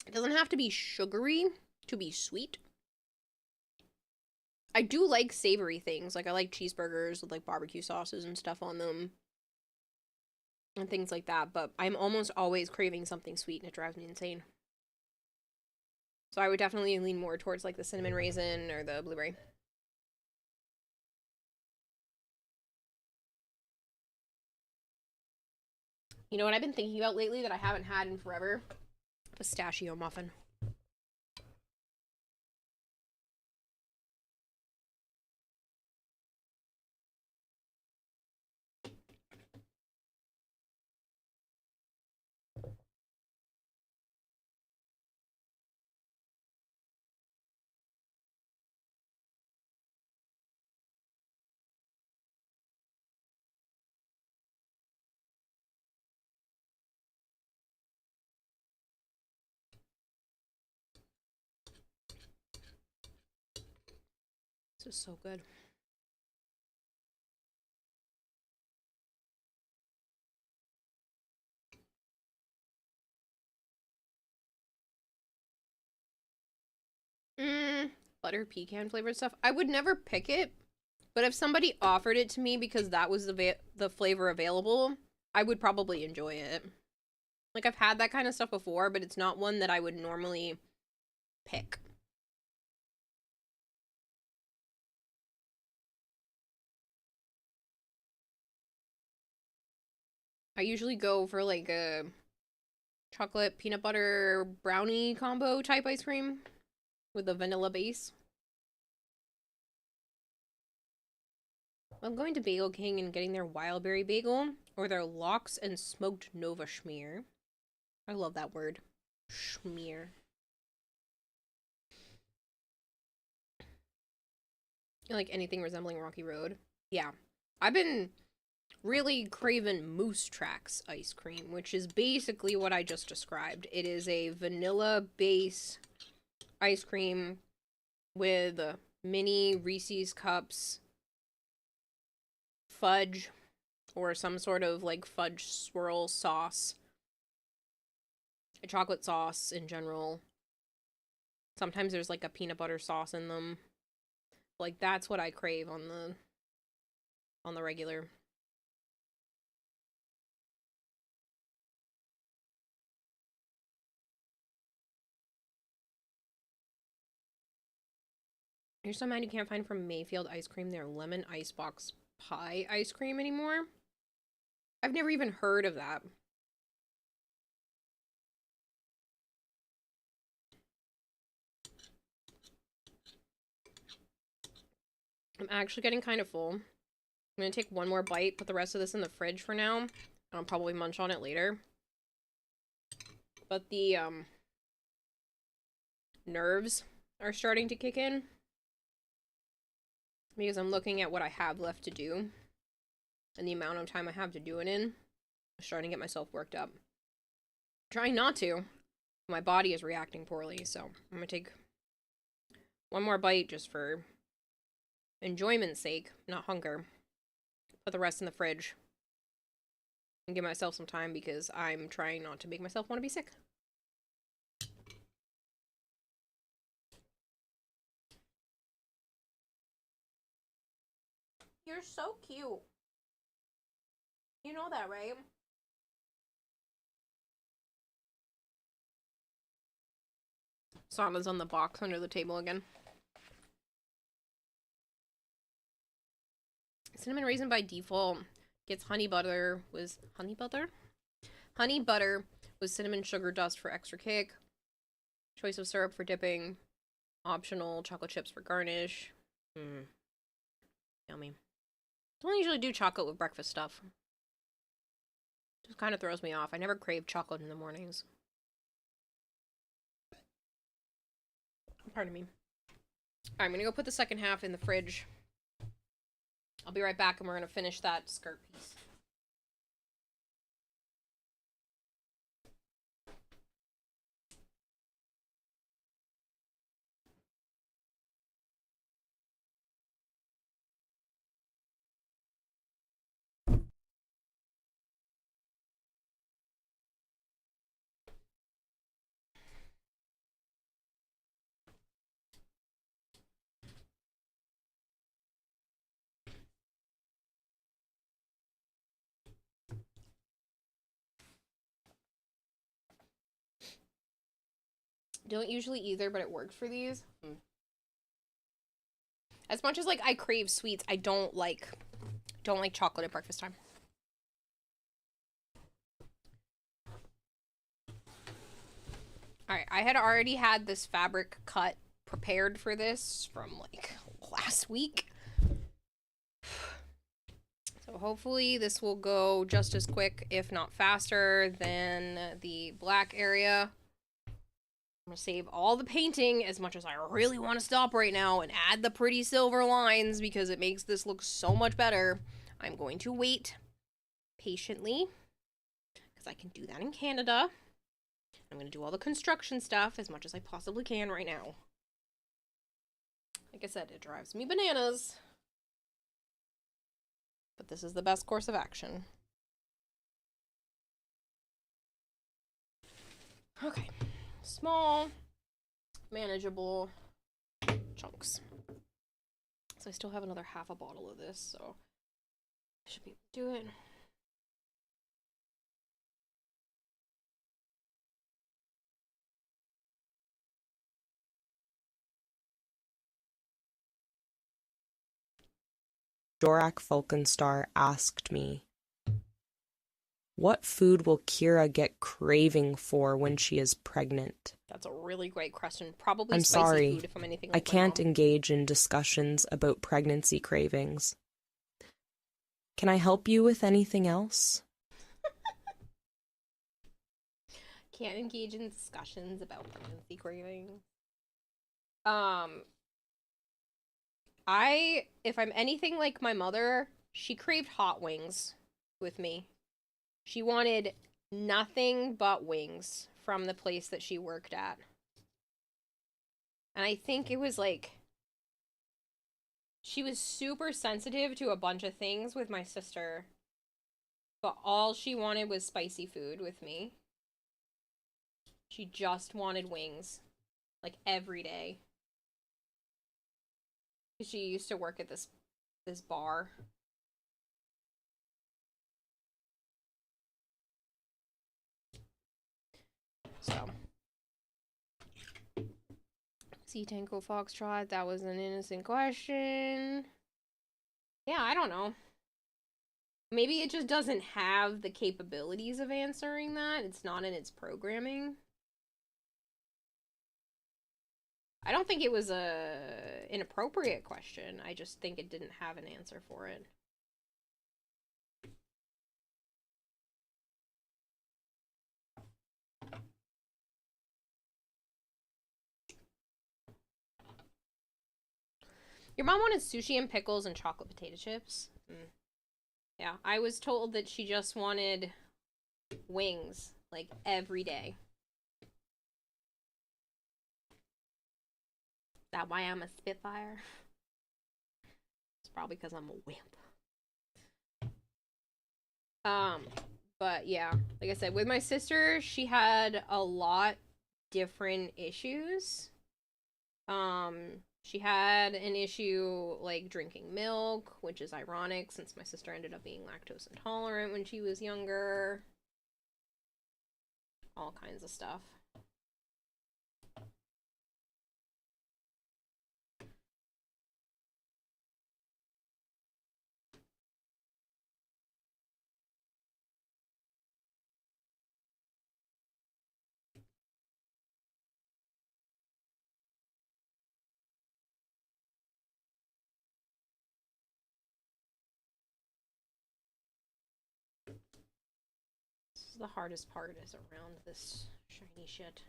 It doesn't have to be sugary to be sweet. I do like savory things. Like I like cheeseburgers with like barbecue sauces and stuff on them. And things like that. But I'm almost always craving something sweet and it drives me insane. So I would definitely lean more towards like the cinnamon raisin or the blueberry. You know what I've been thinking about lately that I haven't had in forever? Pistachio muffin. This is so good. Butter pecan flavored stuff. I would never pick it, but if somebody offered it to me because that was the flavor available, I would probably enjoy it. Like I've had that kind of stuff before, but it's not one that I would normally pick. I usually go for like a chocolate peanut butter brownie combo type ice cream with a vanilla base. I'm going to Bagel King and getting their wild berry bagel or their lox and smoked Nova schmear. I love that word. Schmear. Like anything resembling Rocky Road. Yeah. I've been really craving Moose Tracks ice cream, which is basically what I just described. It is a vanilla base ice cream with mini Reese's cups, fudge, or some sort of like fudge swirl sauce, a chocolate sauce in general. Sometimes there's like a peanut butter sauce in them. Like that's what I crave on the regular. You're so mad you can't find from Mayfield ice cream their lemon icebox pie ice cream anymore? I've never even heard of that. I'm actually getting kind of full. I'm gonna take one more bite, put the rest of this in the fridge for now. I'll probably munch on it later. But the nerves are starting to kick in. Because I'm looking at what I have left to do. And the amount of time I have to do it in. I'm starting to get myself worked up. Trying not to. My body is reacting poorly, so I'm gonna take one more bite just for enjoyment's sake, not hunger. Put the rest in the fridge. And give myself some time because I'm trying not to make myself want to be sick. You're so cute. You know that, right? Sana's on the box under the table again. Cinnamon raisin by default gets honey butter with honey butter with cinnamon sugar dust for extra kick. Choice of syrup for dipping. Optional chocolate chips for garnish. Yummy. Don't usually do chocolate with breakfast stuff. Just kind of throws me off. I never crave chocolate in the mornings. Pardon me. Alright, I'm gonna go put the second half in the fridge. I'll be right back and we're gonna finish that skirt piece. Don't usually either, but it works for these. As much as like I crave sweets, I don't like chocolate at breakfast time. Alright, I had already had this fabric cut prepared for this from like last week. So hopefully this will go just as quick, if not faster, than the black area. I'm gonna save all the painting as much as I really want to stop right now and add the pretty silver lines because it makes this look so much better. I'm going to wait patiently because I can do that in Canada. I'm going to do all the construction stuff as much as I possibly can right now. Like I said, it drives me bananas. But this is the best course of action. Okay. Small, manageable chunks. So I still have another half a bottle of this, so I should be able to do it. Jorak Falkenstar asked me, What food will Kira get craving for when she is pregnant? That's a really great question. Probably I'm spicy sorry. food if I'm anything like I can't my mom. engage in discussions about pregnancy cravings. Can I help you with anything else? Can't engage in discussions about pregnancy cravings. If I'm anything like my mother, she craved hot wings with me. She wanted nothing but wings from the place that she worked at. And I think it was like, she was super sensitive to a bunch of things with my sister, but all she wanted was spicy food with me. She just wanted wings, like every day. She used to work at this bar. So, Sea Tango Foxtrot, that was an innocent question. Yeah, I don't know. Maybe it just doesn't have the capabilities of answering that. It's not in its programming. I don't think it was a inappropriate question. I just think it didn't have an answer for it. Your mom wanted sushi and pickles and chocolate potato chips. Yeah, I was told that she just wanted wings, like, every day. Is that why I'm a Spitfire? It's probably because I'm a wimp. But yeah, like I said, with my sister, she had a lot different issues. She had an issue, like, drinking milk, which is ironic since my sister ended up being lactose intolerant when she was younger. All kinds of stuff. The hardest part is around this shiny shit.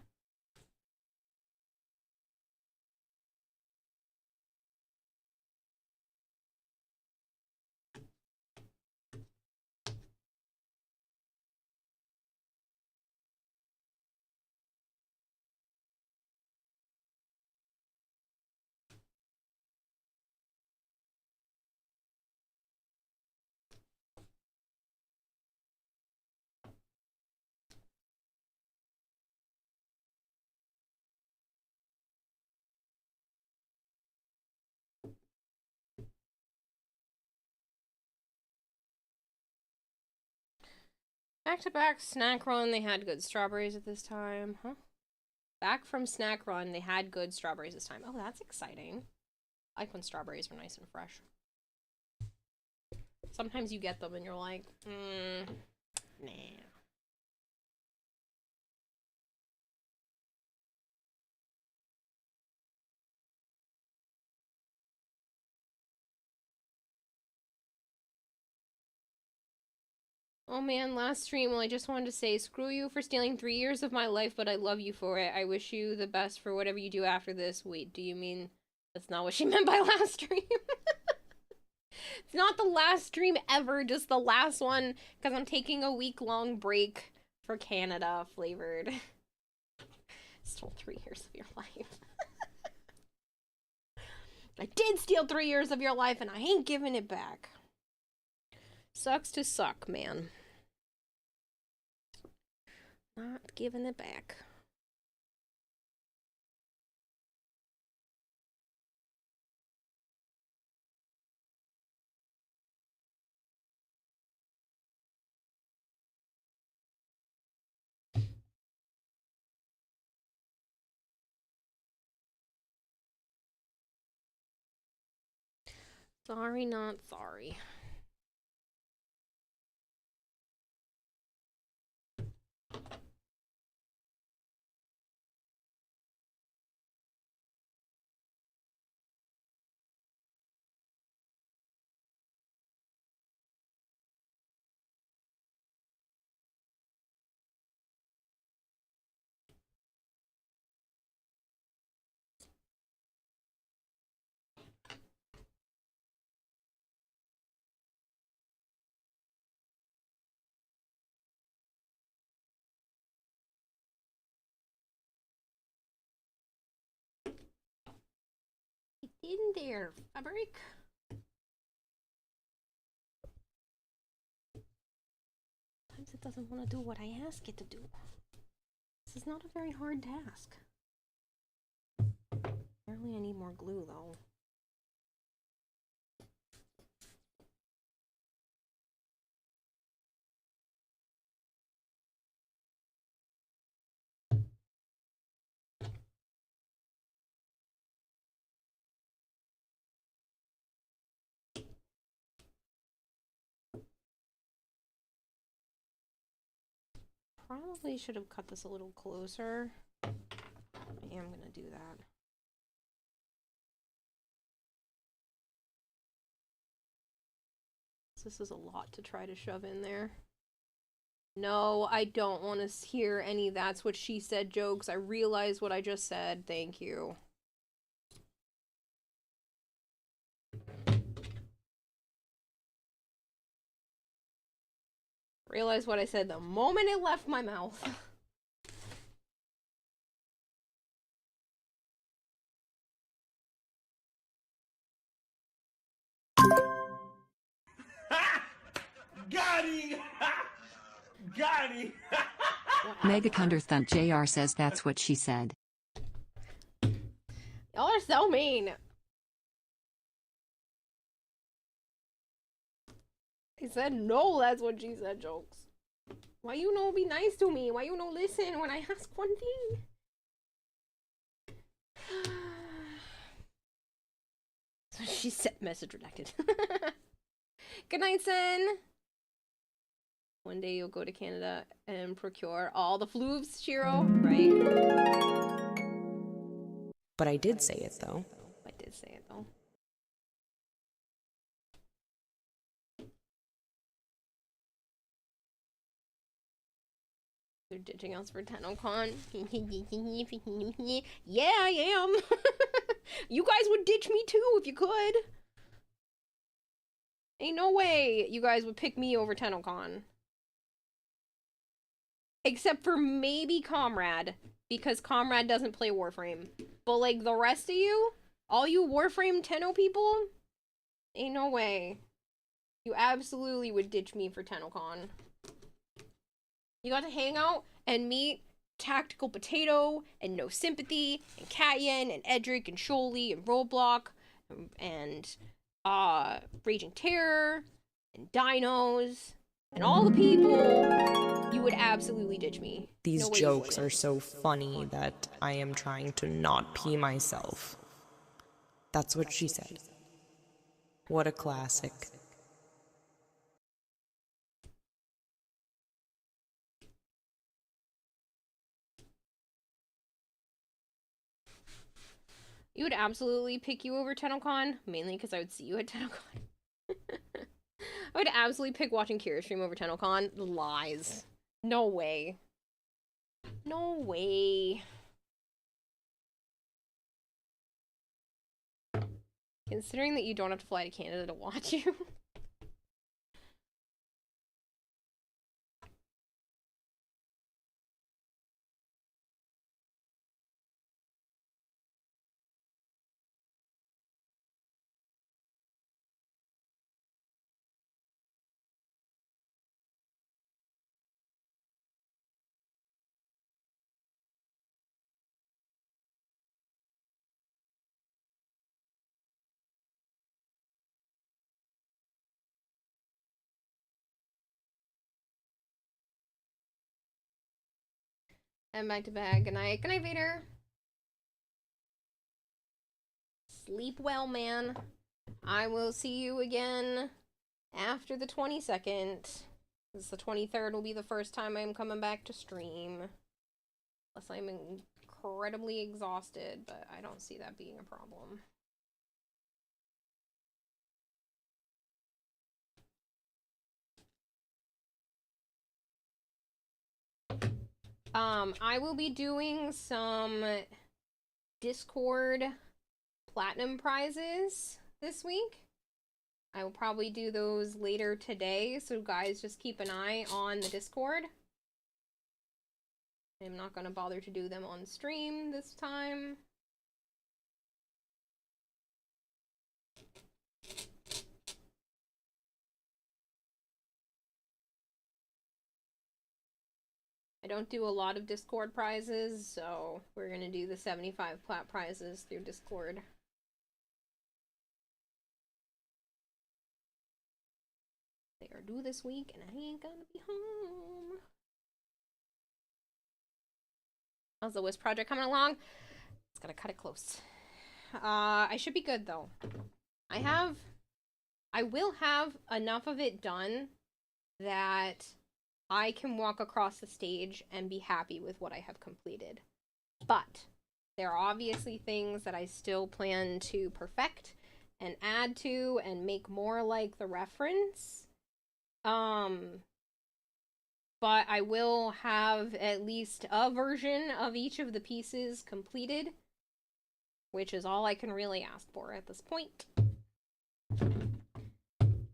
Back to back snack run, they had good strawberries at this time, huh? Back from snack run, they had good strawberries this time. Oh, that's exciting. I like when strawberries are nice and fresh. Sometimes you get them and you're like, nah. Oh man, last stream, well, I just wanted to say, screw you for stealing 3 years of my life, but I love you for it. I wish you the best for whatever you do after this. Wait, do you mean that's not what she meant by last stream? It's not the last stream ever, just the last one, because I'm taking a week-long break for Canada flavored. Stole 3 years of your life. I did steal 3 years of your life, and I ain't giving it back. Sucks to suck, man. Not giving it back. Sorry, not sorry. in there, fabric. Sometimes it doesn't want to do what I ask it to do. This is not a very hard task. Apparently I need more glue though. Probably should have cut this a little closer. I am gonna do that. This is a lot to try to shove in there. No, I don't want to hear any "that's what she said" jokes. I realize what I just said. Thank you. Realize what I said the moment it left my mouth. Got him! Got him! Mega Cunderthunt JR says that's what she said. Y'all are so mean. I said no, that's what she said jokes. Why you no be nice to me? Why you no listen when I ask one thing? So she said message redacted. Good night, Sen. One day you'll go to Canada and procure all the floofs, Shiro, right? But I did say it though. I did say it though. They're ditching us for Tennocon. Yeah, I am. You guys would ditch me too if you could. Ain't no way you guys would pick me over Tennocon. Except for maybe Comrade, because Comrade doesn't play Warframe. But like the rest of you, all you Warframe Tenno people, ain't no way. You absolutely would ditch me for Tennocon. You got to hang out and meet Tactical Potato and No Sympathy and Catyen and Edric and Sholey and Roadblock and Raging Terror and Dinos and all the people. You would absolutely ditch me. These No way jokes are so funny that I am trying to not pee myself. That's what she said. What a classic. You would absolutely pick you over Tennocon, mainly because I would see you at Tennocon. I would absolutely pick watching Kira stream over Tennocon. Lies. No way. No way. Considering that you don't have to fly to Canada to watch you. And back to bed. Good night. Good night, Vader. Sleep well, man. I will see you again after the 22nd. Because the 23rd will be the first time I'm coming back to stream. Unless I'm incredibly exhausted, but I don't see that being a problem. I will be doing some Discord Platinum prizes this week. I will probably do those later today, so guys, just keep an eye on the Discord. I'm not going to bother to do them on stream this time. I don't do a lot of Discord prizes, so we're gonna do the 75 plat prizes through Discord. They are due this week, and I ain't gonna be home. How's the Wisp project coming along? It's gotta cut it close. I should be good though. I will have enough of it done that I can walk across the stage and be happy with what I have completed. But there are obviously things that I still plan to perfect and add to and make more like the reference. But I will have at least a version of each of the pieces completed, which is all I can really ask for at this point.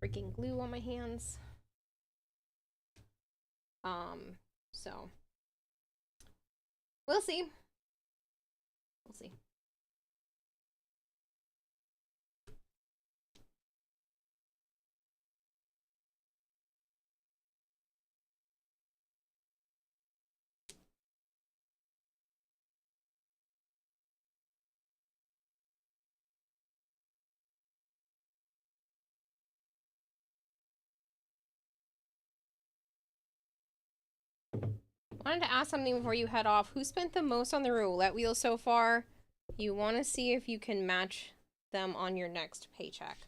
Freaking glue on my hands. So we'll see. We'll see. I wanted to ask something before you head off. Who spent the most on the roulette wheel so far? You want to see if you can match them on your next paycheck.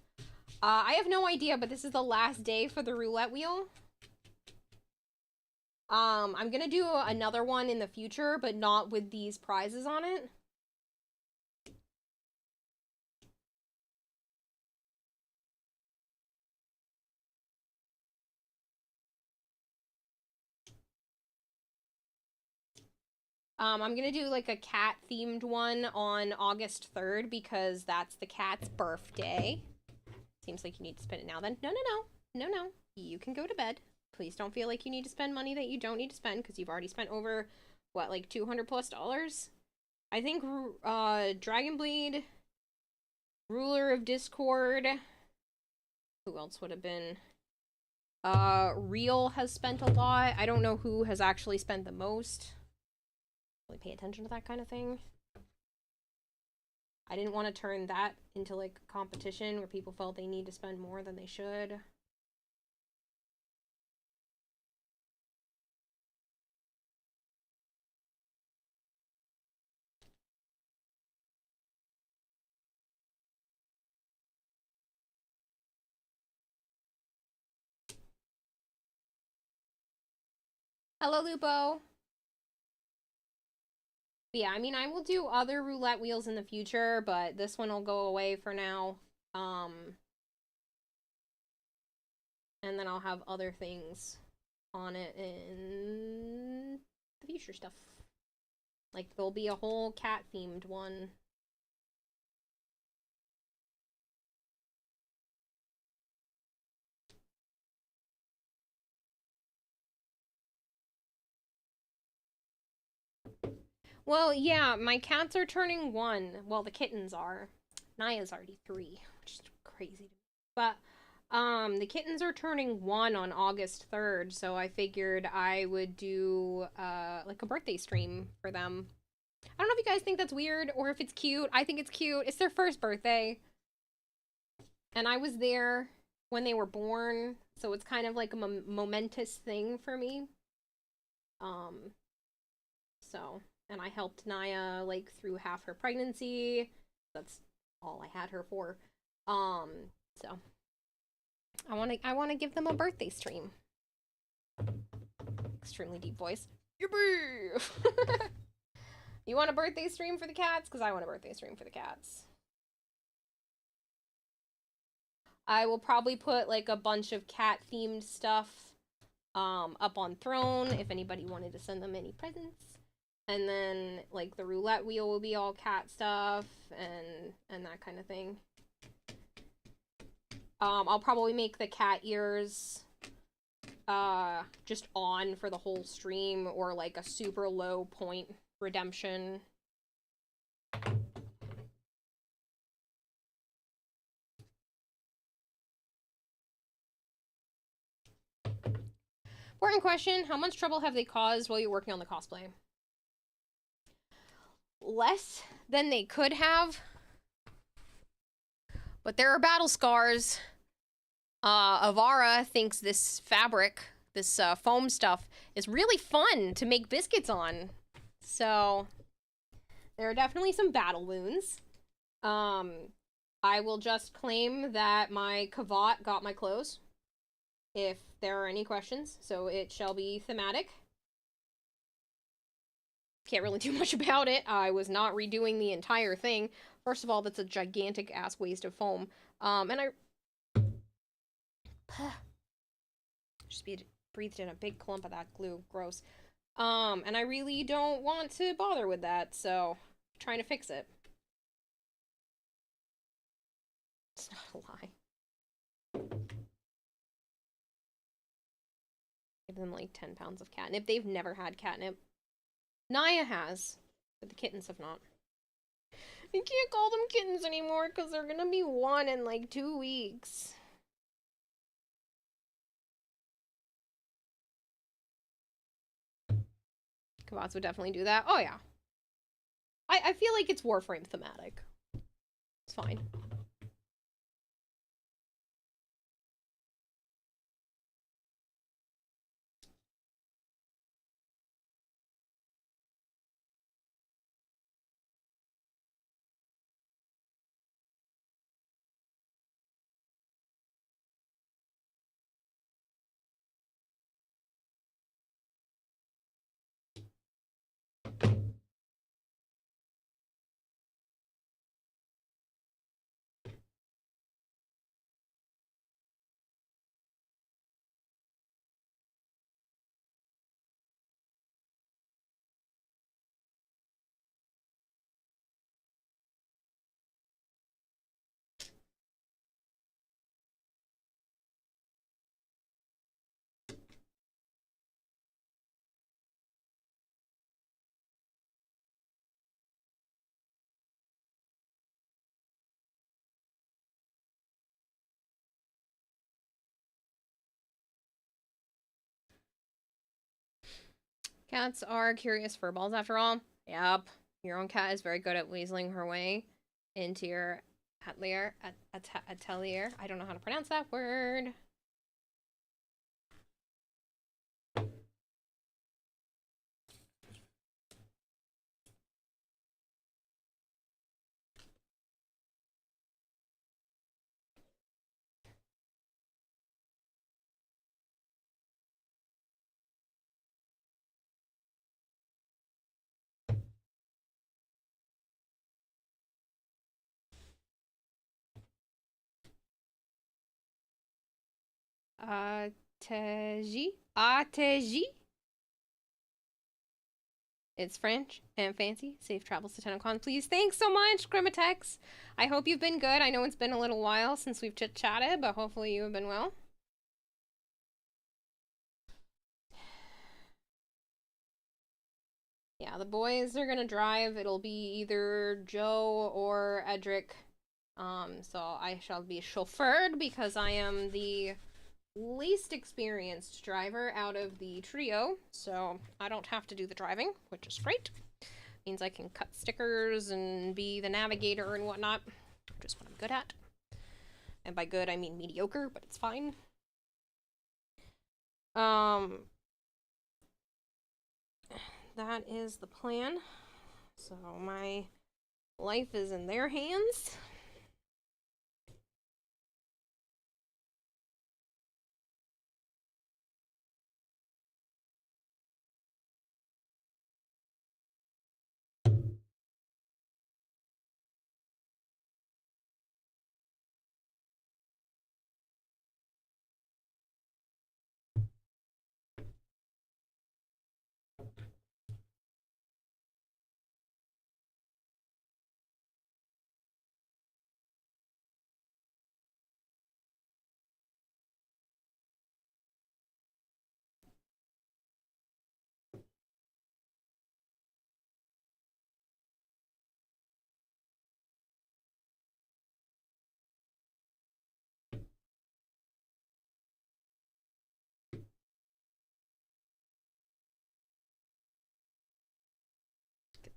I have no idea, but this is the last day for the roulette wheel. I'm gonna do another one in the future, but not with these prizes on it. I'm gonna do like a cat themed one on August 3rd because that's the cat's birthday. Seems like you need to spend it now then. No. You can go to bed. Please don't feel like you need to spend money that you don't need to spend because you've already spent over, what, like $200+? I think, Dragonbleed, Ruler of Discord, who else would have been? Real has spent a lot. I don't know who has actually spent the most. Really pay attention to that kind of thing. I didn't want to turn that into like a competition where people felt they need to spend more than they should. Hello, Lupo. But yeah, I mean, I will do other roulette wheels in the future, but this one will go away for now. And then I'll have other things on it in the future stuff. Like, there'll be a whole cat-themed one. Well, yeah, my cats are turning 1. Well, the kittens are. Naya's already 3, which is crazy. But, the kittens are turning 1 on August 3rd, so I figured I would do, like a birthday stream for them. I don't know if you guys think that's weird or if it's cute. I think it's cute. It's their first birthday. And I was there when they were born, so it's kind of like a momentous thing for me. So... And I helped Naya, like, through half her pregnancy. That's all I had her for. So. I wanna give them a birthday stream. Extremely deep voice. Yippee! You want a birthday stream for the cats? Because I want a birthday stream for the cats. I will probably put, like, a bunch of cat-themed stuff, up on Throne, if anybody wanted to send them any presents. And then, like, the roulette wheel will be all cat stuff and that kind of thing. I'll probably make the cat ears just on for the whole stream, or like a super low point redemption. Important question, how much trouble have they caused while you're working on the cosplay? Less than they could have. But there are battle scars. Avara thinks this fabric, this foam stuff, is really fun to make biscuits on. So, there are definitely some battle wounds. I will just claim that my Kavat got my clothes, if there are any questions, so it shall be thematic. Can't really do much about it. I was not redoing the entire thing. First of all, that's a gigantic ass waste of foam. And I just breathed in a big clump of that glue. Gross. And I really don't want to bother with that, so I'm trying to fix it. It's not a lie. Give them like 10 pounds of catnip. They've never had catnip. Naya has, but the kittens have not. I can't call them kittens anymore because they're gonna be 1 in like 2 weeks. Kavats would definitely do that. Oh yeah. I feel like it's Warframe thematic. It's fine. Cats are curious furballs after all. Yep. Your own cat is very good at weaseling her way into your atelier. Atelier. I don't know how to pronounce that word. Ateji? It's French and fancy. Safe travels to Tennocon, please. Thanks so much, Grimatex. I hope you've been good. I know it's been a little while since we've chit-chatted, but hopefully you have been well. Yeah, the boys are gonna drive. It'll be either Joe or Edric. So I shall be chauffeured because I am the least experienced driver out of the trio, so I don't have to do the driving, which is great. Means I can cut stickers and be the navigator and whatnot, which is what I'm good at. And by good, I mean mediocre, but it's fine. That is the plan. So my life is in their hands.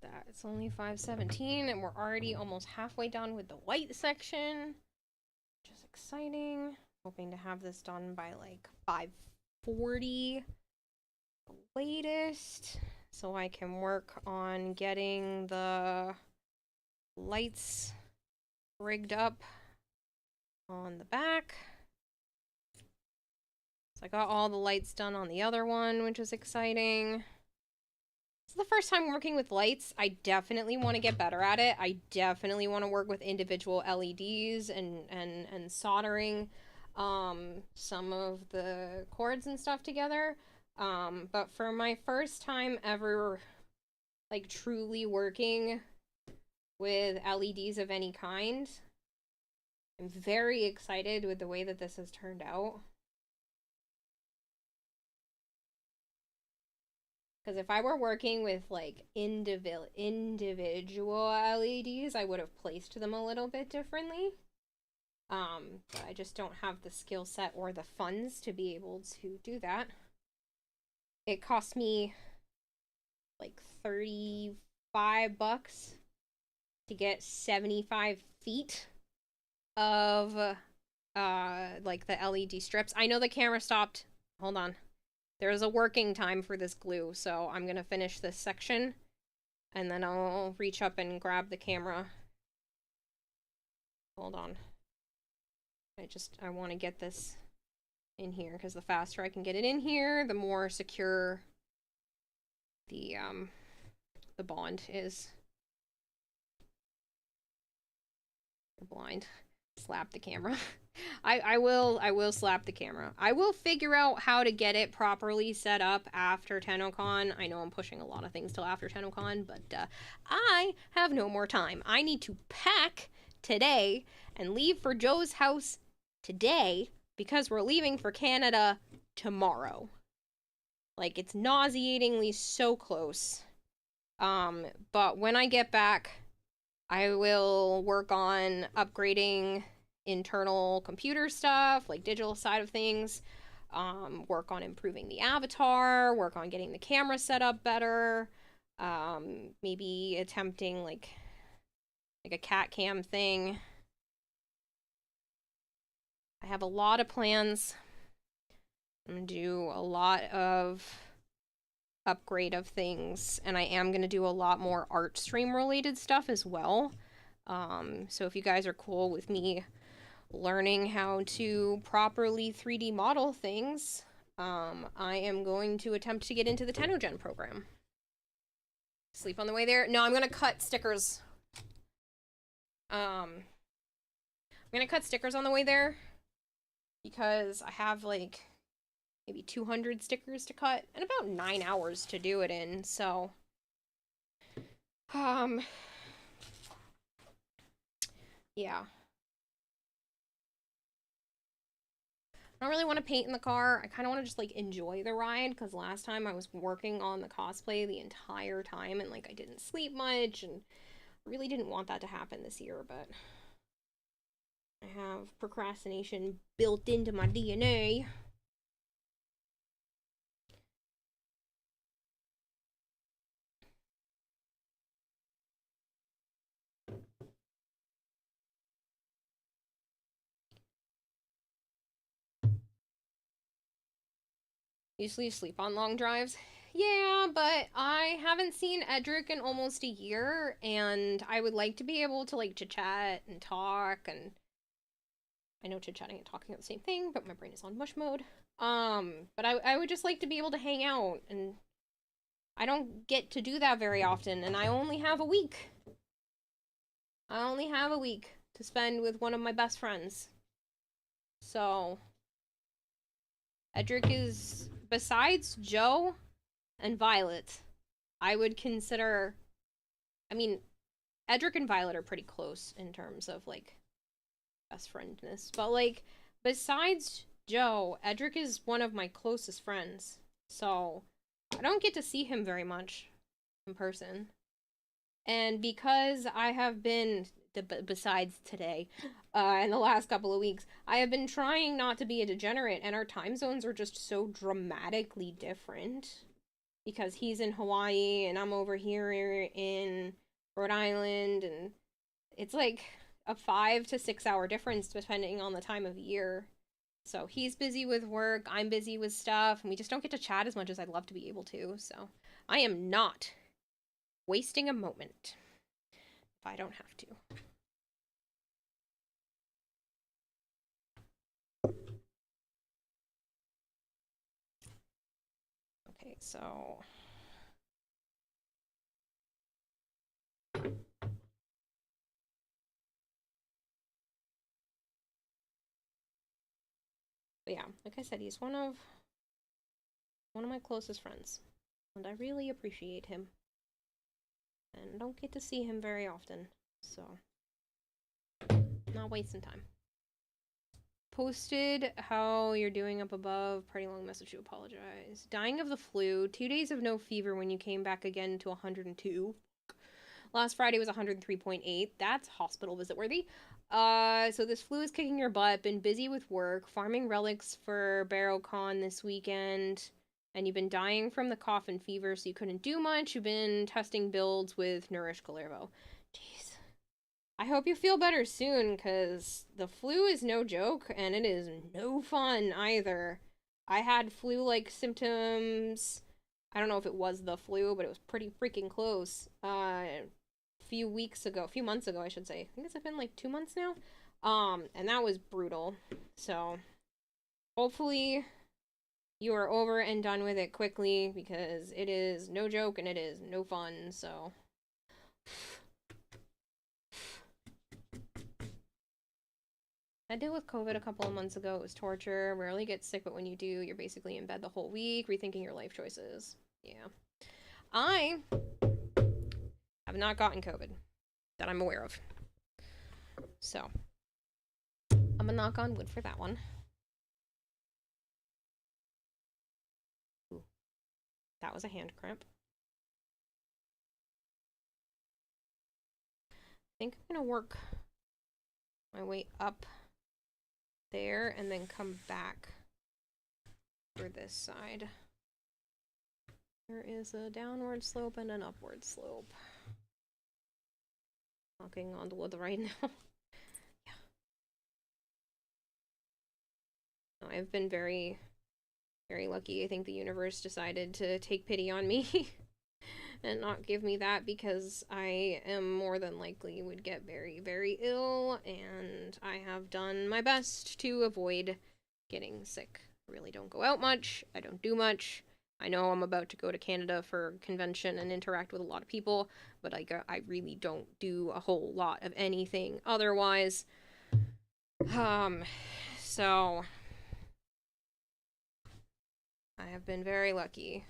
that. It's only 5:17 and we're already almost halfway done with the white section, which is exciting. Hoping to have this done by like 5:40 the latest, so I can work on getting the lights rigged up on the back. So I got all the lights done on the other one, which is exciting. It's the first time working with lights. I definitely want to get better at it. I definitely want to work with individual LEDs and soldering some of the cords and stuff together. But for my first time ever, like, truly working with LEDs of any kind, I'm very excited with the way that this has turned out. Because if I were working with, like, individual LEDs, I would have placed them a little bit differently. But I just don't have the skill set or the funds to be able to do that. It cost me, like, $35 to get 75 feet of, like, the LED strips. I know the camera stopped. Hold on. There's a working time for this glue, so I'm gonna finish this section, and then I'll reach up and grab the camera. Hold on. I want to get this in here, because the faster I can get it in here, the more secure the bond is. You're blind. Slap the camera. I will slap the camera. I will figure out how to get it properly set up after Tennocon. I know I'm pushing a lot of things till after Tennocon, but I have no more time. I need to pack today and leave for Joe's house today because we're leaving for Canada tomorrow. Like, it's nauseatingly so close. But when I get back, I will work on upgrading internal computer stuff, like digital side of things, work on improving the avatar, work on getting the camera set up better, maybe attempting like a cat cam thing. I have a lot of plans. I'm gonna do a lot of upgrade of things, and I am gonna do a lot more art stream related stuff as well. So if you guys are cool with me learning how to properly 3D model things, I am going to attempt to get into the Tennocon program. Sleep on the way there? No, I'm gonna cut stickers. I'm gonna cut stickers on the way there because I have like maybe 200 stickers to cut and about 9 hours to do it in, so yeah. I don't really want to paint in the car. I kind of want to just like enjoy the ride, because last time I was working on the cosplay the entire time and like I didn't sleep much, and I really didn't want that to happen this year, but I have procrastination built into my DNA. Usually sleep on long drives. Yeah, but I haven't seen Edric in almost a year, and I would like to be able to like chit-chat and talk, and I know chit-chatting and talking are the same thing, but my brain is on mush mode. But I would just like to be able to hang out, and I don't get to do that very often, and I only have a week. I only have a week to spend with one of my best friends. So Edric is, besides Joe and Violet, I would consider, I mean, Edric and Violet are pretty close in terms of, like, best friendness, but, like, besides Joe, Edric is one of my closest friends, so I don't get to see him very much in person. And because I have been, besides today, in the last couple of weeks, I have been trying not to be a degenerate, and our time zones are just so dramatically different. because he's in Hawaii and I'm over here in Rhode Island, and it's like a 5 to 6 hour difference depending on the time of year. So he's busy with work, I'm busy with stuff, and we just don't get to chat as much as I'd love to be able to. So I am not wasting a moment if I don't have to. Okay, so but yeah, like I said, he's one of my closest friends, and I really appreciate him. And don't get to see him very often, so not wasting time. Posted how you're doing up above. Pretty long message to apologize. Dying of the flu. 2 days of no fever when you came back again to 102. Last Friday was 103.8. That's hospital visit worthy. So this flu is kicking your butt. Been busy with work, farming relics for Barrowcon this weekend, and you've been dying from the cough and fever, so you couldn't do much. You've been testing builds with Nourish Calervo. Jeez. I hope you feel better soon, because the flu is no joke, and it is no fun either. I had flu-like symptoms. I don't know if it was the flu, but it was pretty freaking close. A few months ago, I should say. I think it's been like 2 months now. And that was brutal. So, hopefully you are over and done with it quickly, because it is no joke and it is no fun, so. I dealt with COVID a couple of months ago. It was torture. Rarely get sick, but when you do, you're basically in bed the whole week, rethinking your life choices. Yeah. I have not gotten COVID that I'm aware of. So, I'm gonna knock on wood for that one. Ooh, that was a hand cramp. I think I'm gonna work my way up there and then come back for this side. There is a downward slope and an upward slope. Knocking on the wood right now. Yeah. No, I've been very, very lucky. I think the universe decided to take pity on me and not give me that, because I am more than likely would get very, very ill, and I have done my best to avoid getting sick. I really don't go out much. I don't do much. I know I'm about to go to Canada for a convention and interact with a lot of people, but I really don't do a whole lot of anything otherwise. So I have been very lucky.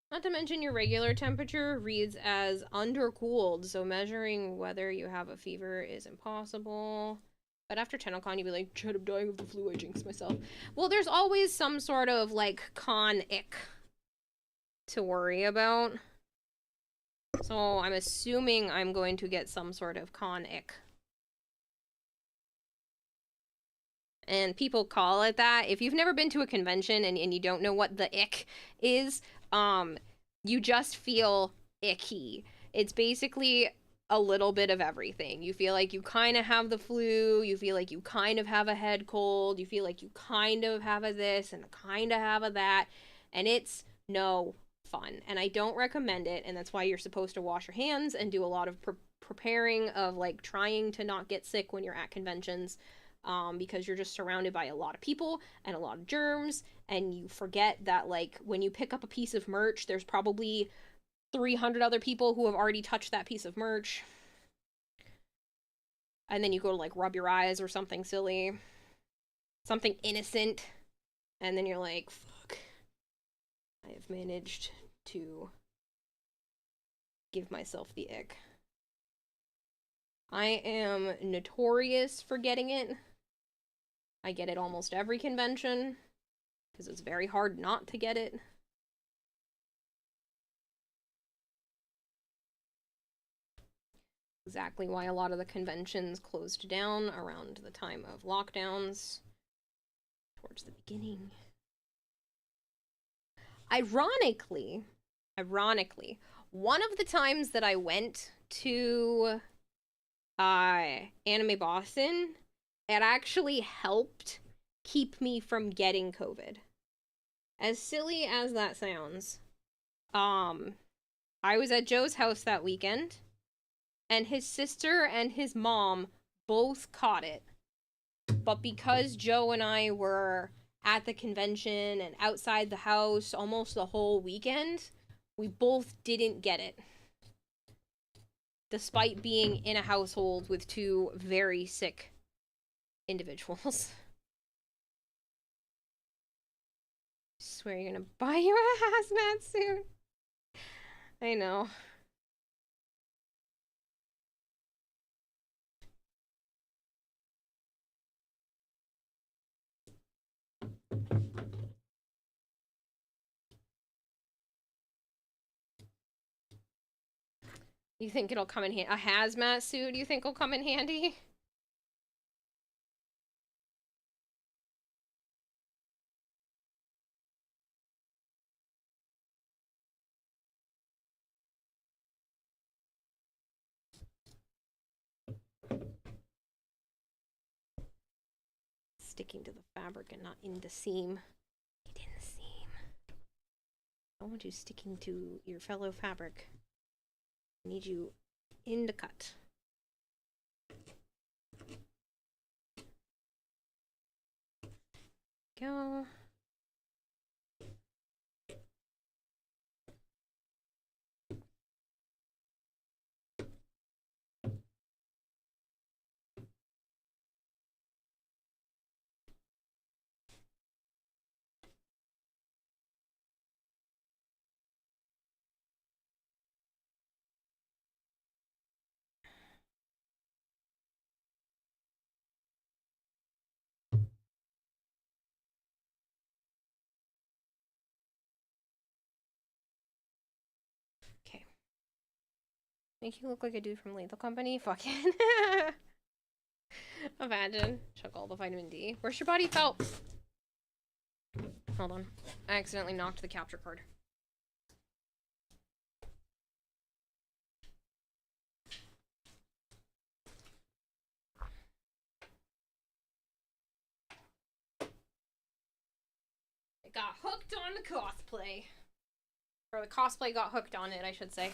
Not to mention your regular temperature reads as undercooled, so measuring whether you have a fever is impossible. But after Tennocon, you'd be like, shut up, dying of the flu, I jinxed myself. Well, there's always some sort of, like, con ick to worry about. So I'm assuming I'm going to get some sort of con ick. And people call it that. If you've never been to a convention and you don't know what the ick is, you just feel icky. It's basically a little bit of everything. You feel like you kind of have the flu, you feel like you kind of have a head cold, you feel like you kind of have a this and kind of have a that, and it's no fun. And I don't recommend it, and that's why you're supposed to wash your hands and do a lot of preparing of, like, trying to not get sick when you're at conventions, because you're just surrounded by a lot of people and a lot of germs, and you forget that, like, when you pick up a piece of merch, there's probably 300 other people who have already touched that piece of merch. And then you go to, like, rub your eyes or something silly. Something innocent. And then you're like, fuck. I have managed to give myself the ick. I am notorious for getting it. I get it almost every convention, because it's very hard not to get it. Exactly why a lot of the conventions closed down around the time of lockdowns, towards the beginning. Ironically, one of the times that I went to Anime Boston, it actually helped keep me from getting COVID. As silly as that sounds, I was at Joe's house that weekend, and his sister and his mom both caught it. But because Joe and I were at the convention and outside the house almost the whole weekend, we both didn't get it. Despite being in a household with two very sick individuals. Swear you're gonna buy you a hazmat suit. I know. You think it'll come in handy? A hazmat suit, you think will come in handy? Sticking to the fabric and not in the seam. Get in the seam. I want you sticking to your fellow fabric. I need you in the cut. Go. Okay. Make you look like a dude from Lethal Company? Fucking. Imagine. Chuck all the vitamin D. Where's your body felt? Hold on. I accidentally knocked the capture card. It got hooked on the cosplay. Or the cosplay got hooked on it, I should say.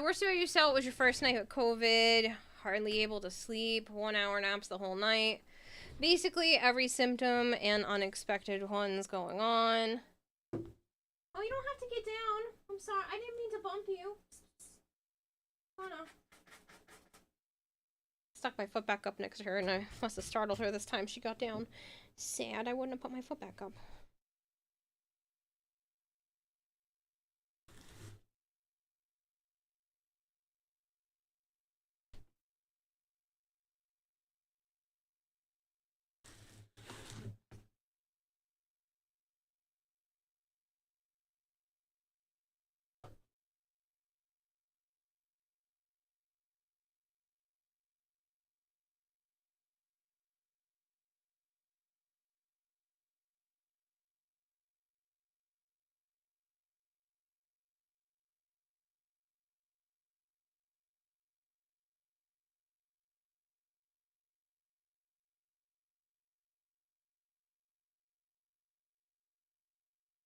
Worst way you felt was your first night with COVID. Hardly able to sleep. 1 hour naps the whole night. Basically, every symptom and unexpected ones going on. Oh, you don't have to get down. I'm sorry. I didn't mean to bump you. Oh, no. Stuck my foot back up next to her, and I must have startled her this time she got down. Sad I wouldn't have put my foot back up.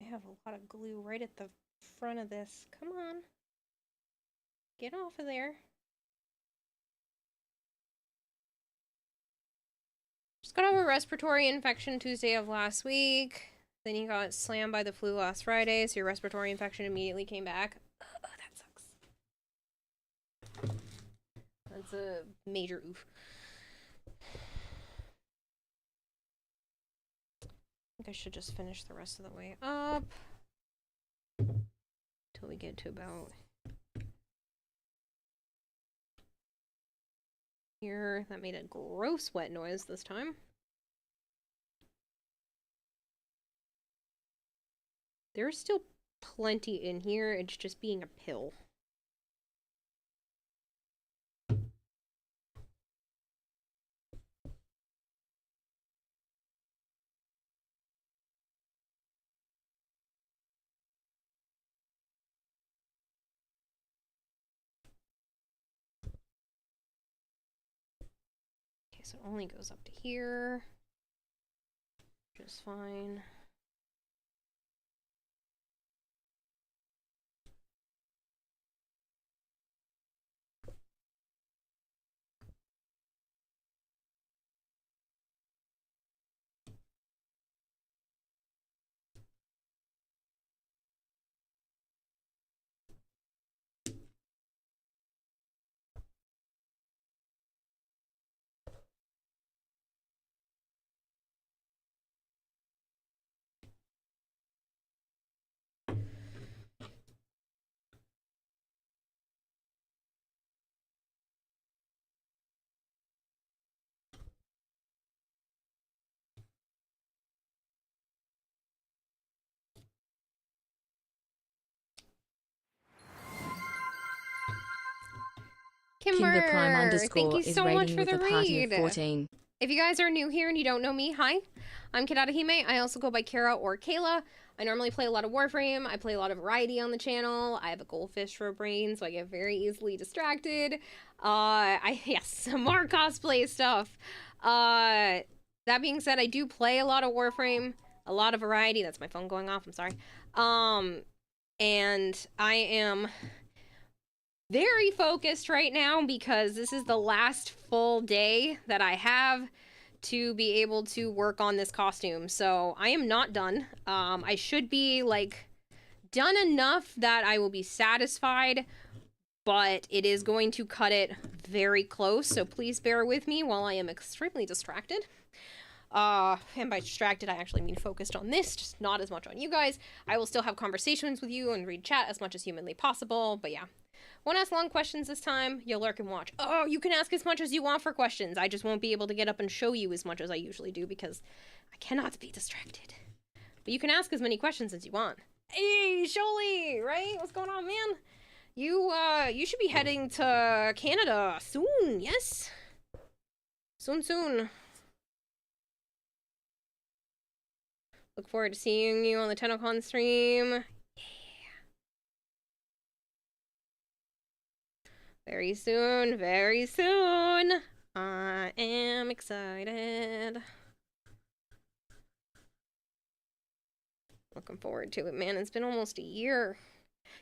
I have a lot of glue right at the front of this. Come on. Get off of there. Just got over a respiratory infection Tuesday of last week. Then you got slammed by the flu last Friday, so your respiratory infection immediately came back. Oh, that sucks. That's a major oof. I think I should just finish the rest of the way up. Till we get to about here. That made a gross wet noise this time. There's still plenty in here. It's just being a pill. so it only goes up to here. Just fine. Kimber, Prime thank you is so much rating for with the a party of read. 14. If you guys are new here and you don't know me, hi. I'm Kidata. I also go by Kara or Kayla. I normally play a lot of Warframe. I play a lot of variety on the channel. I have a goldfish for a brain, so I get very easily distracted. Yes, more cosplay stuff. That being said, I do play a lot of Warframe, a lot of variety. That's my phone going off, I'm sorry. And I am very focused right now because this is the last full day that I have to be able to work on this costume. So I am not done. I should be like done enough that I will be satisfied, but it is going to cut it very close. So please bear with me while I am extremely distracted. And by distracted, I actually mean focused on this, just not as much on you guys. I will still have conversations with you and read chat as much as humanly possible, but yeah. Won't ask long questions this time. You'll lurk and watch. Oh, you can ask as much as you want for questions. I just won't be able to get up and show you as much as I usually do because I cannot be distracted. But you can ask as many questions as you want. Hey, Sholey, right? What's going on, man? You should be heading to Canada soon, yes? Soon. Look forward to seeing you on the Tennocon stream. Very soon. I am excited. Looking forward to it, man. It's been almost a year.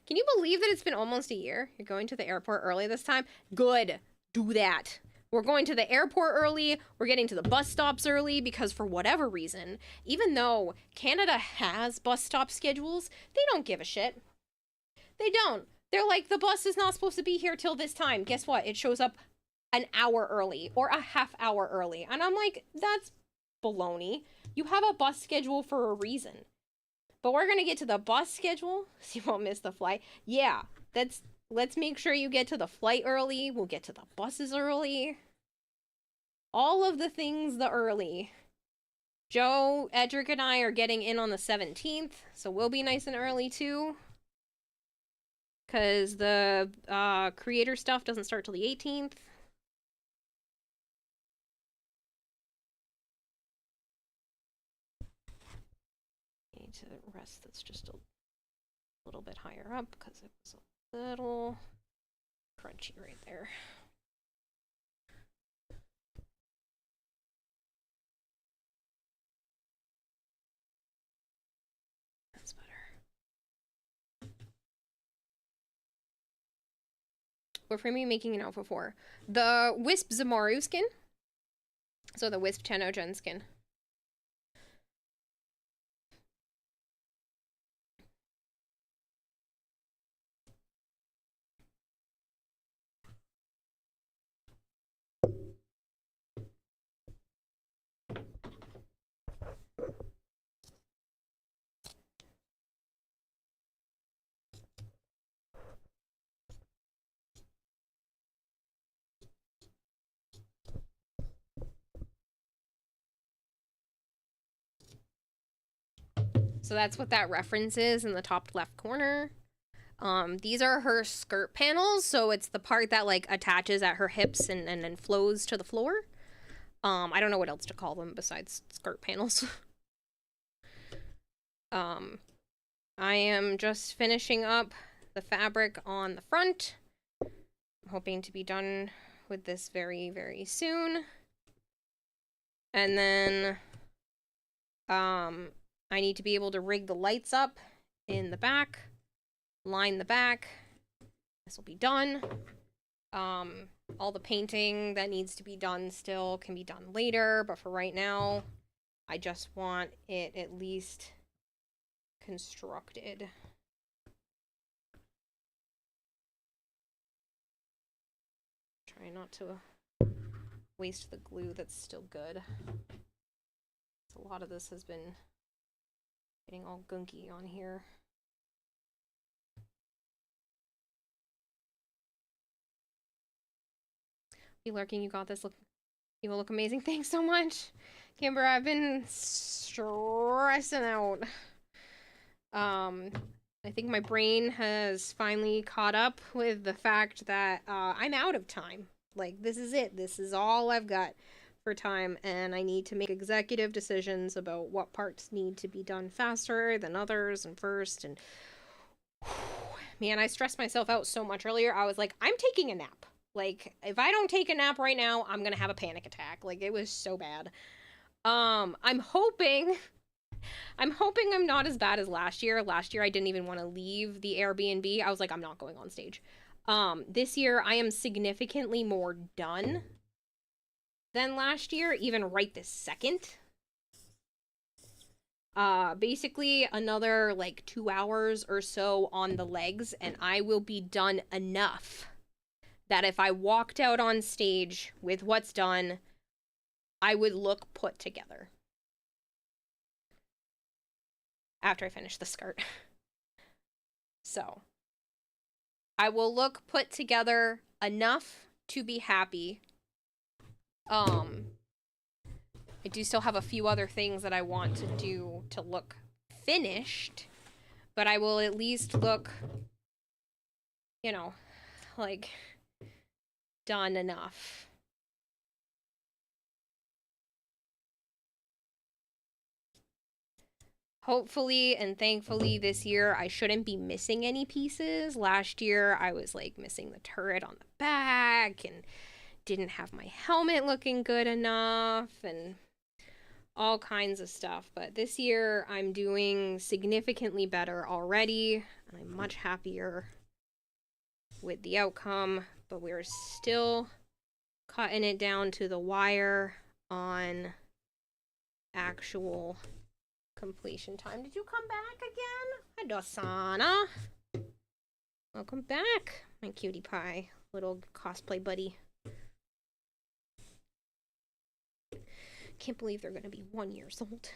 Can you believe that it's been almost a year? You're going to the airport early this time? Good. Do that. We're going to the airport early. We're getting to the bus stops early because for whatever reason, even though Canada has bus stop schedules, they don't give a shit. They don't. They're like, the bus is not supposed to be here till this time. Guess what? It shows up an hour early or a half hour early. And I'm like, that's baloney. You have a bus schedule for a reason. But we're going to get to the bus schedule so you won't miss the flight. Yeah, let's make sure you get to the flight early. We'll get to the buses early. All of the things the early. Joe, Edric, and I are getting in on the 17th, so we'll be nice and early too. Because the creator stuff doesn't start till the 18th. Need to rest that's just a little bit higher up because it was a little crunchy right there. That's better. What frame are you making an outfit for? The Wisp Zamaru skin. So the Wisp Tennocon skin. So that's what that reference is in the top left corner. These are her skirt panels, so it's the part that like attaches at her hips and then flows to the floor. I don't know what else to call them besides skirt panels. I am just finishing up the fabric on the front. I'm hoping to be done with this very, very soon. And then, I need to be able to rig the lights up in the back, line the back. This will be done. All the painting that needs to be done still can be done later, but for right now, I just want it at least constructed. Try not to waste the glue that's still good. A lot of this has been getting all gunky on here. You lurking, you got this. Look, you will look amazing. Thanks so much, Kimber. I've been stressing out. I think my brain has finally caught up with the fact that I'm out of time. Like, this is it. This is all I've got for time, and I need to make executive decisions about what parts need to be done faster than others and first. And man, I stressed myself out so much earlier. I was like, I'm taking a nap. Like, if I don't take a nap right now, I'm gonna have a panic attack. Like, it was so bad. I'm hoping I'm not as bad as last year. Last year, I didn't even want to leave the Airbnb. I was like, I'm not going on stage. This year, I am significantly more done than last year, even right this second. Basically, another, like, 2 hours or so on the legs, and I will be done enough that if I walked out on stage with what's done, I would look put together. After I finish the skirt. So, I will look put together enough to be happy. I do still have a few other things that I want to do to look finished, but I will at least look, you know, like, done enough. Hopefully and thankfully this year I shouldn't be missing any pieces. Last year I was like missing the turret on the back and didn't have my helmet looking good enough and all kinds of stuff. But this year I'm doing significantly better already and I'm much happier with the outcome. But we're still cutting it down to the wire on actual completion time. Did you come back again? Hi, Dosana. Welcome back, my cutie pie, little cosplay buddy. Can't believe they're gonna be 1 year old.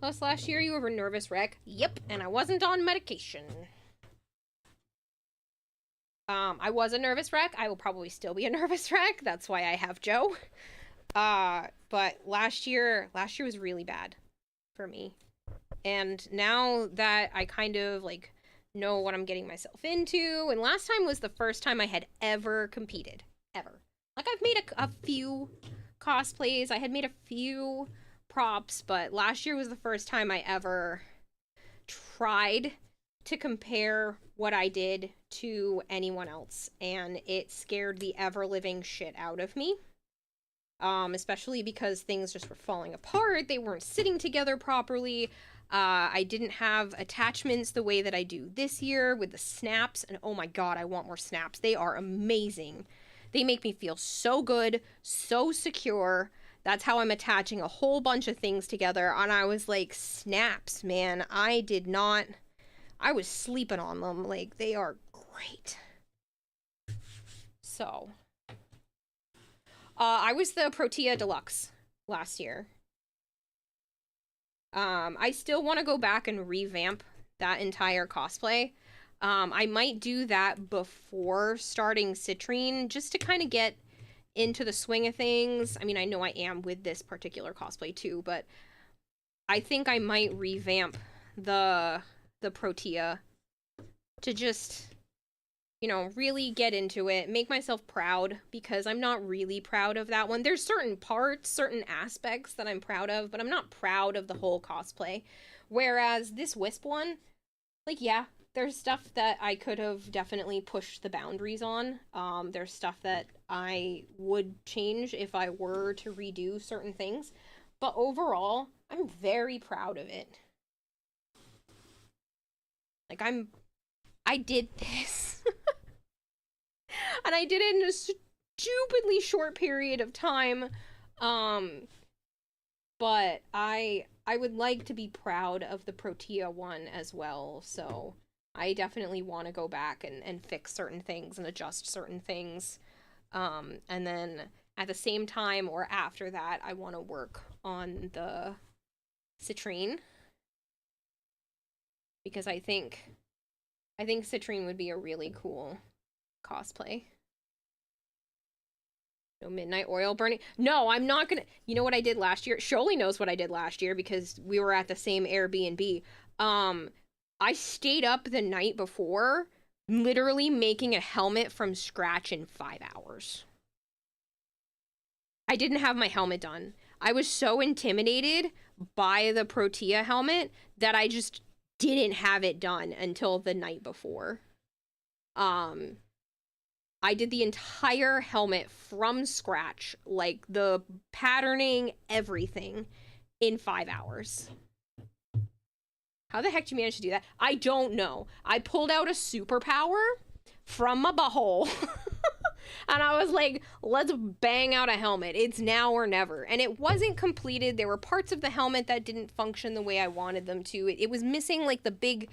Plus, last year you were a nervous wreck. Yep, and I wasn't on medication. I was a nervous wreck. I will probably still be a nervous wreck. That's why I have Joe. But last year was really bad for me. And now that I kind of, like, know what I'm getting myself into, and last time was the first time I had ever competed. Ever. Like, I've made a few cosplays. I had made a few props, but last year was the first time I ever tried to compare what I did to anyone else, and it scared the ever-living shit out of me. Especially because things just were falling apart, they weren't sitting together properly, I didn't have attachments the way that I do this year with the snaps, and oh my god, I want more snaps. They are amazing. They make me feel so good, so secure. That's how I'm attaching a whole bunch of things together. And I was like, snaps, man. I was sleeping on them. Like, they are great. So, I was the Protea Deluxe last year. I still want to go back and revamp that entire cosplay. I might do that before starting Citrine, just to kind of get into the swing of things. I mean, I know I am with this particular cosplay too, but I think I might revamp the Protea to just you know, really get into it, make myself proud, because I'm not really proud of that one. There's certain parts, certain aspects that I'm proud of, but I'm not proud of the whole cosplay. Whereas this Wisp one, like, yeah, there's stuff that I could have definitely pushed the boundaries on. There's stuff that I would change if I were to redo certain things. But overall, I'm very proud of it. Like, I did this. And I did it in a stupidly short period of time. But I would like to be proud of the Protea one as well, so I definitely want to go back and fix certain things and adjust certain things. And then at the same time or after that, I want to work on the Citrine. Because I think Citrine would be a really cool cosplay. No midnight oil burning. No, I'm not gonna. You know what I did last year? Sholey knows what I did last year because we were at the same Airbnb. I stayed up the night before, literally making a helmet from scratch in 5 hours. I didn't have my helmet done. I was so intimidated by the Protea helmet that I just didn't have it done until the night before. I did the entire helmet from scratch, like the patterning, everything, in 5 hours. How the heck did you manage to do that? I don't know. I pulled out a superpower from my butthole. And I was like, let's bang out a helmet. It's now or never. And it wasn't completed. There were parts of the helmet that didn't function the way I wanted them to. It was missing, like, the big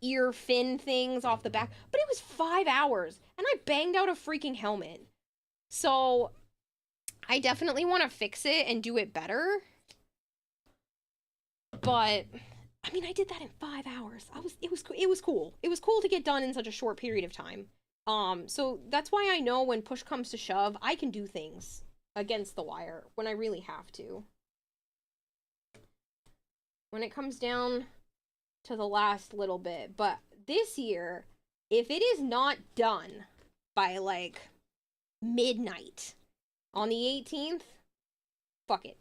ear fin things off the back, but it was 5 hours and I banged out a freaking helmet. So I definitely want to fix it and do it better. But I mean, I did that in 5 hours. It was cool. It was cool to get done in such a short period of time. So that's why I know when push comes to shove, I can do things against the wire when I really have to. When it comes down to the last little bit. But this year, if it is not done by like midnight on the 18th, fuck it.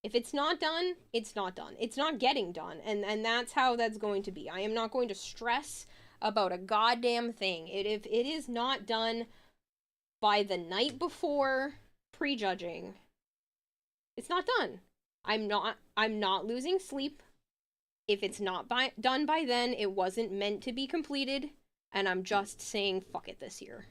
If it's not done, it's not done. It's not getting done. And that's how that's going to be. I am not going to stress about a goddamn thing. If it is not done by the night before prejudging, it's not done. I'm not losing sleep. If it's not done by then, it wasn't meant to be completed, and I'm just saying fuck it this year.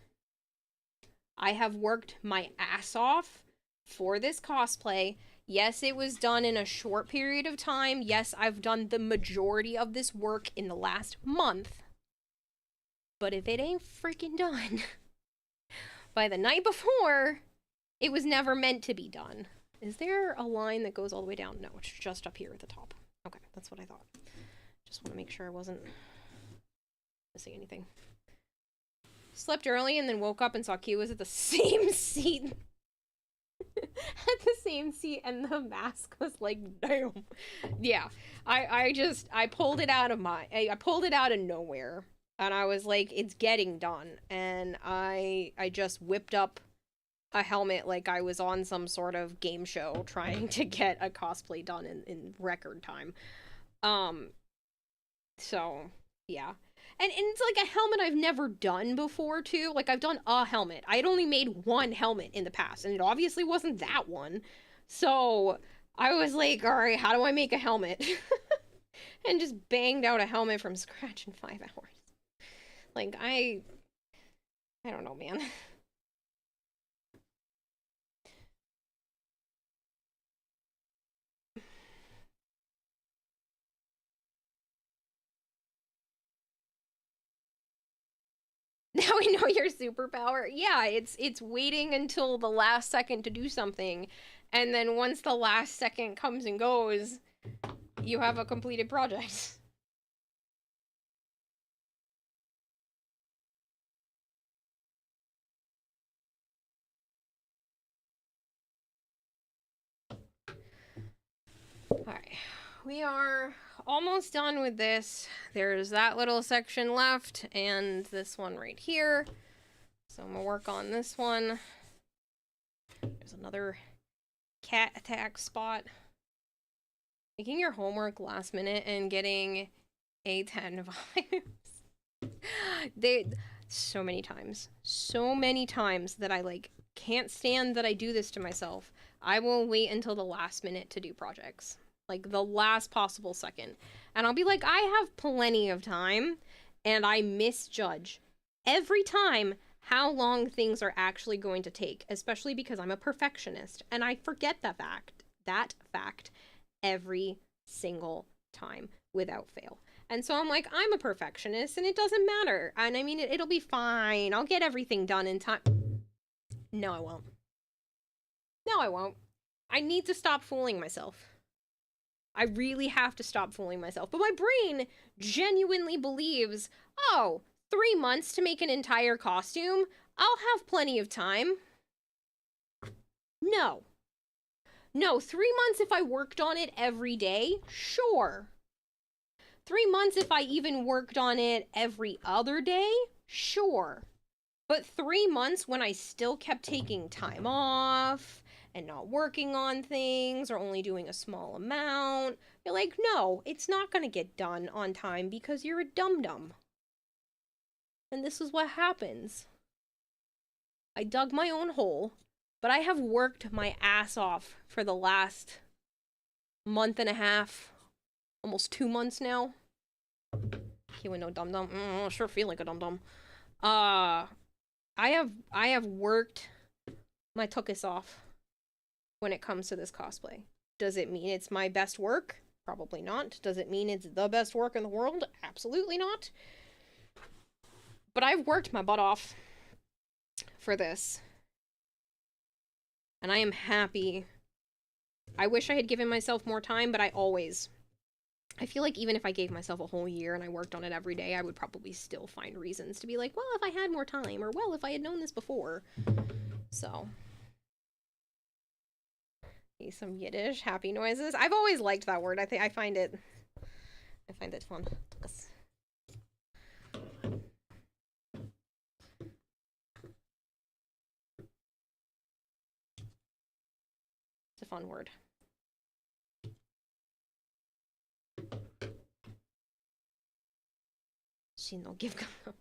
I have worked my ass off for this cosplay. Yes, it was done in a short period of time. Yes, I've done the majority of this work in the last month. But if it ain't freaking done by the night before, it was never meant to be done. Is there a line that goes all the way down? No, it's just up here at the top. Okay, that's what I thought. Just want to make sure I wasn't missing anything. Slept early and then woke up and saw Q was at the same seat. At the same seat, and the mask was like, damn. Yeah, I pulled it out of I pulled it out of nowhere, and I was like, it's getting done, and I just whipped up a helmet like I was on some sort of game show trying to get a cosplay done in record time. So, yeah. And it's like a helmet I've never done before, too. Like, I've done a helmet. I had only made one helmet in the past, and it obviously wasn't that one. So, I was like, alright, how do I make a helmet? And just banged out a helmet from scratch in 5 hours. Like, I don't know, man. Now we know your superpower. Yeah, it's waiting until the last second to do something, and then once the last second comes and goes, you have a completed project. Alright, we are almost done with this. There's that little section left, and this one right here. So I'm gonna work on this one. There's another cat attack spot. Making your homework last minute and getting a 10 vibes. So many times that I like can't stand that I do this to myself. I will wait until the last minute to do projects, like the last possible second, and I'll be like, I have plenty of time, and I misjudge every time how long things are actually going to take, especially because I'm a perfectionist, and I forget that fact every single time without fail. And so I'm like, I'm a perfectionist and it doesn't matter. And I mean, it'll be fine. I'll get everything done in time. No, I won't. No, I won't. I need to stop fooling myself. I really have to stop fooling myself. But my brain genuinely believes, oh, 3 months to make an entire costume? I'll have plenty of time. No. No, 3 months if I worked on it every day? Sure. 3 months if I even worked on it every other day? Sure. But 3 months when I still kept taking time off and not working on things or only doing a small amount, you're like, no, it's not gonna get done on time because you're a dum-dum. And this is what happens. I dug my own hole, but I have worked my ass off for the last month and a half, almost 2 months now. He went no dum-dum. Sure feel like a dum-dum. I have worked my tuchus off when it comes to this cosplay. Does it mean it's my best work? Probably not. Does it mean it's the best work in the world? Absolutely not. But I've worked my butt off for this. And I am happy. I wish I had given myself more time, but I feel like even if I gave myself a whole year and I worked on it every day, I would probably still find reasons to be like, well, if I had more time, or well, if I had known this before. So. Some Yiddish happy noises. I've always liked that word. I find it fun. It's a fun word. She no give gum gum.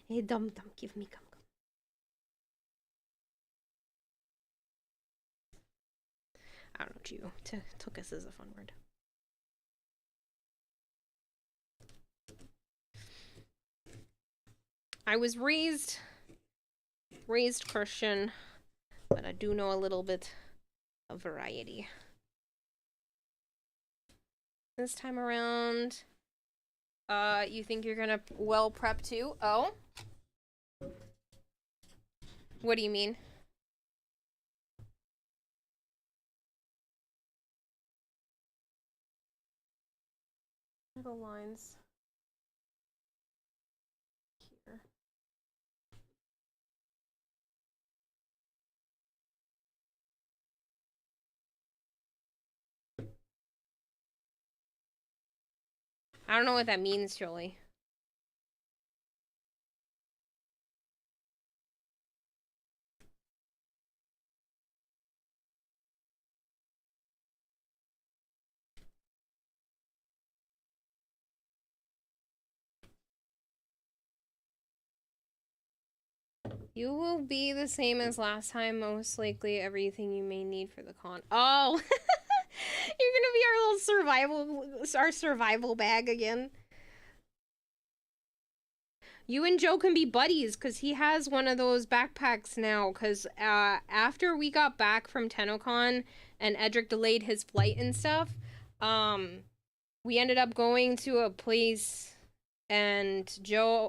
Hey dum dum, give me gum gum. I don't know, Jew. Tuchus is a fun word. I was raised Christian, but I do know a little bit of variety. This time around, you think you're gonna well prep too? Oh? What do you mean? The lines here. I don't know what that means, Jolie. You will be the same as last time, most likely everything you may need for the con. Oh! You're gonna be our little survival bag again. You and Joe can be buddies, because he has one of those backpacks now, because after we got back from Tennocon and Edric delayed his flight and stuff, we ended up going to a place, and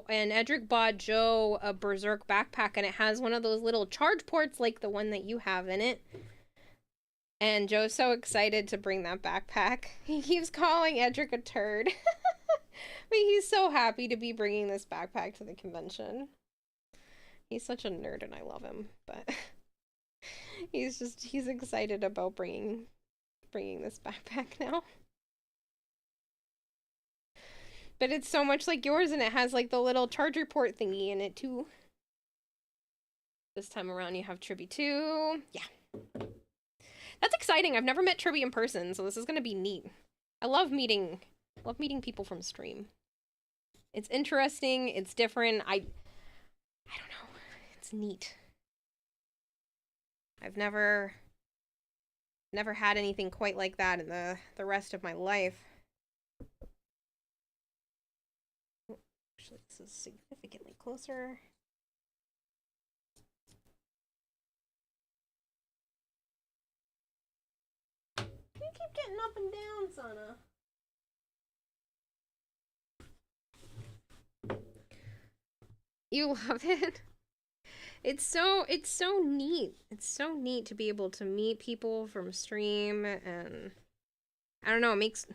Edric bought Joe a Berserk backpack, and it has one of those little charge ports like the one that you have in it. And Joe's so excited to bring that backpack. He keeps calling Edric a turd. But he's so happy to be bringing this backpack to the convention. He's such a nerd and I love him, but he's excited about bringing this backpack now. But it's so much like yours, and it has like the little charger port thingy in it too. This time around you have Tribby too. Yeah. That's exciting. I've never met Tribby in person, so this is gonna be neat. I love meeting people from stream. It's interesting, it's different. I don't know. It's neat. I've never had anything quite like that in the rest of my life. Actually, this is significantly closer. You keep getting up and down, Sana. You love it? It's so neat. It's so neat to be able to meet people from stream, and I don't know, it makes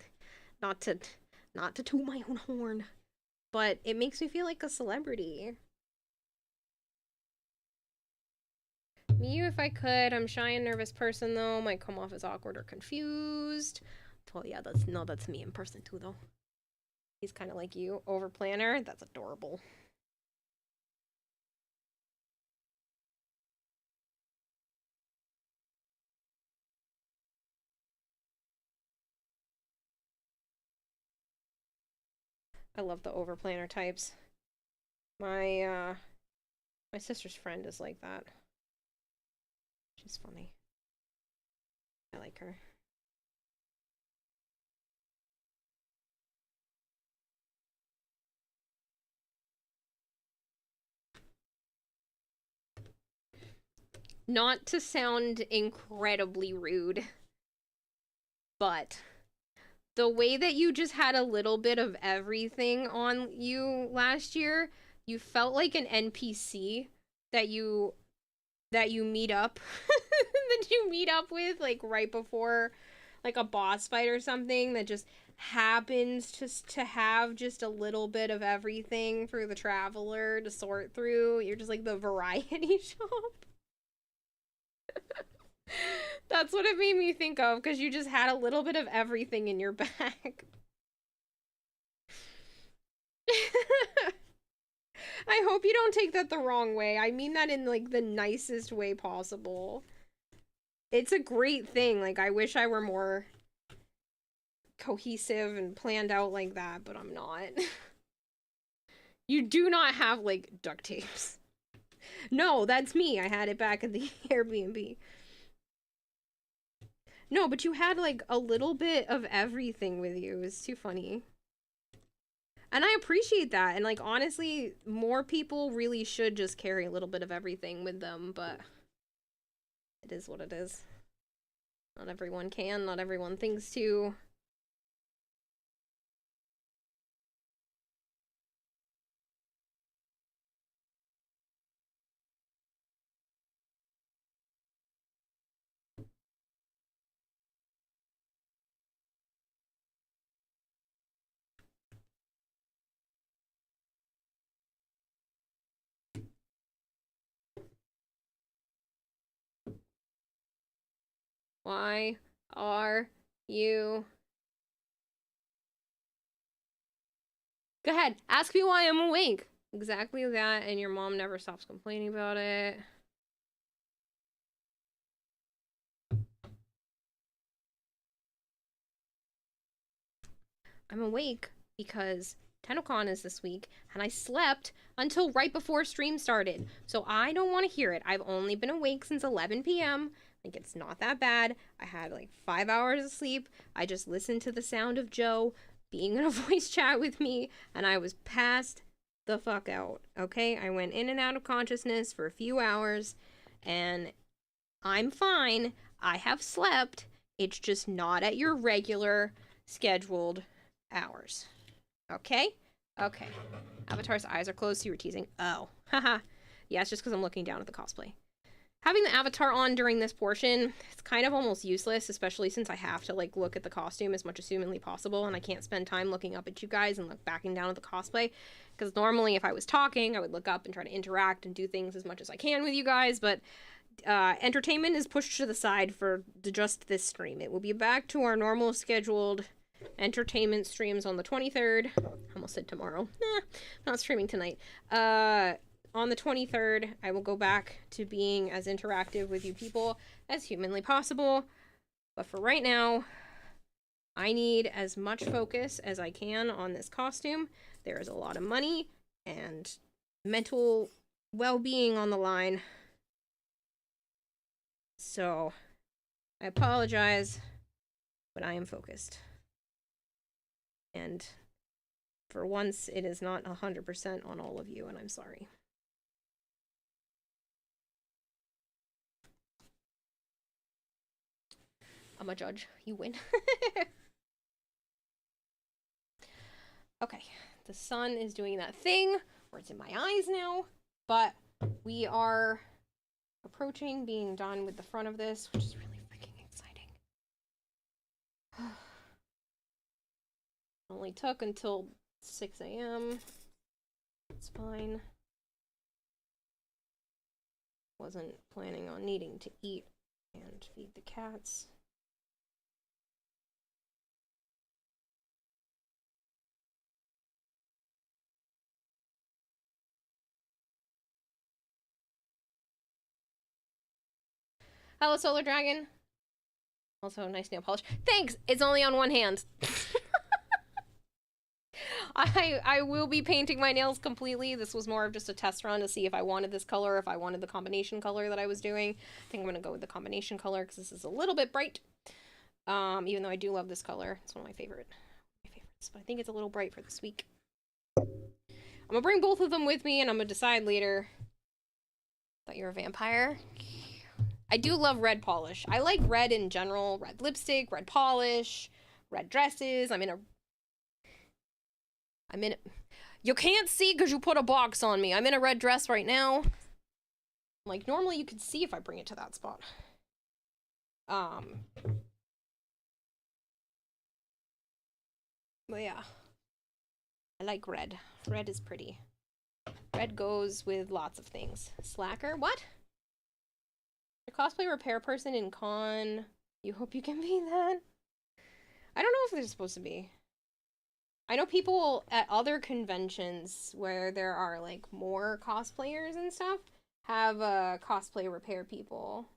not to toot my own horn, but it makes me feel like a celebrity. Me if I could. I'm shy and nervous person though. Might come off as awkward or confused. Well, yeah, that's me in person too though. He's kind of like you, over planner. That's adorable. I love the over planner types. My sister's friend is like that. She's funny. I like her. Not to sound incredibly rude, but the way that you just had a little bit of everything on you last year, you felt like an NPC that you meet up that you meet up with like right before like a boss fight or something that just happens to have just a little bit of everything for the traveler to sort through. You're just like the variety shop. That's what it made me think of, because you just had a little bit of everything in your bag. I hope you don't take that the wrong way. I mean that in like the nicest way possible. It's a great thing. Like, I wish I were more cohesive and planned out like that, but I'm not. You do not have like duct tapes. No, that's me. I had it back at the Airbnb. No, but you had like a little bit of everything with you. It was too funny. And I appreciate that. And like, honestly, more people really should just carry a little bit of everything with them, but it is what it is. Not everyone can, not everyone thinks to. Why are you... Go ahead, ask me why I'm awake. Exactly that, and your mom never stops complaining about it. I'm awake because Tennocon is this week, and I slept until right before stream started. So I don't want to hear it. I've only been awake since 11 p.m. Like, it's not that bad. I had like 5 hours of sleep. I just listened to the sound of Joe being in a voice chat with me, and I was passed the fuck out, okay? I went in and out of consciousness for a few hours, and I'm fine. I have slept. It's just not at your regular scheduled hours. Okay? Okay. Avatar's eyes are closed, so you were teasing. Oh. Haha. Yeah, it's just because I'm looking down at the cosplay. Having the avatar on during this portion, it's kind of almost useless, especially since I have to, like, look at the costume as much as humanly possible, and I can't spend time looking up at you guys and look backing down at the cosplay, because normally if I was talking, I would look up and try to interact and do things as much as I can with you guys, but entertainment is pushed to the side for just this stream. It will be back to our normal scheduled entertainment streams on the 23rd. I almost said tomorrow. Not streaming tonight. On the 23rd, I will go back to being as interactive with you people as humanly possible. But for right now, I need as much focus as I can on this costume. There is a lot of money and mental well-being on the line. So, I apologize, but I am focused. And for once, it is not 100% on all of you, and I'm sorry. I'm a judge. You win. Okay, the sun is doing that thing where it's in my eyes now, but we are approaching being done with the front of this, which is really freaking exciting. Only took until 6 a.m. It's fine. Wasn't planning on needing to eat and feed the cats. Hello, Solar Dragon. Also, nice nail polish. Thanks! It's only on one hand. I will be painting my nails completely. This was more of just a test run to see if I wanted this color, if I wanted the combination color that I was doing. I think I'm going to go with the combination color because this is a little bit bright. Even though I do love this color. It's one of my favorites. But I think it's a little bright for this week. I'm going to bring both of them with me and I'm going to decide later. Thought you were a vampire? I do love red polish. I like red in general. Red lipstick, red polish, red dresses. I'm in a... You can't see because you put a box on me. I'm in a red dress right now. Like, normally you could see if I bring it to that spot. But yeah. I like red. Red is pretty. Red goes with lots of things. Slacker? What? A cosplay repair person in con. You hope you can be that? I don't know if they're supposed to be. I know people at other conventions where there are like more cosplayers and stuff have cosplay repair people.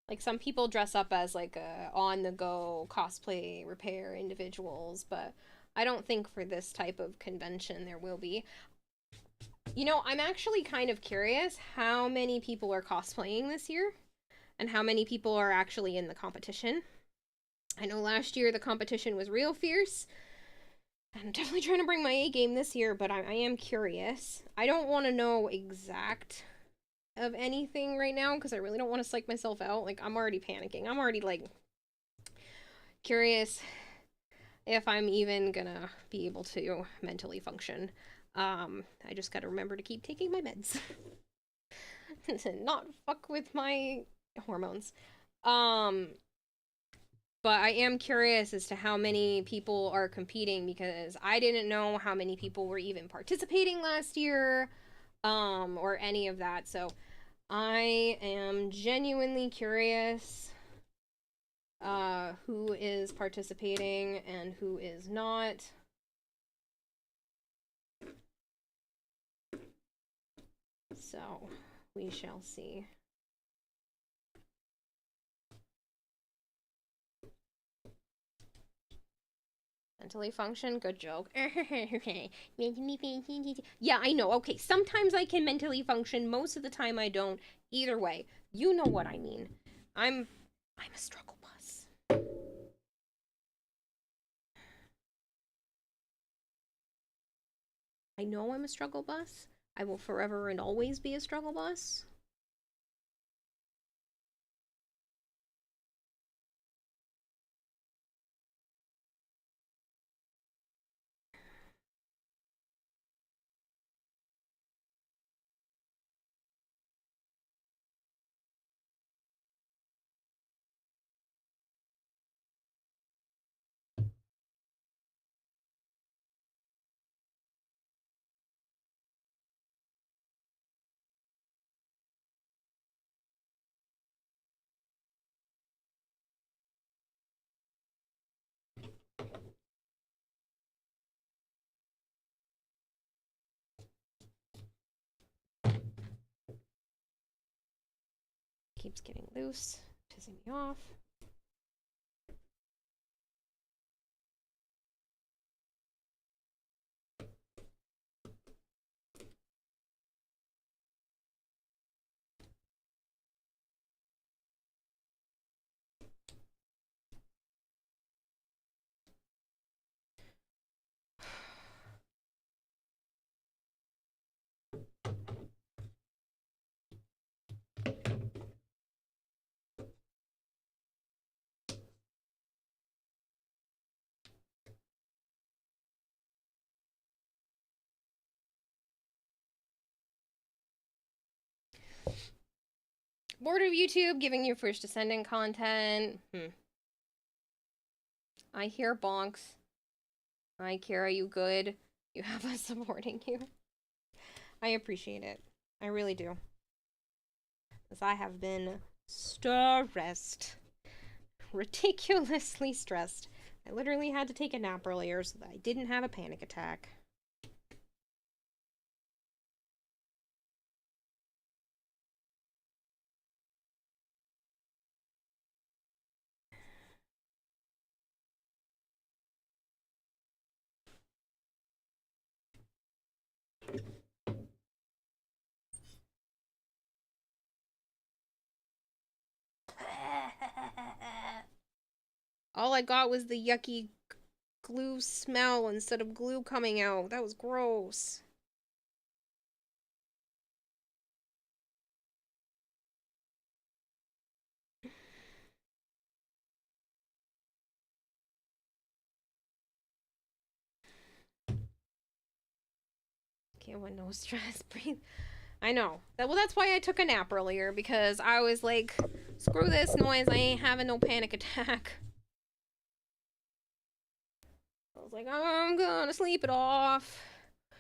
Like some people dress up as like on-the-go cosplay repair individuals, but I don't think for this type of convention there will be. You know, I'm actually kind of curious how many people are cosplaying this year and how many people are actually in the competition. I know last year the competition was real fierce. I'm definitely trying to bring my A game this year, but I am curious. I don't want to know exact of anything right now because I really don't want to psych myself out. Like, I'm already panicking. I'm already, like, curious if I'm even gonna be able to mentally function. I just gotta remember to keep taking my meds. To not fuck with my hormones. But I am curious as to how many people are competing because I didn't know how many people were even participating last year, or any of that. So I am genuinely curious, who is participating and who is not. So, we shall see. Mentally function? Good joke. Yeah, I know. Okay, sometimes I can mentally function. Most of the time I don't. Either way, you know what I mean. I'm a struggle bus. I know I'm a struggle bus. I will forever and always be a struggle bus. keeps getting loose, pissing me off. Bored of YouTube giving you first descendant content. I hear bonks. Hi, Kara, you good? You have us supporting you. I appreciate it. I really do. Because I have been stressed. Ridiculously stressed. I literally had to take a nap earlier so that I didn't have a panic attack. All I got was the yucky glue smell instead of glue coming out. That was gross. Can't want no stress. Breathe. I know. Well, that's why I took a nap earlier, because I was like, screw this noise, I ain't having no panic attack. I was like, I'm gonna sleep it off. A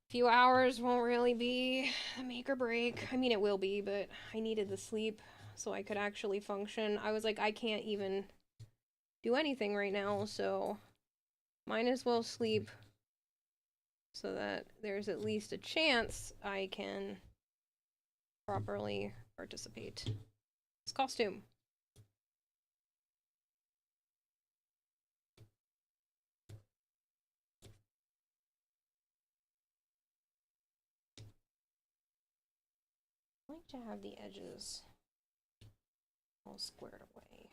few hours won't really be a make or break. I mean, it will be, but I needed the sleep so I could actually function. I was like, I can't even do anything right now, so might as well sleep so that there's at least a chance I can properly participate. This costume. I like to have the edges all squared away.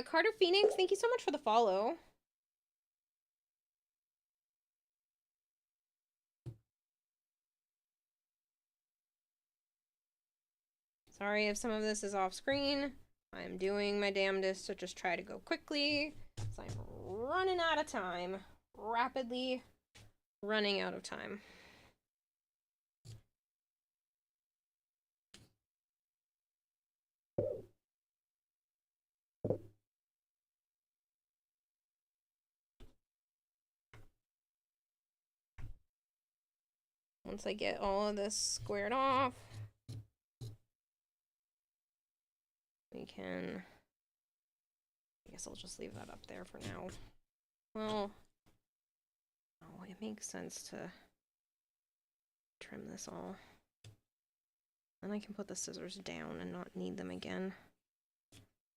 Carter Phoenix, thank you so much for the follow. Sorry if some of this is off screen. I'm doing my damnedest to just try to go quickly, so I'm running out of time. Rapidly running out of time. Once I get all of this squared off, we can... I guess I'll just leave that up there for now. Well, oh, it makes sense to trim this all. Then I can put the scissors down and not need them again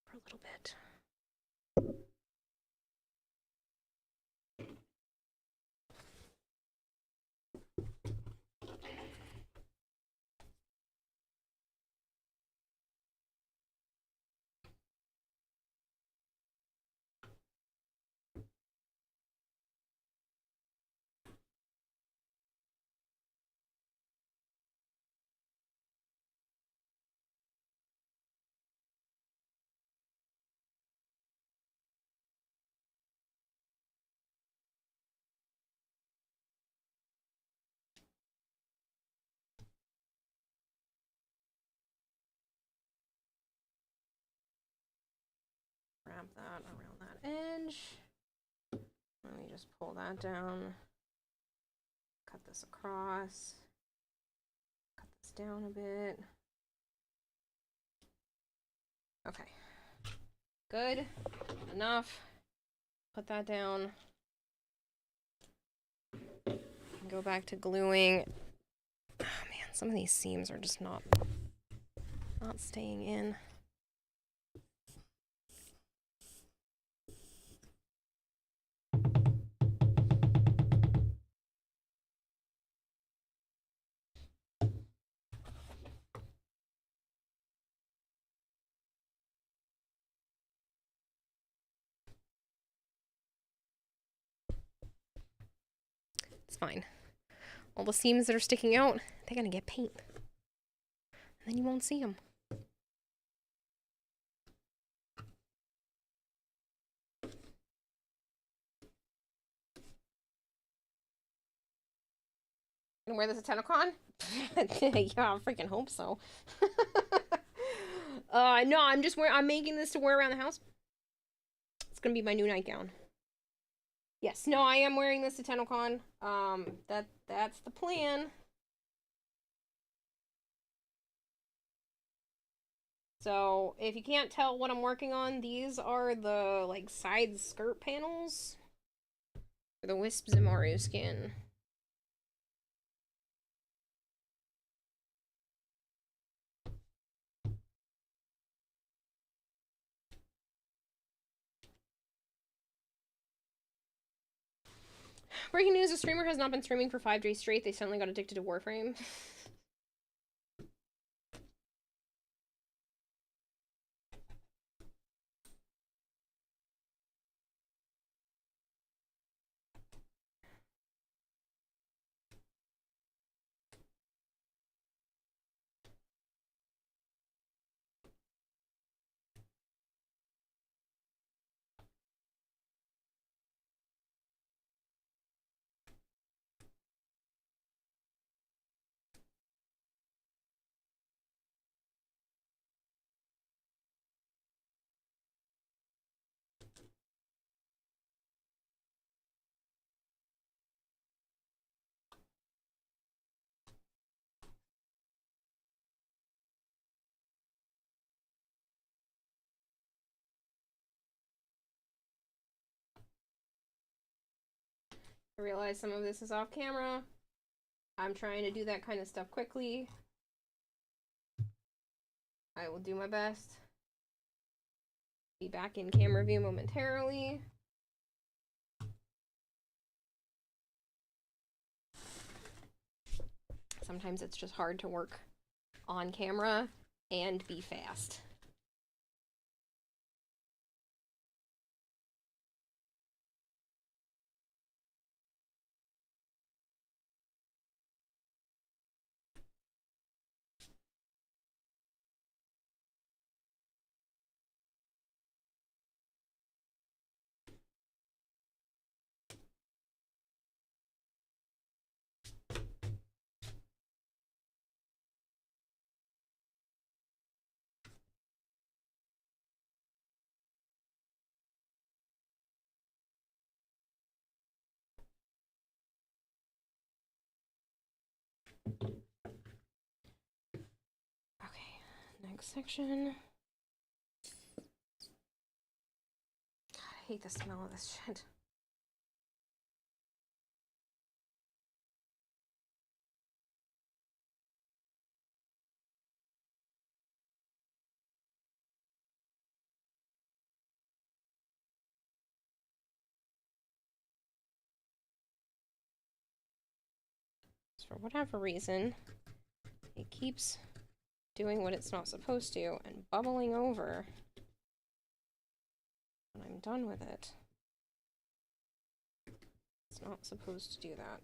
for a little bit. wrap that around that edge. Let me just pull that down. Cut this across. Cut this down a bit. Okay. Good. Enough. Put that down. Go back to gluing. Oh man, some of these seams are just not staying in. It's fine. All the seams that are sticking out, they're gonna get paint. And then you won't see them. Gonna wear this at Tennocon? Yeah, I freaking hope so. No, I'm making this to wear around the house. It's gonna be my new nightgown. Yes, no, I am wearing this to Tennocon. That's the plan. So, if you can't tell what I'm working on, these are the, like, side skirt panels for the Wisp Zamaru skin. Breaking news, a streamer has not been streaming for 5 days straight. They suddenly got addicted to Warframe. I realize some of this is off camera. I'm trying to do that kind of stuff quickly. I will do my best. Be back in camera view momentarily. Sometimes it's just hard to work on camera and be fast. Next section. God, I hate the smell of this shit. So for whatever reason, it keeps doing what it's not supposed to and bubbling over when I'm done with it. It's not supposed to do that.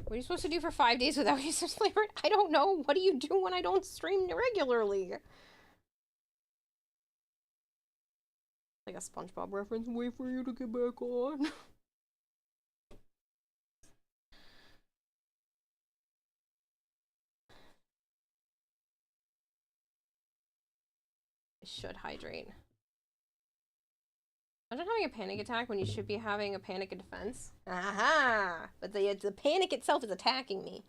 What are you supposed to do for 5 days without using flavor? I don't know. What do you do when I don't stream regularly? Like a SpongeBob reference. Wait for you to get back on. I should hydrate. Imagine having a panic attack when you should be having a panic of defense. Aha! But the panic itself is attacking me.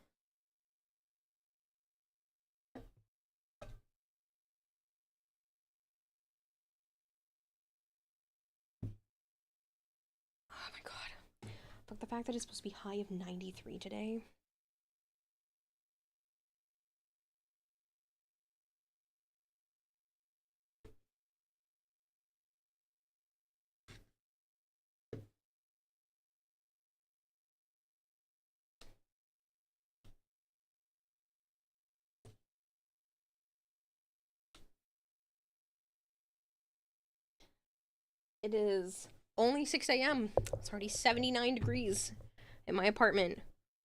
Oh my god. Fuck the fact that it's supposed to be high of 93 today. It is only 6 a.m. It's already 79 degrees in my apartment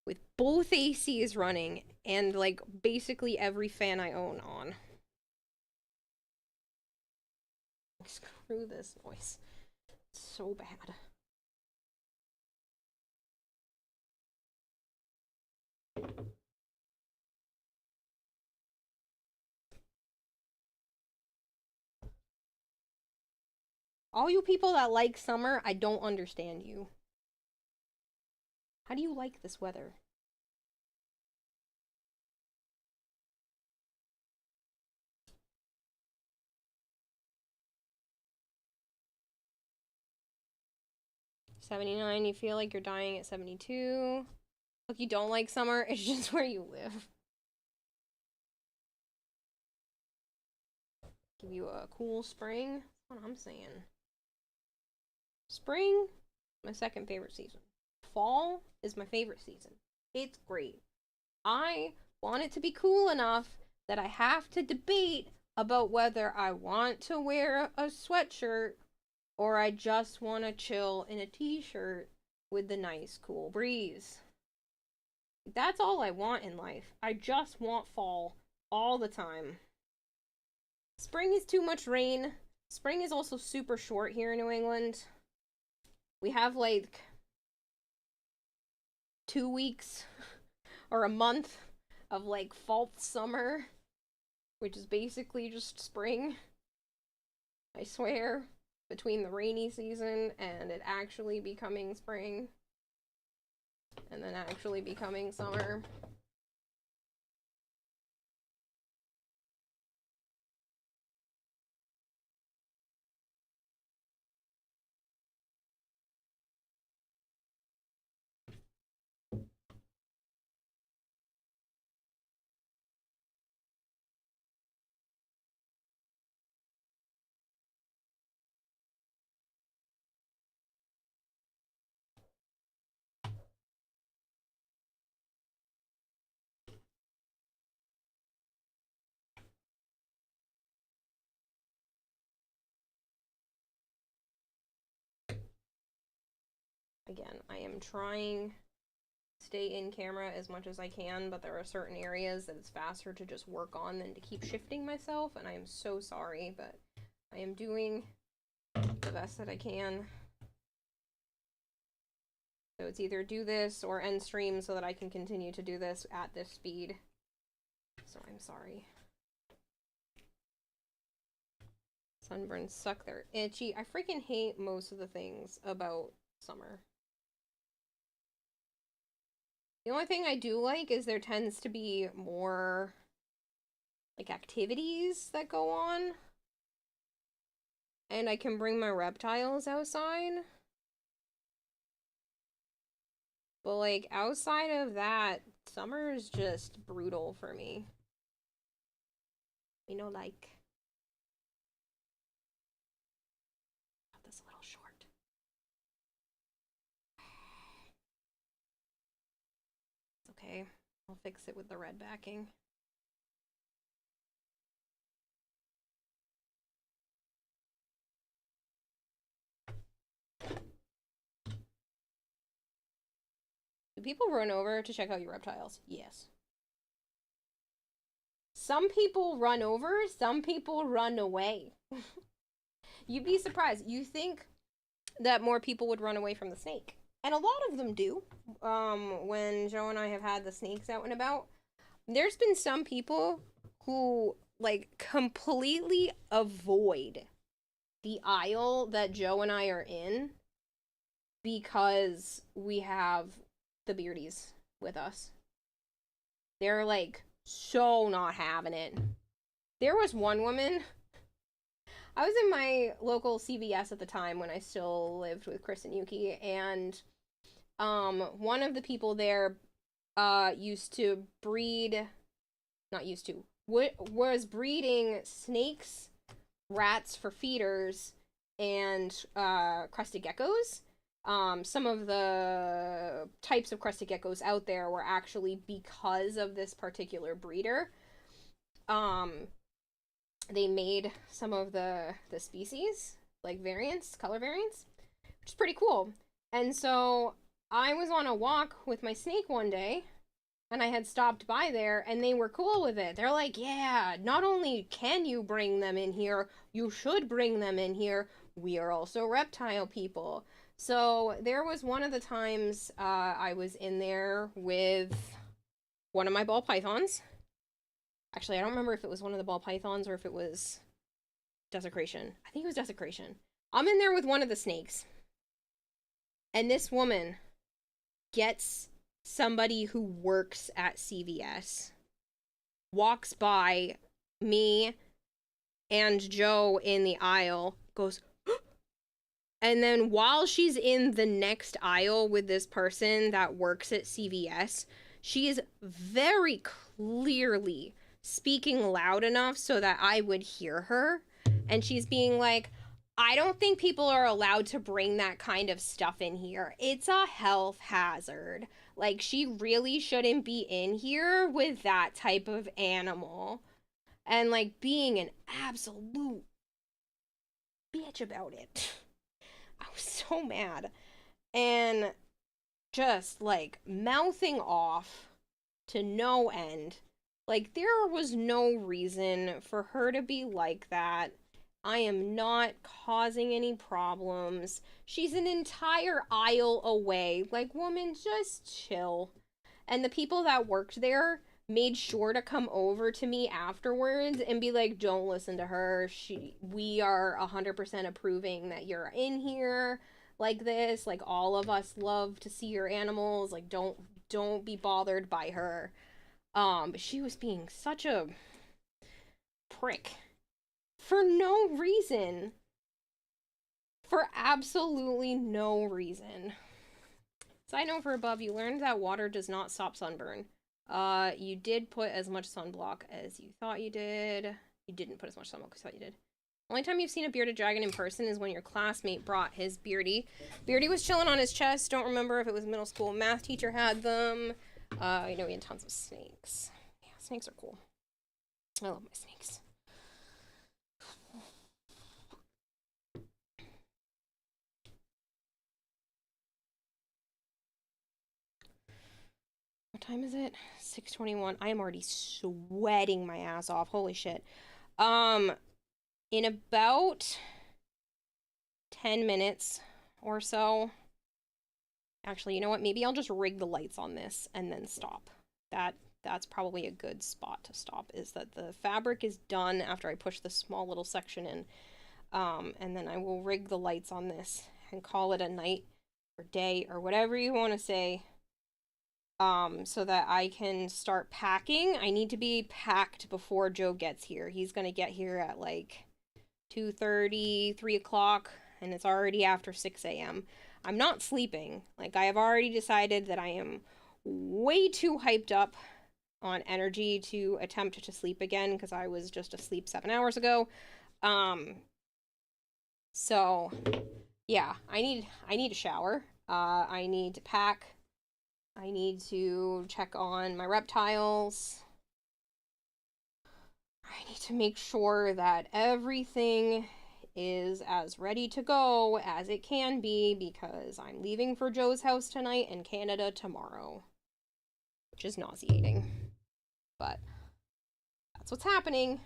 with both ACs running and like basically every fan I own on. Screw this noise. It's so bad. All you people that like summer, I don't understand you. How do you like this weather? $79, you feel like you're dying at 72. Look, you don't like summer, it's just where you live. Give you a cool spring. That's what I'm saying. Spring, my second favorite season. Fall is my favorite season. It's great. I want it to be cool enough that I have to debate about whether I want to wear a sweatshirt or I just want to chill in a t-shirt with the nice cool breeze. That's all I want in life. I just want fall all the time. Spring is too much rain. Spring is also super short here in New England. We have like 2 weeks or a month of like false summer, which is basically just spring. I swear, between the rainy season and it actually becoming spring and then actually becoming summer. Again, I am trying to stay in camera as much as I can, but there are certain areas that it's faster to just work on than to keep shifting myself, and I am so sorry, but I am doing the best that I can. So it's either do this or end stream so that I can continue to do this at this speed. So I'm sorry. Sunburns suck, they're itchy. I freaking hate most of the things about summer. The only thing I do like is there tends to be more like activities that go on. And I can bring my reptiles outside. But like outside of that, summer is just brutal for me. You know, like this a little short. It's okay. I'll fix it with the red backing. Do people run over to check out your reptiles? Yes. Some people run over, some people run away. You'd be surprised. You think that more people would run away from the snake. And a lot of them do. When Joe and I have had the snakes out and about, there's been some people who like completely avoid the aisle that Joe and I are in because we have the beardies with us. They're like so not having it. There was one woman. I was in my local CVS at the time when I still lived with Chris and Yuki, and one of the people there used to breed, not used to, was breeding snakes, rats for feeders, and crested geckos. Some of the types of crested geckos out there were actually because of this particular breeder. They made some of the species, like variants, color variants, which is pretty cool. And so I was on a walk with my snake one day, and I had stopped by there, and they were cool with it. They're like, yeah, not only can you bring them in here, you should bring them in here. We are also reptile people. So there was one of the times I was in there with one of my ball pythons. Actually, I don't remember if it was one of the ball pythons or if it was desecration. I think it was desecration. I'm in there with one of the snakes. And this woman gets somebody who works at CVS, walks by me and Joe in the aisle, goes, and then while she's in the next aisle with this person that works at CVS, she is very clearly speaking loud enough so that I would hear her. And she's being like, I don't think people are allowed to bring that kind of stuff in here. It's a health hazard. Like, she really shouldn't be in here with that type of animal. And, like, being an absolute bitch about it. I was so mad. And just, like, mouthing off to no end. Like, there was no reason for her to be like that. I am not causing any problems. She's an entire aisle away. Like, woman, just chill. And the people that worked there made sure to come over to me afterwards and be like, don't listen to her. We are 100% approving that you're in here like this. Like, all of us love to see your animals. Like, don't be bothered by her. But she was being such a prick. For no reason. For absolutely no reason. Side note for above, you learned that water does not stop sunburn. You did put as much sunblock as you thought you did. You didn't put as much sunblock as you thought you did. Only time you've seen a bearded dragon in person is when your classmate brought his beardy. Beardy was chilling on his chest. Don't remember if it was middle school math teacher had them. I know we had tons of snakes. Yeah, snakes are cool. I love my snakes. What time is it? 6:21. I am already sweating my ass off. Holy shit. In about 10 minutes or so. Actually, you know what? Maybe I'll just rig the lights on this and then stop. That's probably a good spot to stop, is that the fabric is done after I push this small little section in. And then I will rig the lights on this and call it a night or day or whatever you want to say. So that I can start packing. I need to be packed before Joe gets here. He's gonna get here at like 2:30, 3 o'clock, and it's already after 6 a.m. I'm not sleeping. Like, I have already decided that I am way too hyped up on energy to attempt to sleep again, because I was just asleep 7 hours ago. So, yeah, I need a shower. I need to pack. I need to check on my reptiles. I need to make sure that everything is as ready to go as it can be, because I'm leaving for Joe's house tonight and Canada tomorrow, which is nauseating. But that's what's happening,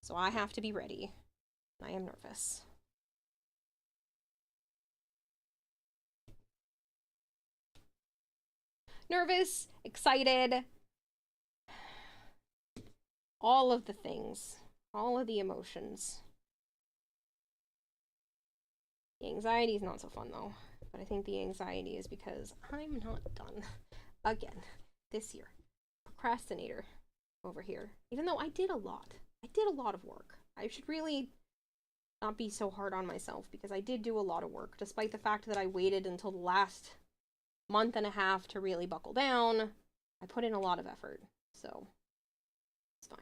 so I have to be ready. I am nervous. Nervous, excited, all of the things. All of the emotions. The anxiety is not so fun though, but I think the anxiety is because I'm not done. Again, this year. Procrastinator over here. Even though I did a lot. I did a lot of work. I should really not be so hard on myself because I did do a lot of work, despite the fact that I waited until the last month and a half to really buckle down. I put in a lot of effort, so it's fine.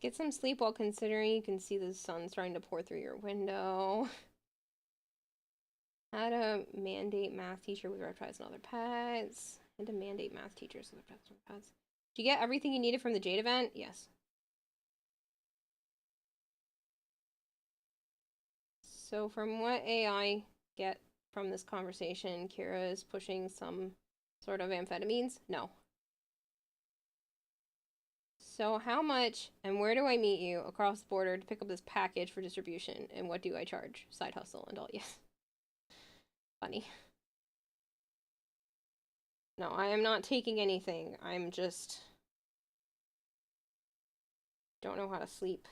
Get some sleep while considering you can see the sun starting to pour through your window. How to mandate math teacher with reptiles and other pets. And to mandate math teachers with reptiles and other pets. Did you get everything you needed from the Jade event? Yes. So from what AI get from this conversation, Kira is pushing some sort of amphetamines? No. So how much and where do I meet you across the border to pick up this package for distribution? And what do I charge? Side hustle and all. Yes. Funny. No, I am not taking anything. I'm just... don't know how to sleep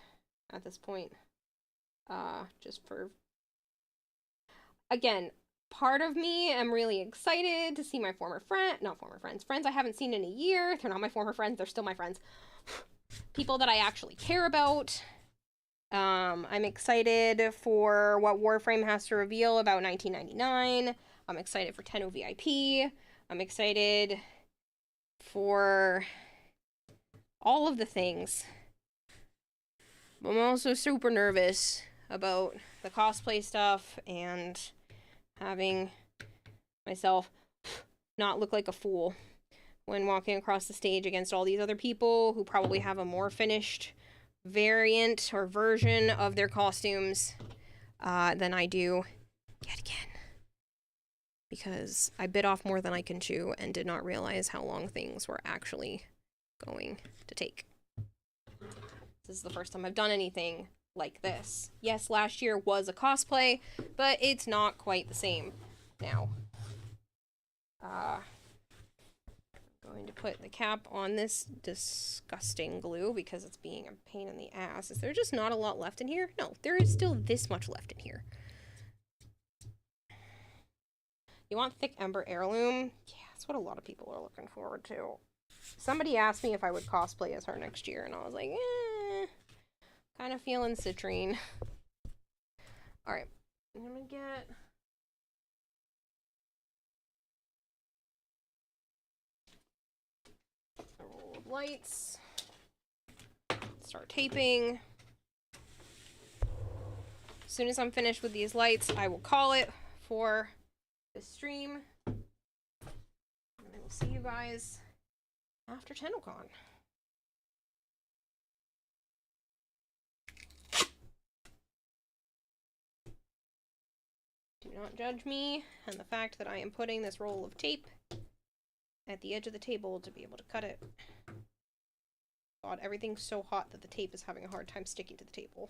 at this point. Just for... Again, part of me, I'm really excited to see my former friend... not former friends. Friends I haven't seen in a year. They're not my former friends. They're still my friends. People that I actually care about. I'm excited for what Warframe has to reveal about 1999. I'm excited for Tenno VIP. I'm excited for all of the things. I'm also super nervous about the cosplay stuff and having myself not look like a fool when walking across the stage against all these other people who probably have a more finished variant or version of their costumes than I do yet again. Because I bit off more than I can chew and did not realize how long things were actually going to take. This is the first time I've done anything like this. Yes, last year was a cosplay, but it's not quite the same now. Going to put the cap on this disgusting glue because it's being a pain in the ass. Is there just not a lot left in here? No, there is still this much left in here. You want thick ember heirloom? Yeah, that's what a lot of people are looking forward to. Somebody asked me if I would cosplay as her next year, and I was like, kind of feeling citrine. Alright, I'm gonna get... a roll of lights. Start taping. As soon as I'm finished with these lights, I will call it for this stream. And I will see you guys after Tennocon. Do not judge me and the fact that I am putting this roll of tape at the edge of the table to be able to cut it. God, everything's so hot that the tape is having a hard time sticking to the table.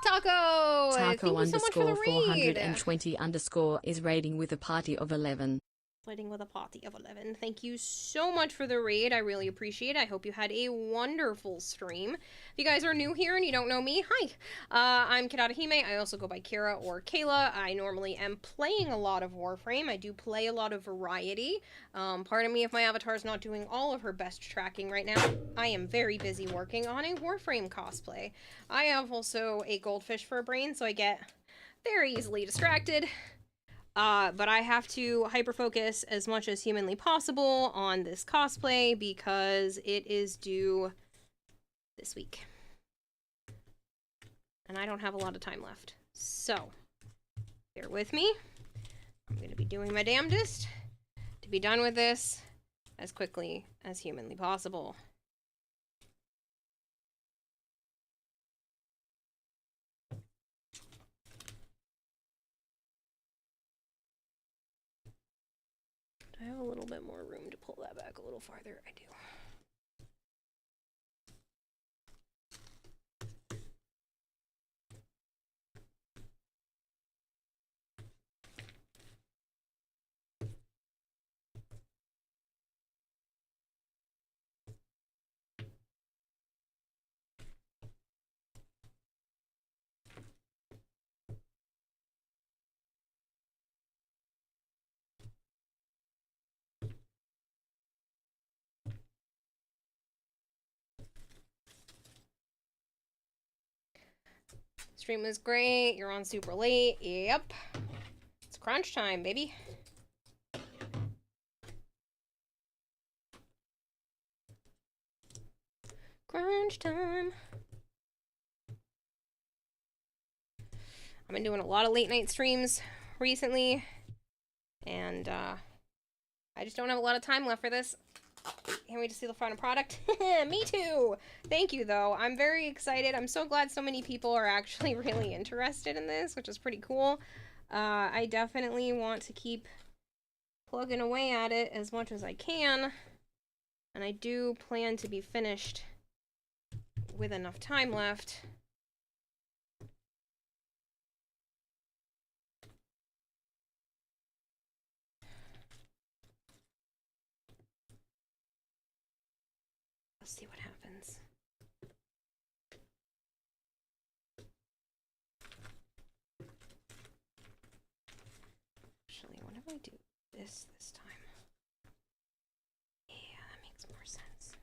Taco! Thank you so much for the raid! 420_ is raiding with a party of 11. Fighting with a party of 11. Thank you so much for the raid. I really appreciate it. I hope you had a wonderful stream. If you guys are new here and you don't know me, hi. I'm Kidata I also go by Kira or Kayla. I normally am playing a lot of Warframe. I do play a lot of variety. Pardon me if my avatar is not doing all of her best tracking right now. I am very busy working on a Warframe cosplay. I have also a goldfish for a brain, so I get very easily distracted. But I have to hyper-focus as much as humanly possible on this cosplay because it is due this week. And I don't have a lot of time left. So, bear with me. I'm going to be doing my damnedest to be done with this as quickly as humanly possible. I have a little bit more room to pull that back a little farther? I do. Stream was great. You're on super late. Yep. It's crunch time, baby. Crunch time. I've been doing a lot of late night streams recently, and I just don't have a lot of time left for this. Can't wait to see the final product. Me too. Thank you, though. I'm very excited. I'm so glad so many people are actually really interested in this, which is pretty cool. I definitely want to keep plugging away at it as much as I can, and I do plan to be finished with enough time left. Let's see what happens. Actually, what if I do this time? Yeah, that makes more sense.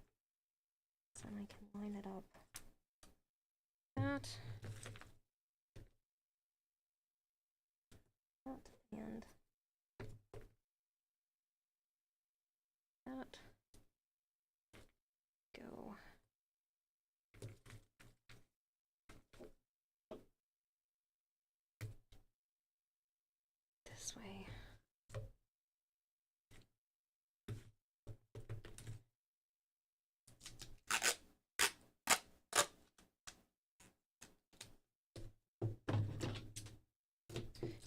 So then I can line it up. That. And that. Go. This way.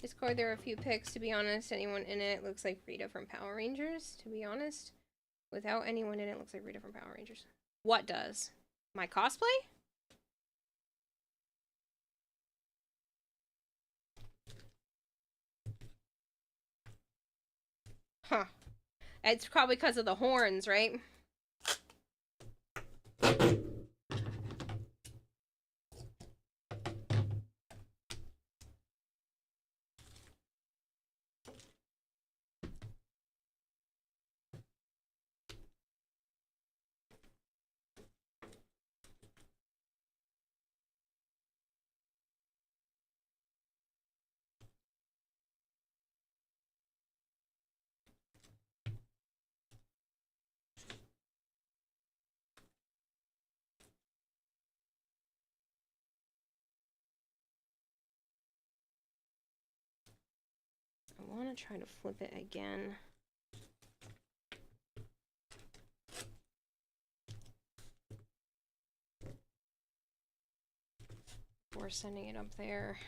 Discord, there are a few pics, to be honest. Anyone in it looks like Rita from Power Rangers, to be honest. Without anyone in it, looks like Rita from Power Rangers. What does? My cosplay? Huh. It's probably because of the horns, right? I want to try to flip it again. Before sending it up there.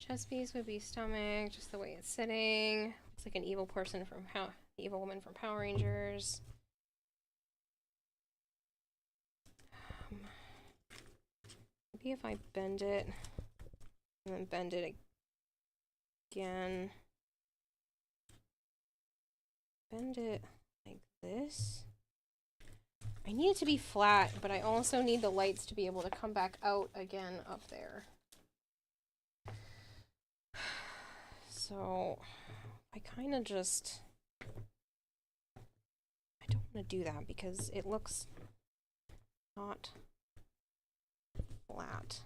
Chest piece would be stomach, just the way it's sitting. Looks like an evil person from evil woman from Power Rangers. Maybe if I bend it and then bend it again. Bend it like this. I need it to be flat, but I also need the lights to be able to come back out again up there. So I kind of just, I don't want to do that because it looks not flat.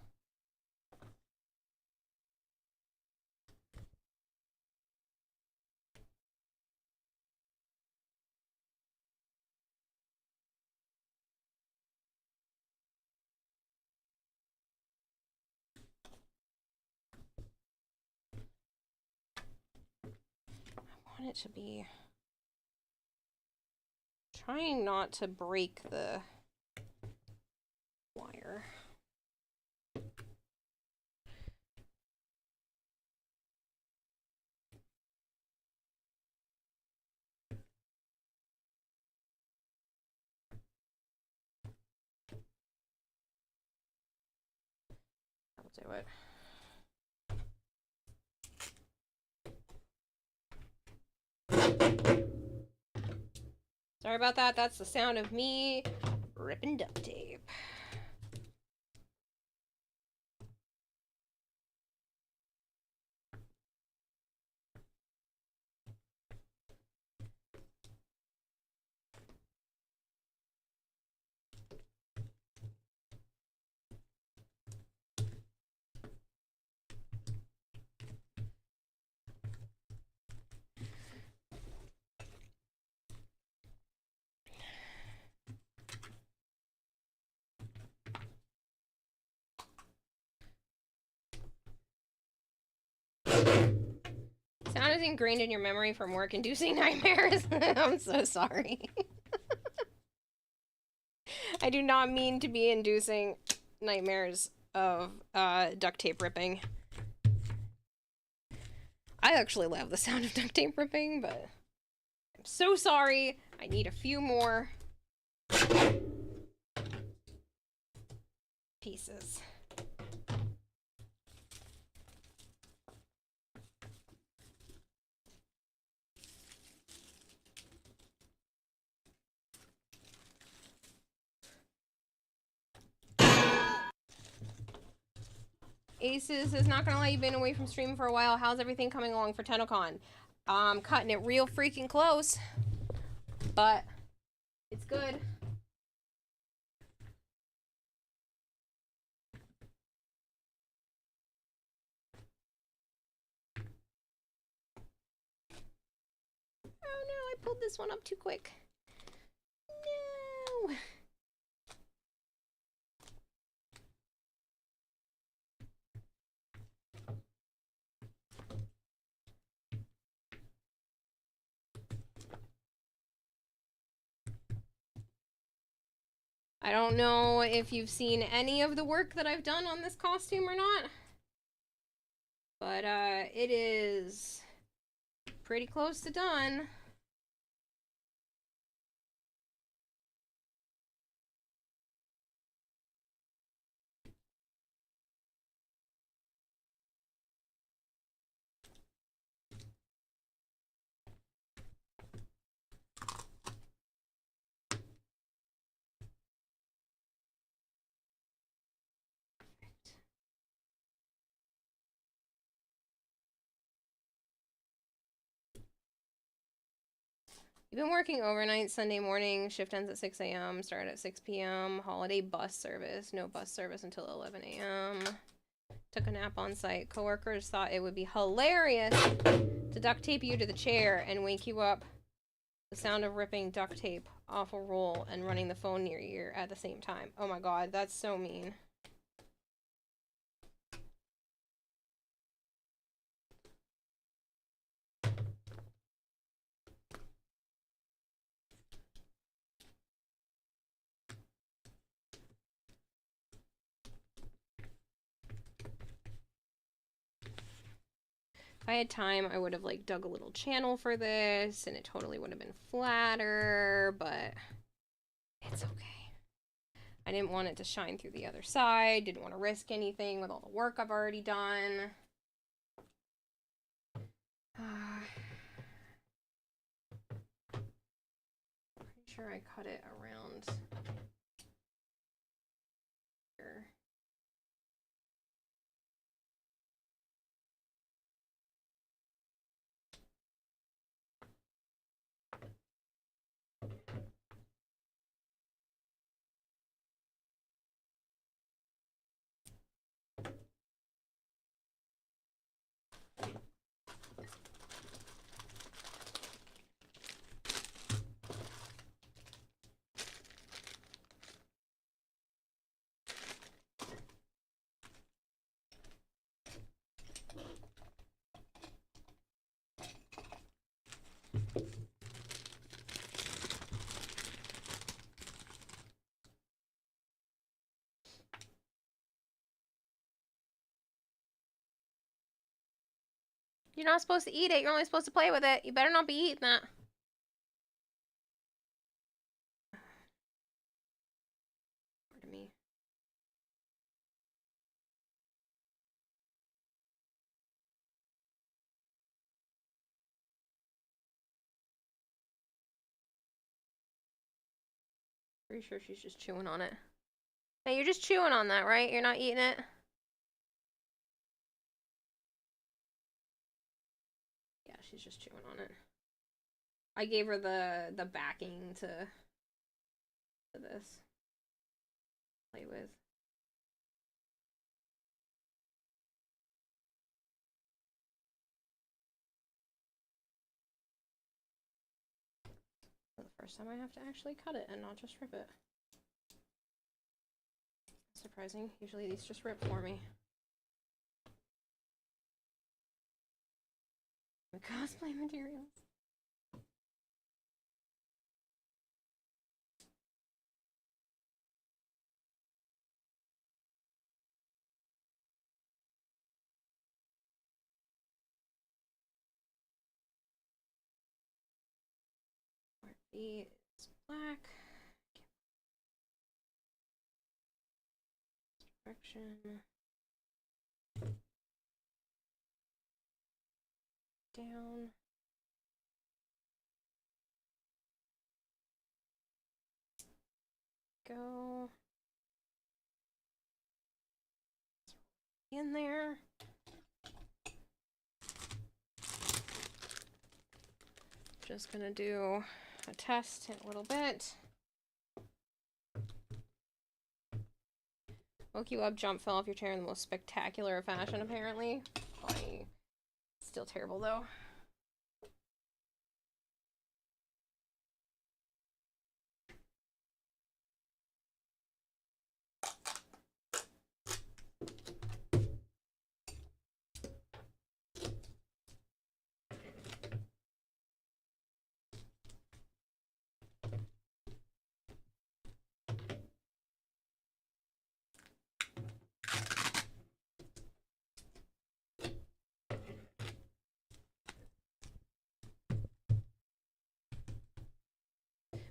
want it to be... Trying not to break the wire. I'll do it. Sorry about that. That's the sound of me ripping duct tape. Sound is ingrained in your memory from work-inducing nightmares. I'm so sorry. I do not mean to be inducing nightmares of duct tape ripping. I actually love the sound of duct tape ripping, but I'm so sorry. I need a few more pieces. Aces is not gonna lie, you've been away from stream for a while. How's everything coming along for Tennocon? Cutting it real freaking close, but it's good. Oh no, I pulled this one up too quick. No. I don't know if you've seen any of the work that I've done on this costume or not, but it is pretty close to done. You've been working overnight Sunday morning. Shift ends at 6 a.m. Start at 6 p.m. Holiday bus service. No bus service until 11 a.m. Took a nap on site. Coworkers thought it would be hilarious to duct tape you to the chair and wake you up. The sound of ripping duct tape off a roll and running the phone near your ear at the same time. Oh my god, that's so mean. If I had time, I would have like dug a little channel for this and it totally would have been flatter, but it's okay. I didn't want it to shine through the other side, didn't want to risk anything with all the work I've already done. Pretty sure I cut it around here. You're not supposed to eat it. You're only supposed to play with it. You better not be eating that. Pardon me. Pretty sure she's just chewing on it. Hey, you're just chewing on that, right? You're not eating it? Yeah, she's just chewing on it. I gave her the backing to this. Play with. For the first time I have to actually cut it and not just rip it. Surprising. Usually these just rip for me. Cosplay materials. Is black. Direction. Down. Go. In there. Just gonna do a test in a little bit. Woke you up, jump, fell off your chair in the most spectacular fashion, apparently. Funny. Still terrible, though.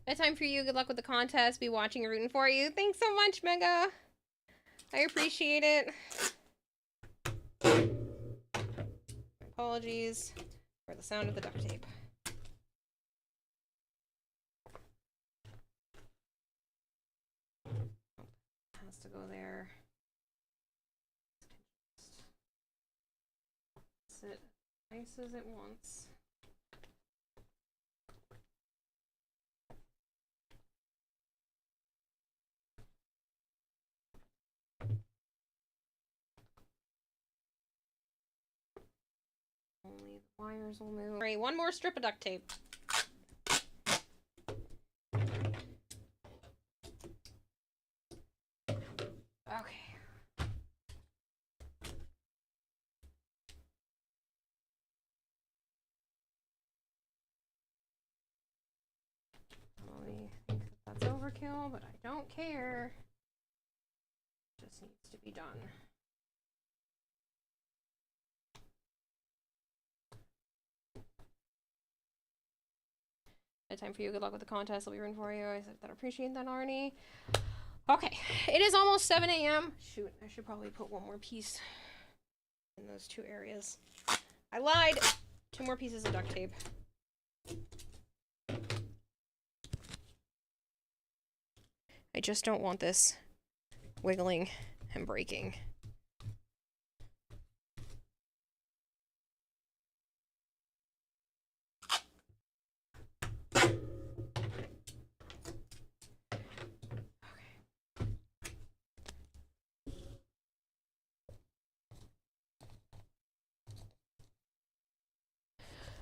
Bedtime for you. Good luck with the contest. Be watching and rooting for you. Thanks so much, Mega. I appreciate it. Apologies for the sound of the duct tape. Has to go there. Sit nice as it wants. Only the wires will move. Alright, one more strip of duct tape. Okay. Emily thinks that that's overkill, but I don't care. It just needs to be done. Time for you. Good luck with the contest. I'll be rooting for you. I said that I appreciate that, Arnie. Okay, it is almost 7 a.m. Shoot, I should probably put one more piece in those two areas. I lied. 2 more pieces of duct tape. I just don't want this wiggling and breaking.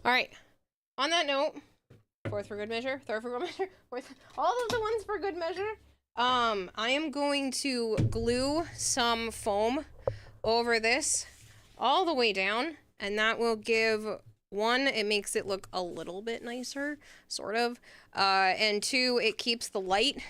All right. On that note, fourth for good measure, third for good measure, fourth, all of the ones for good measure. I am going to glue some foam over this all the way down, and that will give, 1, it makes it look a little bit nicer, sort of, and 2, it keeps the light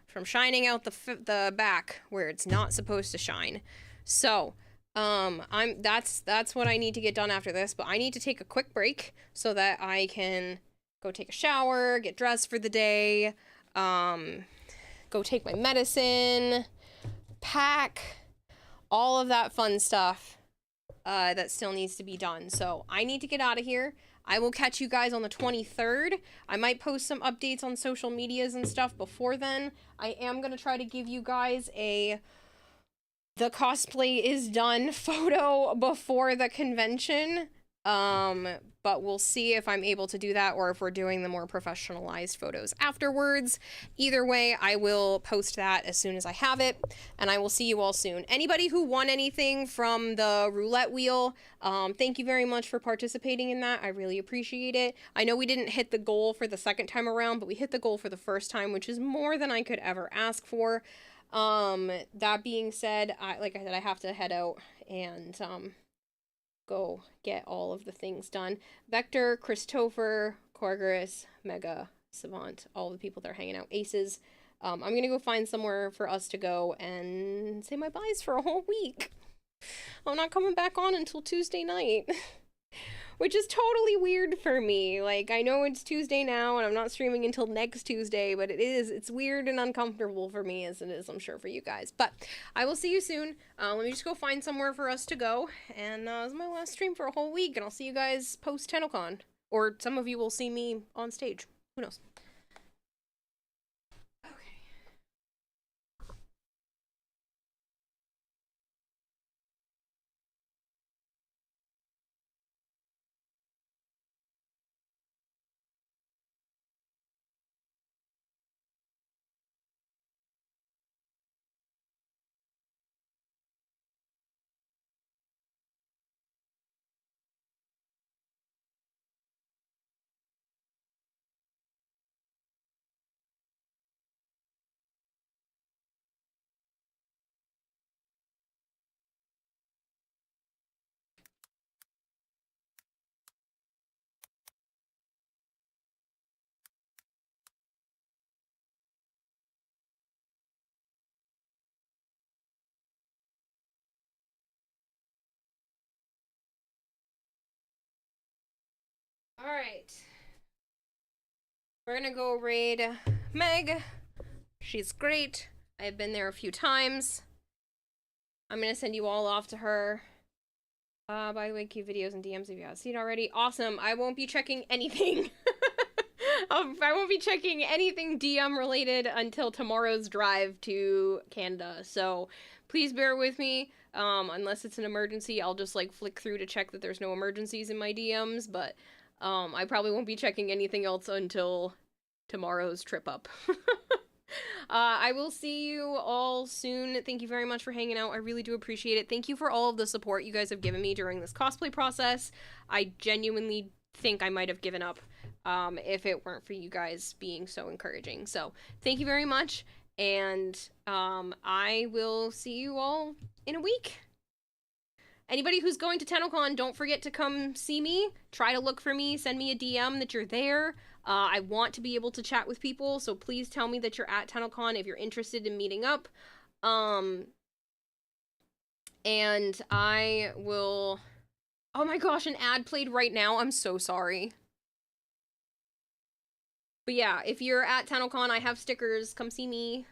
from shining out the back where it's not supposed to shine. So, That's what I need to get done after this, but I need to take a quick break so that I can go take a shower, get dressed for the day, go take my medicine, pack, all of that fun stuff that still needs to be done. So I need to get out of here. I will catch you guys on the 23rd. I might post some updates on social medias and stuff before then. I am going to try to give you guys the cosplay is done photo before the convention. But we'll see if I'm able to do that or if we're doing the more professionalized photos afterwards. Either way, I will post that as soon as I have it, and I will see you all soon. Anybody who won anything from the roulette wheel, thank you very much for participating in that. I really appreciate it. I know we didn't hit the goal for the second time around, but we hit the goal for the first time, which is more than I could ever ask for. That being said, like I said, I have to head out and, go get all of the things done. Vector, Christopher, Corgerus, Mega, Savant, all the people that are hanging out, Aces. I'm gonna go find somewhere for us to go and say my byes for a whole week. I'm not coming back on until Tuesday night. Which is totally weird for me. Like, I know it's Tuesday now, and I'm not streaming until next Tuesday, but it's weird and uncomfortable for me, as it is, I'm sure, for you guys. But I will see you soon. Let me just go find somewhere for us to go, and this is my last stream for a whole week, and I'll see you guys post-Tennocon. Or some of you will see me on stage. Who knows? Alright. We're gonna go raid Meg. She's great. I've been there a few times. I'm gonna send you all off to her. By the way, cute videos and DMs if you haven't seen already. Awesome. I won't be checking anything. I won't be checking anything DM related until tomorrow's drive to Canada. So please bear with me. Unless it's an emergency, I'll just like flick through to check that there's no emergencies in my DMs. But I probably won't be checking anything else until tomorrow's trip up. I will see you all soon. Thank you very much for hanging out. I really do appreciate it. Thank you for all of the support you guys have given me during this cosplay process. I genuinely think I might have given up if it weren't for you guys being so encouraging. So thank you very much, and I will see you all in a week. Anybody who's going to Tennocon, don't forget to come see me. Try to look for me. Send me a DM that you're there. I want to be able to chat with people, so please tell me that you're at Tennocon if you're interested in meeting up. And I will... Oh my gosh, an ad played right now. I'm so sorry. But yeah, if you're at Tennocon, I have stickers. Come see me.